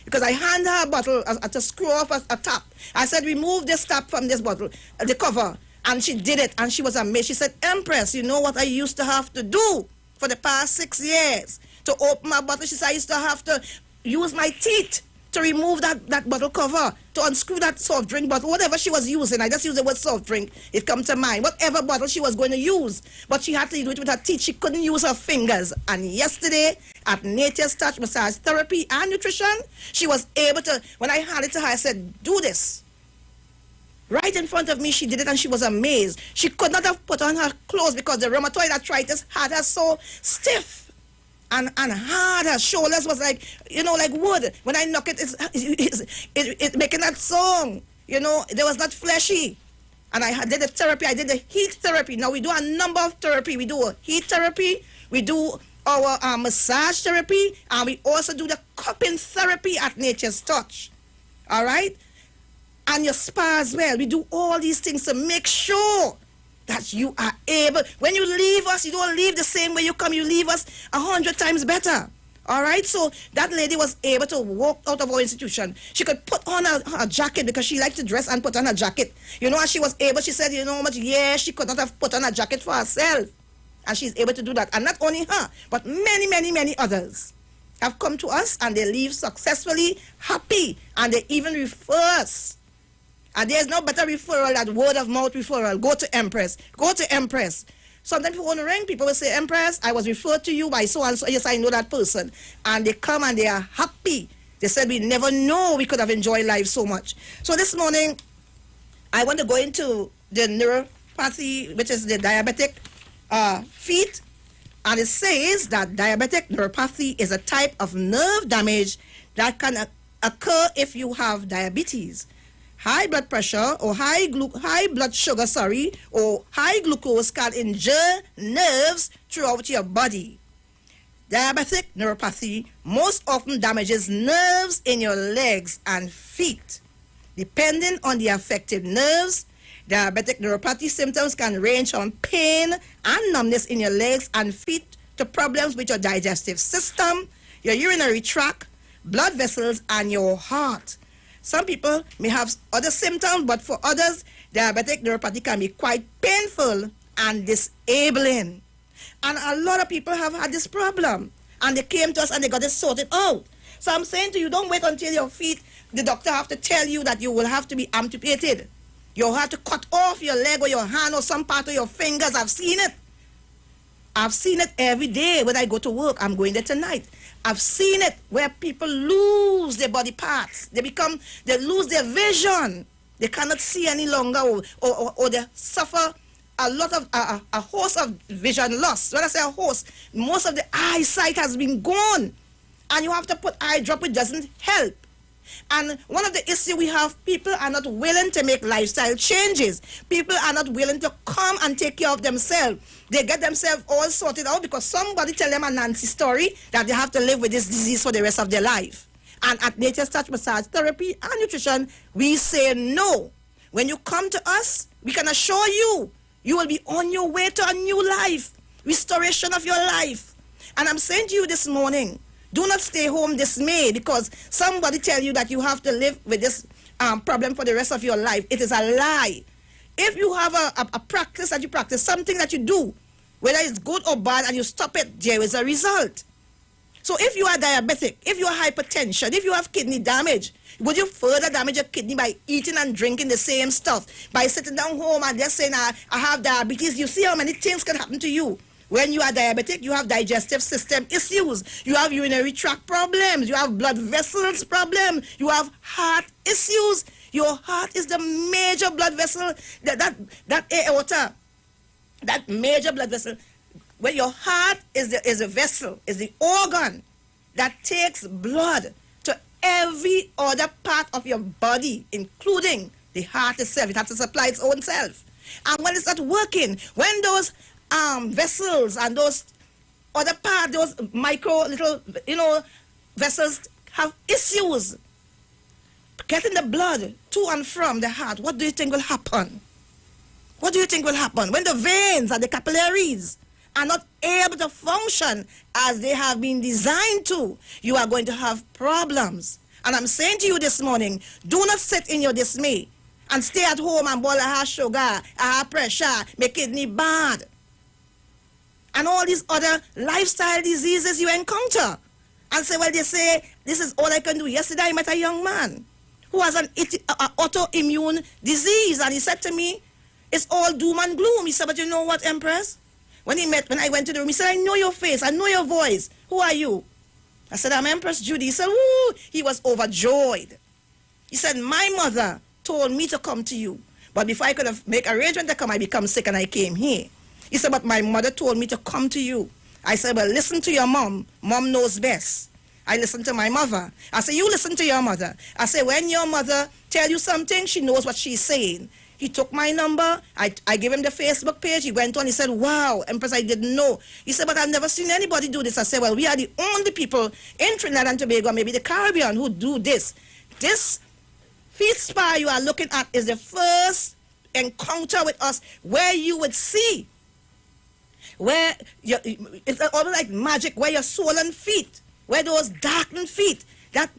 because I handed her a bottle to screw off a top. I said, remove this top from this bottle, the cover. And she did it, and she was amazed. She said, Empress, you know what I used to have to do for the past 6 years to open my bottle? She said, I used to have to use my teeth to remove that bottle cover, to unscrew that soft drink bottle, whatever she was using. I just used the word soft drink. It comes to mind. Whatever bottle she was going to use. But she had to do it with her teeth. She couldn't use her fingers. And yesterday, at Nature's Touch Massage Therapy and Nutrition, she was able to, when I handed it to her, I said, do this. Right in front of me, she did it, and she was amazed. She could not have put on her clothes because the rheumatoid arthritis had her so stiff. And hard. Her shoulders was like, you know, like wood. When I knock it, it's making that song. You know, it was not fleshy. And I did the therapy. I did the heat therapy. Now we do a number of therapy. We do a heat therapy. We do our massage therapy. And we also do the cupping therapy at Nature's Touch. All right? And your spa as well. We do all these things to make sure that you are able, when you leave us, you don't leave the same way you come, you leave us 100 times better. All right? So that lady was able to walk out of our institution. She could put on her jacket because she liked to dress and put on her jacket. You know, and she was able, she said, you know how much, she could not have put on a jacket for herself. And she's able to do that. And not only her, but many, many, many others. have come to us and they leave successfully, happy, and they even refer us. And there's no better referral than word of mouth referral. Go to Empress. Go to Empress. Sometimes people want to ring, people will say, Empress, I was referred to you by so and so. Yes, I know that person. And they come and they are happy. They said, we never know we could have enjoyed life so much. So this morning, I want to go into the neuropathy, which is the diabetic feet. And it says that diabetic neuropathy is a type of nerve damage that can occur if you have diabetes, high blood pressure, or high blood sugar, or high glucose can injure nerves throughout your body. Diabetic neuropathy most often damages nerves in your legs and feet. Depending on the affected nerves, diabetic neuropathy symptoms can range from pain and numbness in your legs and feet to problems with your digestive system, your urinary tract, blood vessels, and your heart. Some people may have other symptoms, but for others, diabetic neuropathy can be quite painful and disabling. And a lot of people have had this problem, and they came to us and they got it sorted out. So I'm saying to you, don't wait until your feet, the doctor have to tell you that you will have to be amputated. You'll have to cut off your leg or your hand or some part of your fingers. I've seen it. I've seen it every day when I go to work. I'm going there tonight. I've seen it where people lose their body parts. They lose their vision. They cannot see any longer, or they suffer a lot of, a host of vision loss. When I say a host, most of the eyesight has been gone. And you have to put eye drop, which doesn't help. And one of the issues we have, people are not willing to make lifestyle changes. People are not willing to come and take care of themselves. They get themselves all sorted out because somebody tell them a Nancy story that they have to live with this disease for the rest of their life. And at Nature's Touch Massage Therapy and Nutrition, we say no. When you come to us, we can assure you, you will be on your way to a new life, restoration of your life. And I'm saying to you this morning, do not stay home dismayed because somebody tell you that you have to live with this problem for the rest of your life. It is a lie. If you have a practice that you practice, something that you do, whether it's good or bad, and you stop it, there is a result. So if you are diabetic, if you are hypertension, if you have kidney damage, would you further damage your kidney by eating and drinking the same stuff, by sitting down home and just saying, I have diabetes? You see how many things can happen to you. When you are diabetic, you have digestive system issues. You have urinary tract problems. You have blood vessels problems. You have heart issues. Your heart is the major blood vessel, that aorta, that major blood vessel. When your heart is a vessel, is the organ that takes blood to every other part of your body, including the heart itself. It has to supply its own self. And when it's not working, when those vessels and those other parts, those micro little, vessels have issues getting the blood to and from the heart, what do you think will happen? What do you think will happen? When the veins and the capillaries are not able to function as they have been designed to, you are going to have problems. And I'm saying to you this morning, do not sit in your dismay and stay at home and boil a high sugar, a high pressure, make kidney bad, and all these other lifestyle diseases you encounter. And say, well, they say, this is all I can do. Yesterday I met a young man who has an autoimmune disease, and he said to me, it's all doom and gloom. He said, but you know what, Empress? When I went to the room, he said, I know your face, I know your voice. Who are you? I said, I'm Empress Judy. He said, woo, he was overjoyed. He said, my mother told me to come to you, but before I could have make arrangement to come, I become sick and I came here. He said, but my mother told me to come to you. I said, well, listen to your mom. Mom knows best. I listened to my mother. I said, you listen to your mother. I said, when your mother tell you something, she knows what she's saying. He took my number. I gave him the Facebook page. He went on. He said, wow, Empress, I didn't know. He said, but I've never seen anybody do this. I said, well, we are the only people in Trinidad and Tobago, maybe the Caribbean, who do this. This feet spa you are looking at is the first encounter with us where you would see, where it's almost like magic, where your swollen feet, where those darkened feet, that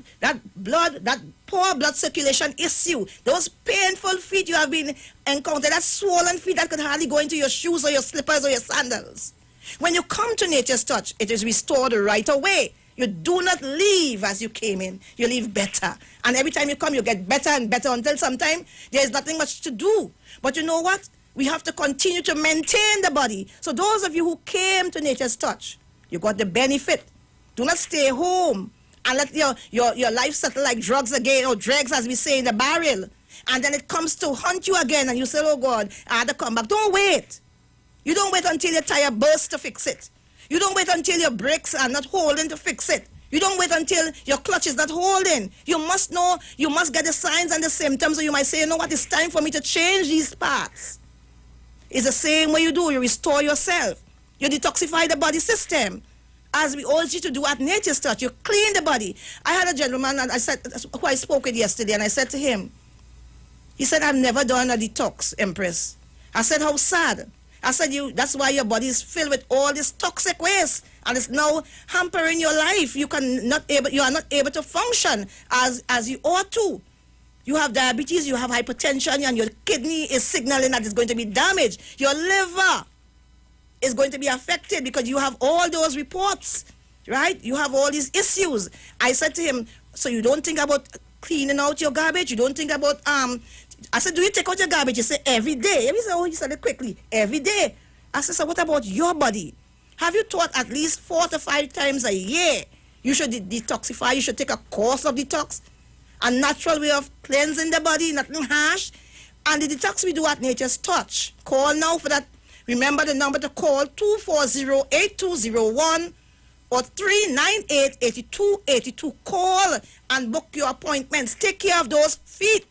blood, that poor blood circulation issue, those painful feet you have been encountered, that swollen feet that could hardly go into your shoes or your slippers or your sandals. When you come to Nature's Touch, it is restored right away. You do not leave as you came in. You leave better. And every time you come, you get better and better until sometime there's nothing much to do. But you know what? We have to continue to maintain the body. So those of you who came to Nature's Touch, you got the benefit. Do not stay home and let your life settle like drugs again, or dregs as we say in the barrel. And then it comes to hunt you again and you say, oh God, I had to come back. Don't wait. You don't wait until your tire bursts to fix it. You don't wait until your brakes are not holding to fix it. You don't wait until your clutch is not holding. You must know, you must get the signs and the symptoms, so you might say, you know what, it's time for me to change these parts. It's the same way you do. You restore yourself. You detoxify the body system. As we urge you to do at Nature's Touch, you clean the body. I had a gentleman and I said, who I spoke with yesterday, and I said to him, he said, I've never done a detox, Empress. I said, how sad. I said, that's why your body is filled with all this toxic waste, and it's now hampering your life. You are not able to function as you ought to. You have diabetes, you have hypertension, and your kidney is signaling that it's going to be damaged. Your liver is going to be affected because you have all those reports, right? You have all these issues. I said to him, so you don't think about cleaning out your garbage? You don't think about I said, do you take out your garbage? He said, every day. He said, oh, he said it quickly. Every day. I said, so what about your body? Have you thought at least 4 to 5 times a year you should detoxify? You should take a course of detox. A natural way of cleansing the body, nothing harsh. And the detox we do at Nature's Touch. Call now for that. Remember the number to call, 240-8201 or 398-8282. Call and book your appointments. Take care of those feet.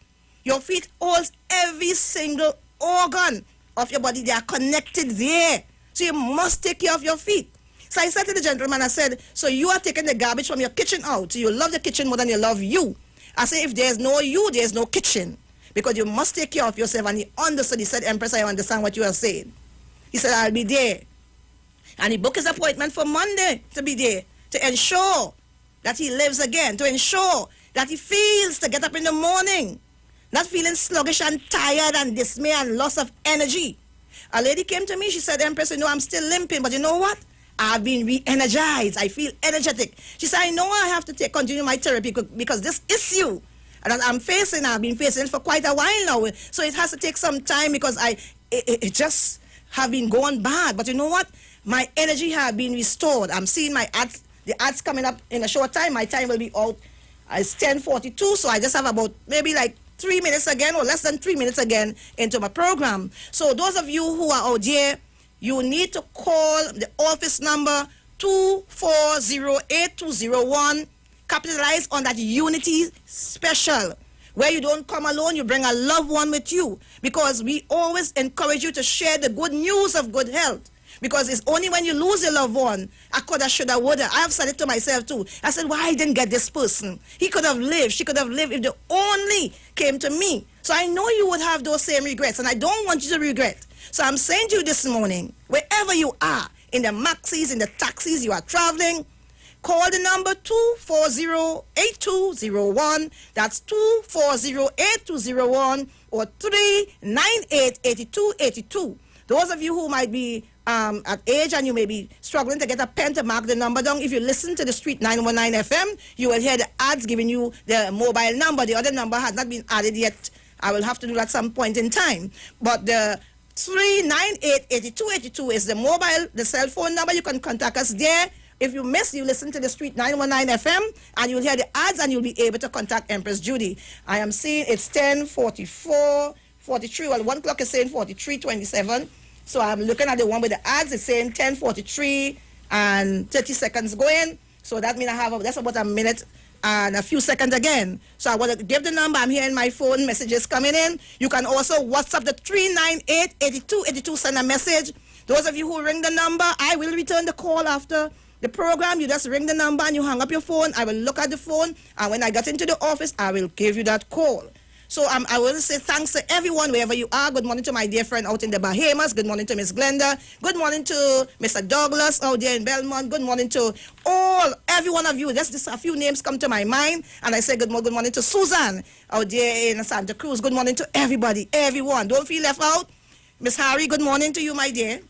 Your feet holds every single organ of your body. They are connected there. So you must take care of your feet. So I said to the gentleman, I said, so you are taking the garbage from your kitchen out. So you love the kitchen more than you love you. I said, if there's no you, there's no kitchen. Because you must take care of yourself. And he understood. He said, Empress, I understand what you are saying. He said, I'll be there. And he booked his appointment for Monday to be there, to ensure that he lives again, to ensure that he feels to get up in the morning, not feeling sluggish and tired and dismay and loss of energy. A lady came to me, she said, Empress, you know, I'm still limping, but you know what? I've been re-energized. I feel energetic. She said, I know I have to continue my therapy because this issue that I've been facing it for quite a while now. So it has to take some time because it just have been going bad. But you know what? My energy has been restored. I'm seeing my ads, the ads coming up in a short time. My time will be out. It's 10:42, so I just have about maybe like 3 minutes again, or less than 3 minutes again into my program. So those of you who are out there, you need to call the office number 240-8201. Capitalize on that unity special, where you don't come alone, you bring a loved one with you. Because we always encourage you to share the good news of good health. Because it's only when you lose your loved one, I coulda, shoulda, woulda. I have said it to myself too. I said, why I didn't get this person? He could have lived, she could have lived if they only came to me. So I know you would have those same regrets, and I don't want you to regret. So I'm saying to you this morning, wherever you are, in the maxis, in the taxis, you are traveling, call the number 240-8201. That's 240-8201 or 398-8282. Those of you who might be at age and you may be struggling to get a pen to mark the number down, if you listen to the Street 919 FM, you will hear the ads giving you the mobile number. The other number has not been added yet. I will have to do that at some point in time. But the 398-8282 is the mobile, the cell phone number. You can contact us there. If you miss, you listen to the Street 919 FM and you'll hear the ads and you'll be able to contact Empress Judy. I am seeing it's 10:44, 43. Well, 1 o'clock is saying 43:27. So I'm looking at the one with the ads. It's saying 10:43 and 30 seconds going. So that means that's about a minute and a few seconds again. So I want to give the number. I'm hearing my phone messages coming in. You can also WhatsApp the 398-8282. Send a message. Those of you who ring the number, I will return the call after the program. You just ring the number and you hang up your phone. I will look at the phone, and when I get into the office, I will give you that call. So I will say thanks to everyone wherever you are. Good morning to my dear friend out in the Bahamas. Good morning to Miss Glenda. Good morning to Mr. Douglas out there in Belmont. Good morning to every one of you. Just a few names come to my mind, and I say good morning to Susan out there in Santa Cruz. Good morning to everybody, everyone. Don't feel left out. Miss Harry, good morning to you, my dear.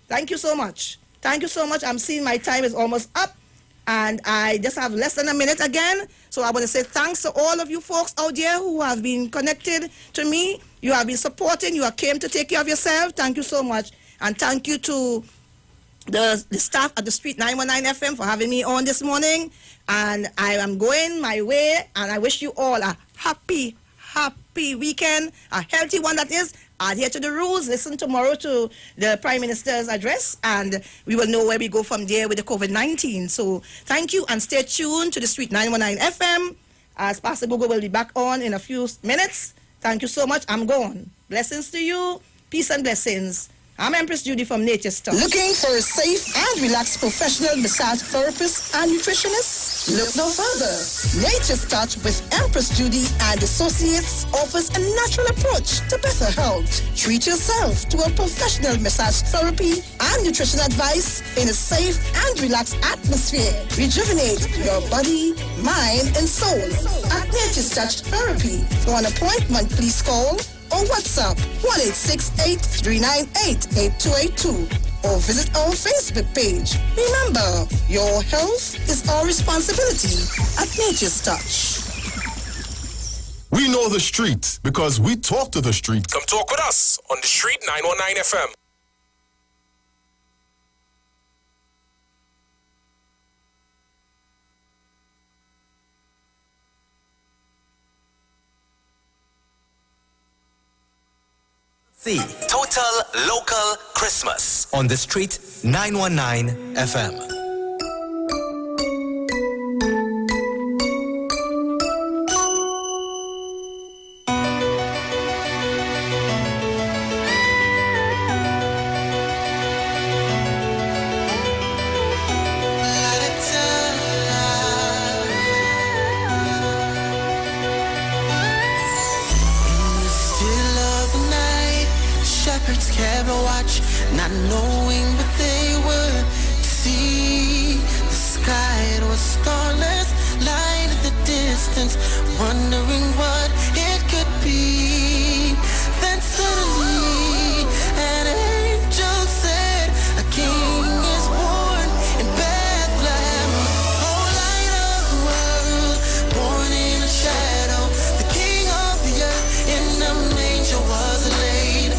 Thank you so much. Thank you so much. I'm seeing my time is almost up. And I just have less than a minute again. So I want to say thanks to all of you folks out there who have been connected to me. You have been supporting. You have came to take care of yourself. Thank you so much. And thank you to the staff at the Street 919 FM for having me on this morning. And I am going my way. And I wish you all a happy weekend, a healthy one that is. Adhere to the rules. Listen tomorrow to the Prime Minister's address, and we will know where we go from there with the COVID-19. So thank you, and stay tuned to the Street 919 FM, as Pastor Google will be back on in a few minutes. Thank you so much. I'm gone. Blessings to you. Peace and blessings. I'm Empress Judy from Nature's Touch. Looking for a safe and relaxed professional massage therapist and nutritionist? Look no further. Nature's Touch with Empress Judy and Associates offers a natural approach to better health. Treat yourself to a professional massage therapy and nutrition advice in a safe and relaxed atmosphere. Rejuvenate your body, mind, and soul at Nature's Touch Therapy. For an appointment, please call or WhatsApp 1-868-398-8282 or visit our Facebook page. Remember, your health is our responsibility at Nature's Touch. We know the street because we talk to the street. Come talk with us on the Street 919 FM. See Total Local Christmas on the Street 919 FM. Kept a watch, not knowing what they would see. The sky was starless, light in the distance, wondering what it could be. Then suddenly an angel said, a king is born in Bethlehem. Oh, light of the world, born in a shadow, the king of the earth in a manger was laid.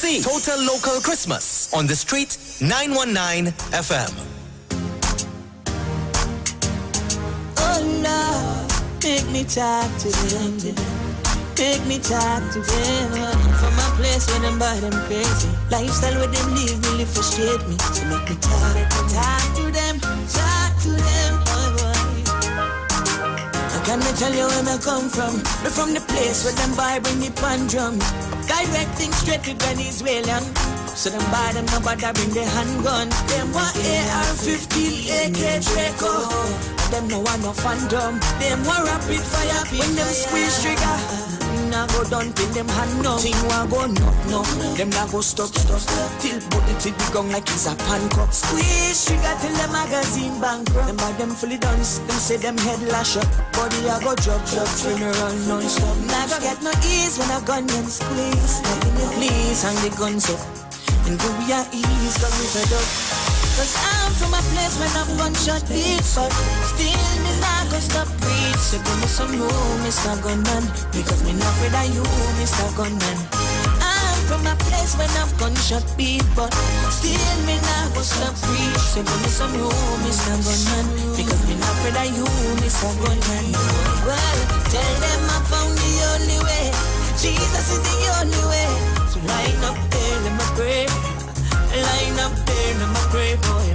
See Total Local Christmas on the street 919 FM. Oh Lord, make me talk to them. Make me talk to them. From a place where them buy them crazy. Lifestyle where them live really frustrate me. So make me talk to them. Talk to them. Oh boy. I cannot tell you where I come from. But from the place where them buy bring the pan drum. Directing straight to Venezuelan. So them buy them nobody bring the handgun. Them want AR-15 AK Draco. Them no want no phantom. Them want rapid fire. When them squeeze trigger, now go down till them hand no. Thing want go no. Them now go stop. Till bullet it become like it's a pancake. Squeeze trigger till the magazine bankrupt. Them buy them fully done. Them say them head lash up. Body I go drop. Funeral non-stop. Now go get no ease when a gun them squeeze. Let me please hang the guns up. And give me a ease, cause we fed up. Cause I'm from a place where I'm gunshot beat. But still me not gonna stop breathe. So give me some room, Mr. Gunman. Because me not afraid of you, Mr. Gunman. I'm from a place where I'm gunshot beat. But still me not gonna stop breathe. So give me some room, Mr. Gunman. Because me not afraid of you, Mr. Gunman. Well, tell them I found the only way. Jesus is the only way. So line up there, let me pray. Line up there, let me pray, boy.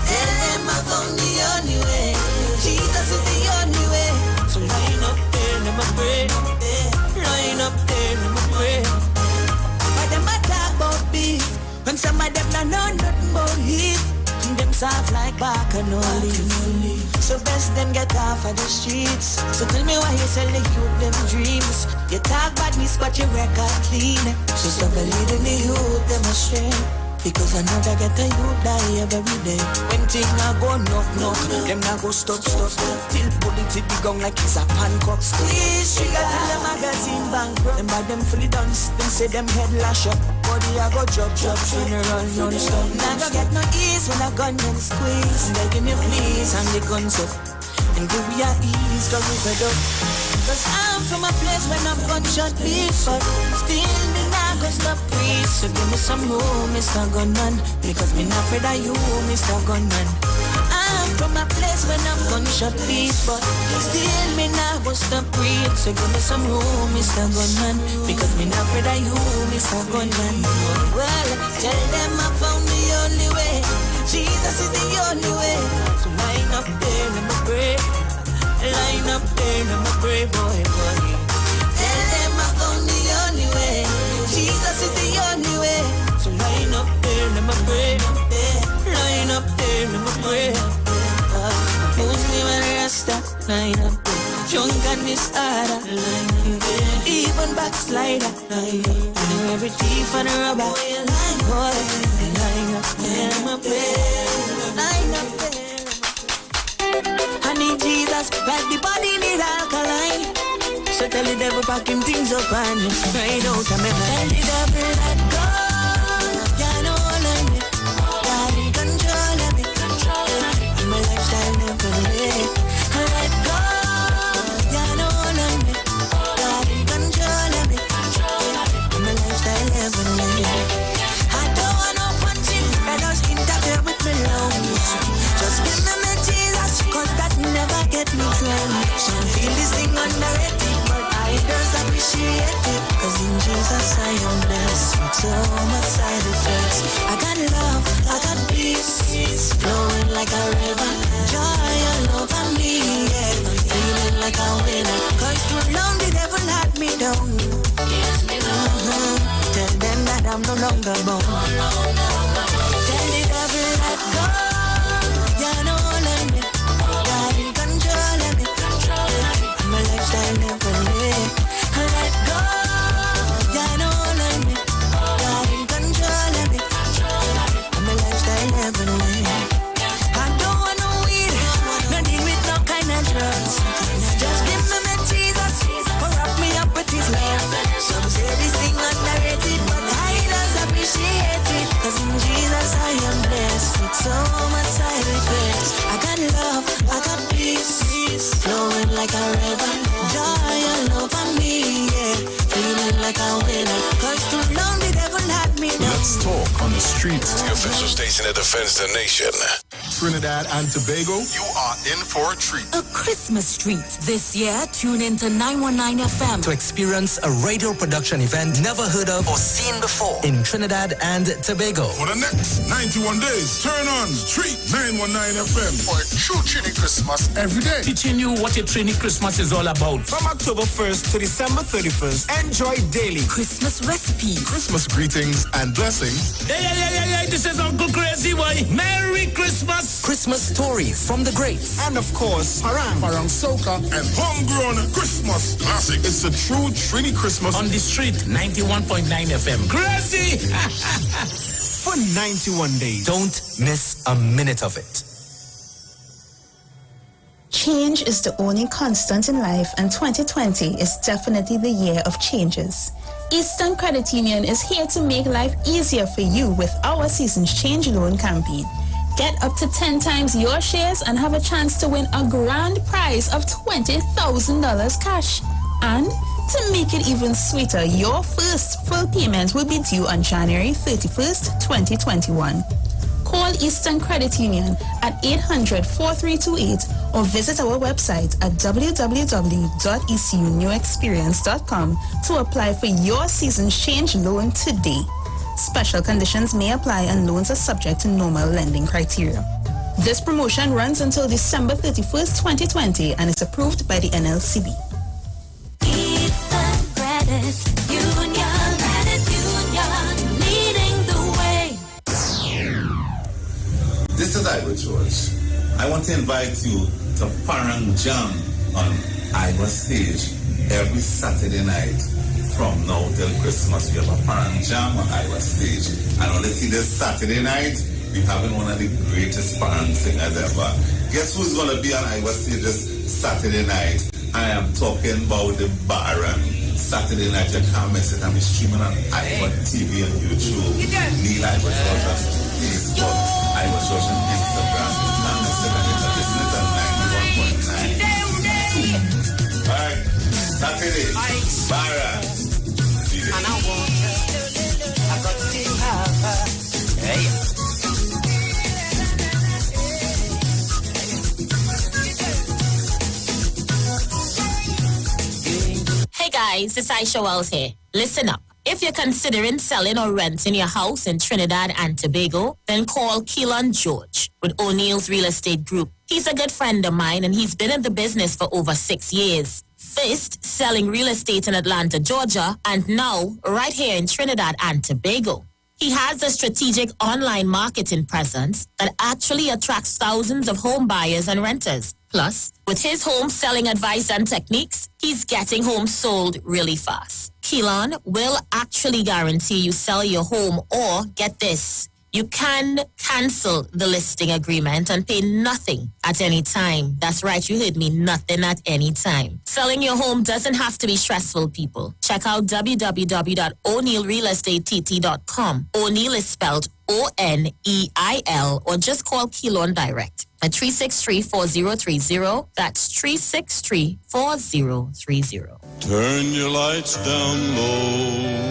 Tell them I found the only way. Jesus is the only way. So line up there, let me pray. Line up there, let me pray. But them a talk about beef. When some of them not know nothing about heat. Them soft like bark and no leaf. So best them get off of the streets. So tell me why you sell the youth them dreams. You talk badness but your record clean. So stop leading the youth them astray. Because I know they get a youth die every day. When things are go knock, them not go stop. Till bullet it begun like it's a pancake. Squeeze trigger till the magazine bankrupt. Them by them fully done. Them say them head lash up. Body I go drop. Funeral non-stop. Now go get no ease when a gun them squeeze. Begging you please hang the guns up. And give me a ease cause we fed up. Cause I'm from a place where I'm gunshot beat. But still me not gonna stop breathe. So give me some room, Mr. Gunman. Because me not afraid of you, Mr. Gunman. I'm from a place where I'm gunshot beat. But still me not gonna stop breathe. So give me some room, Mr. Gunman. Because me not afraid of you, Mr. Gunman. Well, tell them I found the only way. Jesus is the only way. So line up there, let me pray. Line up there, let me pray, boy. Tell them I found the only way. Jesus is the only way. So line up there, let me pray. Line up there, let me pray. Muslim and Rasta, line up there. Drunk and disorder, line up there. Even backslider, line up there. Every thief and a robber, line up there, let me pray. Line up there. I need Jesus, like the body need alkaline. So tell the devil pack him things up and right out of me. Tell the devil that God, you know all me. God in control of me. And my lifestyle never late. Let God, you know all me. God in control of me. And my lifestyle never late. I don't want no punching, I just interfere with me lungs. Just give me my Jesus, cause that never get me drunk. Some feel this thing underrated, but I just appreciate it. Cause in Jesus I am blessed with so much side effects. I got love, I got peace, flowing like a river. Joy and love and me, yeah. I'm feeling like a winner. Cause too long the devil had me down. Tell them that I'm no longer born. Tell the devil that God, you know all me. God in control of me. And my lifestyle never late. Let go, you know all me. God in control of me. And my lifestyle never late. official station that defends the nation. Trinidad and Tobago, you are in for a treat. A Christmas treat. This year, tune in to 919 FM to experience a radio production event never heard of or seen before in Trinidad and Tobago. For the next 91 days, turn on Street 919 FM for a true Trini Christmas every day. Teaching you what a Trini Christmas is all about. From October 1st to December 31st, enjoy daily Christmas recipes, Christmas greetings and blessings. Hey, this is Uncle Crazy Boy. Merry Christmas. Christmas stories from the greats. And of course, Parang Soca, and homegrown Christmas classics. It's a true Trini Christmas on the street 91.9 FM. Crazy! For 91 days. Don't miss a minute of it. Change is the only constant in life, and 2020 is definitely the year of changes. Eastern Credit Union is here to make life easier for you with our Seasons Change Loan campaign. Get up to 10 times your shares and have a chance to win a grand prize of $20,000 cash. And to make it even sweeter, your first full payment will be due on January 31st, 2021. Call Eastern Credit Union at 800-4328 or visit our website at www.ecunewexperience.com to apply for your Seasons Change Loan today. Special conditions may apply and loans are subject to normal lending criteria. This promotion runs until December 31st, 2020 and is approved by the NLCB. Eastern Credit Union, leading the way. This is Iwer George. I want to invite you to Parang Jam on Iwer Stage every Saturday night. From now till Christmas, we have a Parang Jam on Iwer Stage. And honestly, this Saturday night, we're having one of the greatest Parang singers ever. Guess who's going to be on Iwer Stage this Saturday night? I am talking about the Baron. Saturday night, you can't miss it. I'm streaming on Iwer TV and YouTube. Neil Iwer George on Facebook. Iwer George on Instagram. Can't miss it. And you're listening to 91.9. Alright, Saturday, Baron. And I want her, I got to have her. Hey. Hey guys, it's Aisha Wells here. Listen up. If you're considering selling or renting your house in Trinidad and Tobago, then call Keelan George with O'Neill's Real Estate Group. He's a good friend of mine and he's been in the business for over 6 years. First, selling real estate in Atlanta, Georgia, and now right here in Trinidad and Tobago. He has a strategic online marketing presence that actually attracts thousands of home buyers and renters. Plus, with his home selling advice and techniques, he's getting homes sold really fast. Keelan will actually guarantee you sell your home, or get this, you can cancel the listing agreement and pay nothing at any time. That's right, you heard me, nothing at any time. Selling your home doesn't have to be stressful, people. Check out www.o'neillrealestateTT.com. O'Neill is spelled O-N-E-I-L, or just call Keelan direct at 363-4030. That's 363-4030. Turn your lights down low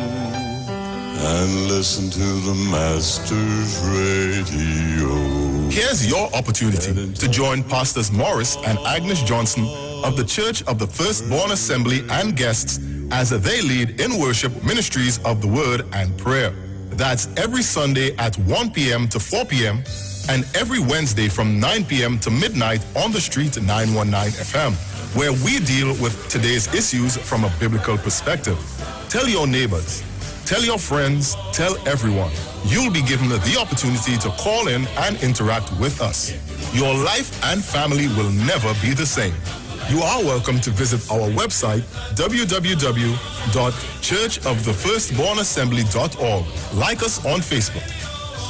and listen to the Master's Radio. Here's your opportunity to join Pastors Morris and Agnes Johnson of the Church of the Firstborn Assembly and guests as they lead in worship ministries of the Word and Prayer. That's every Sunday at 1 p.m. to 4 p.m. and every Wednesday from 9 p.m. to midnight on the street 919 FM, where we deal with today's issues from a biblical perspective. Tell your neighbors, tell your friends, tell everyone. You'll be given the opportunity to call in and interact with us. Your life and family will never be the same. You are welcome to visit our website, www.churchofthefirstbornassembly.org. Like us on Facebook.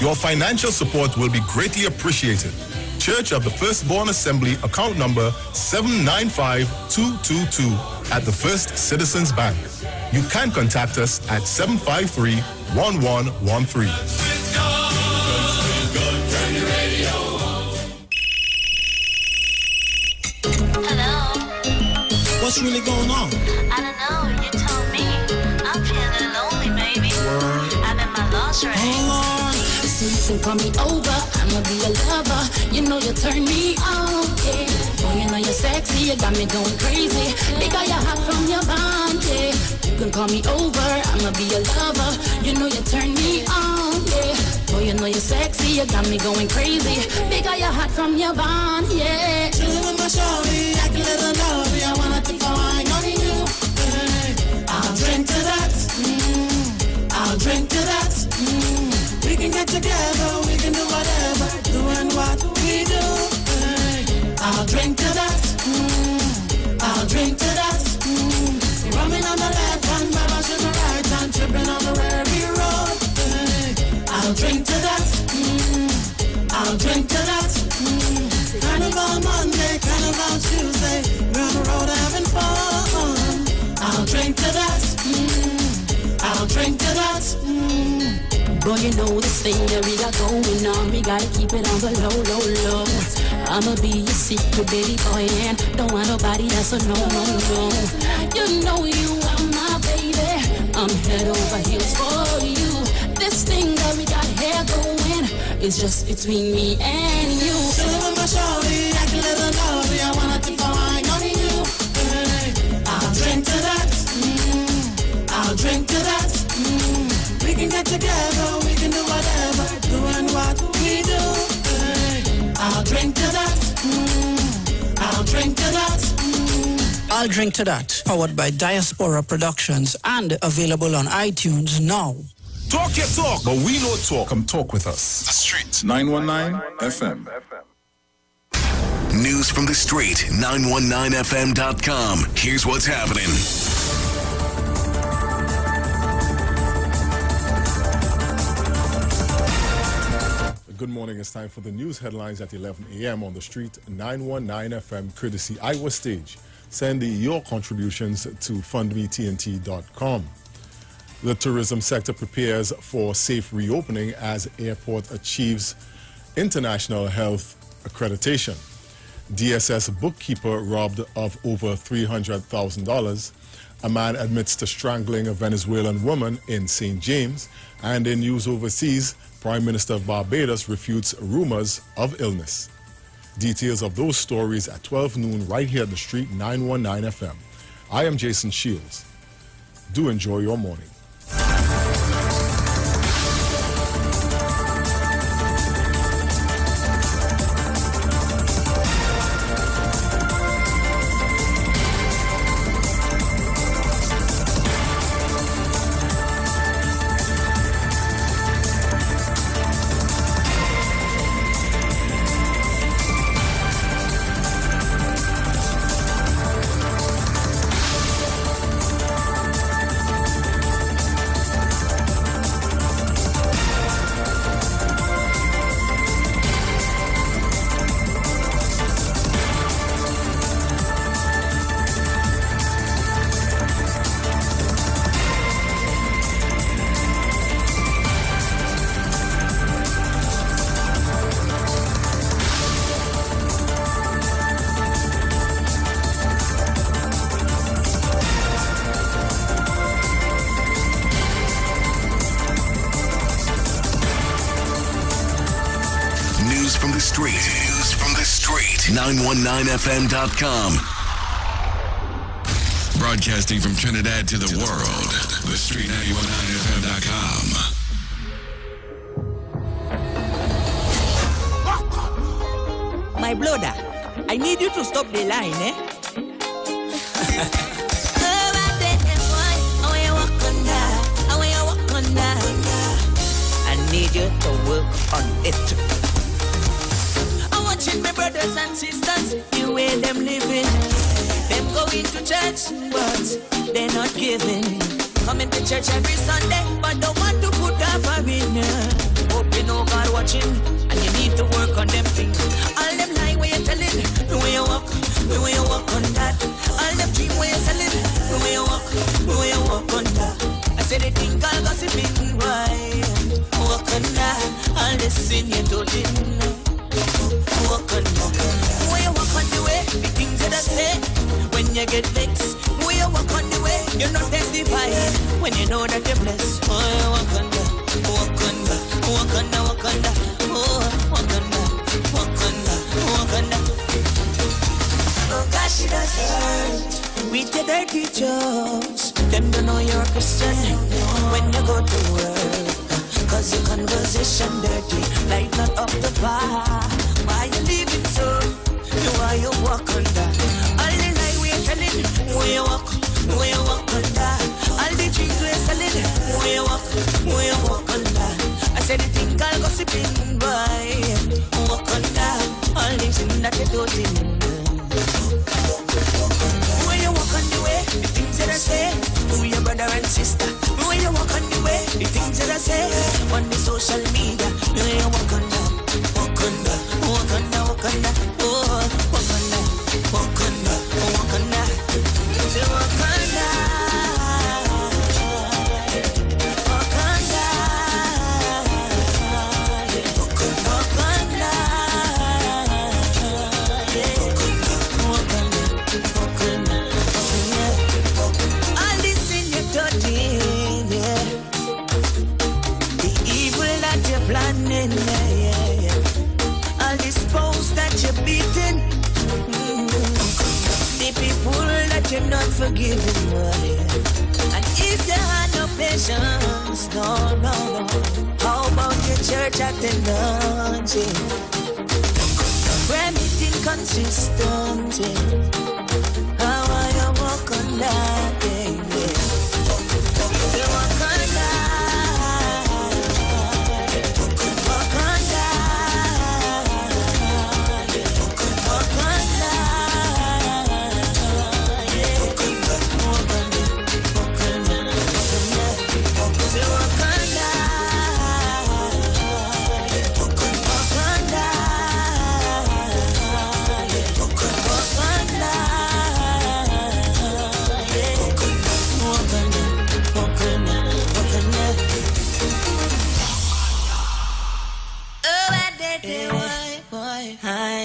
Your financial support will be greatly appreciated. Church of the Firstborn Assembly, account number 795222 at the First Citizens Bank. You can contact us at 753-1113. What's really going on? I don't know, you told me. I'm feeling lonely, baby. I'm in my lost right. Hold on. So you can call me over, I'ma be a lover. You know you turn me on, yeah. Oh, you know you're sexy, you got me going crazy. Because you're hot from your bond, yeah. You can call me over, I'ma be a lover. You know you turn me on, yeah. Oh, you know you're sexy, you got me going crazy. Because you're hot from your bond, yeah. Chillin' with my shorty, I can let her know I wanna take a wine on you. I'll drink to that. I'll drink to that. We can get together, we can do whatever, doing what we do. I'll drink to that. I'll drink to that. Rumming on the left hand, mama should the right hand, tripping on the Rary road. I'll drink to that. I'll drink to that. Carnival Monday, Carnival Tuesday, we're on the road having fun. I'll drink to that. I'll drink to that. Boy, you know this thing that we got going on. We gotta keep it on the low, low, low. I'ma be your secret baby boy, and don't want nobody else to know, no, no. You know you are my baby. I'm head over heels for you. This thing that we got here going is just between me and you. Chillin' with my shorty, I can let her know I wanna take a wine on you. I'll drink to that. I'll drink to that. We can get together, we can do whatever, doing what we do. I'll drink to that. I'll drink to that. I'll Drink to That, powered by Diaspora Productions and available on iTunes now. Talk your talk, but we know talk. Come talk with us. The Street 919 FM. News from the street, 919fm.com. Here's what's happening. Good morning. It's time for the news headlines at 11 a.m. on the street, 919 FM, courtesy Iwer Stage. Send your contributions to fundmetnt.com. The tourism sector prepares for safe reopening as airport achieves international health accreditation. DSS bookkeeper robbed of over $300,000. A man admits to strangling a Venezuelan woman in St. James. And in news overseas, Prime Minister of Barbados refutes rumors of illness. Details of those stories at 12 noon right here at the street, 919 FM. I am Jason Shields. Do enjoy your morning. News from the street. 919fm.com. Broadcasting from Trinidad to the world. The street 919fm.com. My brother, I need you to stop the line, eh? I need you to work on it. I'm watching my brothers and sisters, the way them living. Them going to church, but they're not giving. Coming to church every Sunday, but don't want to put offering. Hope you know God watching, and you need to work on them things. All them lie where you telling, the way you walk on that. All them dream where you selling, the way you walk on that. I say they think I'll gossiping, why? Walk on that, all the sin you told it. Walk on that. When you walk on the way, the things that I say. When you get vexed, when you walk on the way, you're not testifying. When you know that you're blessed, oh, walk on that, walk on that, walk on that, walk Wakanda, oh, Wakanda, Wakanda, Wakanda. Oh gosh, it does hurt with your dirty jokes. Them don't know you're a Christian when you go to work. Cause your conversation dirty, life not up the bar. Why you leaving so? Why you walk on that? All the night we're telling, where you walk on that? All the drinks we're selling, where you walk on that? I said the thing called gossiping, boy. Walk on that. All the things that you do in. When you walk on the way, the things that I say, who your brother and sister. When you walk on the way, the things that I say, on the social media. When you walk on that, walk on that, walk on that, walk on that, oh, walk on that, walk on that, walk on that. Say walk on that, walk on that, walk on that. All this in your dirty, yeah. The evil that you're planning, yeah. All this post that you're beating, the people that you're not forgiving, yeah. And if you had no patience, no. How about your church attendance, yeah? Granted inconsistent, yeah. How are you walk on that, yeah. You walk on that, walk on that, walk on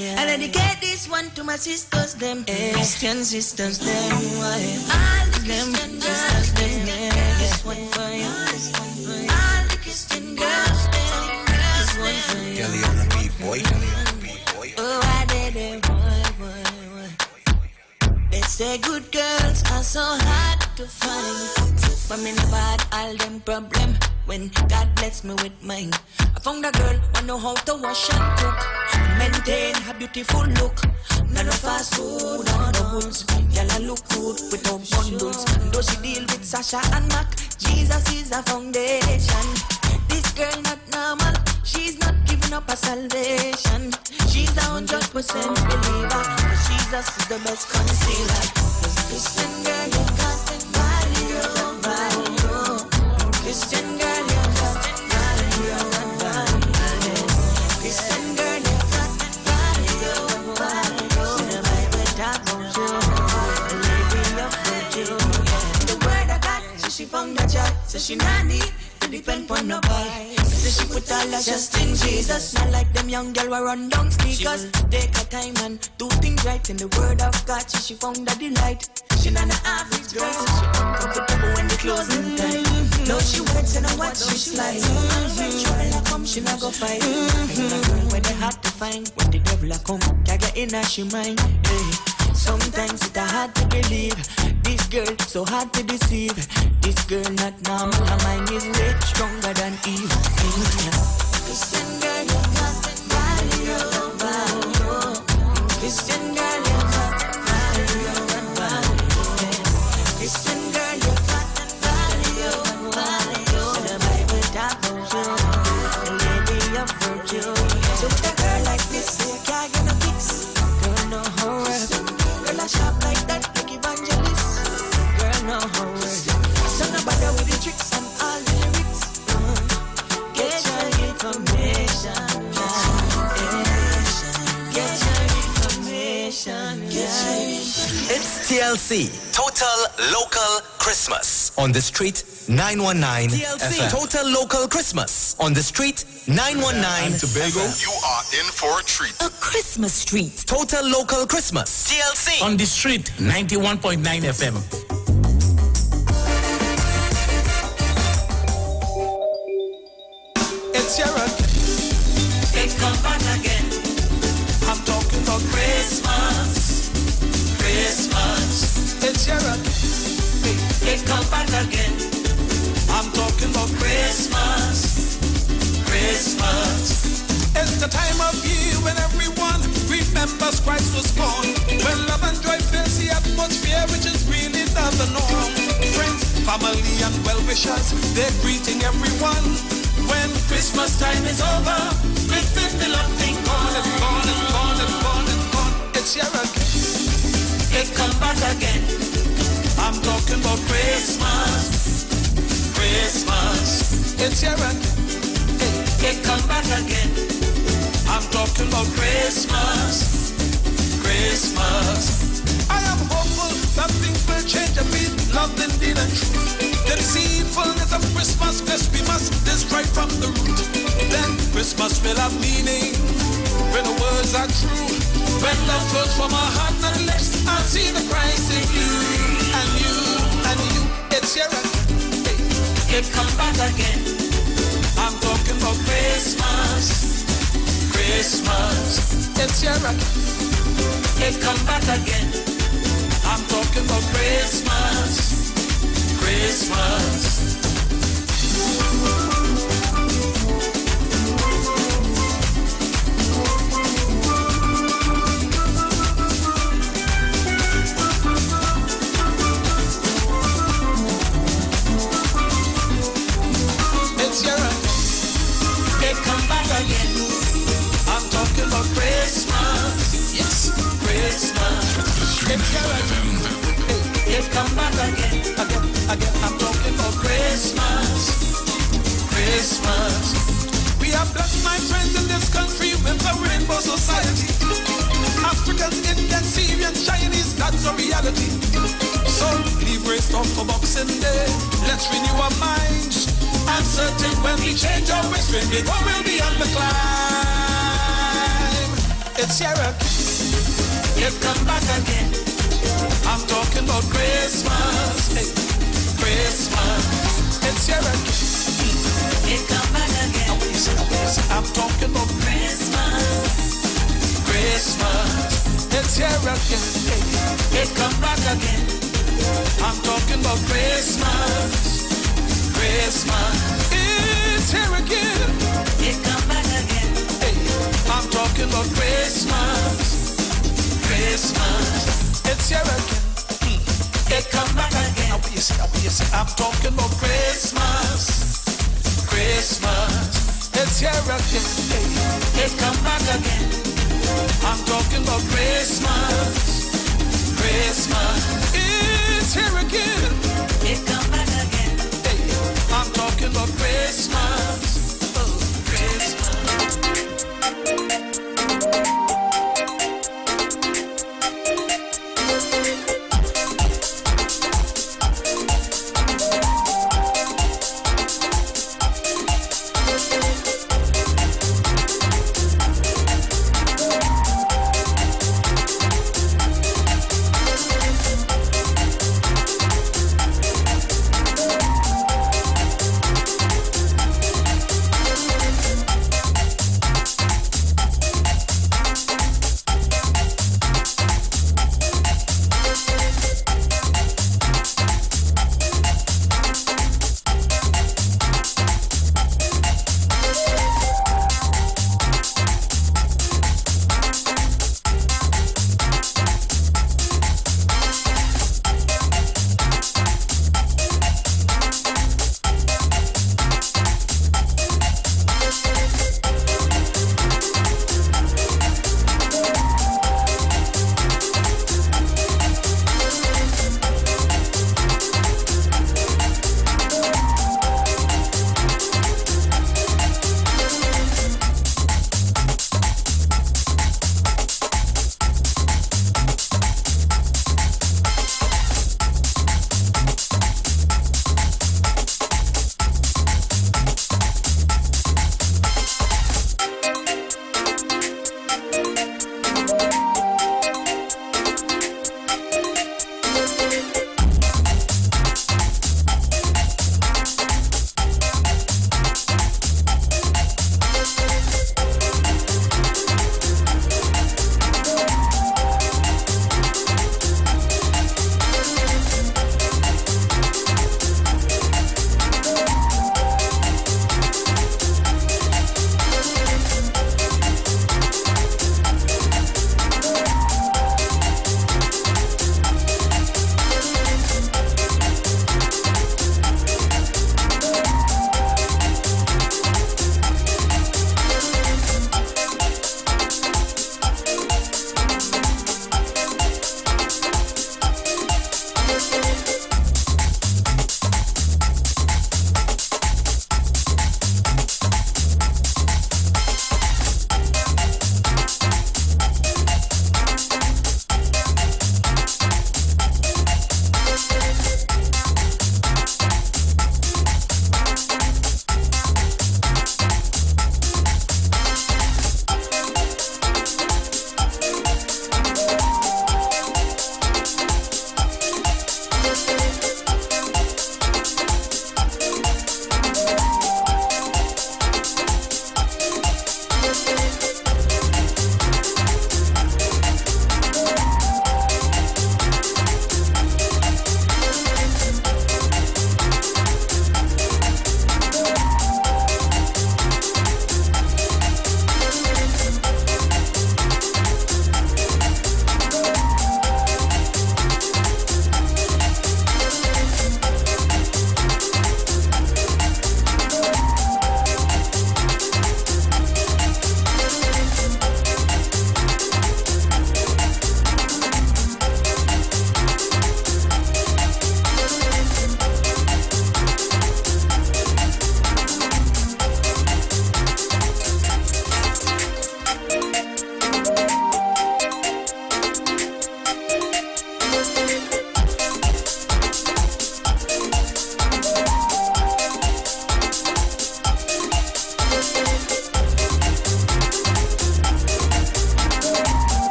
I dedicate this one to my sisters, them Christian sisters, them all the Christian girls, them this one for you. All the Christian girls, them this one for you. Kelly on the beat, boy. Oh, I did it, boy. They say good girls are so hard to find, but me never had all them problem when God bless me with mine. I found a girl who know how to wash and cook, maintain her beautiful look. None of fast food or doubles. Girl, I look good without bundles. Though she deal with Sasha and Mac, Jesus is a foundation. This girl not normal, she's not giving up her salvation. She's 100% believer, but Jesus is the best concealer. Christian girl, you got the value. Christian girl, you got the value. Christian girl, you got the value. The Bible talk about you, a lady of virtue. The word of God, so she found a job, so she not need to depend on nobody. So she put all her trust in Jesus. Not like them young girl who run down speakers. Take her time and do things right in the word of God. So she found a delight. She not an average girl, so she uncomfortable when the closing time. No, she waits and I watch she slide. When trouble come, she not go fight. When they hard to find, when the devil come, can't get in her she mind. Hey. Sometimes it's hard to believe. This girl so hard to deceive. This girl not normal, her mind is way stronger than Eve. Christian girl, you got the value. Christian girl, you got the value. Christian girl, you got the value. The Bible talk about you, a lady of virtue. So with a girl like this, you can't get no fix. Girl, know her worth. Girl, I shop like that, like evangelist. Girl, know her worth. So no bother with the tricks and all the lyrics. Get your information, get your information. It's TLC, Total Local Christmas. On the street, 919 TLC, FM. Total Local Christmas. On the street, 919 Tobago, FM. you are in for a treat. A Christmas treat. Total Local Christmas. TLC. On the street, 91.9 FM. It's your rock. come back again. I'm talking about Christmas, Christmas. It's here again. It come back again. I'm talking about Christmas, Christmas. It's the time of year when everyone remembers Christ was born. When love and joy fills the atmosphere, which is really not the norm. Friends, family and well-wishers, they're greeting everyone. When Christmas time is over, with the beloved thing gone and gone and gone and gone and gone. It's here again. It come back again. I'm talking about Christmas, Christmas. It's here again. It come back again. I'm talking about Christmas, Christmas. I am hopeful that things will change and be loved indeed and true. The deceitfulness of Christmas, yes, we must destroy from the root. Then Christmas will have meaning when the words are true. When love flows from our heart and lips, I'll see the Christ in you and you and you. It's here again. It come back again. I'm talking about Christmas, Christmas. It's here again. It come back again. I'm talking about Christmas, Christmas. It's here again. It come back again. I'm talking about Christmas. Yes, Christmas. It's here again. It come back again. Again. I'm talking about Christmas. Christmas. We are blessed, my friends, in this country with a rainbow society. Africans, Indians, Syrians, Chinese, that's a reality. So leave race off for Boxing Day. Let's renew our minds. I'm certain when we change our ways, we will be on the climb. It's here again. It come back again. I'm talking about Christmas. Hey, Christmas. It's here again. It come back again. I'm talking about Christmas. Christmas. It's here again. Hey, it come back again. I'm talking about Christmas. Christmas. It's here again. It come back again. Hey, I'm talking about Christmas. Christmas. It's here again. It come back again. I'm talking about Christmas. Christmas. It's here again. Hey, it come back again. I'm talking about Christmas. Christmas. It's here again. It come back again. I'm talking about Christmas, oh, Christmas.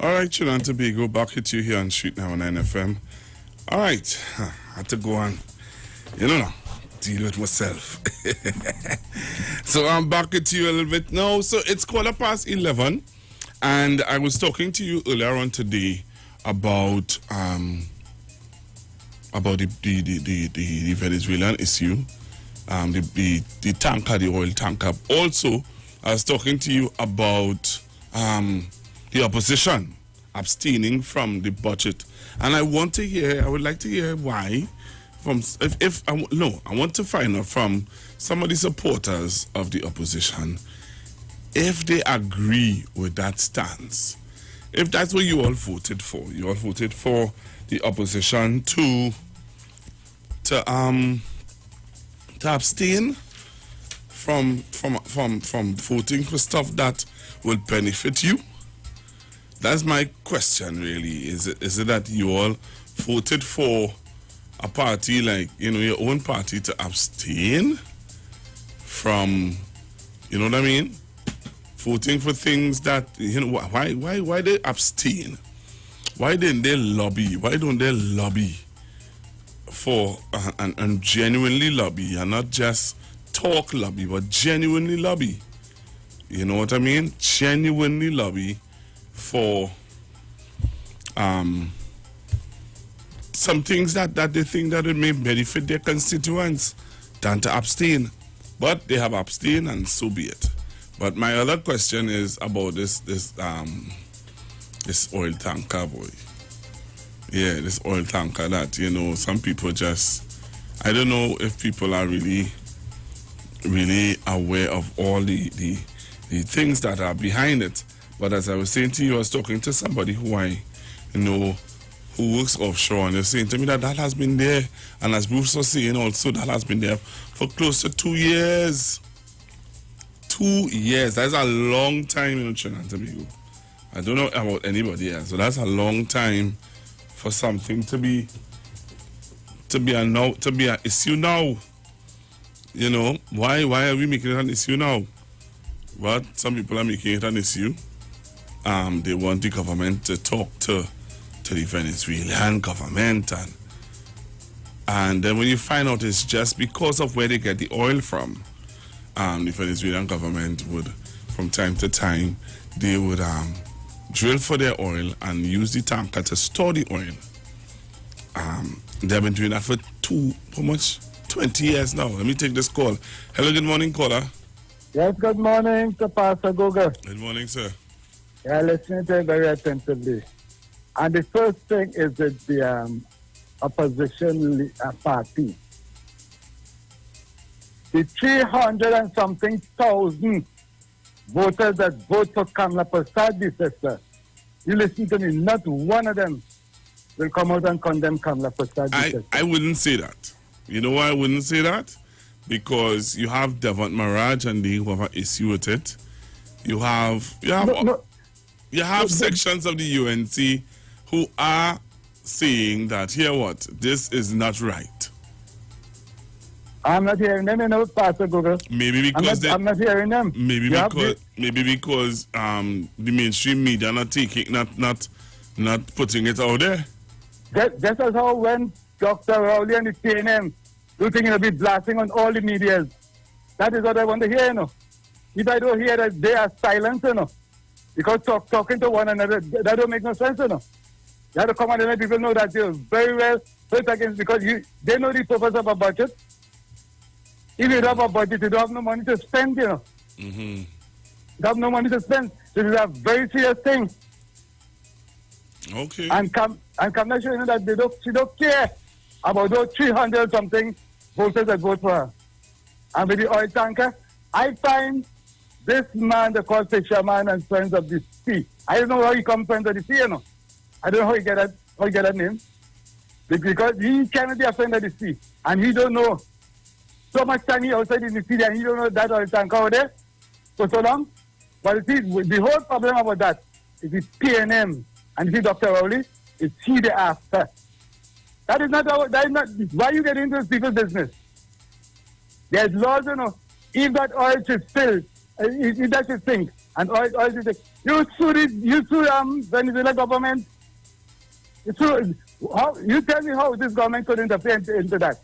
All right, Trinidad and Tobago, back at you here on Street 99 FM. All right, I had to go on, deal with myself. So I'm back at you a little bit now. So it's 11:15, and I was talking to you earlier on today about the Venezuelan issue, the tanker, the oil tanker. Also, I was talking to you about the opposition abstaining from the budget, and I would like to hear why. I want to find out from some of the supporters of the opposition if they agree with that stance. If that's what you all voted for, you all voted for the opposition to abstain from voting for stuff that will benefit you. That's my question, really. Is it that you all voted for a party like, your own party to abstain from, you know what I mean? Voting for things that, why they abstain? Why didn't they lobby? Why don't they lobby for, and genuinely lobby, and not just talk lobby, but genuinely lobby? You know what I mean? Genuinely lobby for some things that they think that it may benefit their constituents than to abstain. But they have abstained, and so be it. But my other question is about this oil tanker, boy. Yeah, this oil tanker that, some people just, I don't know if people are really aware of all the things that are behind it. But as I was saying to you, I was talking to somebody who I know who works offshore, and they're saying to me that has been there, and as Bruce was saying also, that has been there for close to 2 years. 2 years. That's a long time in Trinidad and Tobago. I don't know about anybody else, so that's a long time for something to be an issue now. Why are we making it an issue now? But some people are making it an issue. They want the government to talk to the Venezuelan government, and then when you find out it's just because of where they get the oil from, the Venezuelan government would, from time to time, they would drill for their oil and use the tanker to store the oil. They've been doing that for 20 years now. Let me take this call. Hello, good morning, caller. Yes, good morning to Pastor Google. Good morning, sir. Yeah, listening to it very attentively. And the first thing is that the opposition party. The 300 and something thousand voters that vote for Kamla Prasad, sister. You listen to me, not one of them will come out and condemn Kamla Prasad. I wouldn't say that. You know why I wouldn't say that? Because you have Devon Maraj and they have an issue with it. You have sections of the UNC who are saying that, this is not right. I'm not hearing them, Pastor Google. Maybe because I'm not hearing them. Maybe because the mainstream media not putting it out there. Just as how when Dr. Rowley and the TNM do think it'll be blasting on all the medias. That is what I want to hear, If I don't hear that, they are silent, Because talking to one another, that don't make no sense, You have to come and let people know that you're very well hurt against, because they know the purpose of a budget. If you don't have a budget, you don't have no money to spend, Mm-hmm. You have no money to spend. This is a very serious thing. Okay. And Kamla showing that she don't care about those 300 something voters that vote for her. And with the oil tanker, I find this man, the called Fisherman and Friends of the Sea. I don't know how he comes Friends of the Sea, I don't know how he get that name. Because he cannot be a friend of the sea. And he don't know so much time he outside in the sea and he don't know that oil tanker over there for so long. But the whole problem about that is the PNM and see Dr. Rowley is he the after. That is not why you get into people's business. There's laws, if that oil should spill He does his thing. And all this thing. You sue Venezuela government. You tell me how this government could interfere into that.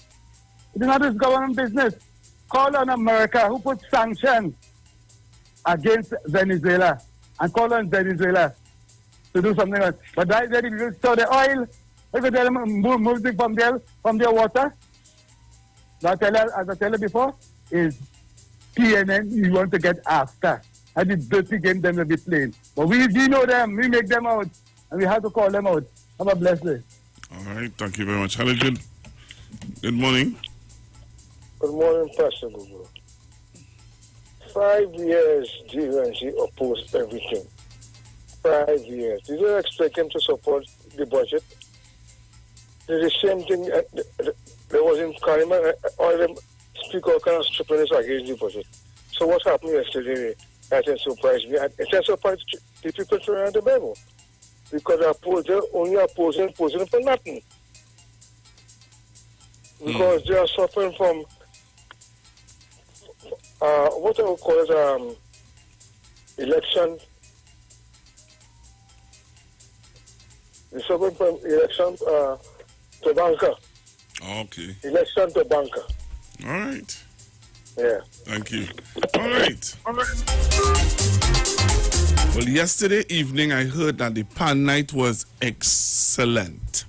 It is not this government business. Call on America, who put sanctions against Venezuela, and call on Venezuela to do something else. But right there, if you store the oil, if you tell them move it from their water, as I tell you before, is PNN you want to get after. And the dirty game them will be playing. But we know them, we make them out, and we have to call them out. Have a blessed day. All right, thank you very much. Hello, good morning. Good morning, Pastor Google. 5 years GNC opposed everything. 5 years. Did you expect him to support the budget? It's the same thing there was in Parliament. All them speak all kind of stupidness against the budget. So what happened yesterday? That surprised me. It surprised the people around the Bible. Because they're only opposing for nothing. Because they are suffering from what I would call it election. They're suffering from election to banker. Okay. Election to banker. All right. Yeah. Thank you. All right. Well, yesterday evening, I heard that the pan night was excellent.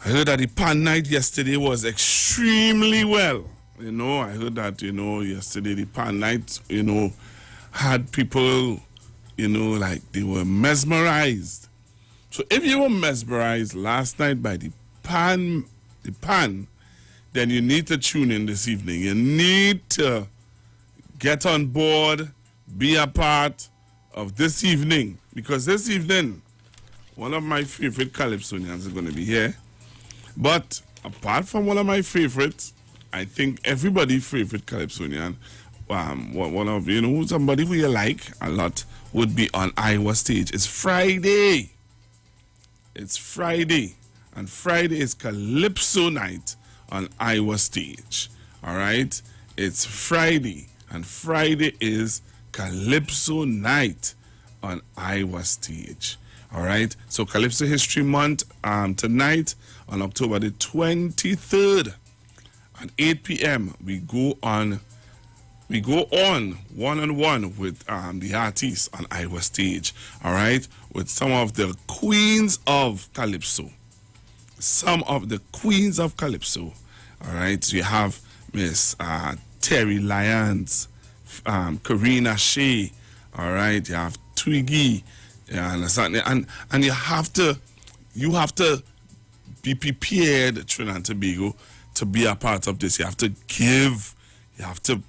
I heard that the pan night yesterday was extremely well. I heard that, yesterday the pan night, had people, like they were mesmerized. So if you were mesmerized last night by the pan, then you need to tune in this evening. You need to get on board, be a part of this evening, because this evening, one of my favorite Calypsonians is going to be here. But apart from one of my favorites, I think everybody's favorite Calypsonian, one of, somebody who you like a lot, would be on Iwer stage. It's Friday. It's Friday. And Friday is Calypso night on Iwer stage. All right? It's Friday. And Friday is Calypso night on Iwer stage. All right? So Calypso History Month tonight on October the 23rd at 8 p.m. we go on one-on-one with the artists on Iwer stage. All right? With some of the queens of Calypso. Some of the queens of Calypso. All right? So you have Miss Terry Lyons, Karina Shea. All right? You have Twiggy. And you have to be prepared, Trinidad and Tobago, to be a part of this. You have to give. You have to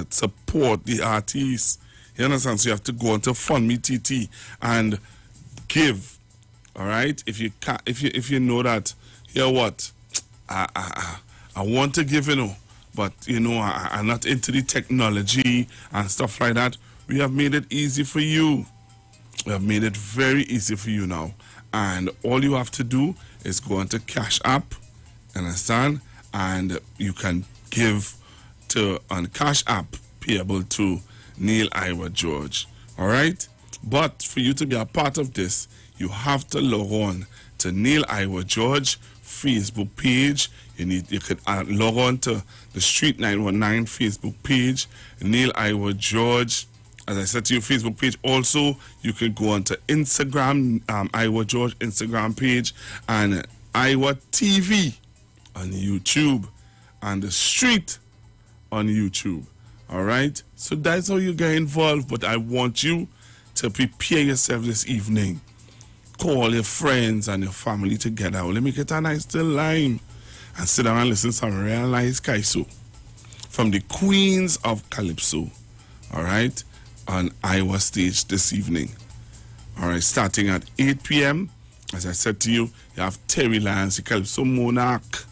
support the artists. You understand? So you have to go onto Fund Me TT and give. All right? If you know that, what? I want to give, but I'm not into the technology and stuff like that. We have made it easy for you. We have made it very easy for you now. And all you have to do is go onto Cash App, understand? And you can give on Cash App payable to Neil Iwer George. All right? But for you to be a part of this, you have to log on to Neil Iwer George Facebook page. You could log on to the Street 919 Facebook page, Neil Iwer George. As I said to you, Facebook page. Also, you can go on to Instagram, Iwer George Instagram page, and Iwer TV on YouTube, and the Street on YouTube. All right? So that's how you get involved. But I want you to prepare yourself this evening. Call your friends and your family together. Let me get a nice little lime and sit down and listen to some real nice Kaiso from the Queens of Calypso. All right? On Iwer stage this evening. All right, starting at 8 p.m. As I said to you, you have Terry Lyons, the Calypso Monarch.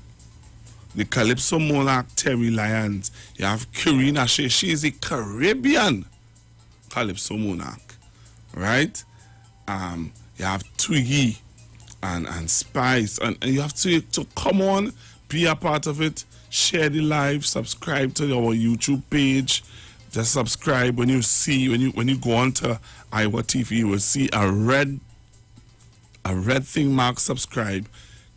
The Calypso Monarch, Terry Lyons. You have Karina Shea. She is a Caribbean Calypso Monarch. Right? You have Twiggy and Spice. And you have to come on, be a part of it, share the live, subscribe to our YouTube page, Just subscribe. When you go on to Iwer TV, you will see a red thing marked subscribe.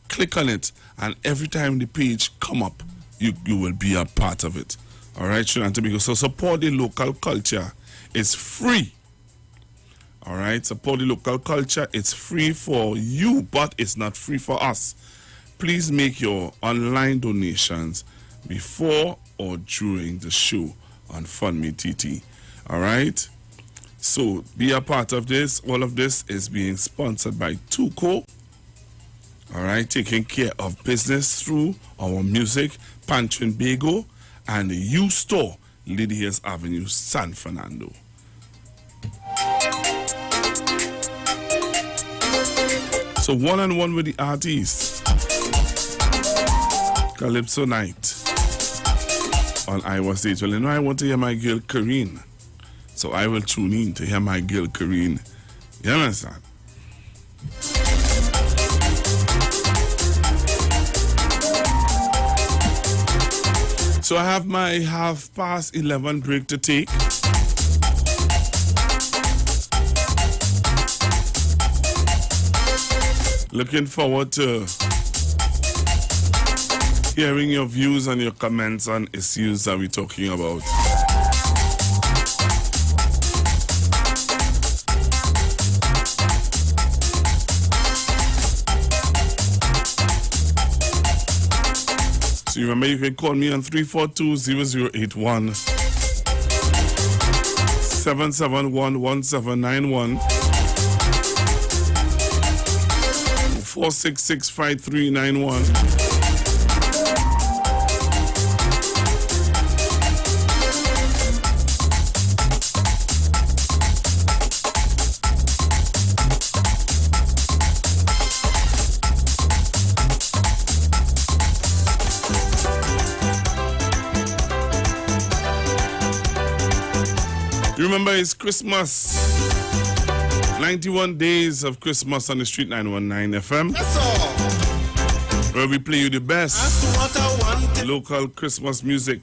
Click on it, and every time the page come up, you will be a part of it. All right, Trinidad and Tobago. So support the local culture. It's free. All right, support the local culture. It's free for you, but it's not free for us. Please make your online donations before or during the show on FundMe TT. All right, so be a part of this. All of this is being sponsored by Tuco. All right, taking care of business through our music, Pantrin Bago, and the U Store, Lydia's Avenue, San Fernando. So one-on-one with the artist, Calypso Night on Iwer Stage. Well, you know I want to hear my girl Kareen, so I will tune in to hear my girl Kareen. You understand? So I have my 11:30 break to take. Looking forward to hearing your views and your comments on issues that we're talking about. So remember, you can call me on 342-0081, 771-1791, 466-5391. Remember, it's Christmas. 91 days of Christmas on the Street 919 FM. That's all. Where we play you the best local Christmas music.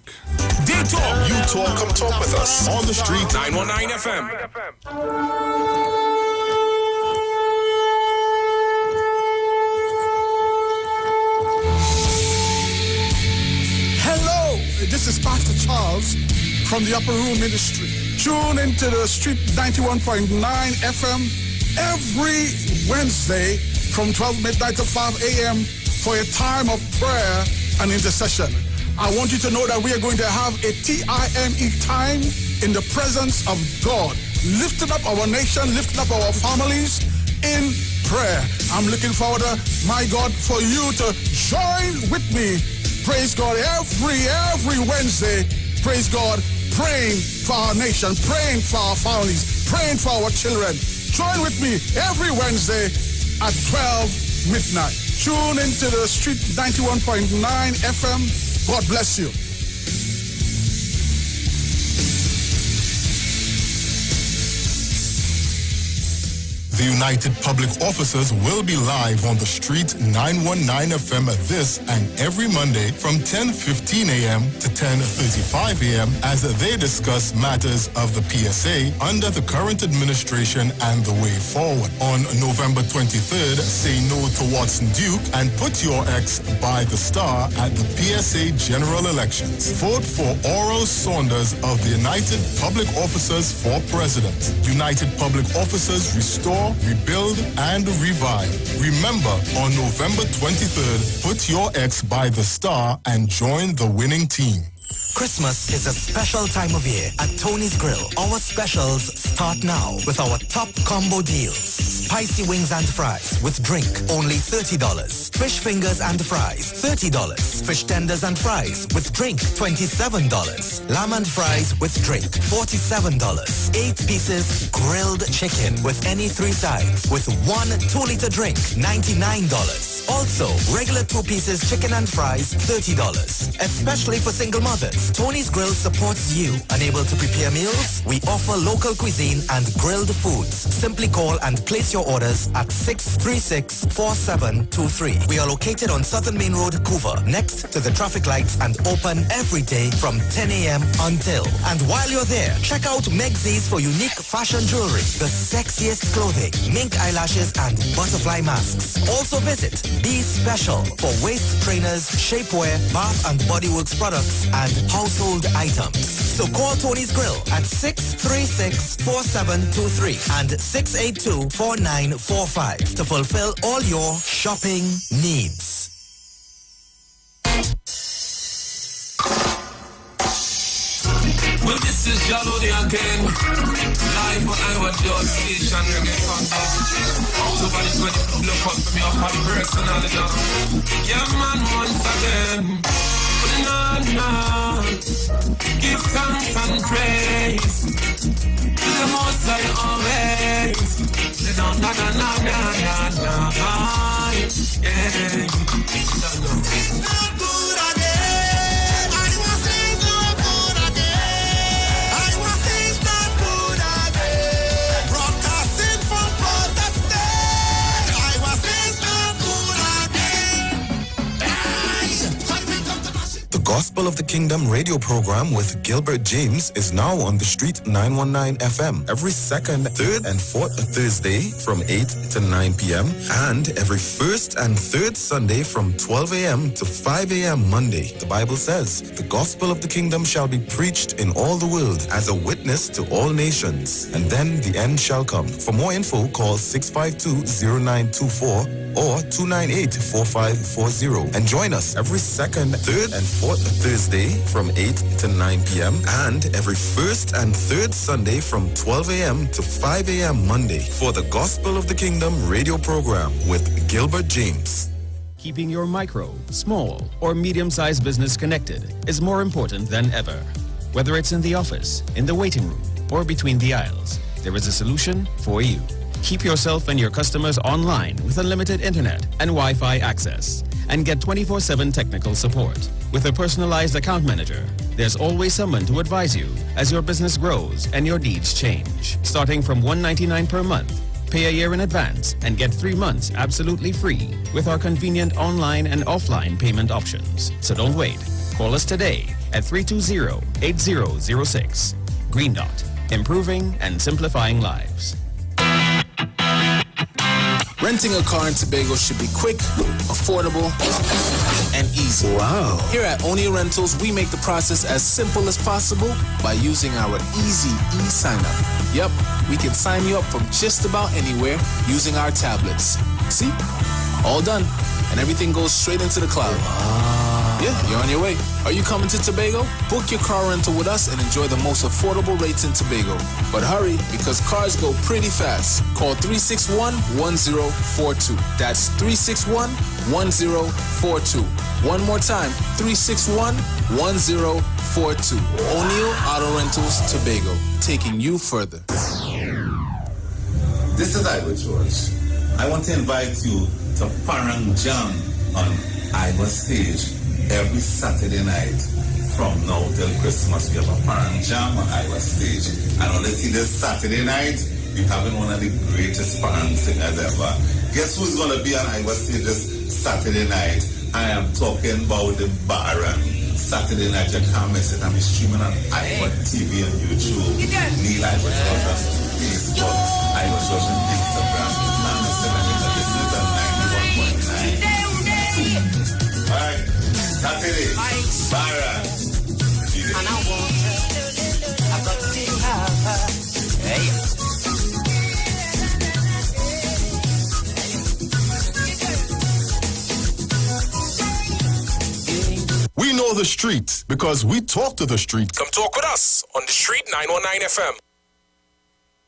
D-Talk. You talk, come talk with us. On the Street 919 FM. Hello, this is Pastor Charles from the Upper Room Ministry. Tune into the Street 91.9 FM every Wednesday from 12 midnight to 5 a.m. for a time of prayer and intercession. I want you to know that we are going to have a TIME time in the presence of God, lifting up our nation, lifting up our families in prayer. I'm looking forward to, my God, for you to join with me. Praise God, every Wednesday, praise God, praying for our nation, praying for our families, praying for our children. Join with me every Wednesday at 12 midnight. Tune into the Street 91.9 FM. God bless you. The United Public Officers will be live on the Street 919 FM this and every Monday from 10:15 a.m. to 10:35 a.m. as they discuss matters of the PSA under the current administration and the way forward. On November 23rd, say no to Watson Duke and put your ex by the star at the PSA general elections. Vote for Oral Saunders of the United Public Officers for President. United Public Officers restore, rebuild, and revive. Remember, on November 23rd, put your ex by the star and join the winning team. Christmas is a special time of year at Tony's Grill. Our specials start now with our top combo deals. Spicy wings and fries with drink, only $30. Fish fingers and fries, $30. Fish tenders and fries with drink, $27. Lamb and fries with drink, $47. 8 pieces grilled chicken with any 3 sides with 1 2-liter drink, $99. Also, regular 2 pieces chicken and fries, $30. Especially for single mothers, Tony's Grill supports you. Unable to prepare meals? We offer local cuisine and grilled foods. Simply call and place your your orders at 636-4723. We are located on Southern Main Road, Couva, next to the traffic lights, and open every day from 10 a.m. until. And while you're there, check out Megzies for unique fashion jewelry, the sexiest clothing, mink eyelashes, and butterfly masks. Also visit Be Special for waist trainers, shapewear, bath and body works products, and household items. So call Tony's Grill at 636-4723 and 682-4945 to fulfill all your shopping needs. Well, this is Jalodi again. Live on Iwer TV station, reggae content. Somebody look up for me off my personal job. Yeah, man, once again. Give thanks and praise to the Most High always. Gospel of the Kingdom radio program with Gilbert James is now on the Street 919 FM every second, third, and fourth Thursday from 8 to 9 p.m. and every first and third Sunday from 12 a.m. to 5 a.m. Monday. The Bible says, the gospel of the kingdom shall be preached in all the world as a witness to all nations, and then the end shall come. For more info, call 652-0924 or 298-4540 and join us every second, third, and fourth Thursday from 8 to 9 p.m. and every first and third Sunday from 12 a.m. to 5 a.m. Monday for the Gospel of the Kingdom radio program with Gilbert James. Keeping your micro, small, or medium-sized business connected is more important than ever. Whether it's in the office, in the waiting room, or between the aisles, there is a solution for you. Keep yourself and your customers online with unlimited internet and Wi-Fi access, and get 24/7 technical support. With a personalized account manager, there's always someone to advise you as your business grows and your needs change. Starting from $199 per month, pay a year in advance and get 3 months absolutely free with our convenient online and offline payment options. So don't wait. Call us today at 320-8006. Green Dot, improving and simplifying lives. Renting a car in Tobago should be quick, affordable, and easy. Wow. Here at O'Neill Rentals, we make the process as simple as possible by using our easy e-sign-up. Yep, we can sign you up from just about anywhere using our tablets. See? All done. And everything goes straight into the cloud. Yeah, you're on your way. Are you coming to Tobago? Book your car rental with us and enjoy the most affordable rates in Tobago. But hurry, because cars go pretty fast. Call 361-1042. That's 361-1042. One more time, 361-1042. O'Neill Auto Rentals, Tobago, taking you further. This is Iwer George. I want to invite you to Parang Jam on Iwer Stage every Saturday night from now till Christmas. We have a Parang Jam on Iwer Stage. And honestly, this Saturday night, we're having one of the greatest Parang singers ever. Guess who's going to be on Iwer Stage this Saturday night? I am talking about the Baron. Saturday night, you can't miss it. I'm streaming on Iwer TV and YouTube. Neil Iwer George on Facebook. Iwer George on Instagram. And this is at 91.9. Alright, Saturday, Baron. And I want her, I got to have her. Hey. We know the streets because we talk to the streets. Come talk with us on the Street 919 FM.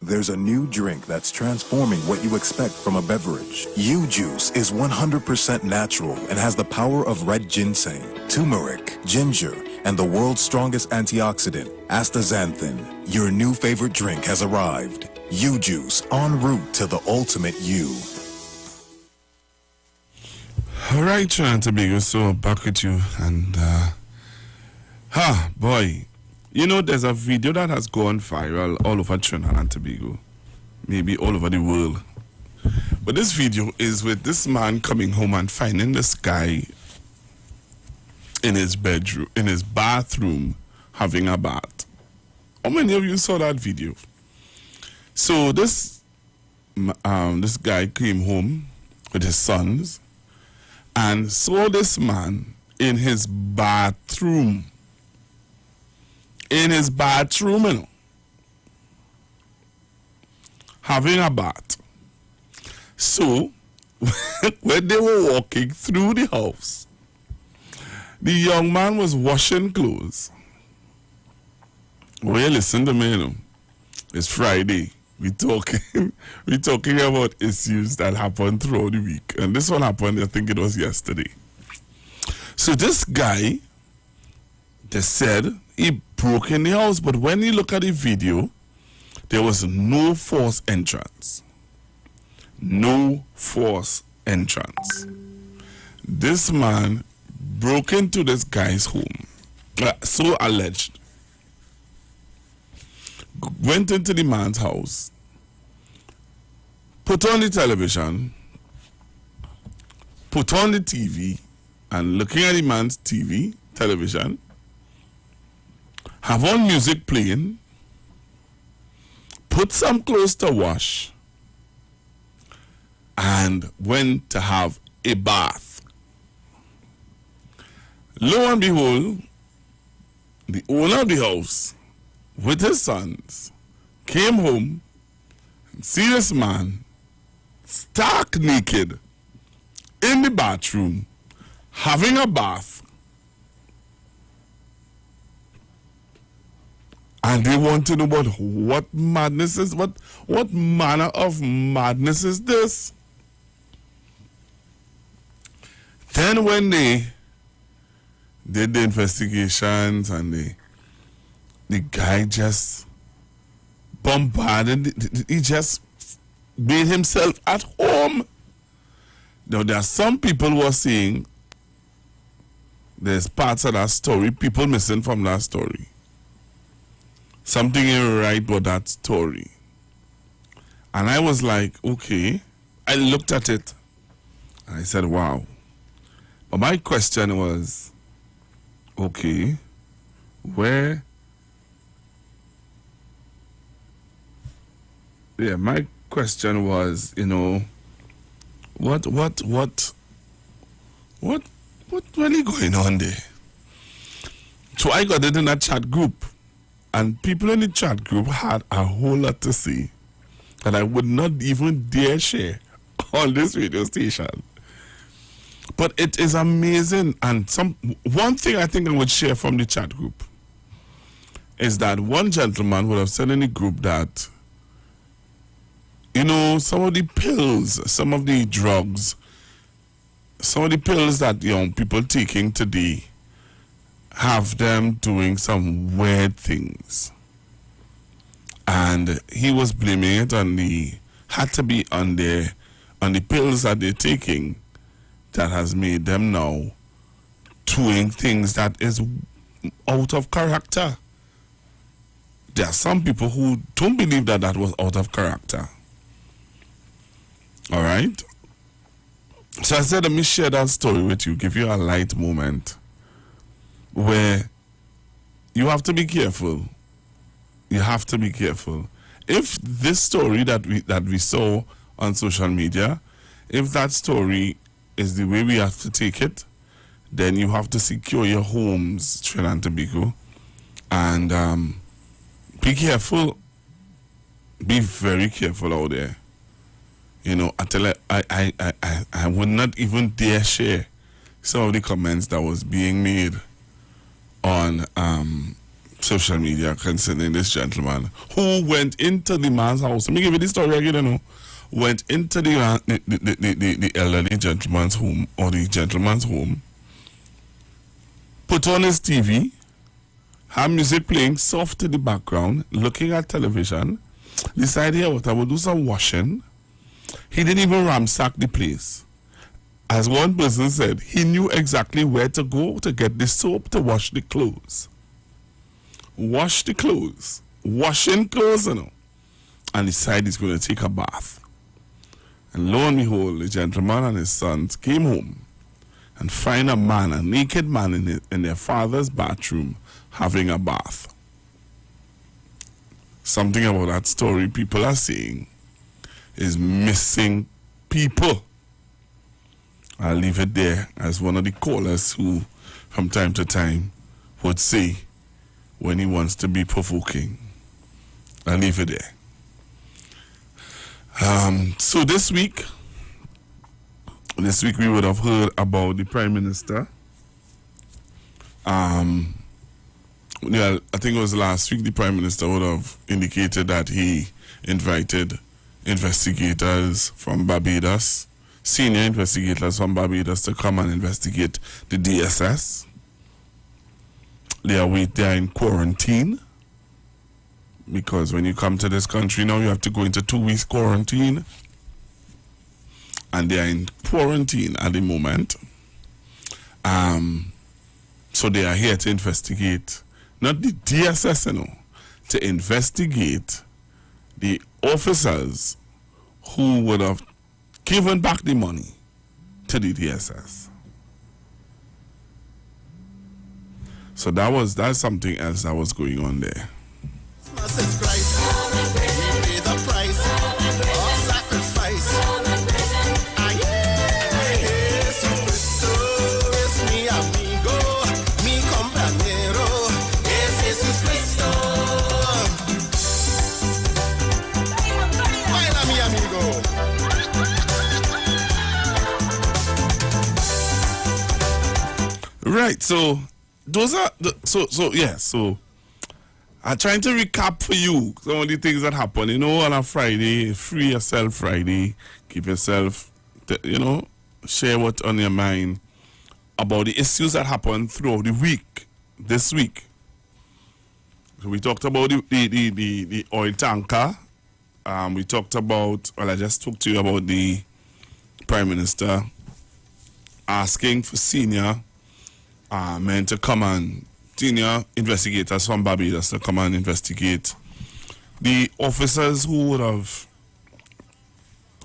There's a new drink that's transforming what you expect from a beverage. U-Juice is 100% natural and has the power of red ginseng, turmeric, ginger, and the world's strongest antioxidant, astaxanthin. Your new favorite drink has arrived. U-Juice, en route to the ultimate you. All right, Trinidad and Tobago, so back with you. And, boy, you know, there's a video that has gone viral all over Trinidad and Tobago, maybe all over the world. But this video is with this man coming home and finding this guy in his bedroom, in his bathroom, having a bath. How many of you saw that video? So this guy came home with his sons and saw this man in his bathroom. In his bathroom, you know, having a bath. So, when they were walking through the house, the young man was washing clothes. Well, listen to me, you know. It's Friday. We talking about issues that happened throughout the week. And this one happened, I think it was yesterday. So this guy, they said he broke in the house, but when you look at the video, there was no forced entrance. No forced entrance. This man broke into this guy's home, so alleged. Went into the man's house, put on the television, put on the TV, and looking at the man's television, have on music playing, put some clothes to wash, and went to have a bath. Lo and behold, the owner of the house with his sons came home and see this man stark naked in the bathroom having a bath, and they want to know about what madness is, what manner of madness is this. Then when they did the investigations and the guy just bombarded, he just made himself at home. Now, there are some people who are saying there's parts of that story, people missing from that story. Something ain't right about that story. And I was like, okay. I looked at it and I said, wow. But my question was, okay, where? Yeah, my question was, you know, what really going on there? So I got it in a chat group, and people in the chat group had a whole lot to say that I would not even dare share on this radio station. But it is amazing, and one thing I think I would share from the chat group is that one gentleman would have said in the group that, you know, some of the pills, some of the drugs, some of the pills that young people taking today have them doing some weird things. And he was blaming it on the pills that they're taking that has made them now doing things that is out of character. There are some people who don't believe that that was out of character. All right? So I said, let me share that story with you, give you a light moment where you have to be careful. You have to be careful. If this story that we saw on social media, if that story is the way we have to take it, then you have to secure your homes, Trinidad and Tobago, and be careful. Be very careful out there. You know, until I would not even dare share some of the comments that was being made on social media concerning this gentleman who went into the man's house. Let me give you the story again, you know. Went into the elderly gentleman's home, or the gentleman's home, put on his TV, had music playing soft in the background, looking at television, decided, yeah, what I would do some washing. He didn't even ransack the place. As one person said, he knew exactly where to go to get the soap to wash the clothes. Wash the clothes. Washing clothes, you know. And decided he's going to take a bath. And lo and behold, the gentleman and his sons came home and find a naked man in their father's bathroom having a bath. Something about that story people are saying is missing people. I'll leave it there as one of the callers who, from time to time, would say when he wants to be provoking. I'll leave it there. So this week we would have heard about the Prime Minister. I think it was last week the Prime Minister would have indicated that he invited investigators from Barbados, senior investigators from Barbados, to come and investigate the DSS. They are in quarantine, because when you come to this country now, you have to go into 2 weeks quarantine. And they are in quarantine at the moment. So they are here to investigate, not the DSS, to investigate the officers who would have given back the money to the DSS. So that's something else that was going on there. Right, so those are so I'm trying to recap for you some of the things that happen. On a Friday, free yourself Friday, give yourself, share what's on your mind about the issues that happen throughout the week, this week. So we talked about the oil tanker. We talked about, I just talked to you about the Prime Minister asking for senior men to come and senior investigators from Barbados to come and investigate the officers who would have,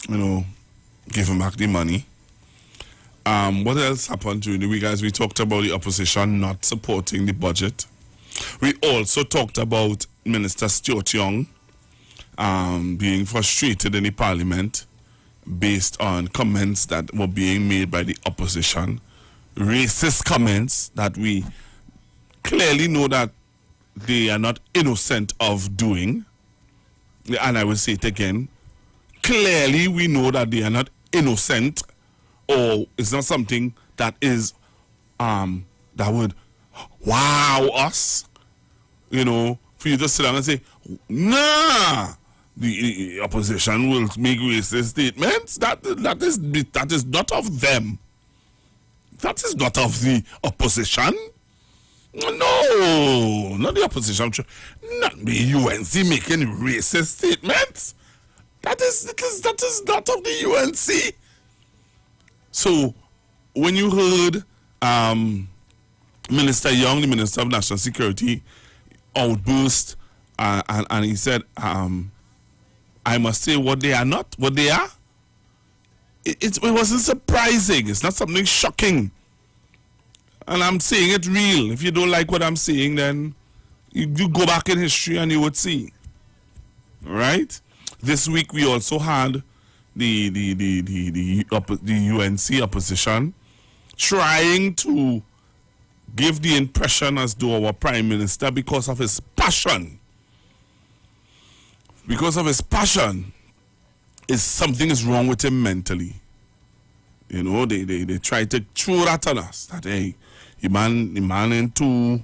given back the money. What else happened during the week? As we talked about the opposition not supporting the budget. We also talked about Minister Stuart Young being frustrated in the parliament based on comments that were being made by the opposition. Racist comments that we clearly know that they are not innocent of doing. And I will say it again. Clearly we know that they are not innocent, or it's not something that is that would wow us, for you to sit down and say, nah, the opposition will make racist statements. That is not of them. That is not of the opposition. No, not the opposition. Not the UNC making racist statements. That is not of the UNC. So, when you heard Minister Young, the Minister of National Security, outburst, and he said, I must say what they are not, what they are, it wasn't surprising. It's not something shocking. And I'm saying it real. If you don't like what I'm saying, then you go back in history and you would see. All right? This week we also had the UNC opposition trying to give the impression as though our Prime Minister, because of his passion, is something is wrong with him mentally. They try to throw that on us, that the man ain't too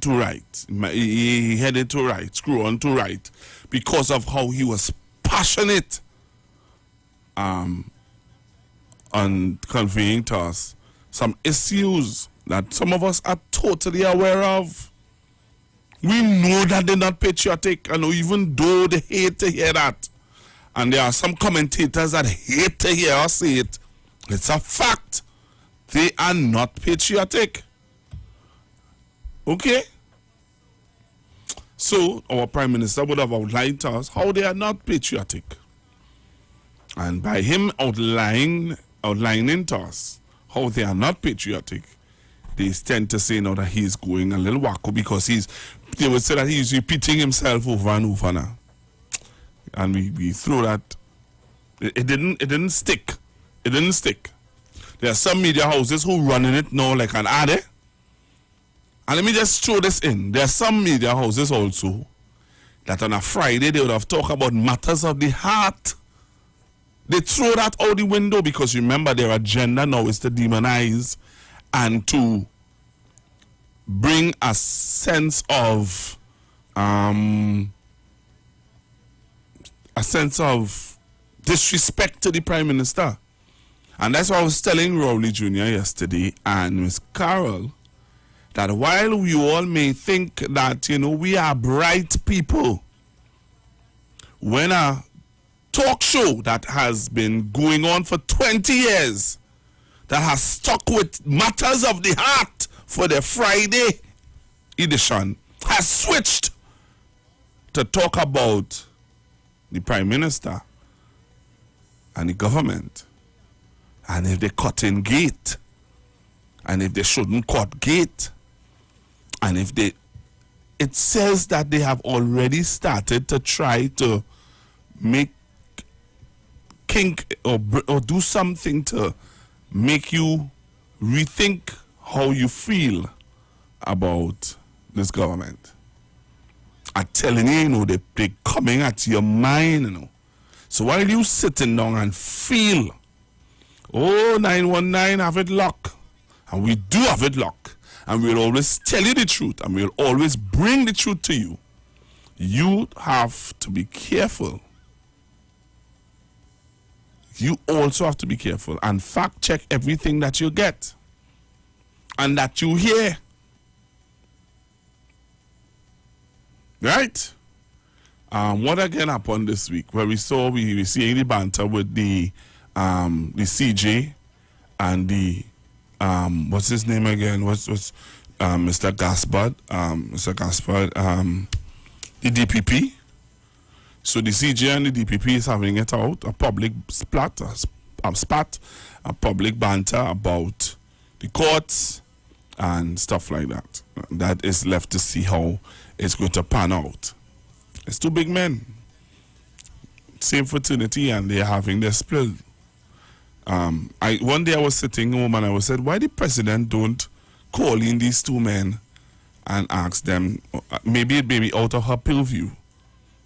right. He headed to right, screw on to right, because of how he was passionate on conveying to us some issues that some of us are totally aware of. We know that they're not patriotic, and even though they hate to hear that, and there are some commentators that hate to hear us say it, it's a fact. They are not patriotic. Okay? So, our Prime Minister would have outlined to us how they are not patriotic. And by him outlining to us how they are not patriotic, they tend to say now that he's going a little wacko because they would say that he's repeating himself over and over now. And we throw that. It didn't stick. It didn't stick. There are some media houses who running it now like an ad. And let me just throw this in. There are some media houses also that on a Friday they would have talked about matters of the heart. They throw that out the window because remember their agenda now is to demonize and to bring a sense of disrespect to the Prime Minister. And that's why I was telling Rowley Jr. yesterday and Miss Carol that while you all may think that, we are bright people, when a talk show that has been going on for 20 years, that has stuck with matters of the heart for the Friday edition, has switched to talk about the Prime Minister and the government, and if they cut in gate, and if they shouldn't cut gate, and if they, it says that they have already started to try to make kink or do something to make you rethink how you feel about this government. I'm telling you, they're coming at your mind, So while you sitting down and feel, 919 have it locked, and we do have it locked, and we'll always tell you the truth, and we'll always bring the truth to you, you have to be careful. You also have to be careful and fact check everything that you get and that you hear. Right? What again happened this week where we were seeing the banter with the CJ and the what's his name again? What's Mr. Gaspard? The DPP. So the CJ and the DPP is having it out, a public spat, a public banter about the courts and stuff like that. That is left to see how it's going to pan out. It's two big men, same fraternity, and they're having their split. One day I was sitting home and I was said, why the president don't call in these two men and ask them, maybe it may be out of her purview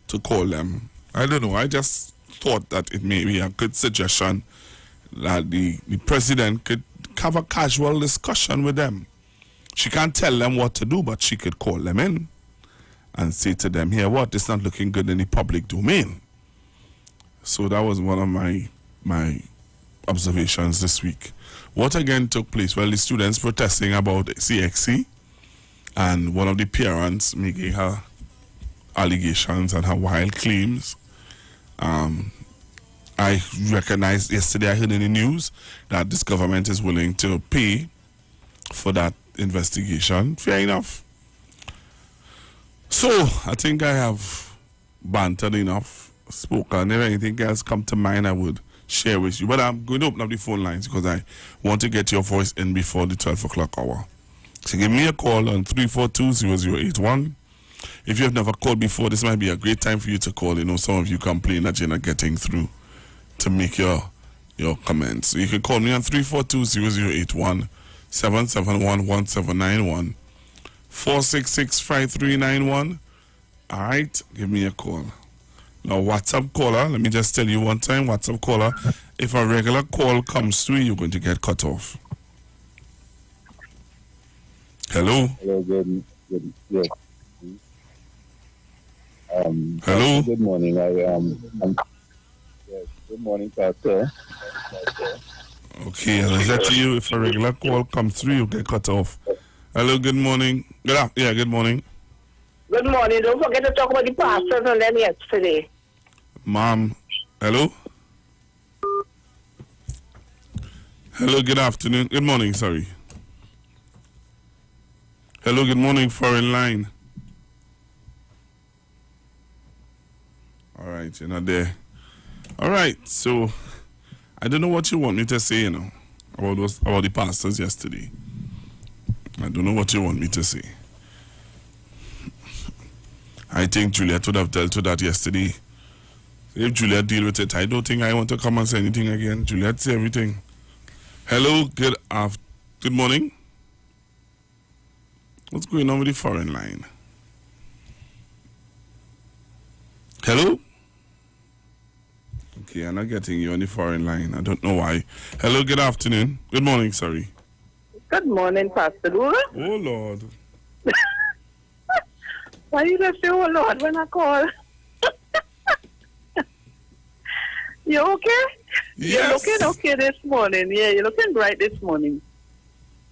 to call them. I don't know. I just thought that it may be a good suggestion that the president could have a casual discussion with them. She can't tell them what to do, but she could call them in and say to them, here, what? It's not looking good in the public domain. So that was one of my observations this week. What again took place? Well, the students protesting about CXC and one of the parents making her allegations and her wild claims. I recognized yesterday, I heard in the news that this government is willing to pay for that investigation. Fair enough. So I think I have bantered enough, spoken. If anything else come to mind, I would share with you. But I'm going to open up the phone lines because I want to get your voice in before the 12 o'clock hour. So give me a call on 342-0081. If you have never called before, this might be a great time for you to call. Some of you complain that you're not getting through to make your comments. So you can call me on 342-0081, 771-1791, 466-5391. All right, give me a call. Now, WhatsApp caller, let me just tell you one time, WhatsApp caller, if a regular call comes through, you're going to get cut off. Hello? Hello, good. Yes. Hello? Good morning. Yes, good morning, Pastor. Okay, I'll let you, if a regular call comes through, you get cut off. Hello, good morning. Good morning. Good morning. Don't forget to talk about the pastors and them yesterday. Ma'am, hello? Hello, good afternoon. Good morning, sorry. Hello, good morning, foreign line. All right, you're not there. All right, so I don't know what you want me to say, about the pastors yesterday. I don't know what you want me to say. I think Juliet would have dealt with that yesterday. If Juliet deal with it, I don't think I want to come and say anything again. Juliet say everything. Hello, good morning. What's going on with the foreign line? Hello? Okay, I'm not getting you on the foreign line. I don't know why. Hello, good afternoon. Good morning, sorry. Good morning, Pastor Gula. Oh, Lord. Why you just say, oh, Lord, when I call? You okay? Yes. You're looking okay this morning. Yeah, you're looking bright this morning.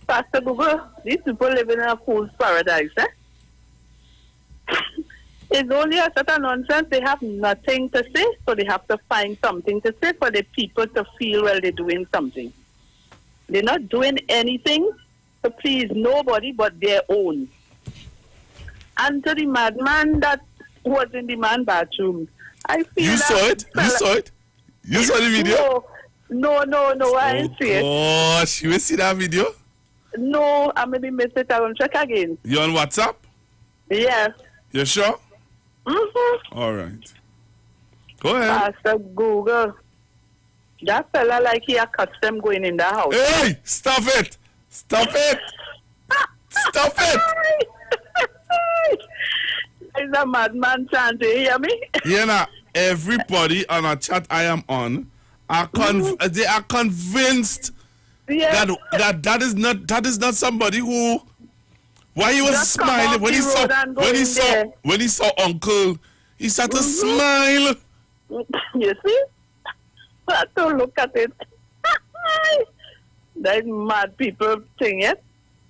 Pastor Google, these people living in a fool's paradise, eh? It's only a certain nonsense. They have nothing to say, so they have to find something to say for the people to feel well they're doing something. They're not doing anything to please nobody but their own. And to the madman that was in the man bathroom, I feel You saw it? You saw it? You saw the video? No, I didn't see it. Oh, she will see that video? No, I'm going to miss it. I will check again. You on WhatsApp? Yes. You sure? Mm-hmm. All right. Go ahead. Pastor Google. That fella like he accustomed going in the house. Hey, stop it. Stop it. Stop it. He's a madman trying to hear me. Yeah, everybody on a chat I am on are they are convinced that is not somebody who. Why he was Just smiling when he saw Uncle, he started to smile. You see? I have to look at it. That mad people thing, yes?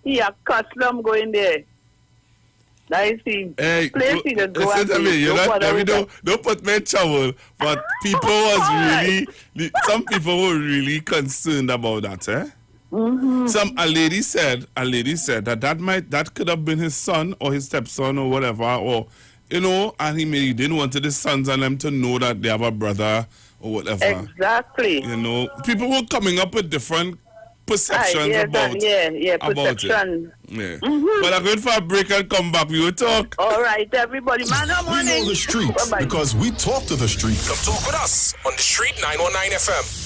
He a custom going there. That is the place he just go listen to me, don't put me in trouble, but people was really, some people were really concerned about that, eh? Mm-hmm. A lady said that could have been his son or his stepson or whatever, or and he didn't want his sons and them to know that they have a brother or whatever. Exactly. People were coming up with different perceptions about it. Perception. Yeah. Mm-hmm. But I'm going for a break and come back. We will talk. All right, everybody. Man, good morning. We know the streets because we talk to the streets. Come talk with us on the Street 919 FM.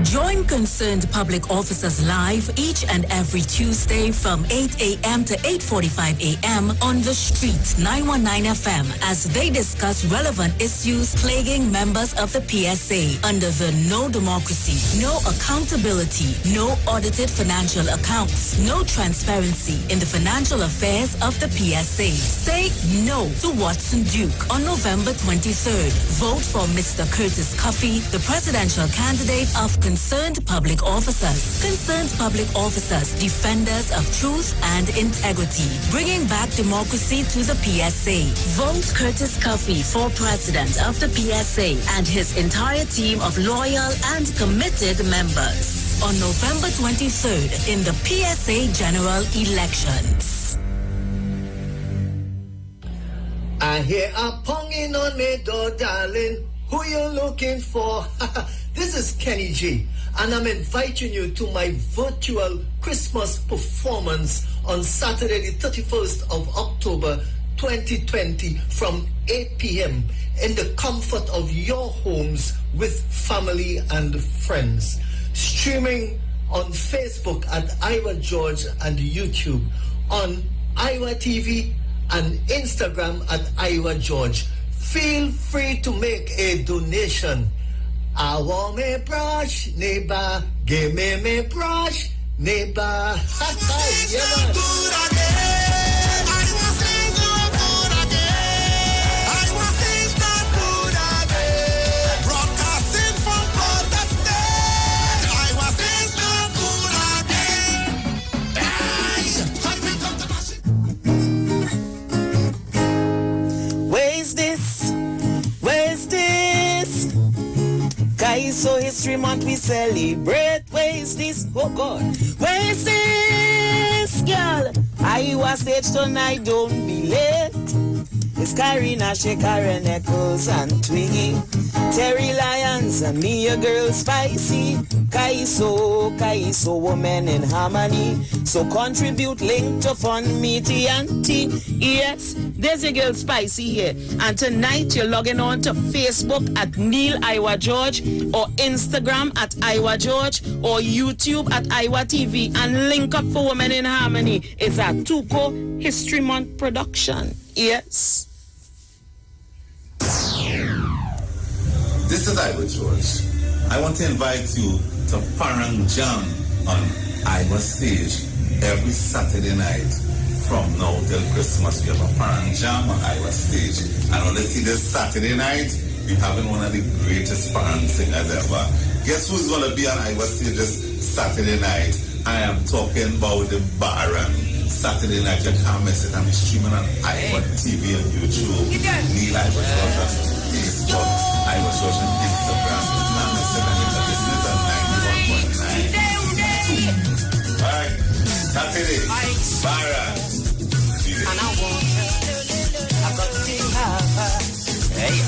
Join concerned public officers live each and every Tuesday from 8 a.m. to 8:45 a.m. on the Street 919 FM as they discuss relevant issues plaguing members of the PSA under the No Democracy, No Accountability, No Audited Financial Accounts, No Transparency in the Financial Affairs of the PSA. Say no to Watson Duke on November 23rd. Vote for Mr. Curtis Cuffey, the presidential candidate of Concerned Public Officers. Concerned Public Officers, defenders of truth and integrity, bringing back democracy to the PSA. Vote Curtis Cuffey for president of the PSA and his entire team of loyal and committed members on November 23rd in the PSA general elections. I hear a ponging on me door, darling. Who you looking for? This is Kenny G, and I'm inviting you to my virtual Christmas performance on Saturday, the 31st of October, 2020, from 8 p.m. in the comfort of your homes with family and friends. Streaming on Facebook at Iwer George and YouTube, on Iwer TV and Instagram at Iwer George. Feel free to make a donation. I want me brush, neighbor. Give me brush, neighbor. So History Month we celebrate. Where is this? Oh God. Where is this, girl? I was stage tonight, don't be late. It's Karina, Shekar, and Echoes and Twiggy. Terry Lyons and me a girl spicy. Kaiso, woman in harmony. So contribute, link to fund me auntie. Yes, there's your girl spicy here. And tonight you're logging on to Facebook at Neil Iwer George, or Instagram at Iwer George, or YouTube at Iwer TV, and link up for Women in Harmony. It's a Tuco History Month production. Yes. This is Iwer George. I want to invite you to Parang Jam on Iwer Stage every Saturday night from now till Christmas. We have a Parang Jam on Iwer Stage. And let's see, this Saturday night, we're having one of the greatest Parang singers ever. Guess who's going to be on Iwer Stage this Saturday night? I am talking about the Baron. Saturday night, you can't miss it. I'm streaming on Iwer TV and YouTube. Neil Iwer George on Facebook. Iwer George on Instagram. Now, listen, this is a 91.9. Alright, Saturday, Baron. And I want her. I got to have her. Hey.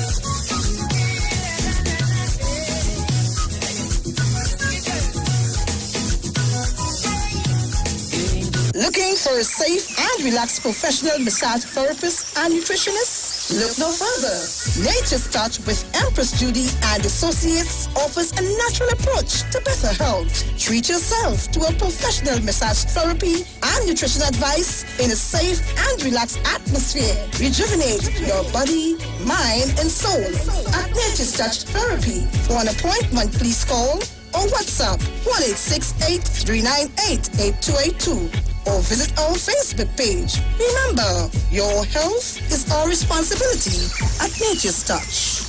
Looking for a safe and relaxed professional massage therapist and nutritionist? Look no further. Nature's Touch with Empress Judy and Associates offers a natural approach to better health. Treat yourself to a professional massage therapy and nutrition advice in a safe and relaxed atmosphere. Rejuvenate your body, mind, and soul at Nature's Touch Therapy. For an appointment, please call or WhatsApp 1-868-398-8282 or visit our Facebook page. Remember, your health is our responsibility at Nature's Touch.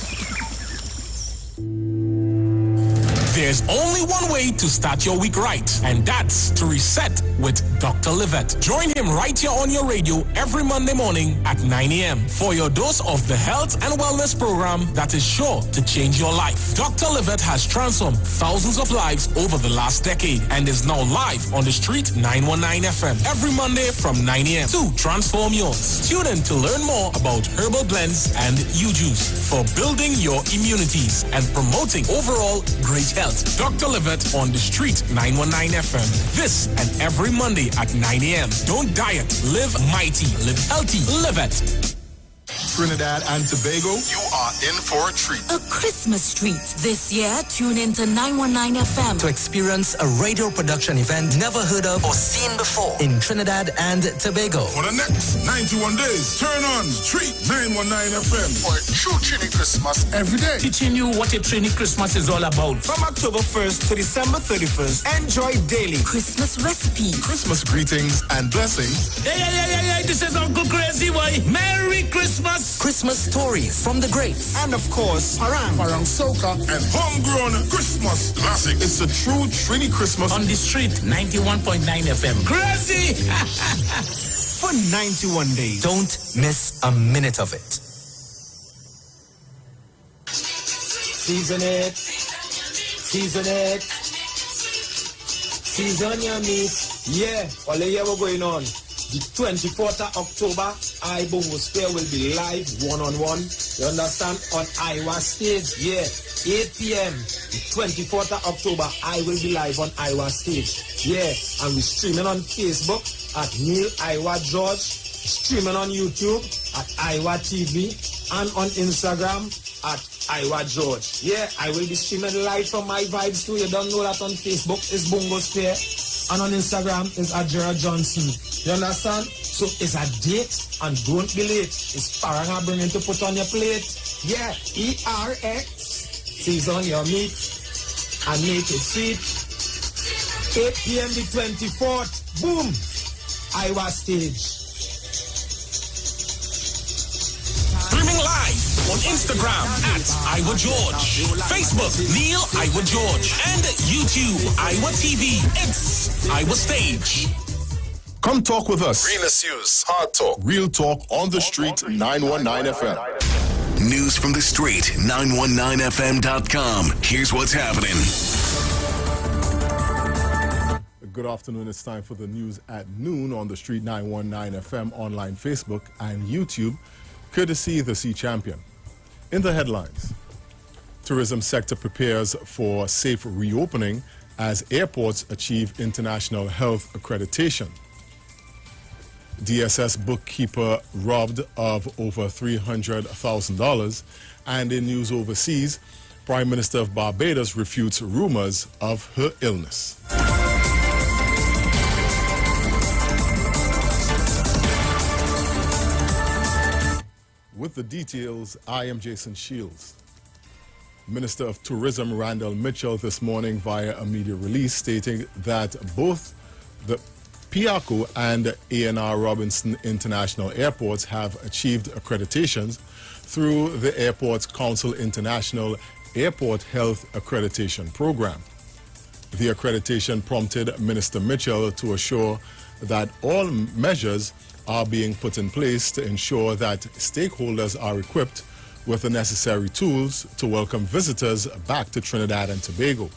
There's only one way to start your week right, and that's to reset with Dr. Livette. Join him right here on your radio every Monday morning at 9 a.m. for your dose of the health and wellness program that is sure to change your life. Dr. Livette has transformed thousands of lives over the last decade and is now live on the street 919 FM every Monday from 9 a.m. to transform yours. Tune in to learn more about herbal blends and U-Juice for building your immunities and promoting overall great health. Dr. Livette on the street 919 FM. This and every Monday at 9 a.m. Don't diet, live mighty, live healthy, live it. Trinidad and Tobago, you are in for a treat. A Christmas treat. This year, tune in to 919 FM to experience a radio production event never heard of or seen before in Trinidad and Tobago. For the next 91 days, turn on Street 919 FM for a true Trini Christmas every day. Teaching you what a Trini Christmas is all about. From October 1st to December 31st, enjoy daily Christmas recipes, Christmas greetings and blessings. Hey, this is Uncle Crazy Boy. Merry Christmas. Christmas stories from the greats. And of course, Parang Soca, and homegrown Christmas classics. It's a true Trini Christmas on the street 91.9 FM. Crazy! For 91 days. Don't miss a minute of it. Season it. Season your meat. Yeah, all the year we're going on. The 24th of October, iBongo Square will be live one-on-one. You understand? On Iwer Stage. Yeah, 8 p.m. The 24th of October, I will be live on Iwer Stage. Yeah, and we're streaming on Facebook at Neil Iwer George. Streaming on YouTube at Iwer TV. And on Instagram at Iwer George. Yeah, I will be streaming live from my vibes too. You don't know that on Facebook is Bongo Square. And on Instagram is at Gerald Johnson. You understand? So it's a date and don't be late. It's Parang bringing to put on your plate. Yeah, ERX. Season your meat and make it sweet. 8 p.m. the 24th. Boom. Iwer Stage. Streaming live on Instagram at Iwer George, Facebook Neil Iwer George, and YouTube Iwer TV. It's Iwer Stage. Come talk with us. Realest News, Hard Talk, Real Talk on the Street 919 FM. News from the street, 919fm.com. Here's what's happening. Good afternoon. It's time for the news at noon on the Street 919 FM online, Facebook, and YouTube, courtesy the Sea Champion. In the headlines, Tourism sector prepares for safe reopening as airports achieve international health accreditation. DSS bookkeeper robbed of over $300,000. And in news overseas, Prime Minister of Barbados refutes rumors of her illness. With the details, I am Jason Shields. Minister of Tourism Randall Mitchell this morning via a media release stating that both the Piarco and A&R Robinson International Airports have achieved accreditations through the Airports Council International Airport Health Accreditation Program. The accreditation prompted Minister Mitchell to assure that all measures are being put in place to ensure that stakeholders are equipped with the necessary tools to welcome visitors back to Trinidad and Tobago.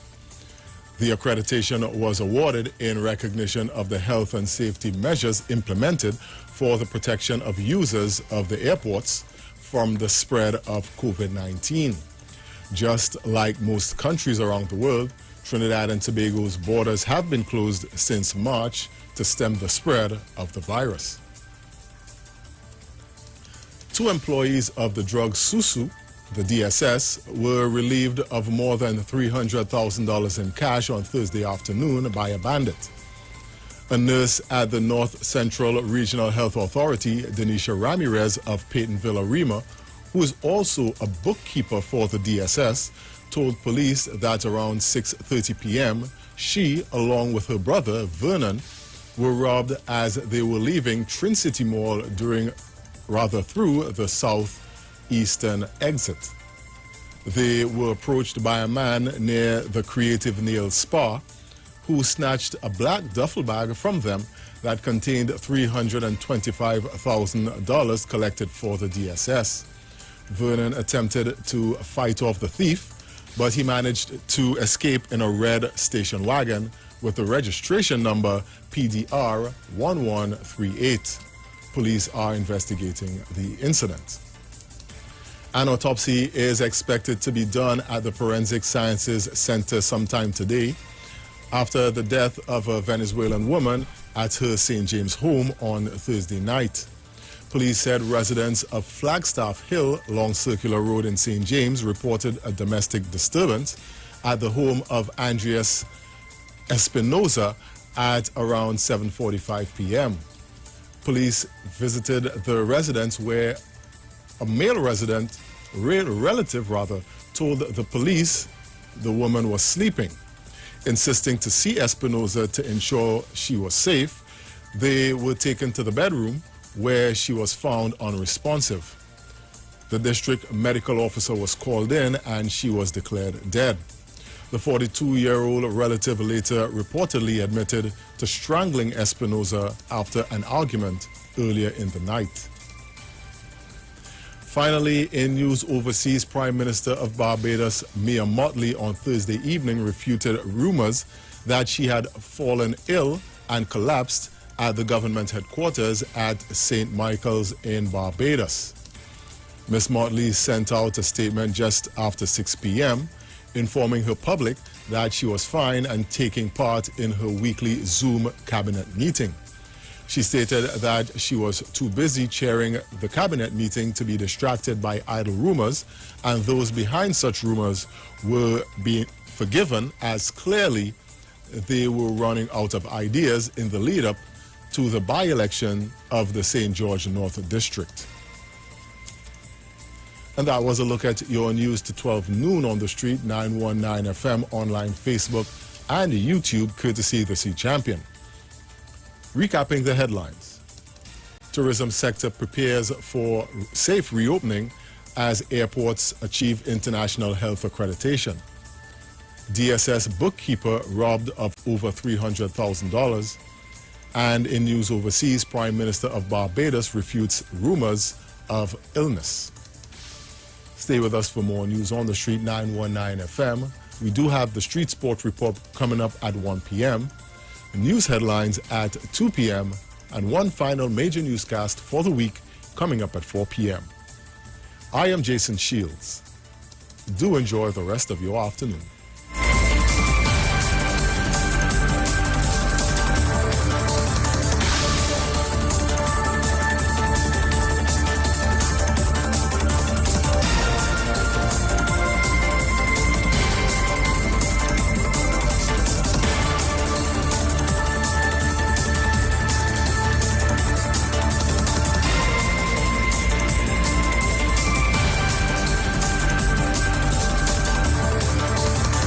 The accreditation was awarded in recognition of the health and safety measures implemented for the protection of users of the airports from the spread of COVID-19. Just like most countries around the world, Trinidad and Tobago's borders have been closed since March to stem the spread of the virus. 2 employees of the drug Susu, the DSS, were relieved of more than $300,000 in cash on Thursday afternoon by a bandit. A nurse at the North Central Regional Health Authority, Denisha Ramirez of Peytonville, Arima, who is also a bookkeeper for the DSS, told police that around 6:30 p.m., she, along with her brother, Vernon, were robbed as they were leaving Trin City Mall through the southeastern exit. They were approached by a man near the Creative Nail Spa who snatched a black duffel bag from them that contained $325,000 collected for the DSS. Vernon attempted to fight off the thief, but he managed to escape in a red station wagon with the registration number PDR 1138. Police are investigating the incident. An autopsy is expected to be done at the Forensic Sciences Center sometime today after the death of a Venezuelan woman at her St. James home on Thursday night. Police said residents of Flagstaff Hill along Circular Road in St. James reported a domestic disturbance at the home of Andreas Espinoza at around 7:45 p.m. Police visited the residence where a male relative told the police the woman was sleeping. Insisting to see Espinoza to ensure she was safe, they were taken to the bedroom where she was found unresponsive. The district medical officer was called in and she was declared dead. The 42-year-old relative later reportedly admitted to strangling Espinoza after an argument earlier in the night. Finally, in news overseas, Prime Minister of Barbados, Mia Mottley, on Thursday evening refuted rumors that she had fallen ill and collapsed at the government headquarters at St. Michael's in Barbados. Ms. Mottley sent out a statement just after 6 p.m. informing her public that she was fine and taking part in her weekly Zoom cabinet meeting. She stated that she was too busy chairing the cabinet meeting to be distracted by idle rumors, and those behind such rumors were being forgiven as clearly they were running out of ideas in the lead-up to the by-election of the St. George North District. And that was a look at your news to 12 noon on the street, 919 FM, online, Facebook, and YouTube, courtesy the Sea Champion. Recapping the headlines. Tourism sector prepares for safe reopening as airports achieve international health accreditation. DSS bookkeeper robbed of over $300,000. And in news overseas, Prime Minister of Barbados refutes rumors of illness. Stay with us for more news on the street, 919 FM. We do have the Street Sport Report coming up at 1 p.m., news headlines at 2 p.m., and one final major newscast for the week coming up at 4 p.m. I am Jason Shields. Do enjoy the rest of your afternoon.